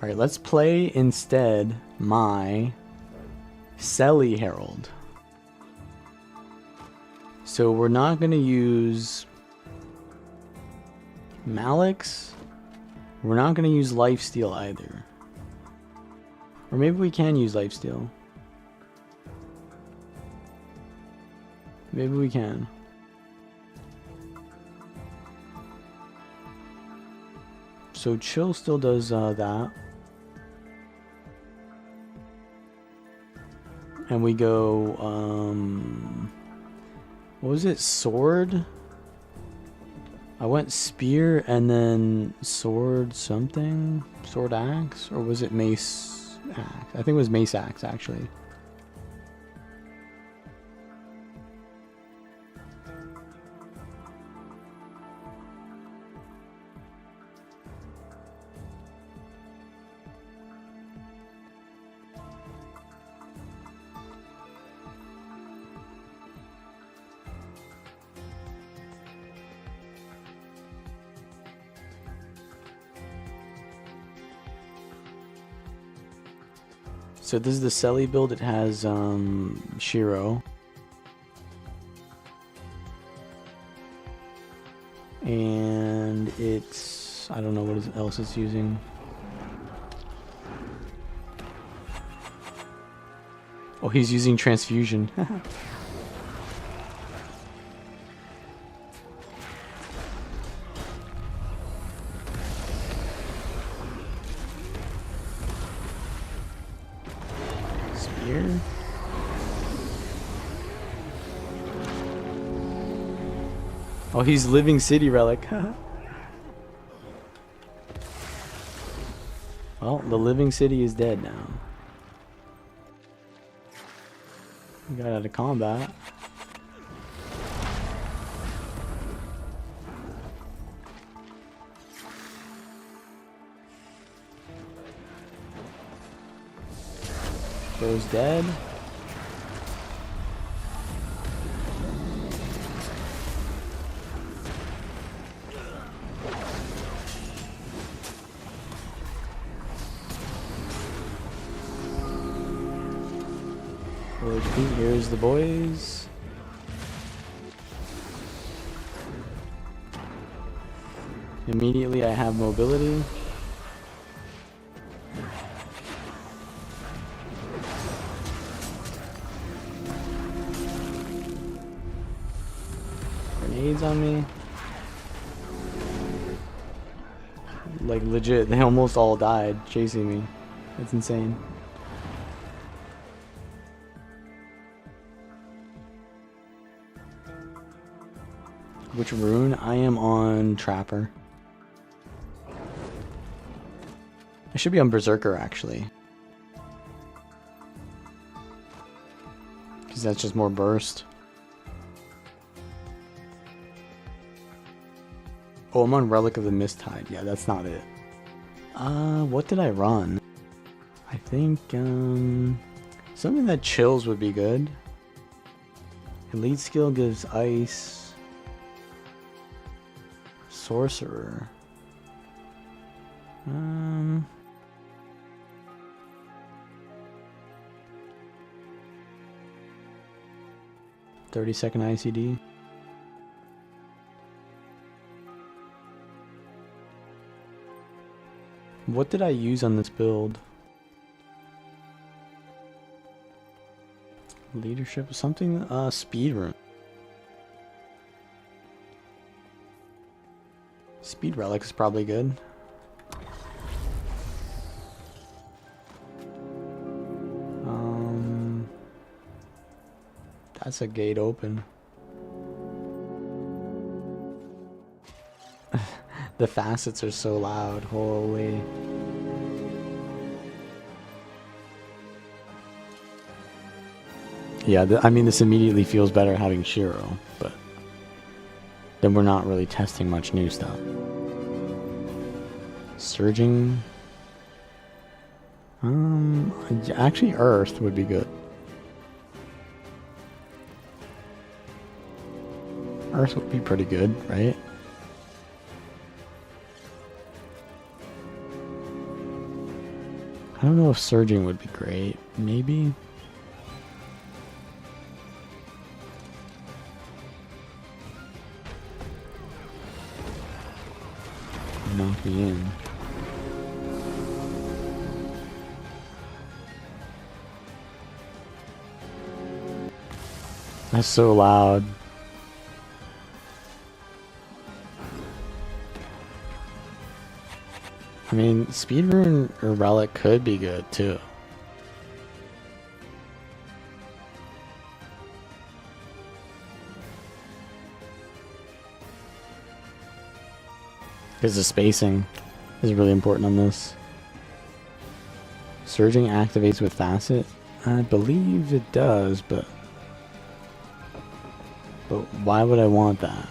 Alright, let's play instead my Selly Herald. So we're not going to use Malix. We're not going to use Lifesteal either. Or maybe we can use Lifesteal. Maybe we can. So Chill still does that. And we go, what was it? Sword? I went spear and then sword something? Sword axe? Or was it mace axe? I think it was mace axe actually. So this is the Selly build. It has Shiro. And it's, I don't know what else it's using. Oh, he's using transfusion. Spear. Oh, he's living city relic. Well, the living city is dead now. We got out of combat. Goes dead. Here's the boys. Immediately I have mobility. Grenades on me. Like legit, they almost all died chasing me. That's insane. Which rune? I am on Trapper. I should be on Berserker actually. Because that's just more burst. Oh, I'm on Relic of the Misttide. Yeah, that's not it. What did I run? I think, something that chills would be good. Elite skill gives ice. Sorcerer. 30-second ICD. What did I use on this build? Leadership, something, speed rune. Speed relic is probably good. That's a gate open. The facets are so loud. Holy. Yeah, I mean, this immediately feels better having Shiro, but then we're not really testing much new stuff. Surging. Actually, Earth would be good. Earth would be pretty good, right? I don't know if surging would be great. Maybe. Knock me in. That's so loud. I mean, Speed Rune or Relic could be good too. Because the spacing is really important on this. Surging activates with Facet? I believe it does, but why would I want that?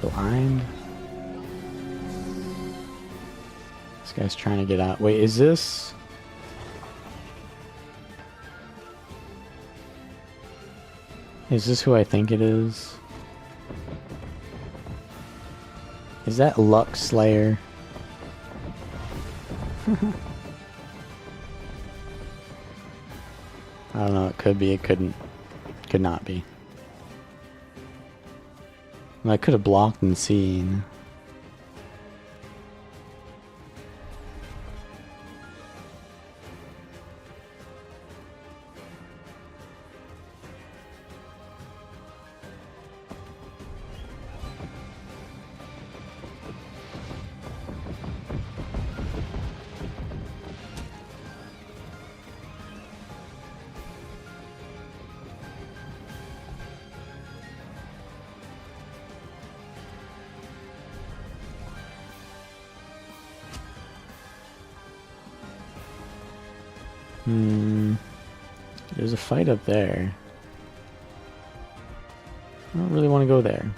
Blind. This guy's trying to get out. Wait, is this? Is this who I think it is? Is that Luck Slayer? I don't know, it could be, it couldn't. Could not be. I could have blocked and seen. There's a fight up there. I don't really want to go there.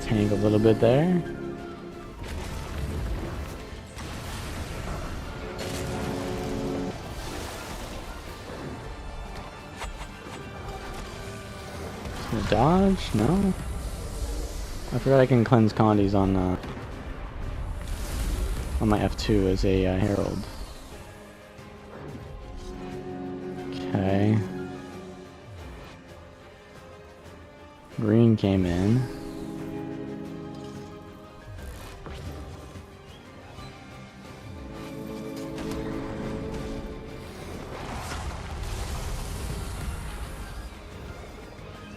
Tank a little bit there. Dodge? No. I forgot I can cleanse Condis on my F2 as a Herald. Okay. Green came in.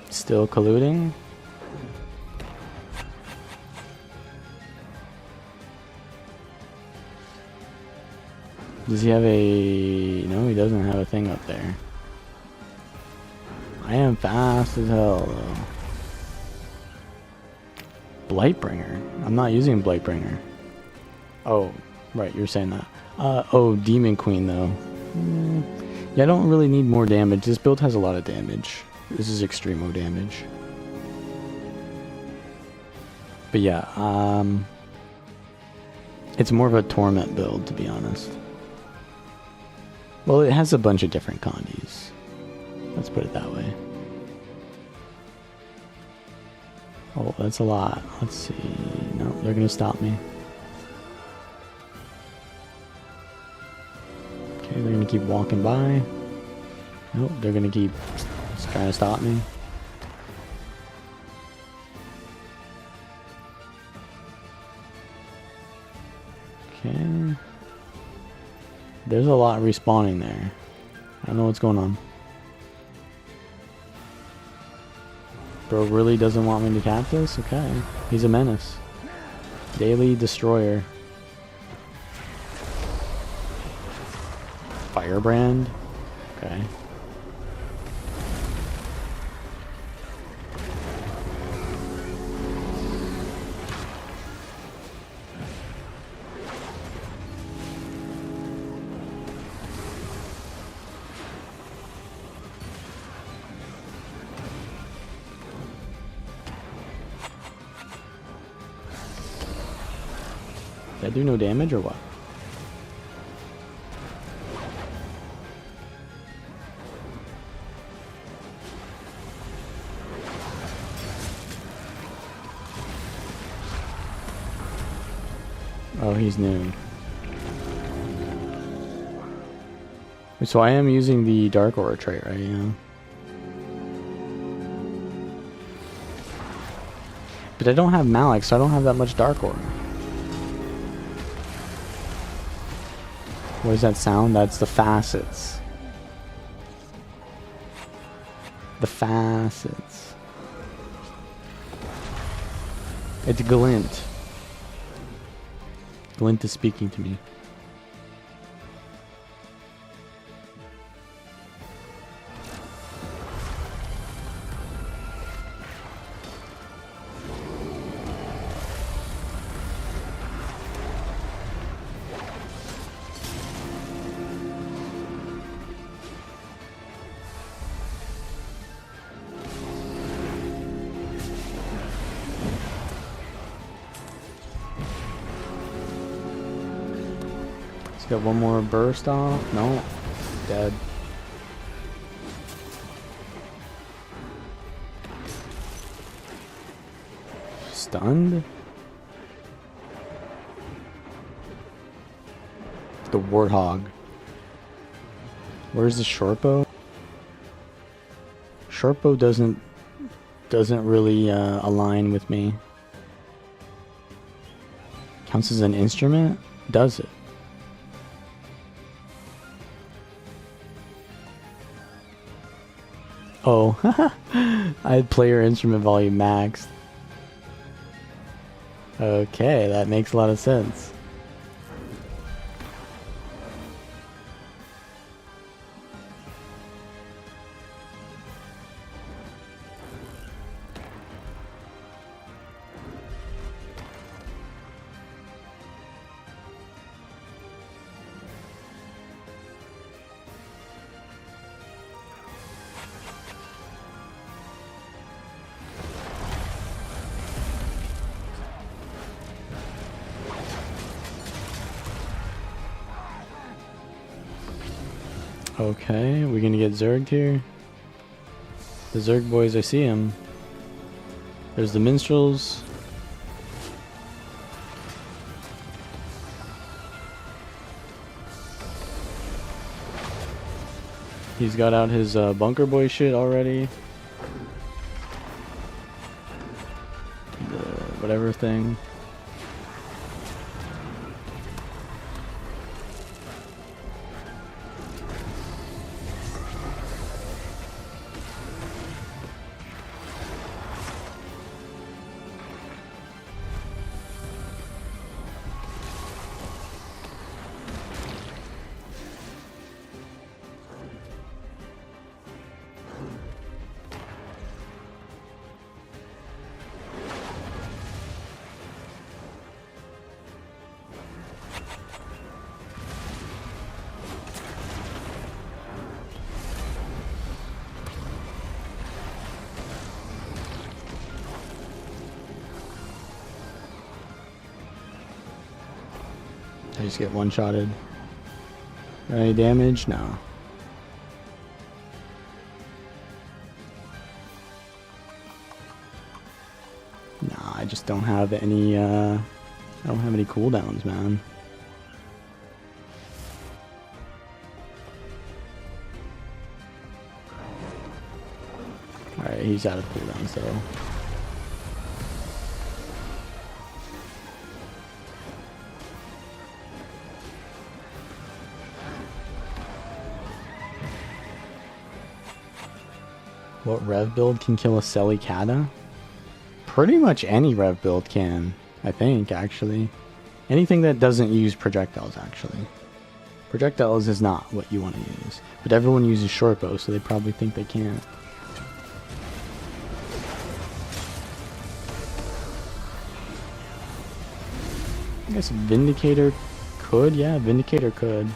Still colluding. Does he have a... No, he doesn't have a thing up there. I am fast as hell, though. Blightbringer? I'm not using Blightbringer. Oh, right, you're saying that. Oh, Demon Queen, though. Yeah, I don't really need more damage. This build has a lot of damage. This is extremo damage. But yeah, it's more of a torment build, to be honest. Well, it has a bunch of different condies. Let's put it that way. Oh, that's a lot. Let's see. No, they're gonna stop me. Okay, they're gonna keep walking by. Nope, they're gonna keep trying to stop me. Okay. There's a lot respawning there. I don't know what's going on. Bro really doesn't want me to cap this? Okay. He's a menace. Daily Destroyer. Firebrand? Okay. Did I do no damage or what? Oh, he's new. So I am using the Dark Aura trait, right? Yeah. But I don't have Malik, so I don't have that much Dark Aura. What does that sound? That's the facets. The facets. It's Glint. Glint is speaking to me. Got one more burst off. No. Dead. Stunned? The Warthog. Where's the Shortbow? Shortbow doesn't really align with me. Counts as an instrument? Does it? Oh, I had player instrument volume maxed. Okay, that makes a lot of sense. Okay, we're gonna get Zerged here. The Zerg boys, I see him. There's the minstrels. He's got out his bunker boy shit already. The whatever thing. just get one-shotted. Got any damage? No. Nah, I just don't have any, I don't have any cooldowns, man. Alright, he's out of cooldowns, though. What rev build can kill a Selicata? Pretty much any rev build can, I think, actually. Anything that doesn't use projectiles, actually. Projectiles is not what you want to use. But everyone uses short bow, so they probably think they can't. I guess Vindicator could, yeah, Vindicator could.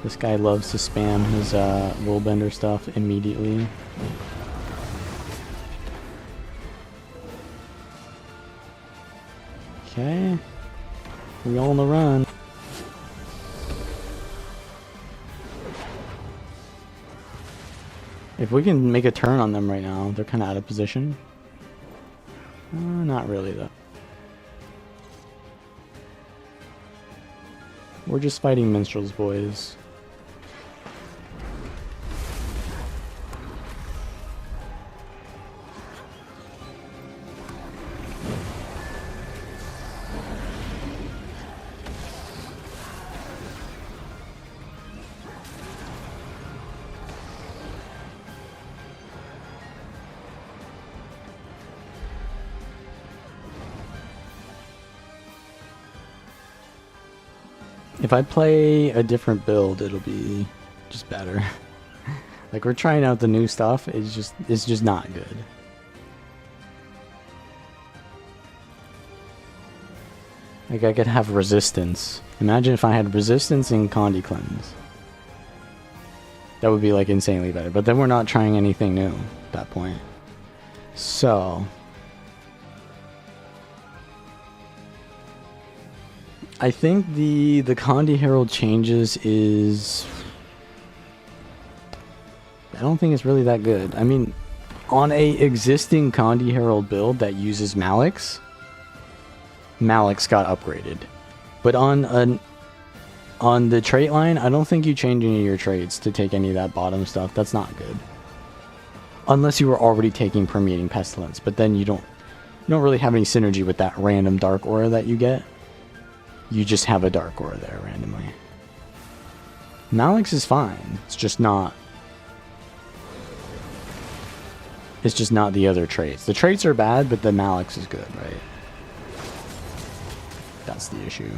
This guy loves to spam his Willbender stuff immediately. Okay. We all on the run. If we can make a turn on them right now, they're kind of out of position. Not really, though. We're just fighting minstrels, boys. If I play a different build, it'll be just better. Like, we're trying out the new stuff, it's just not good. Like, I could have resistance. Imagine if I had resistance and Condi Cleanse. That would be, like, insanely better. But then we're not trying anything new at that point. So I think the Condi Herald changes is... I don't think it's really that good. I mean, on a existing Condi Herald build that uses Malix got upgraded. But on the trait line, I don't think you change any of your traits to take any of that bottom stuff. That's not good. Unless you were already taking Permeating Pestilence, but then you don't really have any synergy with that random Dark Aura that you get. You just have a Dark Aura there randomly. Malix is fine. It's just not the other traits. The traits are bad, but the Malix is good, right? That's the issue.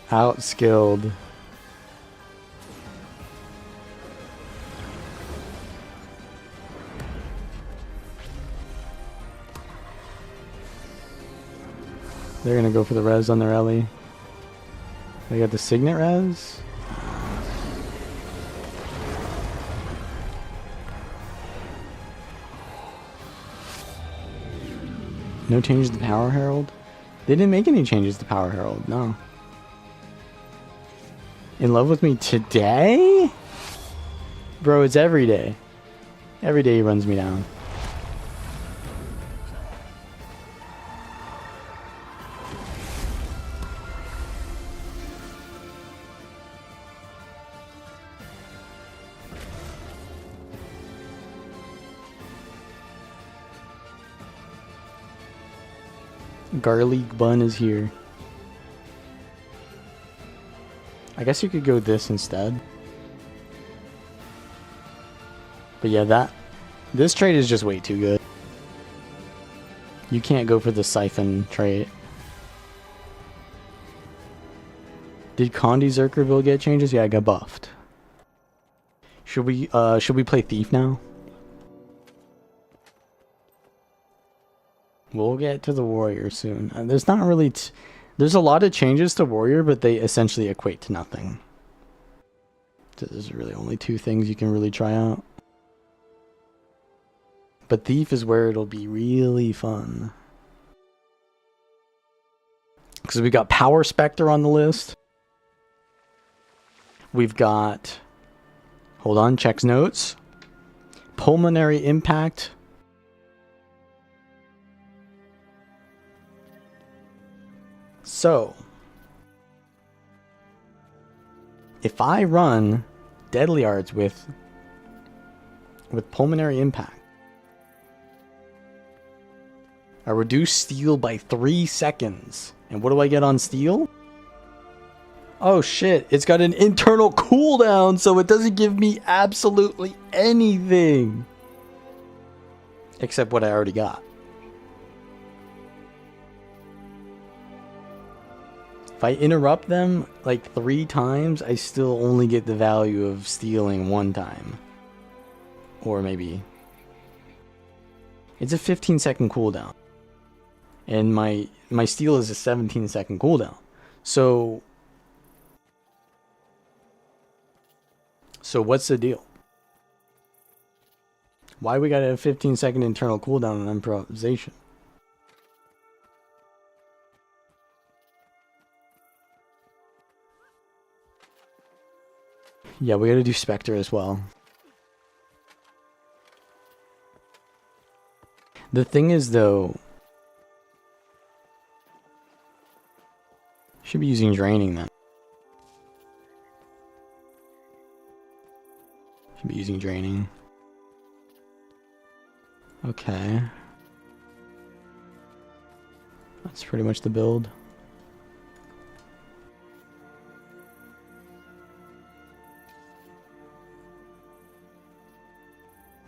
Outskilled. They're gonna go for the res on their Ellie. They got the Signet res. No changes to Power Herald? They didn't make any changes to Power Herald, no. In love with me today? Bro, it's every day. Every day he runs me down. Garlic bun is here. I guess you could go this instead. But yeah, this trade is just way too good. You can't go for the siphon trait. Did Condi Zerkerville get changes? Yeah, I got buffed. Should we play Thief now? We'll get to the Warrior soon. There's not really... there's a lot of changes to Warrior, but they essentially equate to nothing. So there's really only two things you can really try out. But Thief is where it'll be really fun. Because we got Power Spectre on the list. We've got... hold on, checks notes. Pulmonary Impact. So, if I run Deadly Arts with Pulmonary Impact, I reduce steel by 3 seconds. And what do I get on steel? Oh shit, it's got an internal cooldown, so it doesn't give me absolutely anything. Except what I already got. If I interrupt them like 3 times, I still only get the value of stealing 1 time. Or maybe... it's a 15-second cooldown. And my steal is a 17-second cooldown. So what's the deal? Why we got a 15-second internal cooldown on improvisation? Yeah, we gotta do Spectre as well. The thing is, though... should be using Draining, then. Should be using Draining. Okay. That's pretty much the build.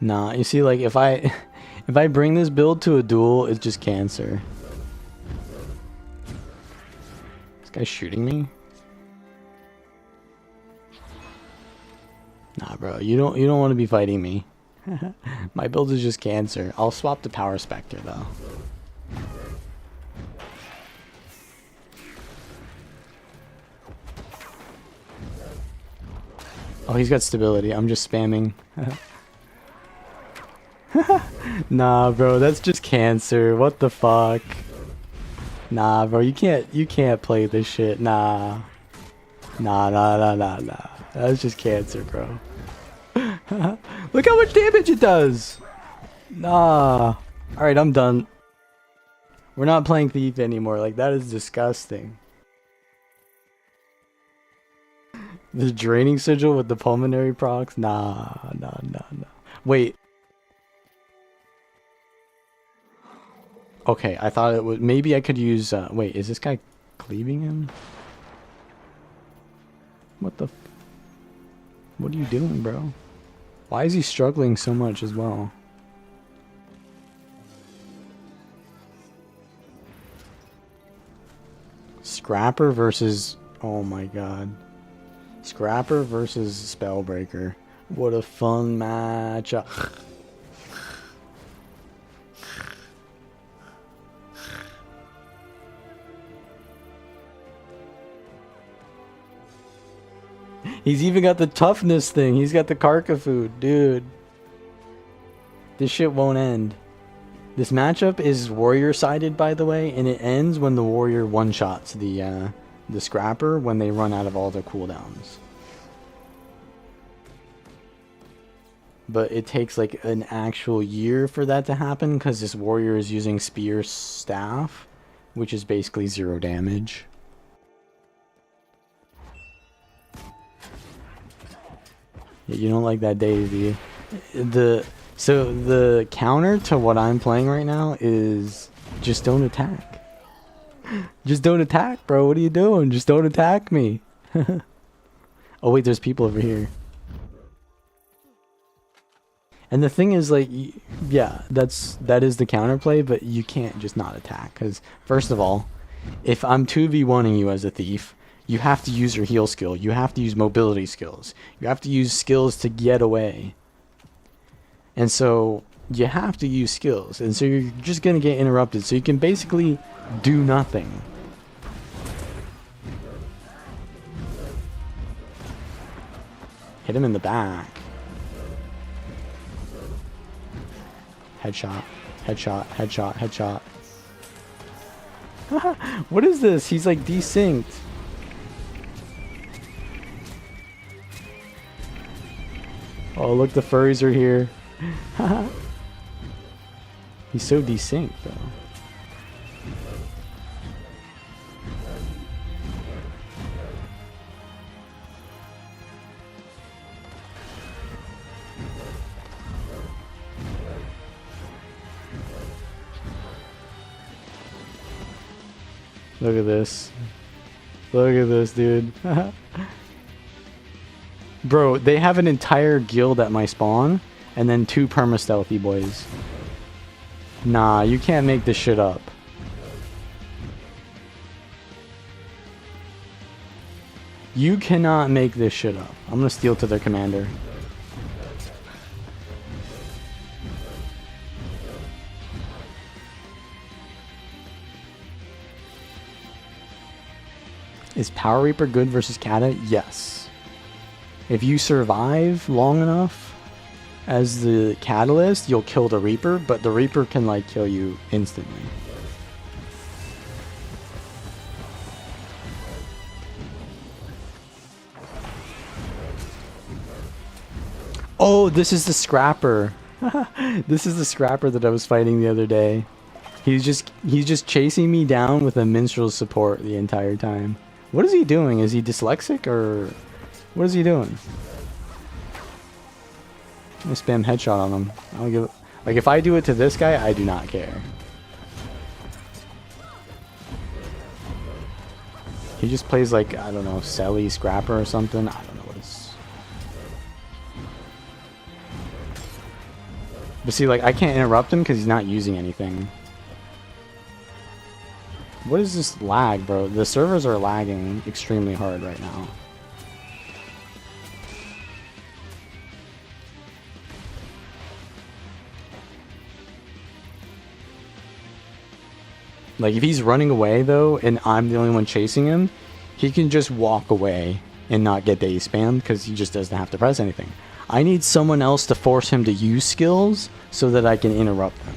Nah, you see, like, if I bring this build to a duel, it's just cancer. This guy's shooting me? Nah, bro, you don't want to be fighting me. My build is just cancer. I'll swap to Power Spectre, though. Oh, he's got stability. I'm just spamming. Nah, bro, that's just cancer. What the fuck? Nah, bro, you can't play this shit. Nah. Nah. That's just cancer, bro. Look how much damage it does. Nah. Alright, I'm done. We're not playing Thief anymore. Like, that is disgusting. The Draining Sigil with the Pulmonary procs? Nah. Wait. Okay, I thought it would... maybe I could use... wait, is this guy cleaving him? What the... what are you doing, bro? Why is he struggling so much as well? Scrapper versus... oh my god. Scrapper versus Spellbreaker. What a fun match. He's even got the toughness thing. He's got the Karka food. Dude. This shit won't end. This matchup is warrior-sided, by the way, and it ends when the warrior one-shots the scrapper when they run out of all their cooldowns. But it takes like an actual year for that to happen because this warrior is using Spear Staff, which is basically 0 damage. Yeah, you don't like that, Daisy. So the counter to what I'm playing right now is just don't attack. Just don't attack, bro. What are you doing? Just don't attack me. Oh wait, there's people over here. And the thing is, like, yeah, that is the counterplay, but you can't just not attack. Because, first of all, if I'm 2v1ing you as a thief, you have to use your heal skill. You have to use mobility skills. You have to use skills to get away. And so, you have to use skills. And so you're just going to get interrupted. So you can basically do nothing. Hit him in the back. Headshot, headshot, headshot, headshot. What is this? He's like desynced. Oh, look, the furries are here. He's so desynced, though. Look at this. Look at this, dude. Bro, they have an entire guild at my spawn, and then 2 perma-stealthy boys. Nah, you can't make this shit up. You cannot make this shit up. I'm gonna steal to their commander. Is Power Reaper good versus Kata? Yes. If you survive long enough as the Catalyst, you'll kill the Reaper, but the Reaper can like kill you instantly. Oh, this is the Scrapper. This is the Scrapper that I was fighting the other day. He's just chasing me down with a minstrel support the entire time. What is he doing? Is he dyslexic or what is he doing? I spam headshot on him. I don't give like if I do it to this guy, I do not care. He just plays like, I don't know, Selly Scrapper or something. I don't know what it's. But see, like I can't interrupt him because he's not using anything. What is this lag, bro? The servers are lagging extremely hard right now. Like, if he's running away, though, and I'm the only one chasing him, he can just walk away and not get day spammed because he just doesn't have to press anything. I need someone else to force him to use skills so that I can interrupt them.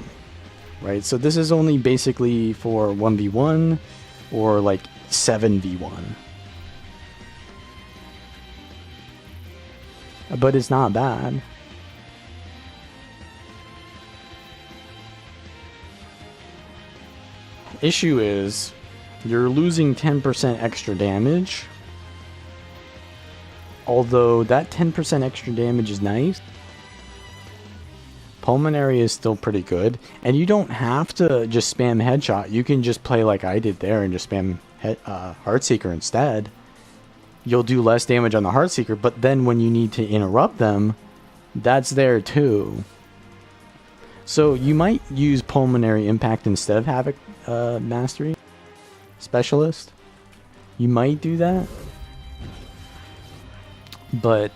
Right, so this is only basically for 1v1 or like 7v1. But it's not bad. Issue is you're losing 10% extra damage. Although that 10% extra damage is nice. Pulmonary is still pretty good, and you don't have to just spam headshot. You can just play like I did there and just spam Heartseeker instead. You'll do less damage on the Heartseeker, but then when you need to interrupt them, that's there too. So you might use Pulmonary Impact instead of Havoc Mastery Specialist. You might do that, but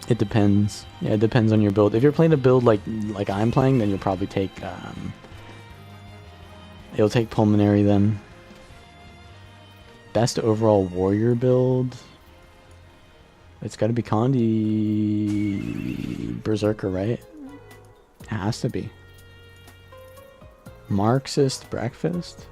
it depends. Yeah, it depends on your build. If you're playing a build like I'm playing, then you'll probably take it'll take Pulmonary then. Best overall warrior build. It's got to be Condi Berserker, right? It has to be. Marxist breakfast.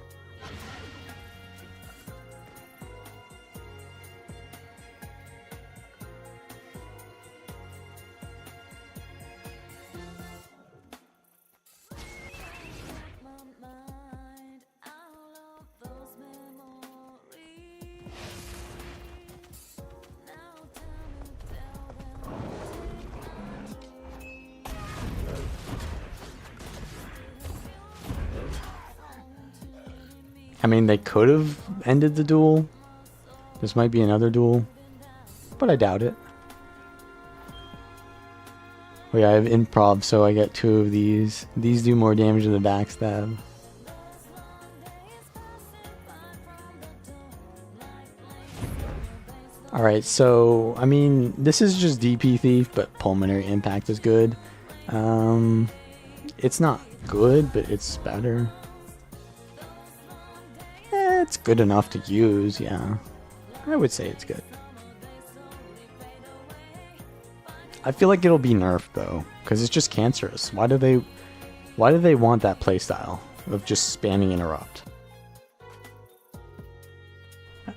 I mean, they could have ended the duel. This might be another duel, but I doubt it. Oh yeah, I have improv, so I get 2 of these. These do more damage than the backstab. Alright, so, I mean, this is just DP Thief, but Pulmonary Impact is good. It's not good, but it's better. It's good enough to use, yeah. I would say it's good. I feel like it'll be nerfed though, because it's just cancerous. Why do they want that playstyle of just spamming interrupt?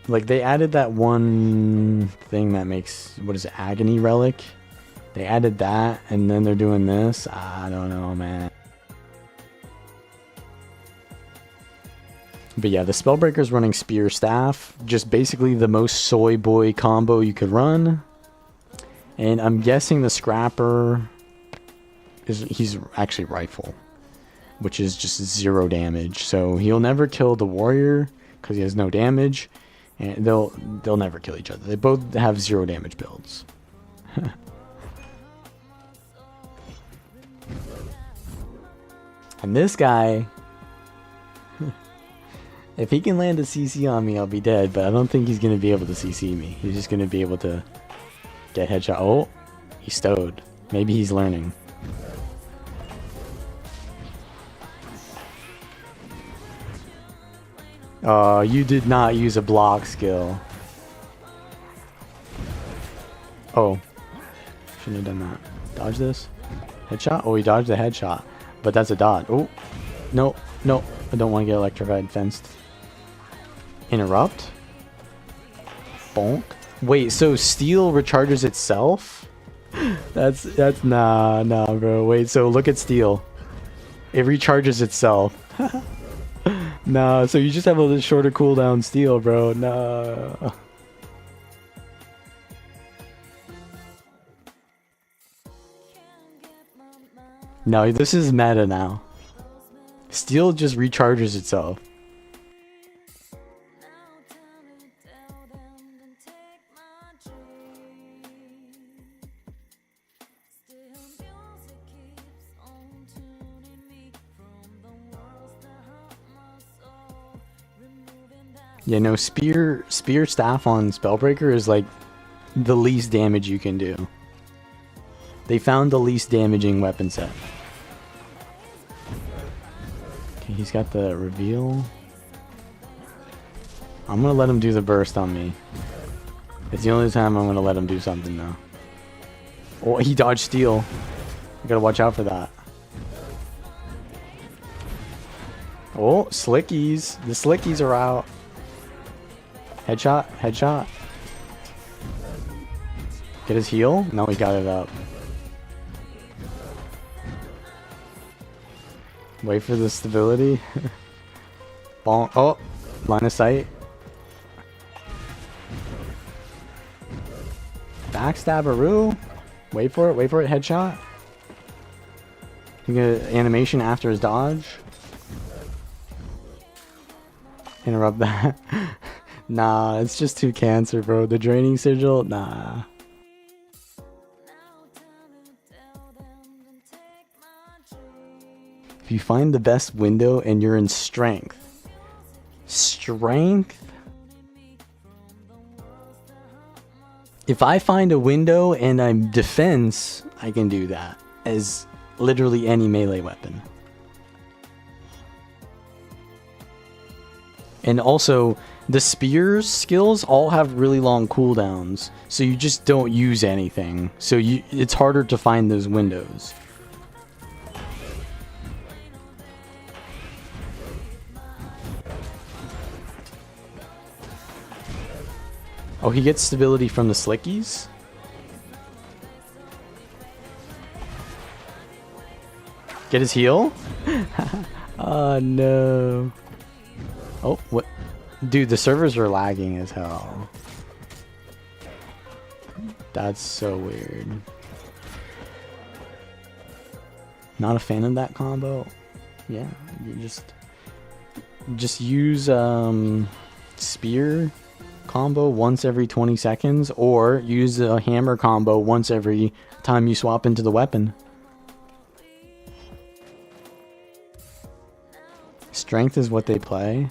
Like they added that one thing that makes, what is it, Agony Relic? They added that and then they're doing this. I don't know, man. But yeah, the Spellbreaker's running Spear Staff, just basically the most soy boy combo you could run. And I'm guessing the Scrapper he's actually Rifle, which is just 0 damage. So he'll never kill the Warrior because he has no damage, and they'll never kill each other. They both have 0 damage builds. And this guy, if he can land a CC on me, I'll be dead, but I don't think he's going to be able to CC me. He's just going to be able to get headshot. Oh, he stowed. Maybe he's learning. Oh, you did not use a block skill. Oh. Shouldn't have done that. Dodge this. Headshot? Oh, he dodged the headshot. But that's a dodge. Oh. No, no. I don't want to get electrified fenced. Interrupt? Bonk. Wait, so steel recharges itself? That's nah, bro. Wait, so look at steel. It recharges itself. Nah, so you just have a little shorter cooldown steel, bro. Nah. No, this is meta now. Steel just recharges itself. Yeah, no, spear staff on Spellbreaker is like the least damage you can do. They found the least damaging weapon set. Okay, he's got the reveal. I'm gonna let him do the burst on me. It's the only time I'm gonna let him do something though. Oh, he dodged steel. You gotta watch out for that. Oh, slickies. The slickies are out. Headshot, headshot. Get his heal? No, he got it up. Wait for the stability. Bonk. Oh, line of sight. Backstabberoo. Wait for it, headshot. You get animation after his dodge. Interrupt that. Nah, it's just too cancer, bro. The draining sigil, nah. If you find the best window and you're in strength. Strength? If I find a window and I'm defense, I can do that as literally any melee weapon. And also, the spears skills all have really long cooldowns, so you just don't use anything. So it's harder to find those windows. Oh, he gets stability from the slickies? Get his heal? Oh no. Oh, what? Dude, the servers are lagging as hell. That's so weird. Not a fan of that combo. Yeah, you just use spear combo once every 20 seconds, or use a hammer combo once every time you swap into the weapon. Strength is what they play.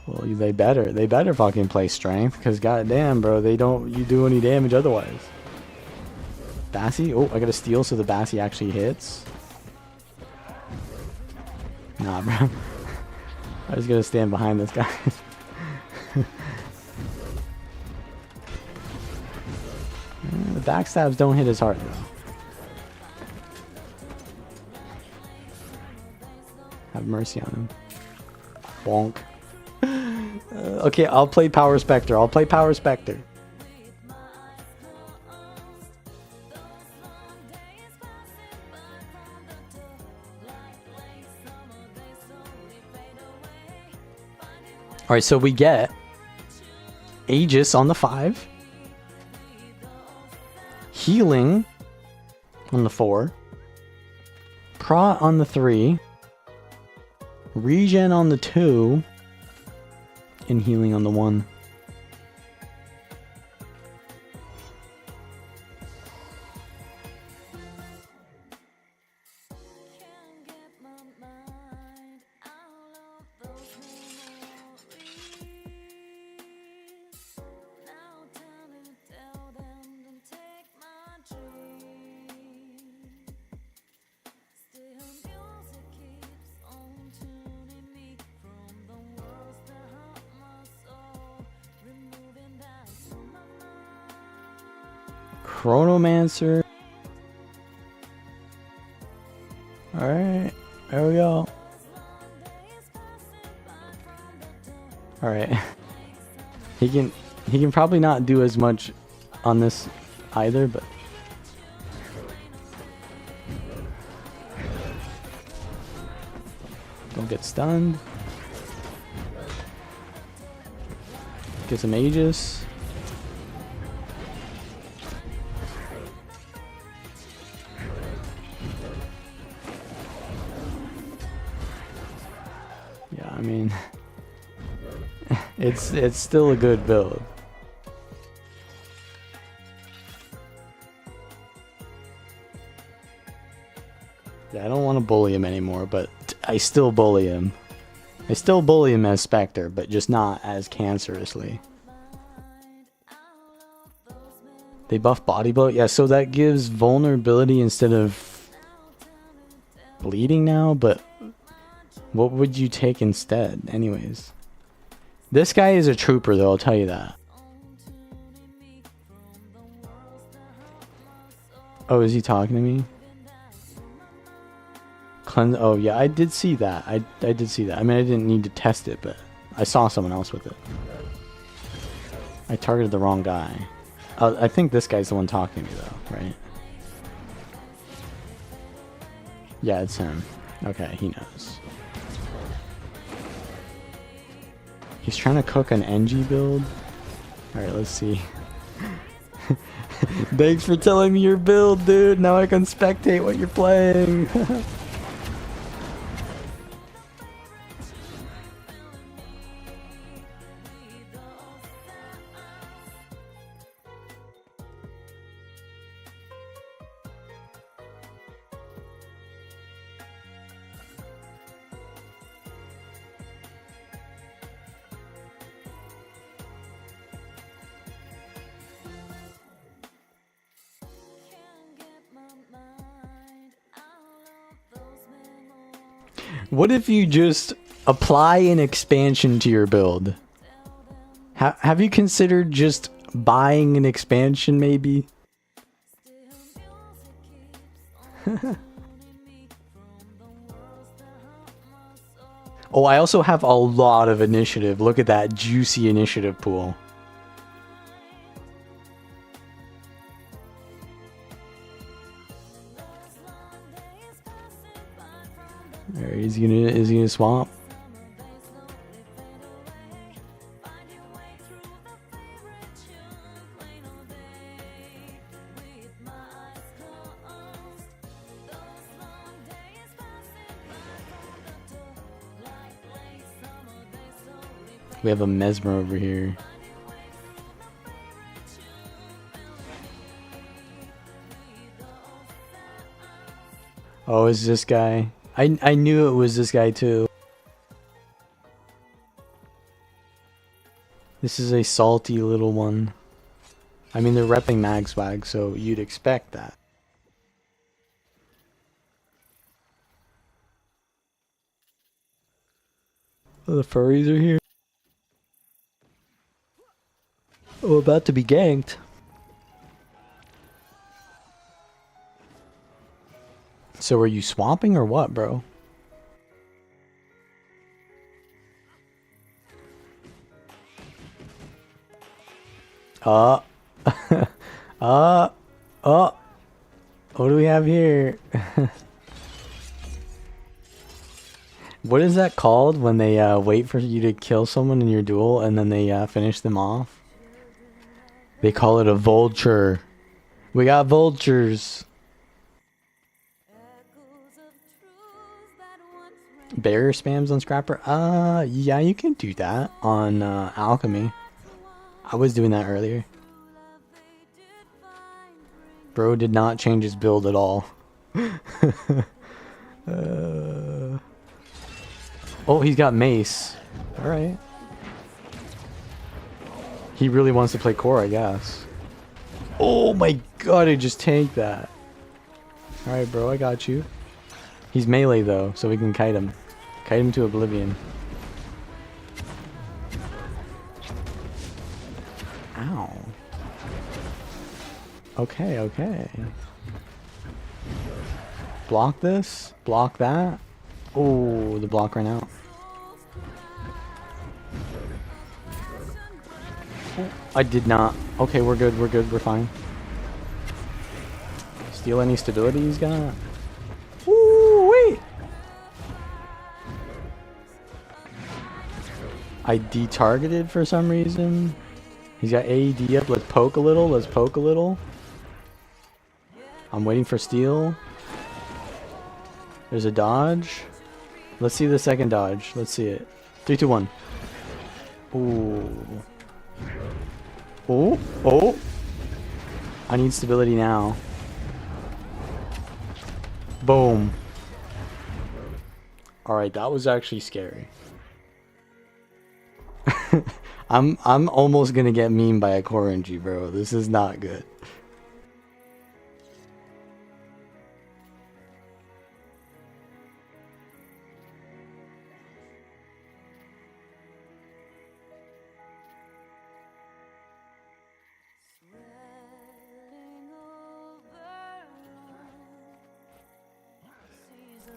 Well, they better fucking play strength, because goddamn, bro, they don't you do any damage otherwise. Bassy? Oh, I got a steal so the Bassy actually hits. Nah, bro. I was gonna stand behind this guy. The backstabs don't hit as hard though. Have mercy on him. Bonk. Okay, I'll play Power Spectre. I'll play Power Spectre. Alright, so we get Aegis on the 5. Healing on the 4. Prot on the 3. Regen on the 2. And healing on the 1. Chronomancer. Alright, there we go. Alright. He can probably not do as much on this either, but don't get stunned. Get some Aegis. I mean, it's still a good build. Yeah, I don't want to bully him anymore, but I still bully him. I still bully him as Spectre, but just not as cancerously. They buff body blow? Yeah, so that gives vulnerability instead of bleeding now, but what would you take instead, anyways? This guy is a trooper, though, I'll tell you that. Oh, is he talking to me? Cleanse. Oh, yeah, I did see that. I did see that. I mean, I didn't need to test it, but I saw someone else with it. I targeted the wrong guy. I think this guy's the one talking to me, though, right? Yeah, it's him. Okay, he knows. He's trying to cook an NG build. Alright, let's see. Thanks for telling me your build, dude. Now I can spectate what you're playing. What if you just apply an expansion to your build? Have you considered just buying an expansion, maybe? Oh, I also have a lot of initiative. Look at that juicy initiative pool. There, is he gonna swap? We have a Mesmer over here. Oh, it's this guy. I knew it was this guy too. This is a salty little one. I mean, they're repping mag swag, so you'd expect that. Oh, the furries are here. Oh, about to be ganked. So are you swamping or what, bro? Uh. uh. Oh. What do we have here? What is that called when they wait for you to kill someone in your duel and then they finish them off? They call it a vulture. We got vultures. Barrier spams on Scrapper? Yeah, you can do that on Alchemy. I was doing that earlier. Bro did not change his build at all. Oh, he's got mace. Alright. He really wants to play core, I guess. Oh my god, I just tanked that. Alright, bro, I got you. He's melee, though, so we can kite him. Kite him to oblivion. Ow. Okay, okay. Block this. Block that. Oh, the block ran out. Oh, I did not. Okay, we're good, we're fine. Steal any stability he's got. Ooh, wait! I detargeted for some reason. He's got AED up. Let's poke a little. Let's poke a little. I'm waiting for steal. There's a dodge. Let's see the second dodge. Let's see it. 3, 2, 1. Ooh. Oh. Oh. I need stability now. Boom. Alright, that was actually scary. I'm almost gonna get memed by a Korenji, bro. This is not good.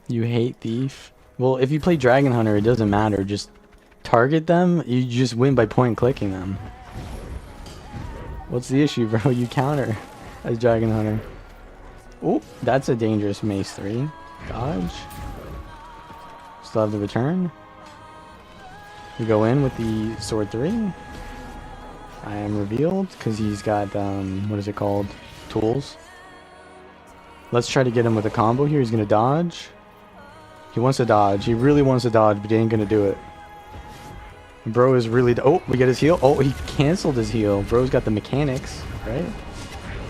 You hate Thief? Well, if you play Dragon Hunter, it doesn't matter. Just target them. You just win by point clicking them. What's the issue, bro? You counter as Dragon Hunter. Oh, that's a dangerous Mace 3. Dodge. Still have the return. You go in with the Sword 3. I am revealed because he's got, what is it called? Tools. Let's try to get him with a combo here. He's going to dodge. He wants to dodge. He really wants to dodge, but he ain't going to do it. Bro is really... Oh, we get his heal. Oh, he canceled his heal. Bro's got the mechanics, right?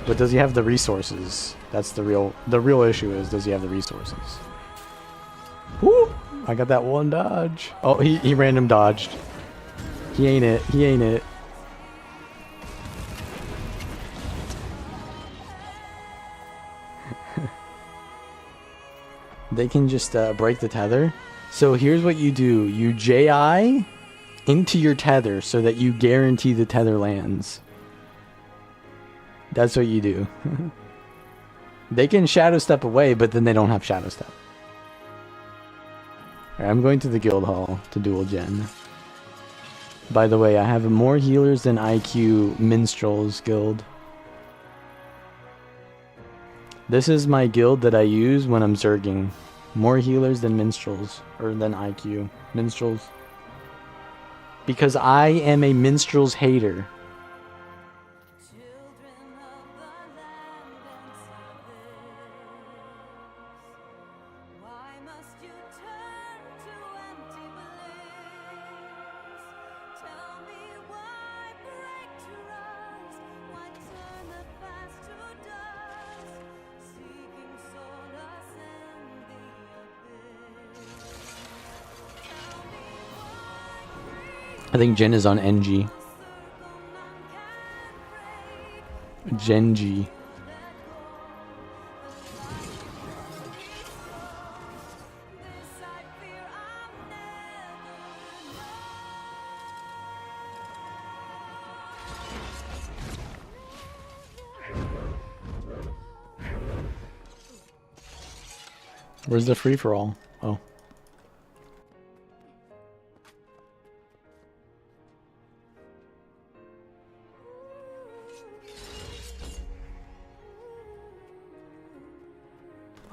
But does he have the resources? That's the real issue is, does he have the resources? Whoo! I got that one dodge. Oh, he random dodged. He ain't it. He ain't it. They can just break the tether. So here's what you do. You JI into your tether so that you guarantee the tether lands. That's what you do. They can shadow step away, but then they don't have shadow step. Alright, I'm going to the guild hall to dual gen. By the way, I have more healers than IQ Minstrels guild. This is my guild that I use when I'm zerging. More healers than minstrels, or than IQ. Minstrels. Because I am a minstrels hater. I think Jen is on NG. Genji. Where's the free-for-all? Oh.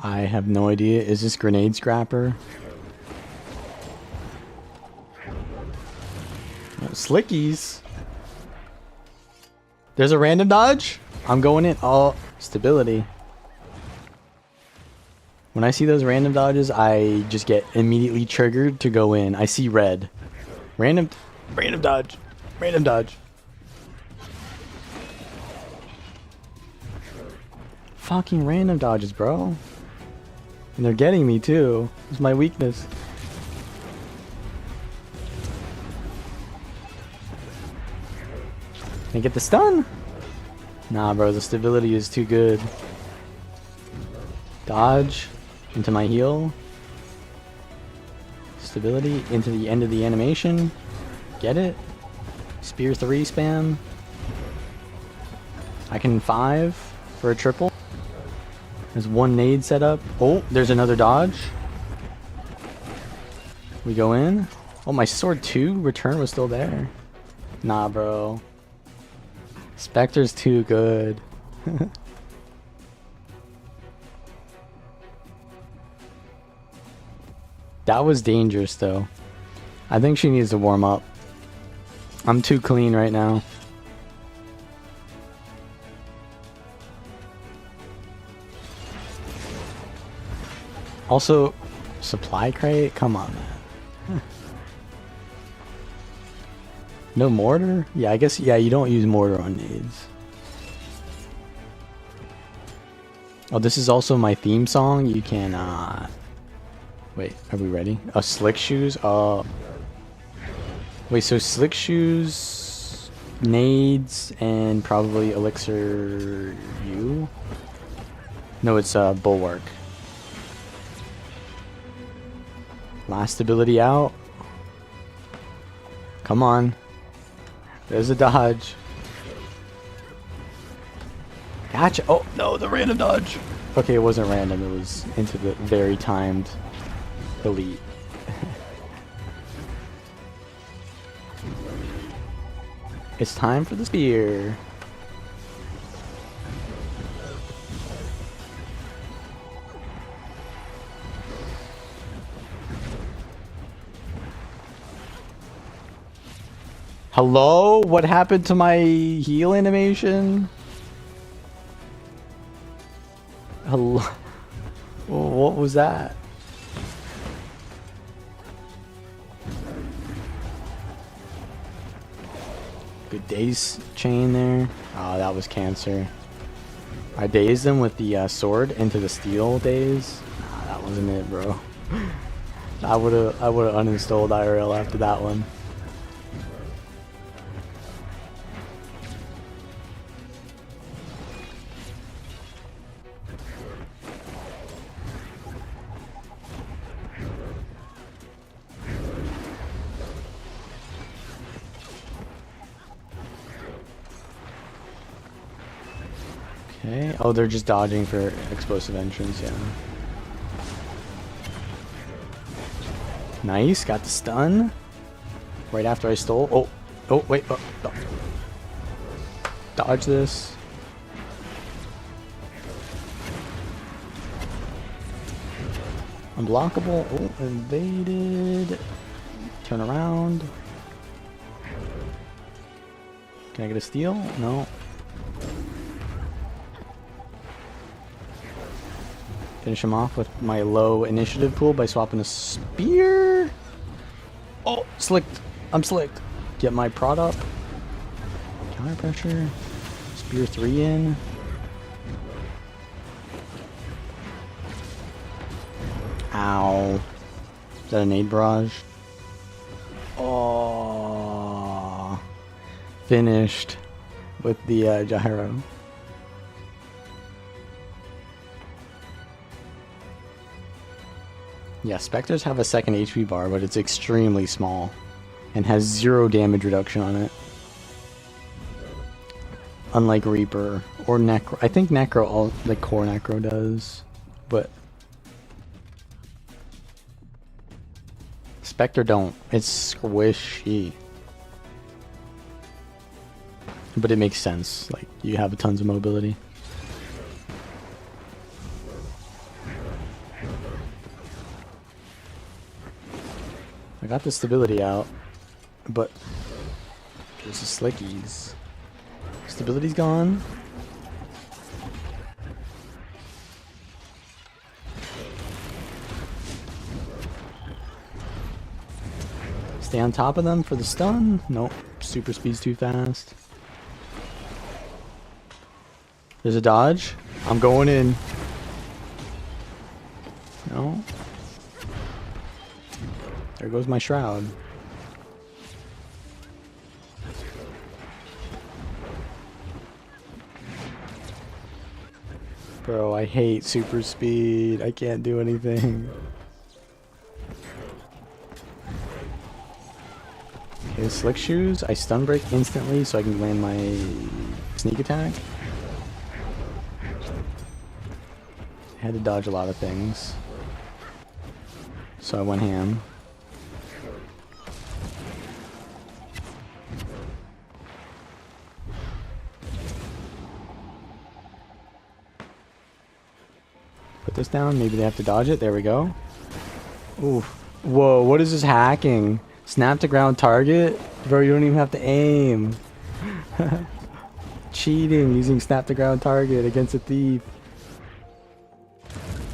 I have no idea. Is this grenade scrapper? Slickies. There's a random dodge. I'm going in. Oh, stability. When I see those random dodges, I just get immediately triggered to go in. I see red. Random dodge. Random dodge. Fucking random dodges, bro. And they're getting me too. It's my weakness. Can I get the stun? Nah, bro, the stability is too good. Dodge into my heal. Stability into the end of the animation. Get it? Spear 3 spam. I can 5 for a triple. There's one nade set up. Oh, there's another dodge. We go in. Oh, my sword 2 return was still there. Nah, bro. Spectre's too good. That was dangerous, though. I think she needs to warm up. I'm too clean right now. Also, supply crate? Come on, man. No mortar? Yeah, I guess, yeah, you don't use mortar on nades. Oh, this is also my theme song. You cannot... Wait, are we ready? Oh, slick shoes? Oh. Wait, so slick shoes, nades, and probably elixir U? No, it's bulwark. Last ability out. Come on. There's a dodge. Gotcha. Oh, no, the random dodge. Okay, it wasn't random. It was into the very timed elite. It's time for the spear. Hello? What happened to my heal animation? Hello? What was that? Good daze chain there. Oh, that was cancer. I dazed him with the sword into the steel daze. Nah, that wasn't it, bro. I would've uninstalled IRL after that one. Okay. Oh, they're just dodging for explosive entrance, yeah. Nice, got the stun. Right after I stole. Oh, oh, wait. Oh, oh. Dodge this. Unblockable. Oh, invaded. Turn around. Can I get a steal? No. Finish him off with my low initiative pool by swapping a spear. Oh, slicked. I'm slicked. Get my prod up. Counter pressure. Spear 3 in. Ow. Is that a nade barrage? Oh. finished with the gyro. Yeah, Spectres have a second HP bar, but it's extremely small and has 0 damage reduction on it. Unlike Reaper or Necro. I think Necro, like core Necro does, but Spectre don't. It's squishy. But it makes sense. Like, you have tons of mobility. I got the stability out, but there's the slickies. Stability's gone. Stay on top of them for the stun. Nope. Super speed's too fast. There's a dodge. I'm going in. No. There goes my shroud. Bro, I hate super speed. I can't do anything. Okay, slick shoes. I stun break instantly so I can land my sneak attack. I had to dodge a lot of things. So I went ham. Put this down. Maybe they have to dodge it. There we go. Ooh. Whoa, what is this hacking? Snap to ground target? Bro, you don't even have to aim. Cheating using snap to ground target against a thief.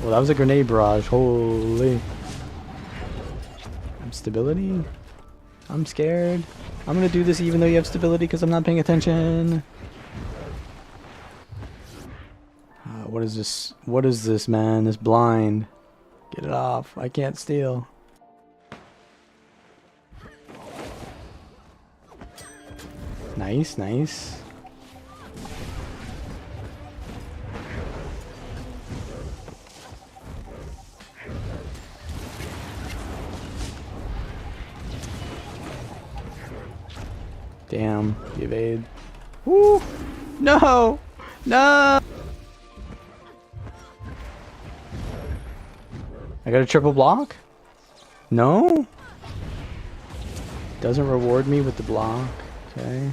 Well, that was a grenade barrage. Holy. Stability? I'm scared. I'm gonna do this even though you have stability because I'm not paying attention. What is this? What is this, man? This blind. Get it off. I can't steal. Nice, nice. Damn, the evade. Woo! No! No! I got a triple block? No? Doesn't reward me with the block. Okay.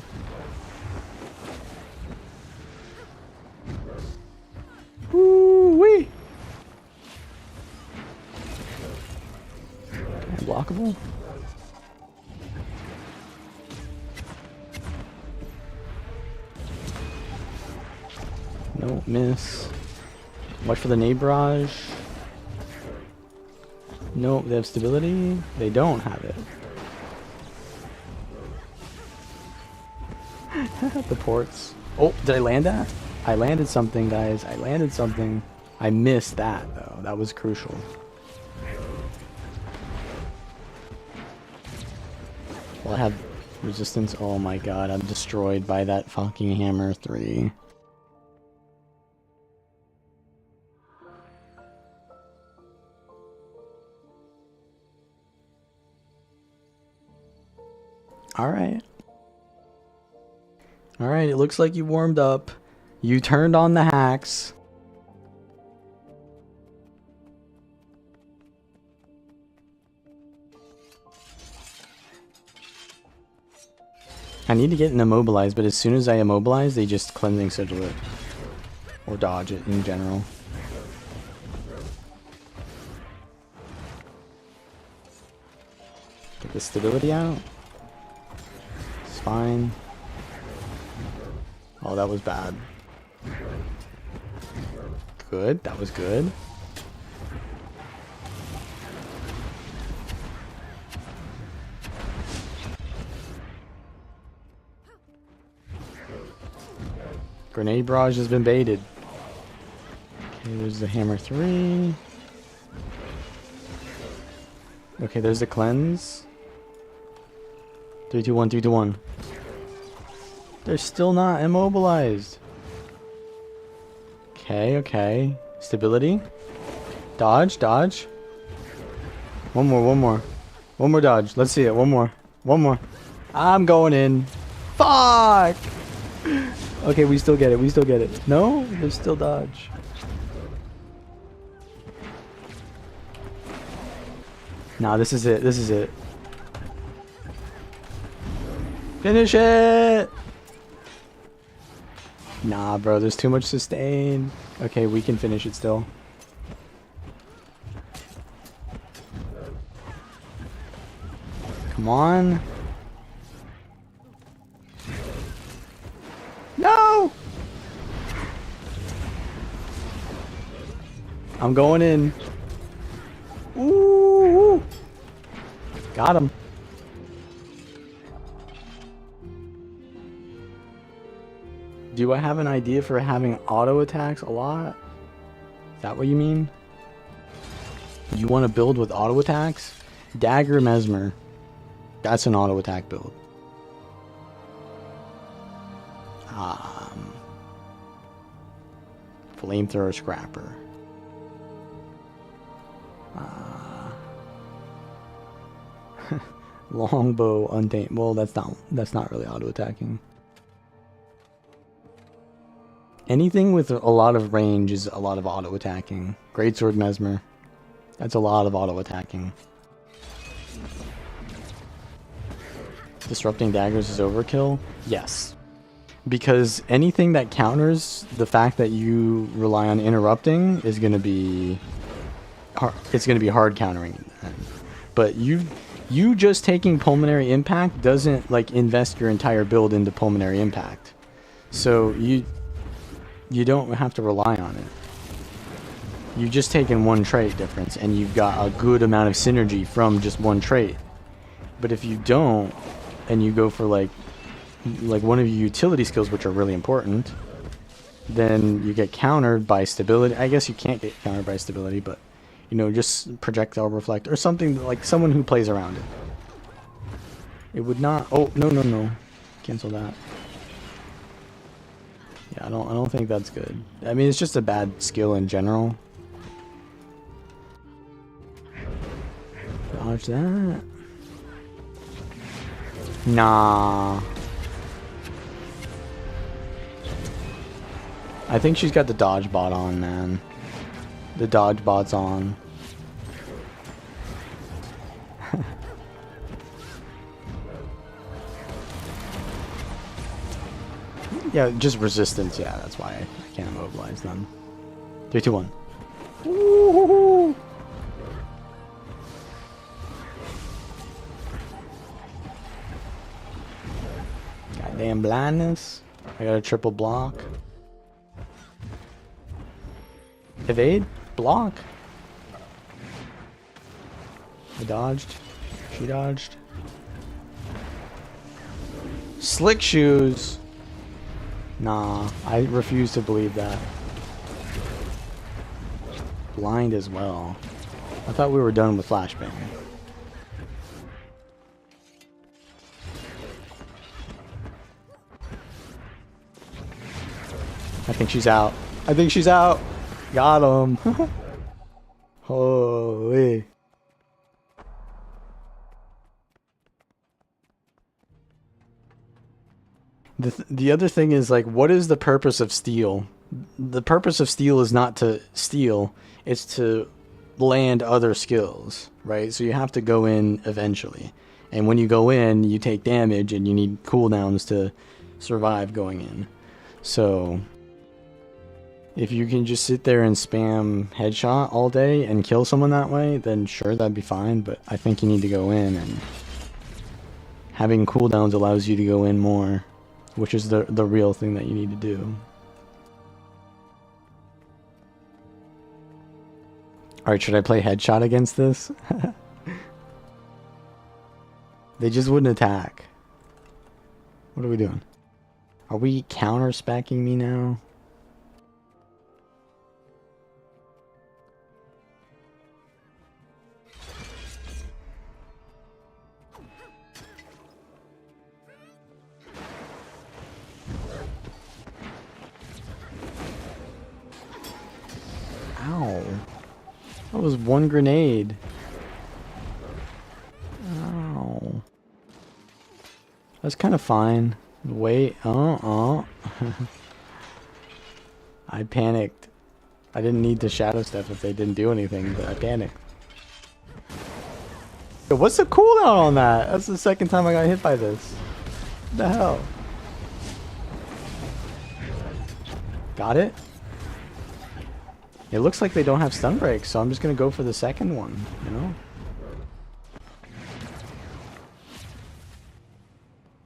Woo-wee! Unblockable? No, miss. Watch for the nade barrage. Nope, they have stability. They don't have it. The ports. Oh, did I land that? I landed something, guys. I landed something. I missed that, though. That was crucial. Well, I have resistance. Oh my god, I'm destroyed by that fucking hammer 3. Alright. Alright, it looks like you warmed up. You turned on the hacks. I need to get an immobilize, but as soon as I immobilize, they just cleansing sigil it. Or dodge it in general. Get the stability out. It's fine. Oh, that was bad. Good, that was good. Grenade barrage has been baited. Okay, there's the hammer 3. Okay, there's the cleanse. 3, 2, 1, 3, 2, 1. They're still not immobilized. Okay, okay. Stability. Dodge, dodge. One more, one more. One more dodge. Let's see it. One more. One more. I'm going in. Fuck! Okay, we still get it. We still get it. No? There's still dodge. Nah, this is it. This is it. Finish it! Nah, bro. There's too much sustain. Okay, we can finish it still. Come on. No! I'm going in. Ooh! Got him. Do I have an idea for having auto attacks a lot? Is that what you mean? You want to build with auto attacks? Dagger Mesmer. That's an auto attack build. Flamethrower Scrapper. Longbow Untamed. Well, that's not really auto attacking. Anything with a lot of range is a lot of auto attacking. Greatsword Mesmer. That's a lot of auto attacking. Disrupting daggers is overkill? Yes. Because anything that counters the fact that you rely on interrupting is going to be hard, it's going to be hard countering. But you just taking pulmonary impact doesn't like invest your entire build into pulmonary impact. So you don't have to rely on it. You've just taken one trait difference and you've got a good amount of synergy from just one trait. But if you don't and you go for like one of your utility skills, which are really important, then you get countered by stability. I guess you can't get countered by stability, but you know, just projectile reflect or something like someone who plays around it. It would not. Oh no! Cancel that. Yeah, I don't think that's good. I mean, it's just a bad skill in general. Dodge that. Nah. I think she's got the dodge bot on, man. The dodge bot's on. Yeah, just resistance. Yeah, that's why I can't immobilize them. 3, 2, 1. Woo-hoo-hoo. Goddamn blindness. I got a triple block. Evade? Block? I dodged. She dodged. Slick shoes. Nah, I refuse to believe that. Blind as well. I thought we were done with flashbang. I think she's out. I think she's out. Got him. Holy. The other thing is, like, what is the purpose of steal? The purpose of steal is not to steal, it's to land other skills, right? So you have to go in eventually. And when you go in, you take damage and you need cooldowns to survive going in. So if you can just sit there and spam headshot all day and kill someone that way, then sure, that'd be fine. But I think you need to go in, and having cooldowns allows you to go in more, which is the real thing that you need to do. Alright, should I play headshot against this? They just wouldn't attack. What are we doing? Are we counter-specking me now? was one grenade. Ow. That's kind of fine. Wait, I panicked. I didn't need to shadow step if they didn't do anything, but I panicked. Yo, what's the cooldown on that? That's the second time I got hit by this. What the hell? Got it? It looks like they don't have stun breaks, so I'm just gonna go for the second one, you know?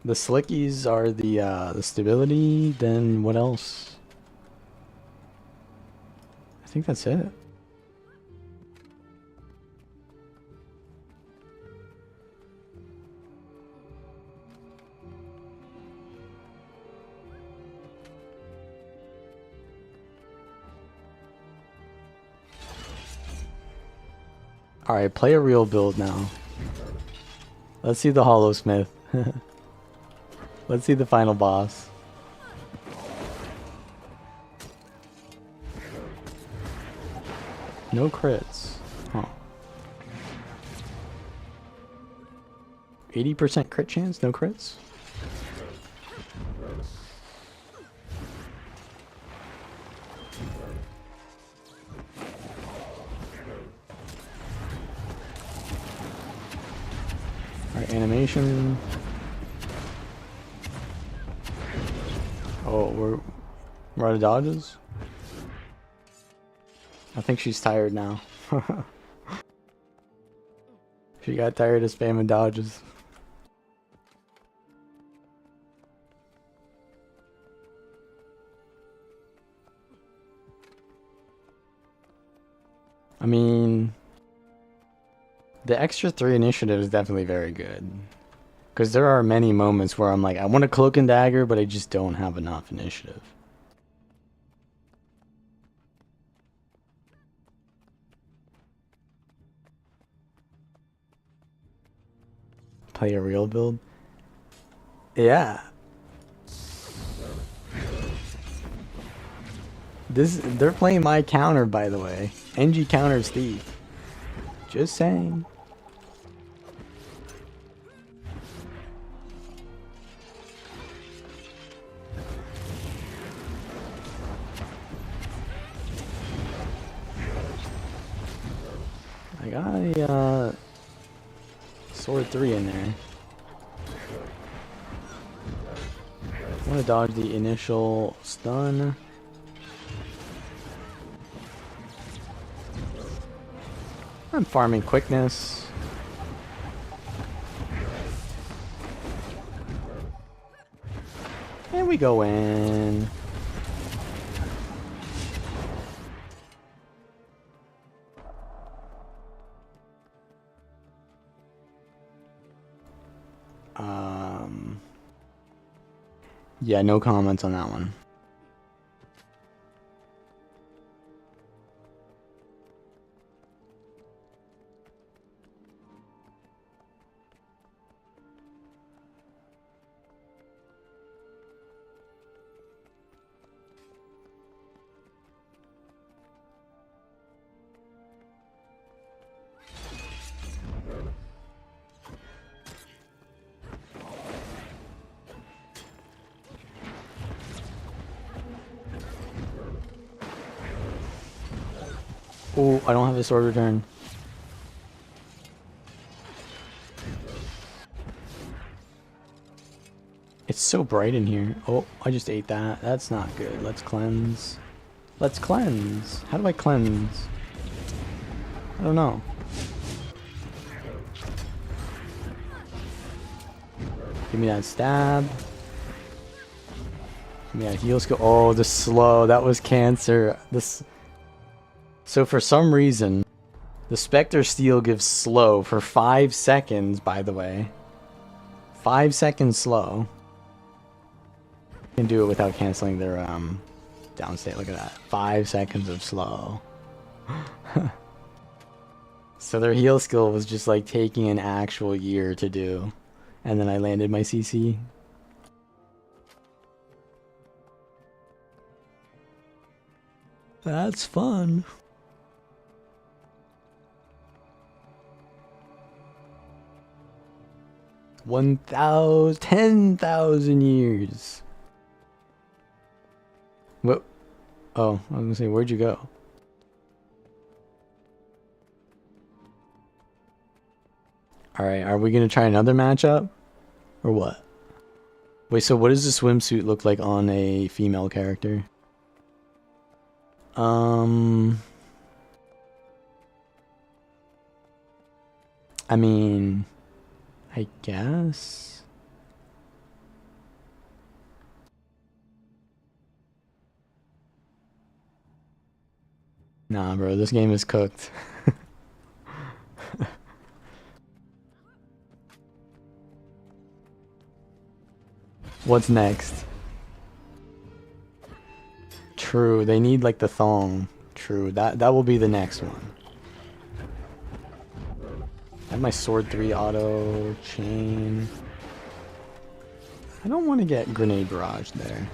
The slickies are the stability, then what else? I think that's it. Alright, play a real build now. Let's see the Hollow Smith. Let's see the final boss. No crits. Huh. 80% crit chance, no crits? Alright, animation. Oh, we're out of dodges? I think she's tired now. She got tired of spamming dodges. I mean, the extra 3 initiative is definitely very good. Because there are many moments where I'm like, I want a cloak and dagger, but I just don't have enough initiative. Play a real build? Yeah. They're playing my counter, by the way. NG counters thief. Just saying. I got a sword 3 in there. I want to dodge the initial stun. I'm farming quickness. And we go in. Yeah, no comments on that one. Oh, I don't have a sword return. It's so bright in here. Oh, I just ate that. That's not good. Let's cleanse. Let's cleanse. How do I cleanse? I don't know. Give me that stab. Give me that heal skill. Oh, the slow. That was cancer. This. So for some reason, the Spectre Steel gives slow for 5 seconds, by the way. 5 seconds slow. You can do it without canceling their downstate. Look at that. 5 seconds of slow. So their heal skill was just like taking an actual year to do. And then I landed my CC. That's fun. 1,000, 10,000 years. What? Oh, I was gonna say, where'd you go? Alright, are we gonna try another matchup? Or what? Wait, so what does the swimsuit look like on a female character? I mean, I guess. Nah, bro, this game is cooked. What's next? True, they need like the thong. True, that will be the next one. I have my sword 3 auto chain. I don't want to get grenade barrage there.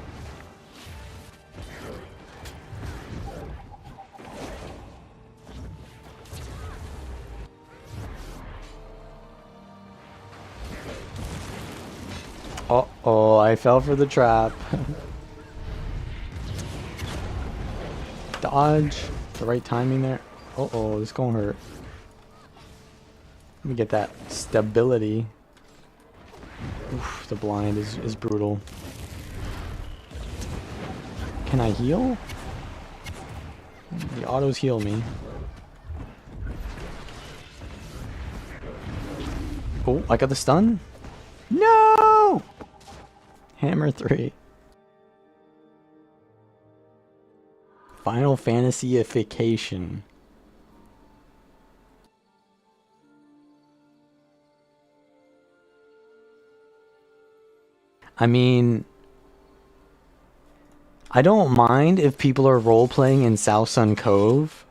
Uh-oh, I fell for the trap. Dodge. The right timing there. Uh-oh, this gonna hurt. Let me get that stability. Oof, the blind is brutal. Can I heal? The autos heal me. Oh, I got the stun? No! Hammer 3. Final Fantasy-ification. I mean, I don't mind if people are role-playing in South Sun Cove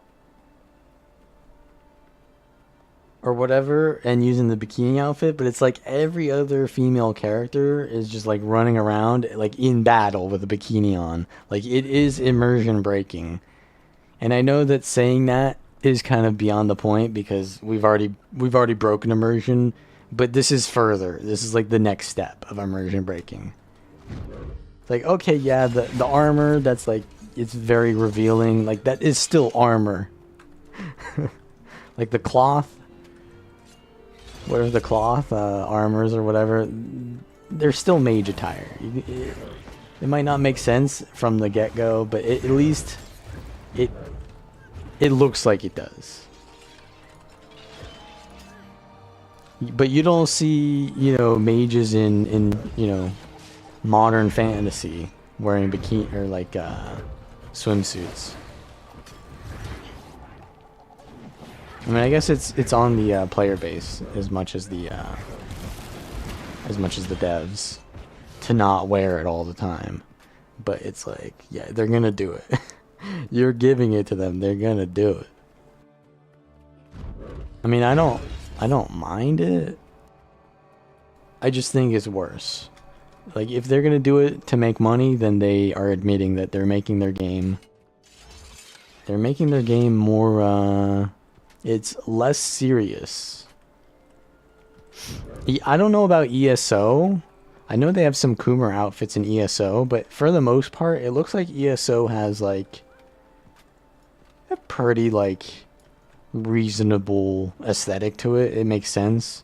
or whatever and using the bikini outfit, but it's like every other female character is just like running around like in battle with a bikini on. Like it is immersion breaking. And I know that saying that is kind of beyond the point because we've already broken immersion, but this is further. This is like the next step of immersion breaking. It's like, okay, yeah, the armor, that's like, it's very revealing. Like, that is still armor. Like, the cloth, whatever the cloth, armors or whatever, they're still mage attire. It might not make sense from the get-go, but at least it looks like it does. But you don't see, you know, mages in you know, modern fantasy wearing bikini or like swimsuits. I mean, I guess it's on the player base as much as the devs to not wear it all the time. But it's like, yeah, they're gonna do it. You're giving it to them, they're gonna do it. I mean, I don't mind it. I just think it's worse. Like, if they're gonna do it to make money, then they are admitting that they're making their game. They're making their game more, it's less serious. I don't know about ESO. I know they have some Coomer outfits in ESO, but for the most part, it looks like ESO has, like, a pretty, like, reasonable aesthetic to it. It makes sense.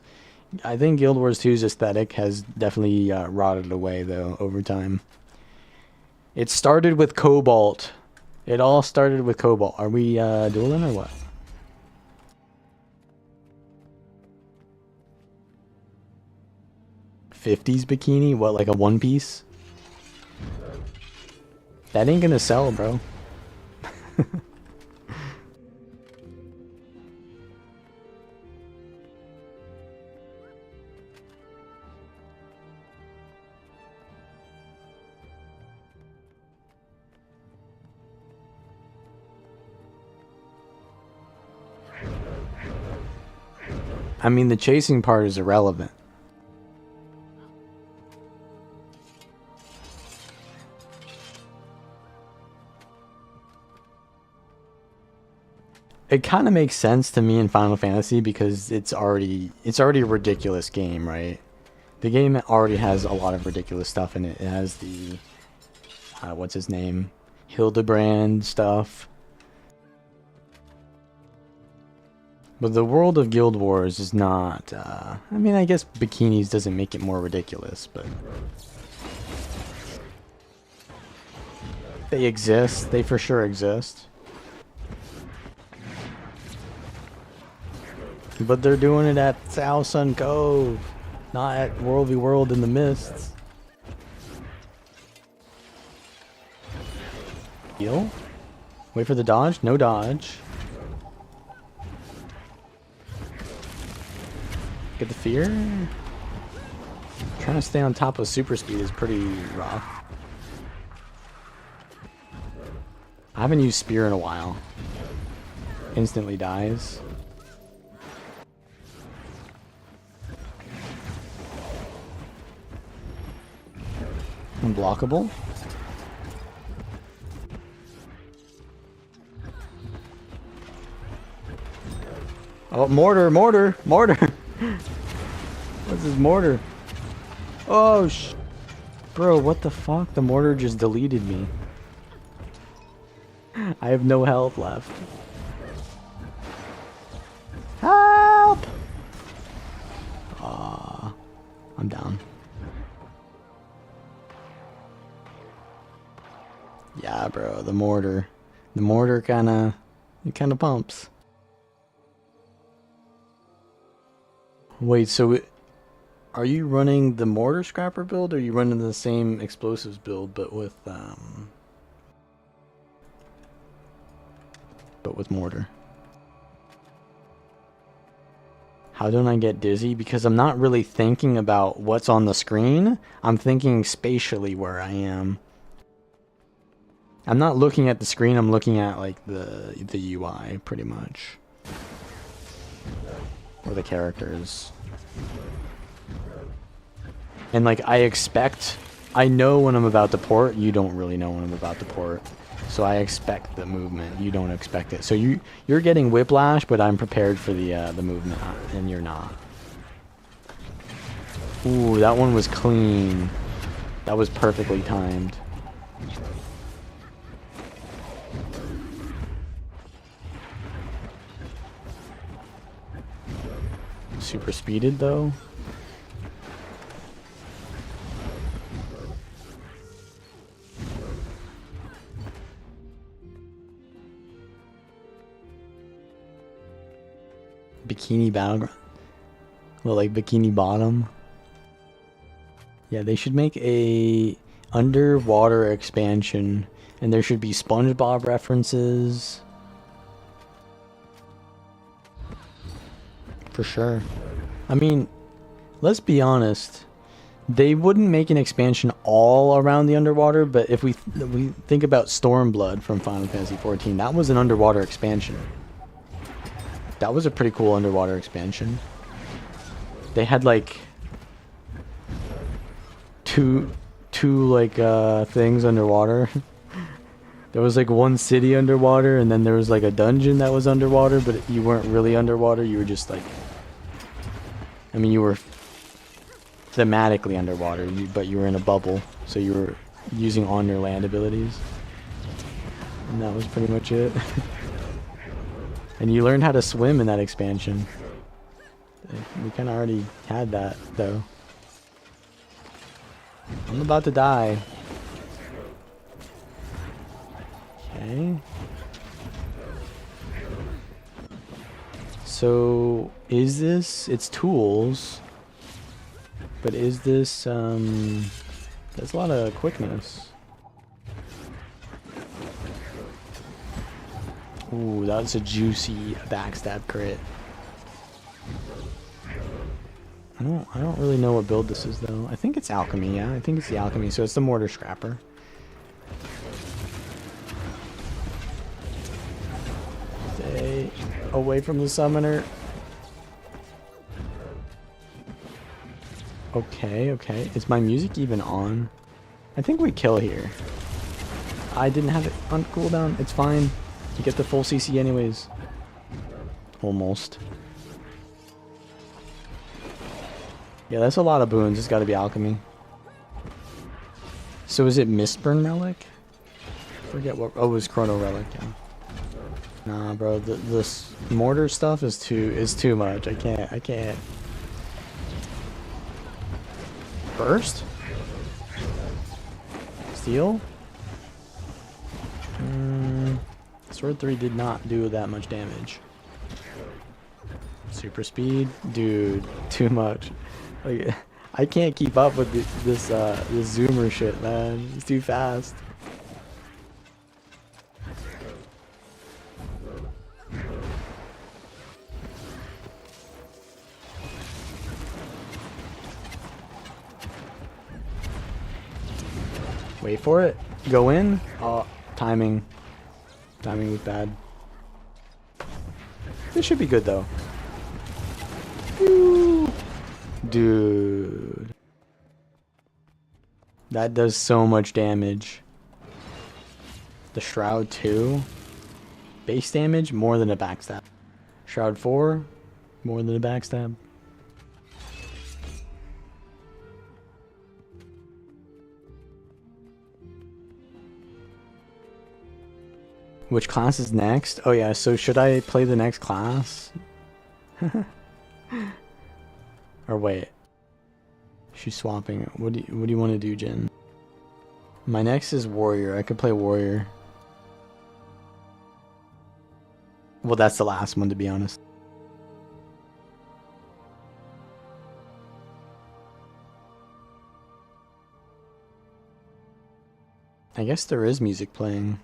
I think Guild Wars 2's aesthetic has definitely rotted away, though, over time. It started with Cobalt. It all started with Cobalt. Are we dueling or what? '50s bikini? What, like a one piece? That ain't gonna sell, bro. I mean, the chasing part is irrelevant. It kind of makes sense to me in Final Fantasy because it's already a ridiculous game, right? The game already has a lot of ridiculous stuff in it. It has the, what's his name? Hildebrand stuff. But the world of Guild Wars is not, I mean, I guess bikinis doesn't make it more ridiculous, but... They exist. They for sure exist. But they're doing it at South Sun Cove, not at World v World in the Mists. Heal? Wait for the dodge? No dodge. Get the fear? Trying to stay on top of super speed is pretty rough. I haven't used spear in a while. Instantly dies. Unblockable. Oh, mortar, mortar, mortar. What's this mortar? Oh, bro, what the fuck? The mortar just deleted me. I have no health left. Help! I'm down. Yeah, bro, the mortar. The mortar it kinda pumps. Wait, so are you running the mortar scrapper build, or are you running the same explosives build but with mortar? How don't I get dizzy? Because I'm not really thinking about what's on the screen. I'm thinking spatially where I am. I'm not looking at the screen, I'm looking at like the UI pretty much. Or the characters. And like I know when I'm about to port, you don't really know when I'm about to port. So I expect the movement, you don't expect it. So you're getting whiplash, but I'm prepared for the movement, and you're not. Ooh, that one was clean. That was perfectly timed. Super speeded though. Bikini Battleground. Well, like Bikini Bottom. Yeah, they should make a underwater expansion, and there should be SpongeBob references. For sure. I mean, let's be honest. They wouldn't make an expansion all around the underwater, but if we think about Stormblood from Final Fantasy XIV, that was an underwater expansion. That was a pretty cool underwater expansion. They had like two like things underwater. There was like one city underwater, and then there was like a dungeon that was underwater, but you weren't really underwater. You were just like, I mean, you were thematically underwater, but you were in a bubble, so you were using on your land abilities. And that was pretty much it. And you learned how to swim in that expansion. We kind of already had that, though. I'm about to die. Okay. So, is this... It's tools. But is this, there's a lot of quickness. Ooh, that's a juicy backstab crit. I don't really know what build this is though. I think it's alchemy, yeah. I think it's the alchemy, so it's the mortar scrapper. Stay away from the summoner. Okay, okay. Is my music even on? I think we kill here. I didn't have it on cooldown. It's fine. You get the full CC anyways. Almost. Yeah, that's a lot of boons. It's got to be alchemy. So is it Mistburn Relic? Forget what. Oh, it was Chrono Relic. Yeah. Nah, bro. This mortar stuff is too much. I can't. I can't. Burst? Steel? Sword 3 did not do that much damage. Super speed? Dude, too much. Like, I can't keep up with this zoomer shit, man. It's too fast. Wait for it. Go in. Oh, timing. Timing was bad. This should be good though. Woo. Dude. That does so much damage. The Shroud 2. Base damage more than a backstab. Shroud 4 more than a backstab. Which class is next? Oh yeah, so should I play the next class? Or wait. She's swapping. What do you want to do, Jen? My next is Warrior. I could play Warrior. Well, that's the last one, to be honest. I guess there is music playing.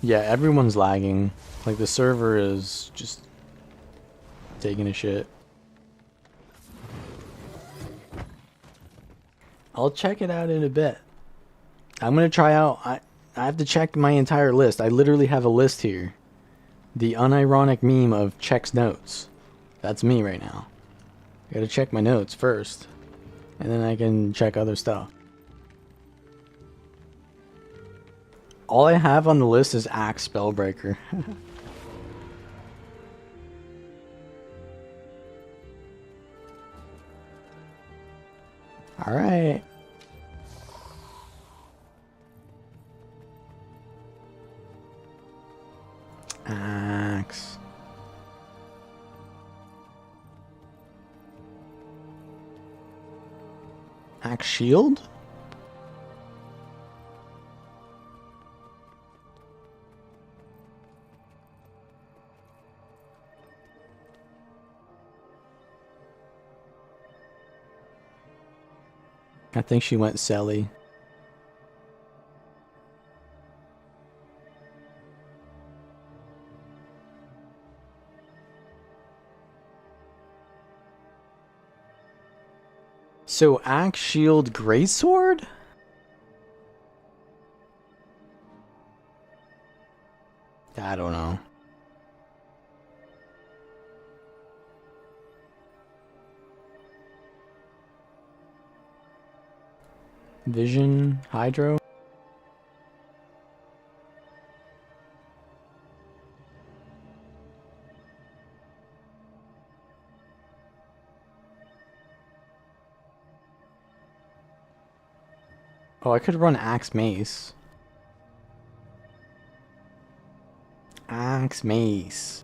Yeah, everyone's lagging. Like, the server is just taking a shit. I'll check it out in a bit. I'm gonna try out. I have to check my entire list. I literally have a list here. The unironic meme of checks notes. That's me right now. I gotta check my notes first. And then I can check other stuff. All I have on the list is Axe Spellbreaker. Alright. Axe. Axe Shield? I think she went Selly. So Axe Shield Greatsword? I don't know. Vision Hydro? Oh, I could run Axe Mace. Axe Mace.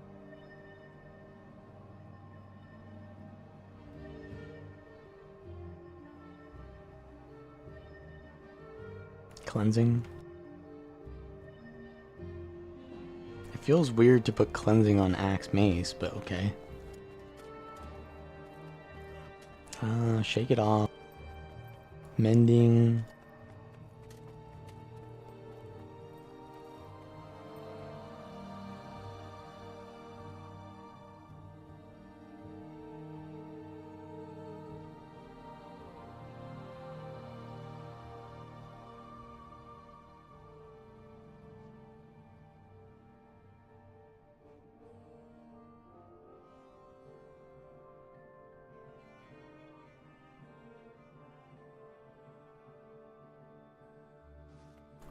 Cleansing. It feels weird to put cleansing on Axe Mace, but okay. Shake it off. Mending.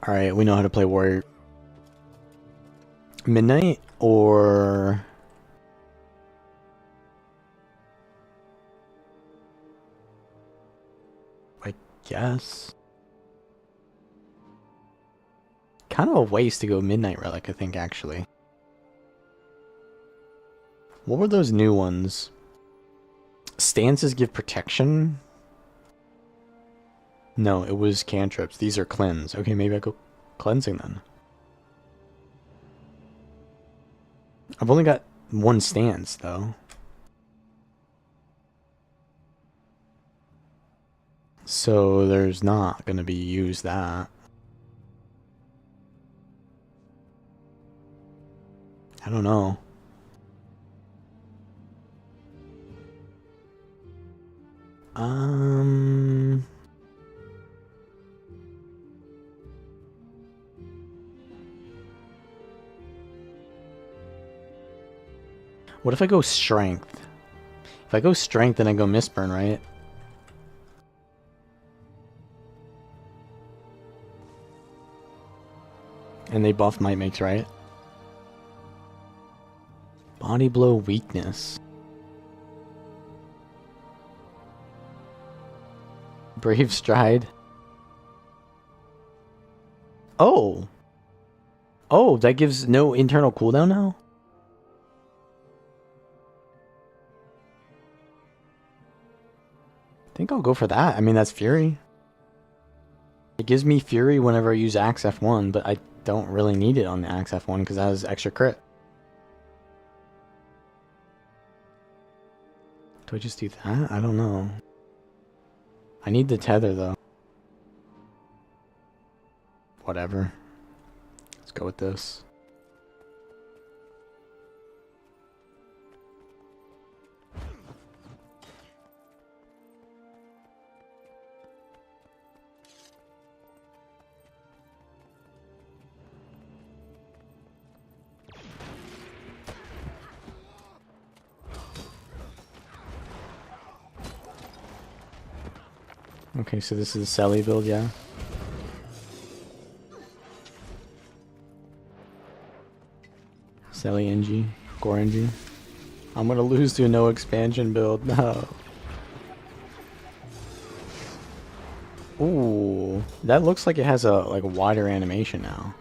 Alright, we know how to play warrior. Midnight or... I guess. Kind of a waste to go Midnight Relic, I think, actually. What were those new ones? Stances give protection? No, it was cantrips. These are cleanse. Okay, maybe I go cleansing then. I've only got one stance, though. So there's not going to be used that. I don't know. What if I go strength? If I go strength, then I go Mistburn, right? And they buff Might Makes, right? Body blow weakness. Brave stride. Oh! Oh, that gives no internal cooldown now? I think I'll go for that. I mean, that's Fury. It gives me Fury whenever I use Axe F1, but I don't really need it on the Axe F1 because that has extra crit. Do I just do that? I don't know. I need the tether, though. Whatever. Let's go with this. Okay, so this is a Selly build, yeah? Selly NG, Core NG. I'm gonna lose to a no expansion build, no. Ooh, that looks like it has a wider animation now.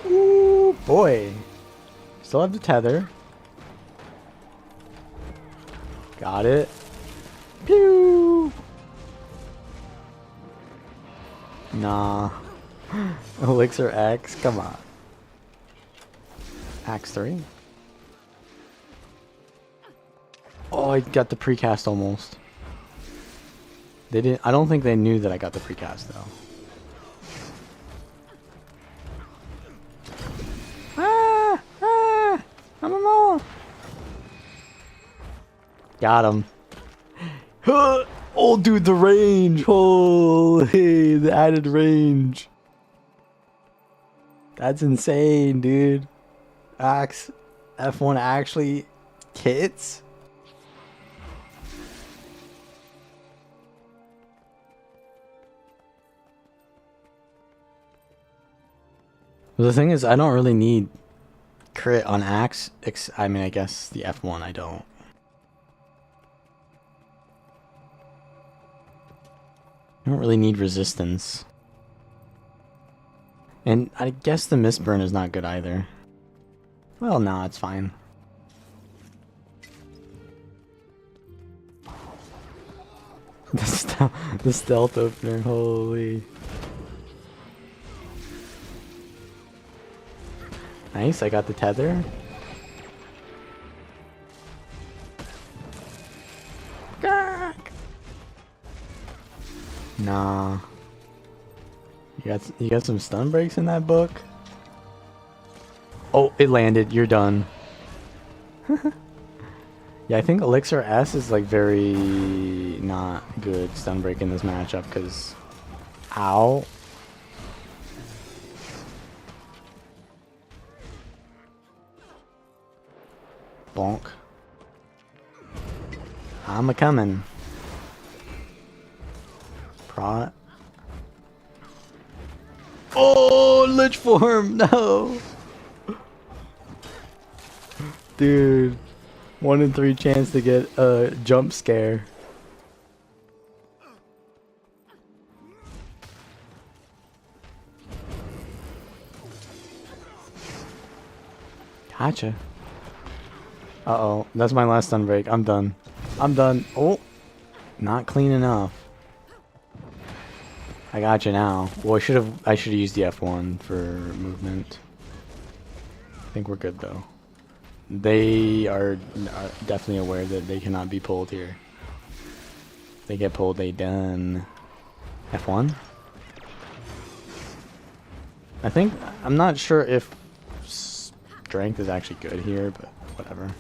Ooh, boy. Still have the tether. Got it. Pew! Nah. Elixir X, come on. Axe 3. Oh, I got the precast almost. They didn't. I don't think they knew that I got the precast though. I don't know. Got him. Oh, dude, the range. Holy, the added range. That's insane, dude. Axe F1 actually hits. Well, the thing is, I don't really need crit on Axe. I mean, I guess the F1 I don't. I don't really need resistance. And I guess the Mistburn is not good either. Well, nah, it's fine. The stealth opener, holy. Nice, I got the tether. Nah. You got some stun breaks in that book? Oh, it landed. You're done. Yeah, I think Elixir S is like very not good stun break in this matchup because ow. Bonk. I'm a coming. Prot. Oh, Lich form! No! Dude. 1 in 3 chance to get a jump scare. Gotcha. Uh-oh. That's my last stun break. I'm done. I'm done. Oh! Not clean enough. I gotcha now. Well, I should have used the F1 for movement. I think we're good though. They are definitely aware that they cannot be pulled here. If they get pulled, they done. F1? I think, I'm not sure if strength is actually good here, but whatever.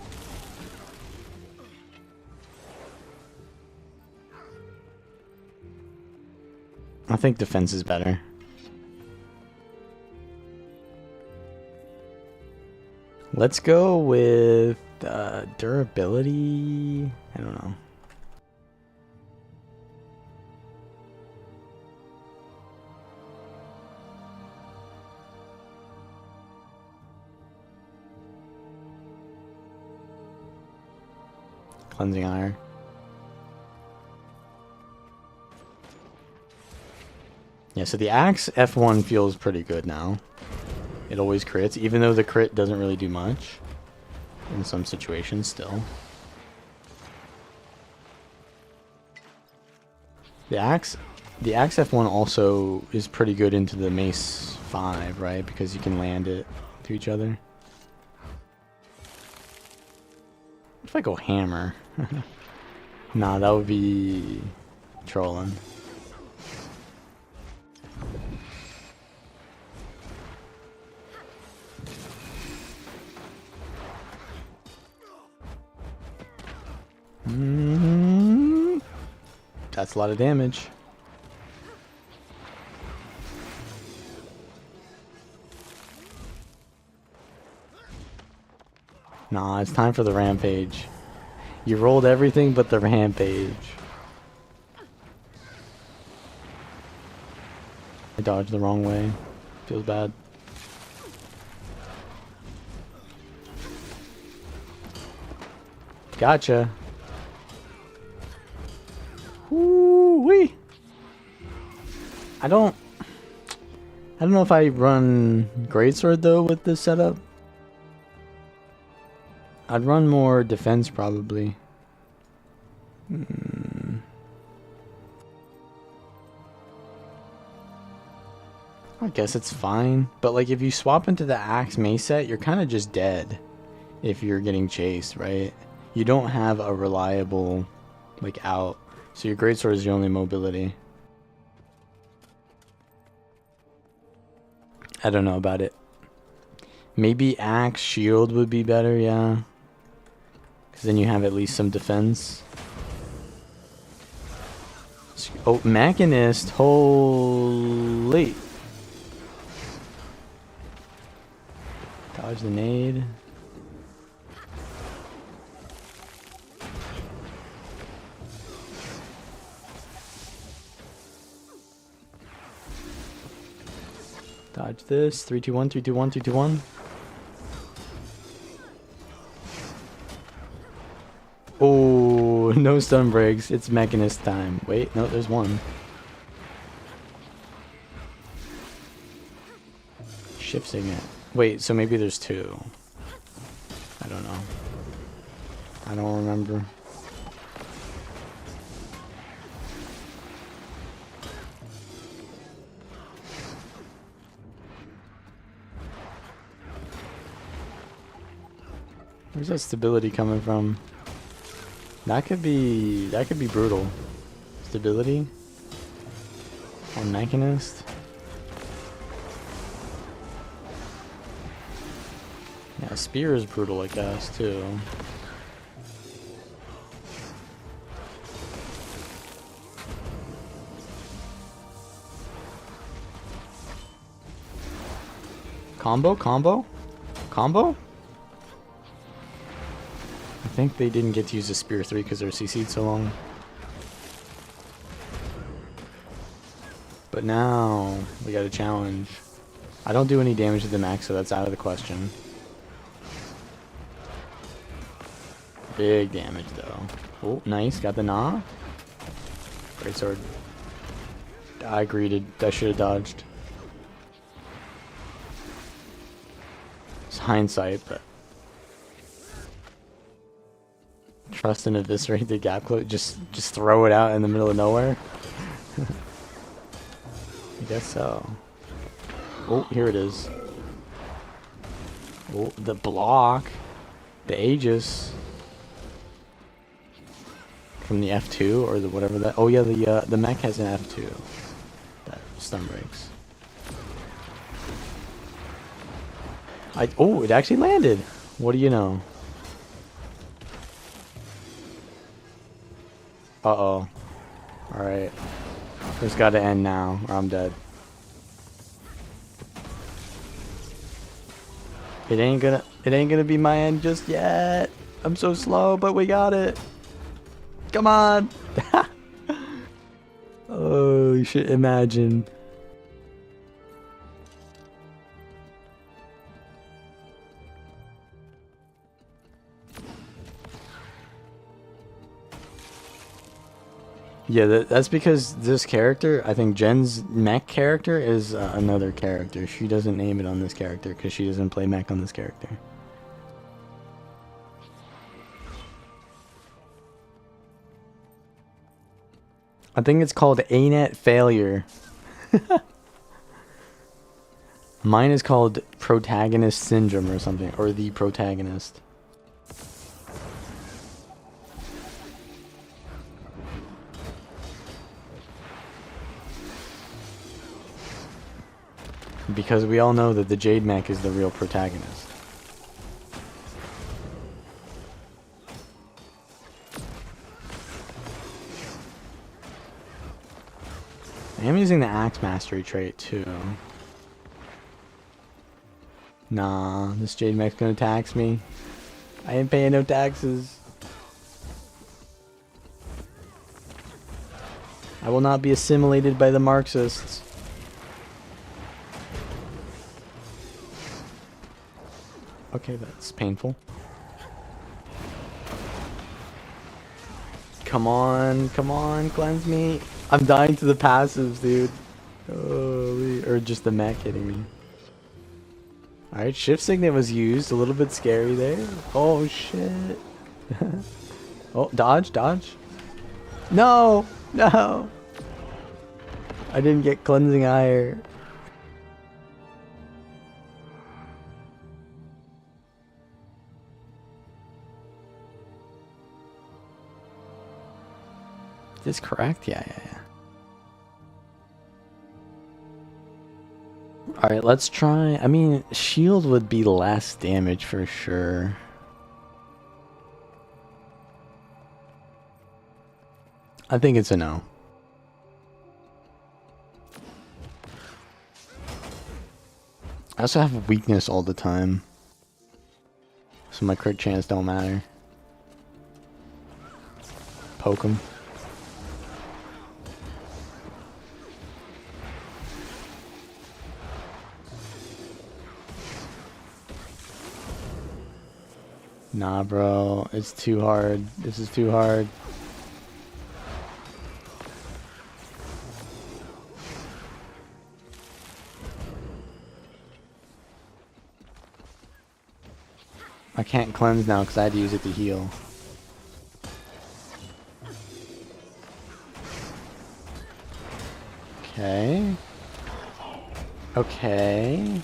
I think defense is better. Let's go with durability. I don't know. Cleansing Ire. Yeah, so the axe F1 feels pretty good now. It always crits, even though the crit doesn't really do much in some situations still. The axe F1 also is pretty good into the Mace 5, right? Because you can land it to each other. What if I go hammer? Nah, that would be trolling. That's a lot of damage. Nah, it's time for the rampage. You rolled everything but the rampage. I dodged the wrong way. Feels bad. Gotcha. Woo-wee. I don't know if I run Greatsword though with this setup. I'd run more defense probably. I guess it's fine, but like if you swap into the axe mace set, you're kind of just dead if you're getting chased, right? You don't have a reliable like out, so your greatsword is your only mobility. I don't know about it. Maybe axe shield would be better, yeah. Because then you have at least some defense. Oh, Machinist, holy. Dodge the nade. Dodge this. 3, 2, 1, 3, 2, 1, 3, 2, 1. Oh, no stun breaks. It's Mechanist time. Wait, no, there's one. Shift Signet. Wait, so maybe there's two. I don't know. I don't remember. Where's that stability coming from? That could be brutal. Stability on Mechanist. Yeah, spear is brutal, I guess, too. Combo? think they didn't get to use the Spear 3 because they're CC'd so long. But now we got a challenge. I don't do any damage to the max, so that's out of the question. Big damage though. Oh, nice. Got the Gnaw. Great sword. I greeted. I should have dodged. It's hindsight, but trust and eviscerate the gap close. Just throw it out in the middle of nowhere. I guess so. Oh, here it is. Oh, the block, the Aegis from the F2 or the whatever that. Oh yeah, the mech has an F2 that stun breaks. Oh, it actually landed. What do you know? Uh-oh. Alright. This gotta end now, or I'm dead. It ain't gonna be my end just yet. I'm so slow, but we got it. Come on. Oh, you should imagine. Yeah, that's because this character, I think Jen's mech character is another character. She doesn't name it on this character because she doesn't play mech on this character. I think it's called ANET failure. Mine is called protagonist syndrome or something, or the protagonist. Because we all know that the Jade mech is the real protagonist. I am using the Axe Mastery trait too. Nah, this Jade mech's gonna tax me. I ain't paying no taxes. I will not be assimilated by the Marxists. Okay, that's painful. Come on, cleanse me. I'm dying to the passives, dude. Holy, or just the mech hitting me. Alright, Shift Signet was used. A little bit scary there. Oh, shit. Oh, dodge. No! No! I didn't get Cleansing Ire. Is this correct? Yeah. Alright, let's try. I mean, shield would be less damage for sure. I think it's a no. I also have weakness all the time, so my crit chance don't matter. Poke him. Nah, bro. It's too hard. This is too hard. I can't cleanse now because I had to use it to heal. Okay. Okay.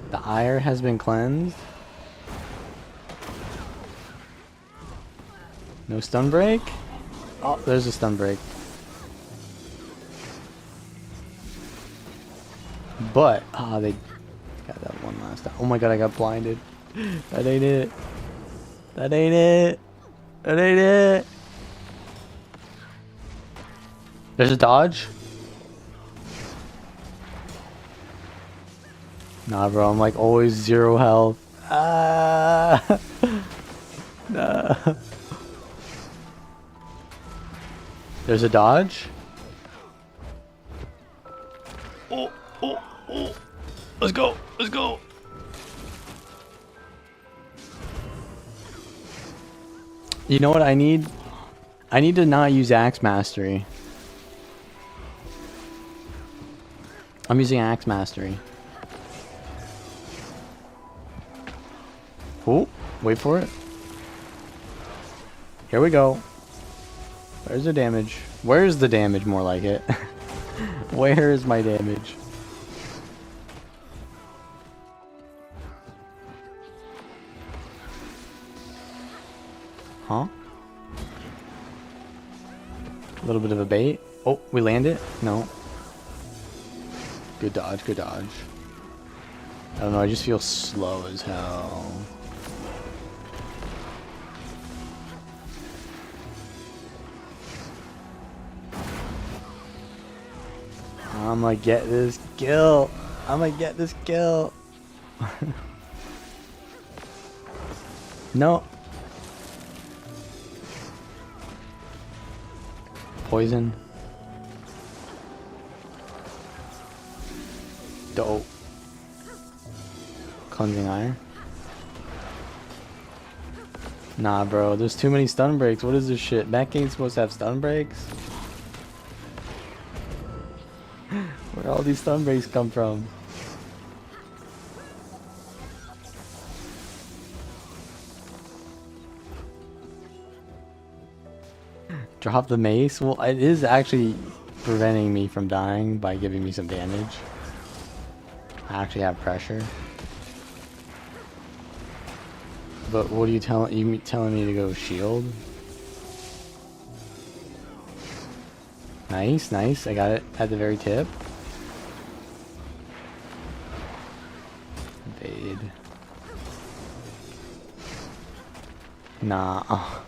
The ire has been cleansed. No stun break? Oh, there's a stun break. But, they got that one last time. Oh my god, I got blinded. That ain't it. That ain't it. That ain't it. There's a dodge. Nah, bro, I'm like always 0 health. Ah. No. There's a dodge. Oh, oh, oh. Let's go. Let's go. You know what I need? I need to not use Axe Mastery. I'm using Axe Mastery. Oh, wait for it. Here we go. Where's the damage? Where's the damage, more like it? Where is my damage? Huh? A little bit of a bait. Oh, we land it? No. Good dodge, good dodge. I don't know, I just feel slow as hell. I'm gonna get this kill. I'm gonna get this kill. No. Poison. Dope. Cleansing Iron. Nah, bro. There's too many stun breaks. What is this shit? Back ain't supposed to have stun breaks? Where all these stun breaks come from? Drop the mace? Well, it is actually preventing me from dying by giving me some damage. I actually have pressure. But what are you telling me to go shield? Nice, nice. I got it at the very tip. Evade. Nah. Oh.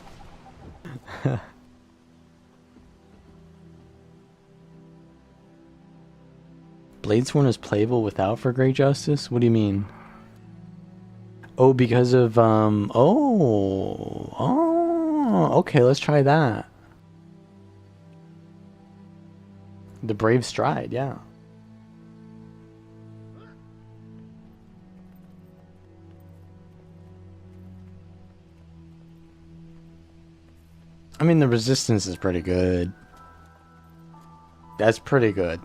Bladesworn is playable without For Great Justice? What do you mean? Oh, because of, okay, let's try that. The Brave Stride, yeah. I mean, the resistance is pretty good. That's pretty good.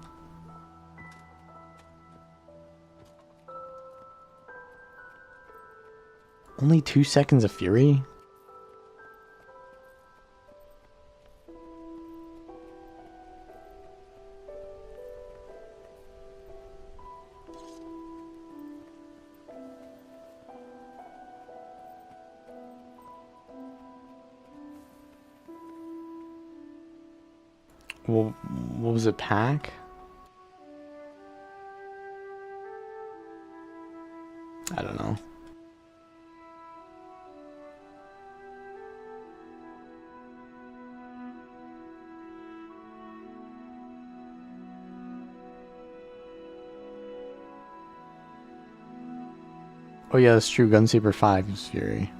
Only 2 seconds of fury? Well, what was it, pack? I don't know. Oh yeah, that's true. Gunsaber 5 is Fury.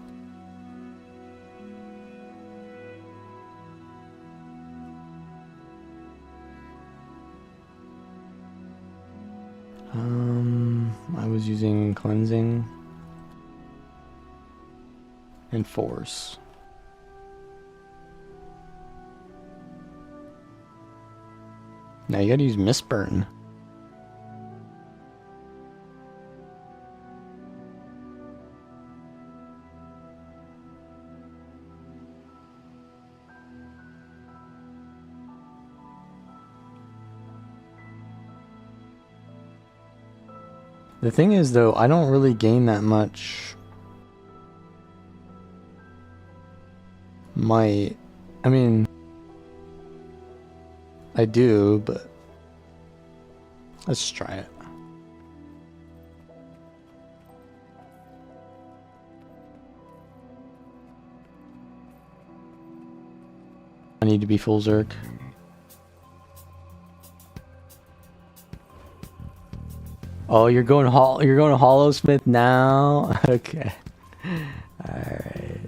I was using Cleansing and Force. Now you gotta use Mistburn. The thing is, though, I don't really gain that much might. I mean, I do, but let's try it. I need to be full Zerk. Oh, you're going Hollow Smith now? Okay. Alright.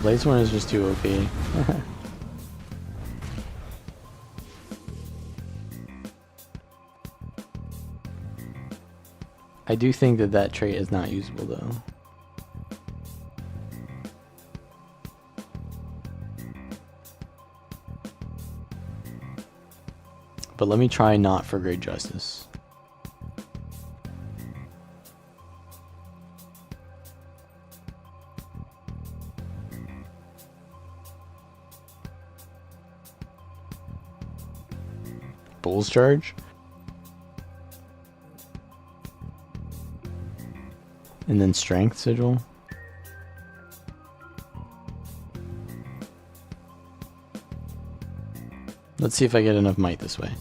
Blaze one is just too OP. I do think that that trait is not usable though. But let me try not for great justice. Bull's charge. And then strength sigil. Let's see if I get enough might this way.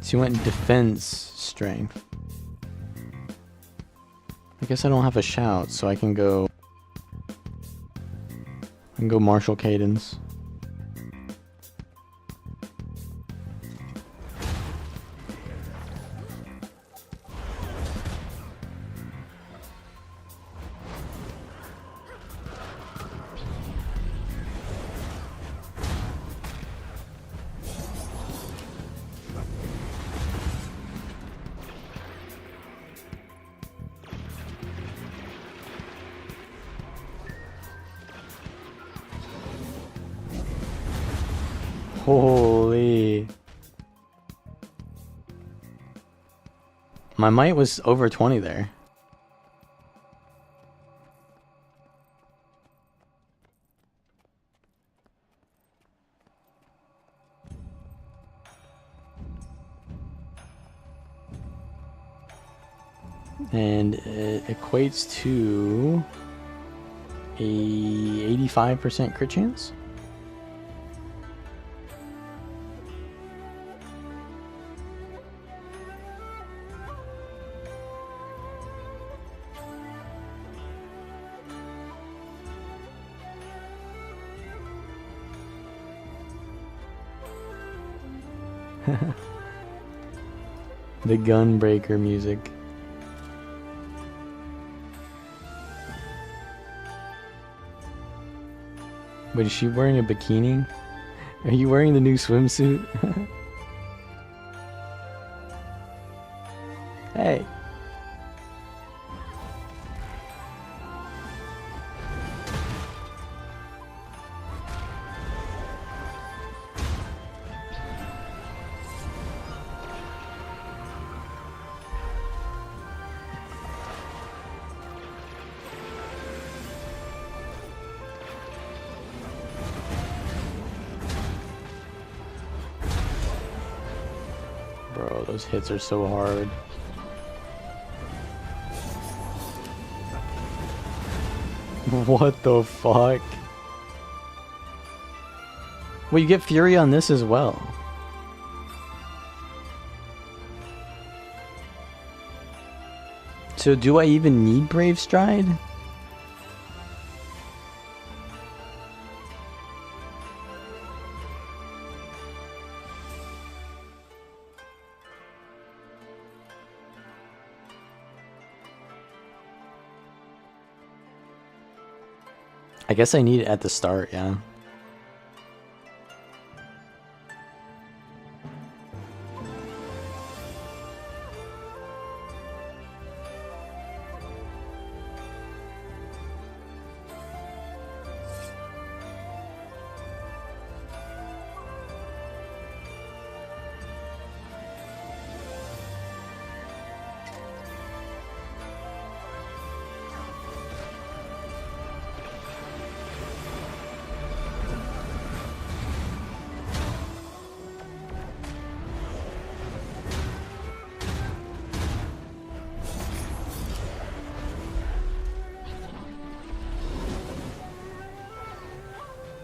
So you went defense strength. I guess I don't have a shout, so I can go martial cadence. Holy. My might was over 20 there. And it equates to a 85% crit chance. The gunbreaker music. Wait, is she wearing a bikini? Are you wearing the new swimsuit? Hey. Bro, those hits are so hard. What the fuck? Well, you get Fury on this as well. So do I even need Brave Stride? I guess I need it at the start, yeah.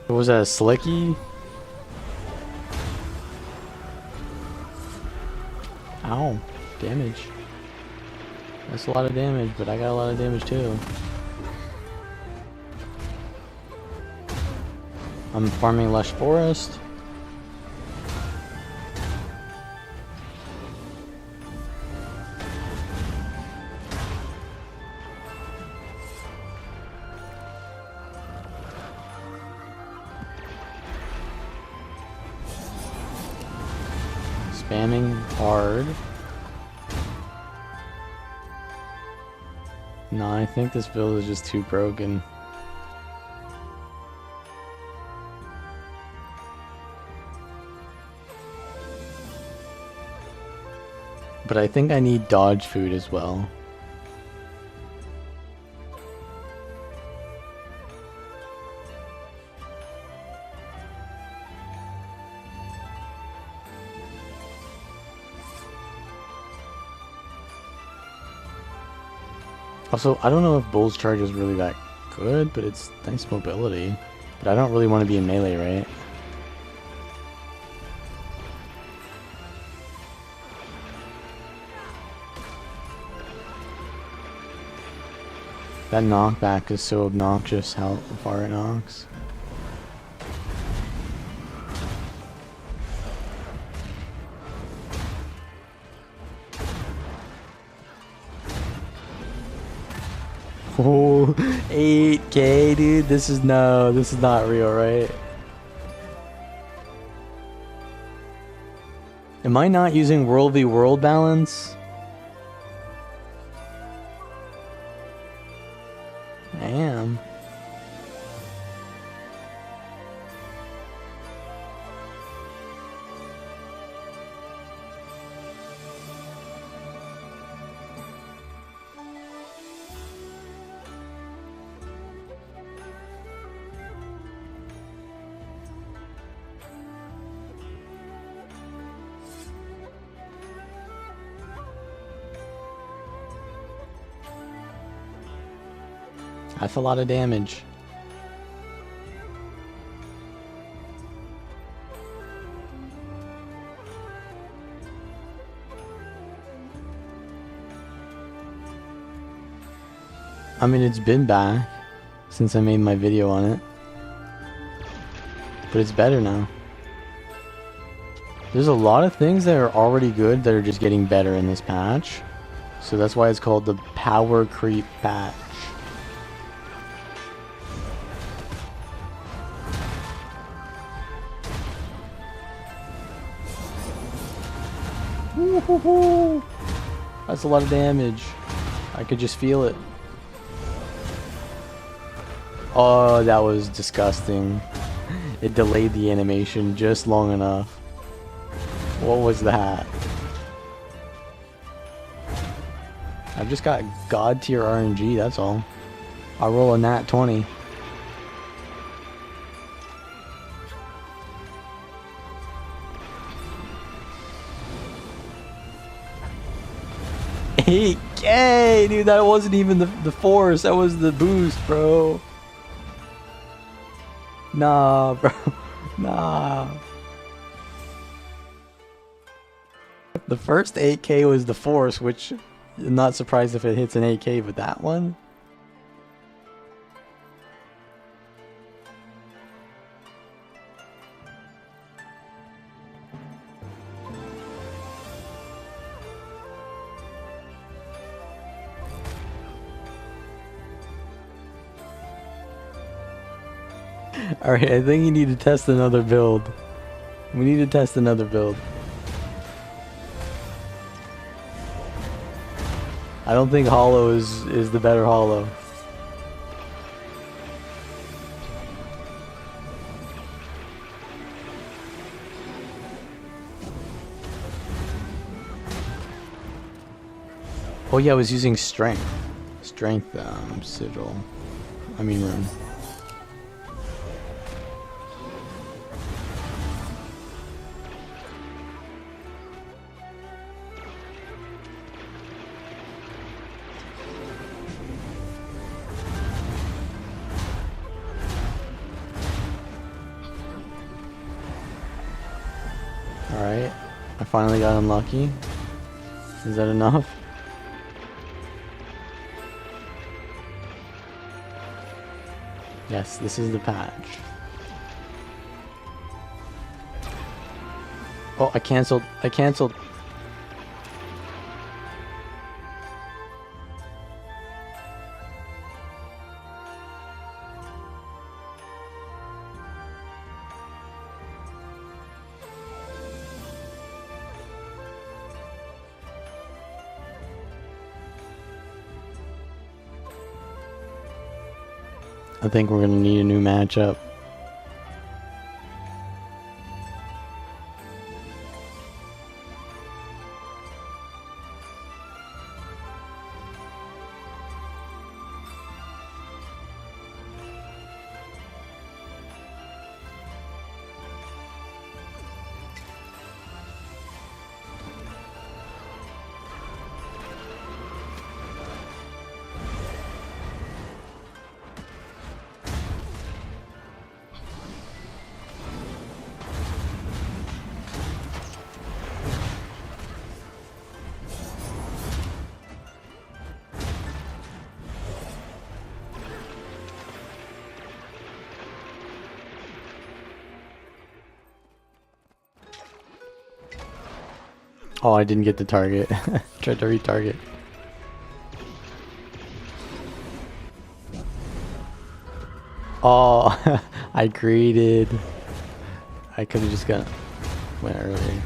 Was that a slicky? Ow, damage. That's a lot of damage, but I got a lot of damage too. I'm farming lush forest. Spamming hard. No, I think this build is just too broken. But I think I need dodge food as well. Also, I don't know if Bull's Charge is really that good, but it's nice mobility. But I don't really want to be in melee, right? That knockback is so obnoxious how far it knocks. Oh, 8K, dude. This is not real, right? Am I not using World v World balance? I am. That's a lot of damage. I mean, it's been back since I made my video on it. But it's better now. There's a lot of things that are already good that are just getting better in this patch. So that's why it's called the Power Creep patch. That's a lot of damage. I could just feel it. Oh, that was disgusting. It delayed the animation just long enough. What was that? I've just got god tier RNG, that's all. I'll roll a nat 20. $8K, dude, that wasn't even the force, that was the boost, bro. Nah, bro. Nah. The first 8K was the force, which I'm not surprised if it hits an 8K, but that one? Alright, I think you need to test another build. We need to test another build. I don't think Hollow is the better Hollow. Oh yeah, I was using Strength. Strength sigil. I mean rune. Alright, I finally got unlucky. Is that enough? Yes, this is the patch. Oh, I canceled. I canceled. I think we're gonna need a new matchup. Oh, I didn't get the target. Tried to retarget. Oh, I greeted. I could have just went earlier.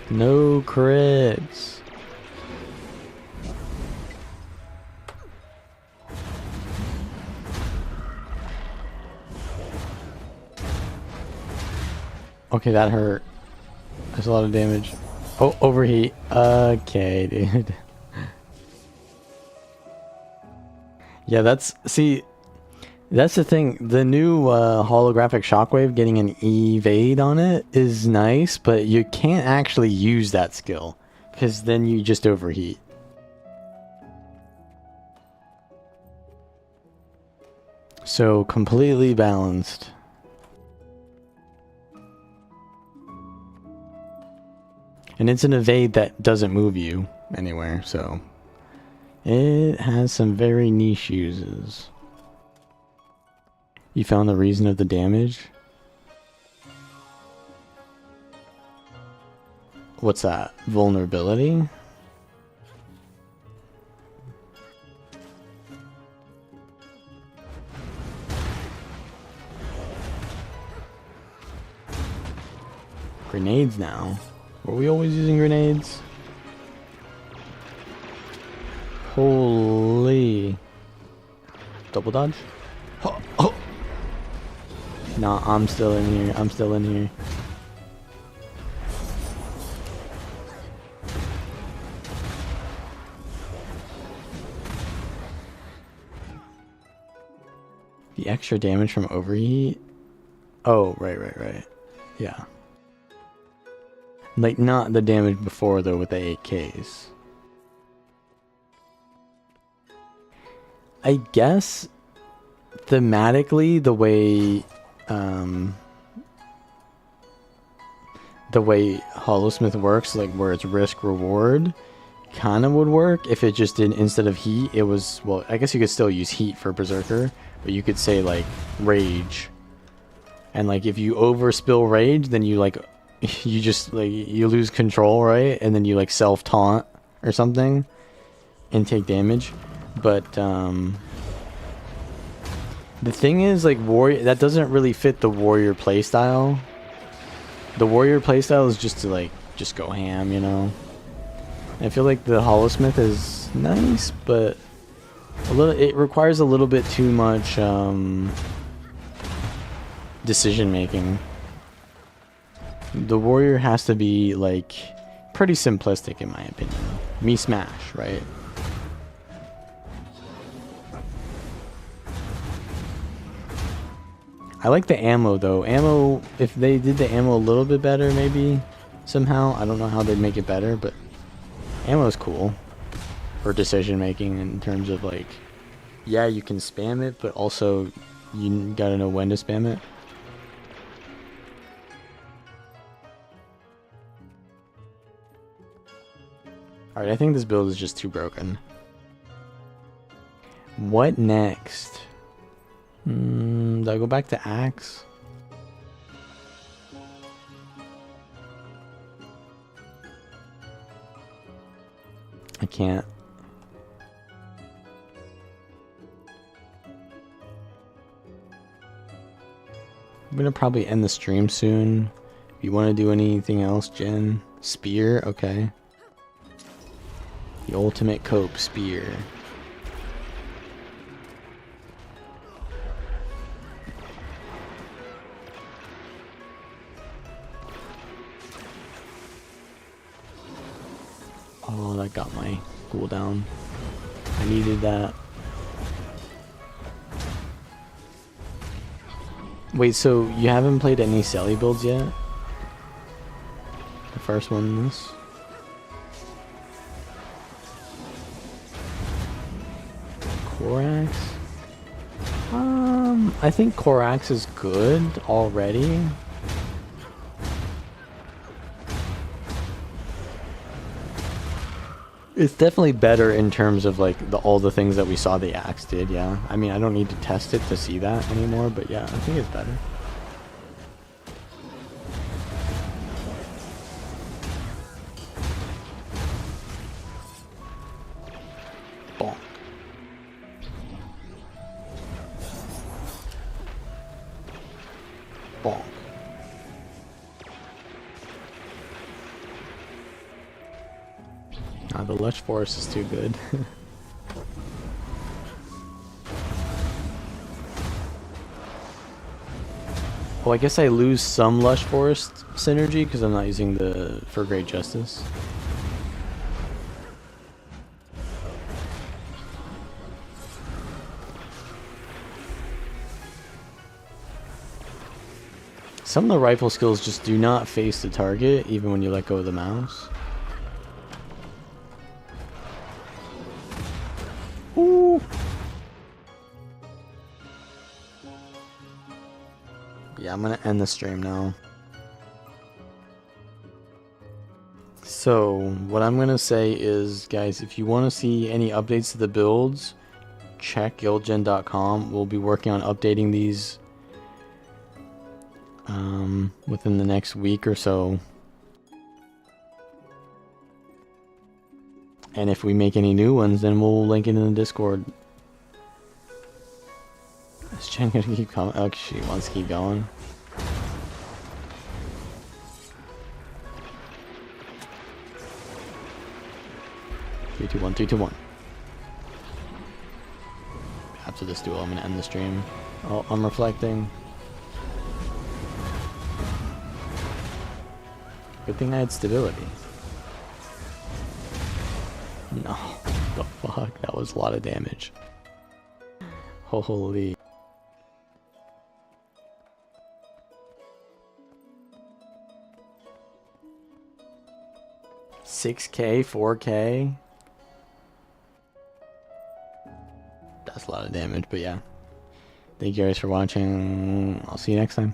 No crits. Okay, that hurt. That's a lot of damage. Oh, overheat. Okay, dude. Yeah, that's the thing. The new holographic shockwave getting an evade on it is nice, but you can't actually use that skill because then you just overheat. So completely balanced. And it's an evade that doesn't move you anywhere, so it has some very niche uses. You found the reason of the damage? What's that? Vulnerability? Grenades now. Were we always using grenades? Holy. Double dodge? Oh, oh. Nah, I'm still in here. I'm still in here. The extra damage from overheat? Oh, right. Yeah. Like, not the damage before, though, with the 8Ks. I guess, thematically, the way Holosmith works, like, where it's risk-reward, kind of would work if it just did, instead of heat, it was, well, I guess you could still use heat for Berserker, but you could say, like, rage. And, like, if you overspill rage, then you, like, you just, like, you lose control, right? And then you, like, self-taunt or something and take damage. But, the thing is, like, warrior, that doesn't really fit the warrior playstyle. The warrior playstyle is just to, like, just go ham, you know? I feel like the Holosmith is nice, but it requires a little bit too much, decision making. The warrior has to be, like, pretty simplistic in my opinion. Me smash, right? I like the ammo though. Ammo, if they did the ammo a little bit better maybe somehow. I don't know how they'd make it better, but ammo is cool for decision making in terms of, like, yeah, you can spam it, but also you gotta know when to spam it. Alright, I think this build is just too broken. What next? Do I go back to Axe? I can't. I'm gonna probably end the stream soon. If you want to do anything else, Jen. Spear? Okay. The ultimate cope, spear. Oh, that got my cooldown. I needed that. Wait, so you haven't played any Sally builds yet? The first one in this? Corax? I think Corax is good already. It's definitely better in terms of like all the things that we saw the axe did, yeah. I mean, I don't need to test it to see that anymore, but yeah, I think it's better. Bonk. Bonk. The lush forest is too good. Oh, I guess I lose some lush forest synergy because I'm not using the for great justice. Some of the rifle skills just do not face the target even when you let go of the mouse. Ooh. Yeah, I'm gonna end the stream now. So, what I'm gonna say is, guys, if you want to see any updates to the builds, check guildgen.com. We'll be working on updating these within the next week or so. And if we make any new ones, then we'll link it in the Discord. Is Jen gonna keep coming? Oh, she wants to keep going. Three, two, one, 3, 2, 1. After this duel, I'm gonna end the stream. Oh, I'm reflecting. Good thing I had stability. No, the fuck? That was a lot of damage. Holy. $6K, $4K. That's a lot of damage, but yeah. Thank you guys for watching. I'll see you next time.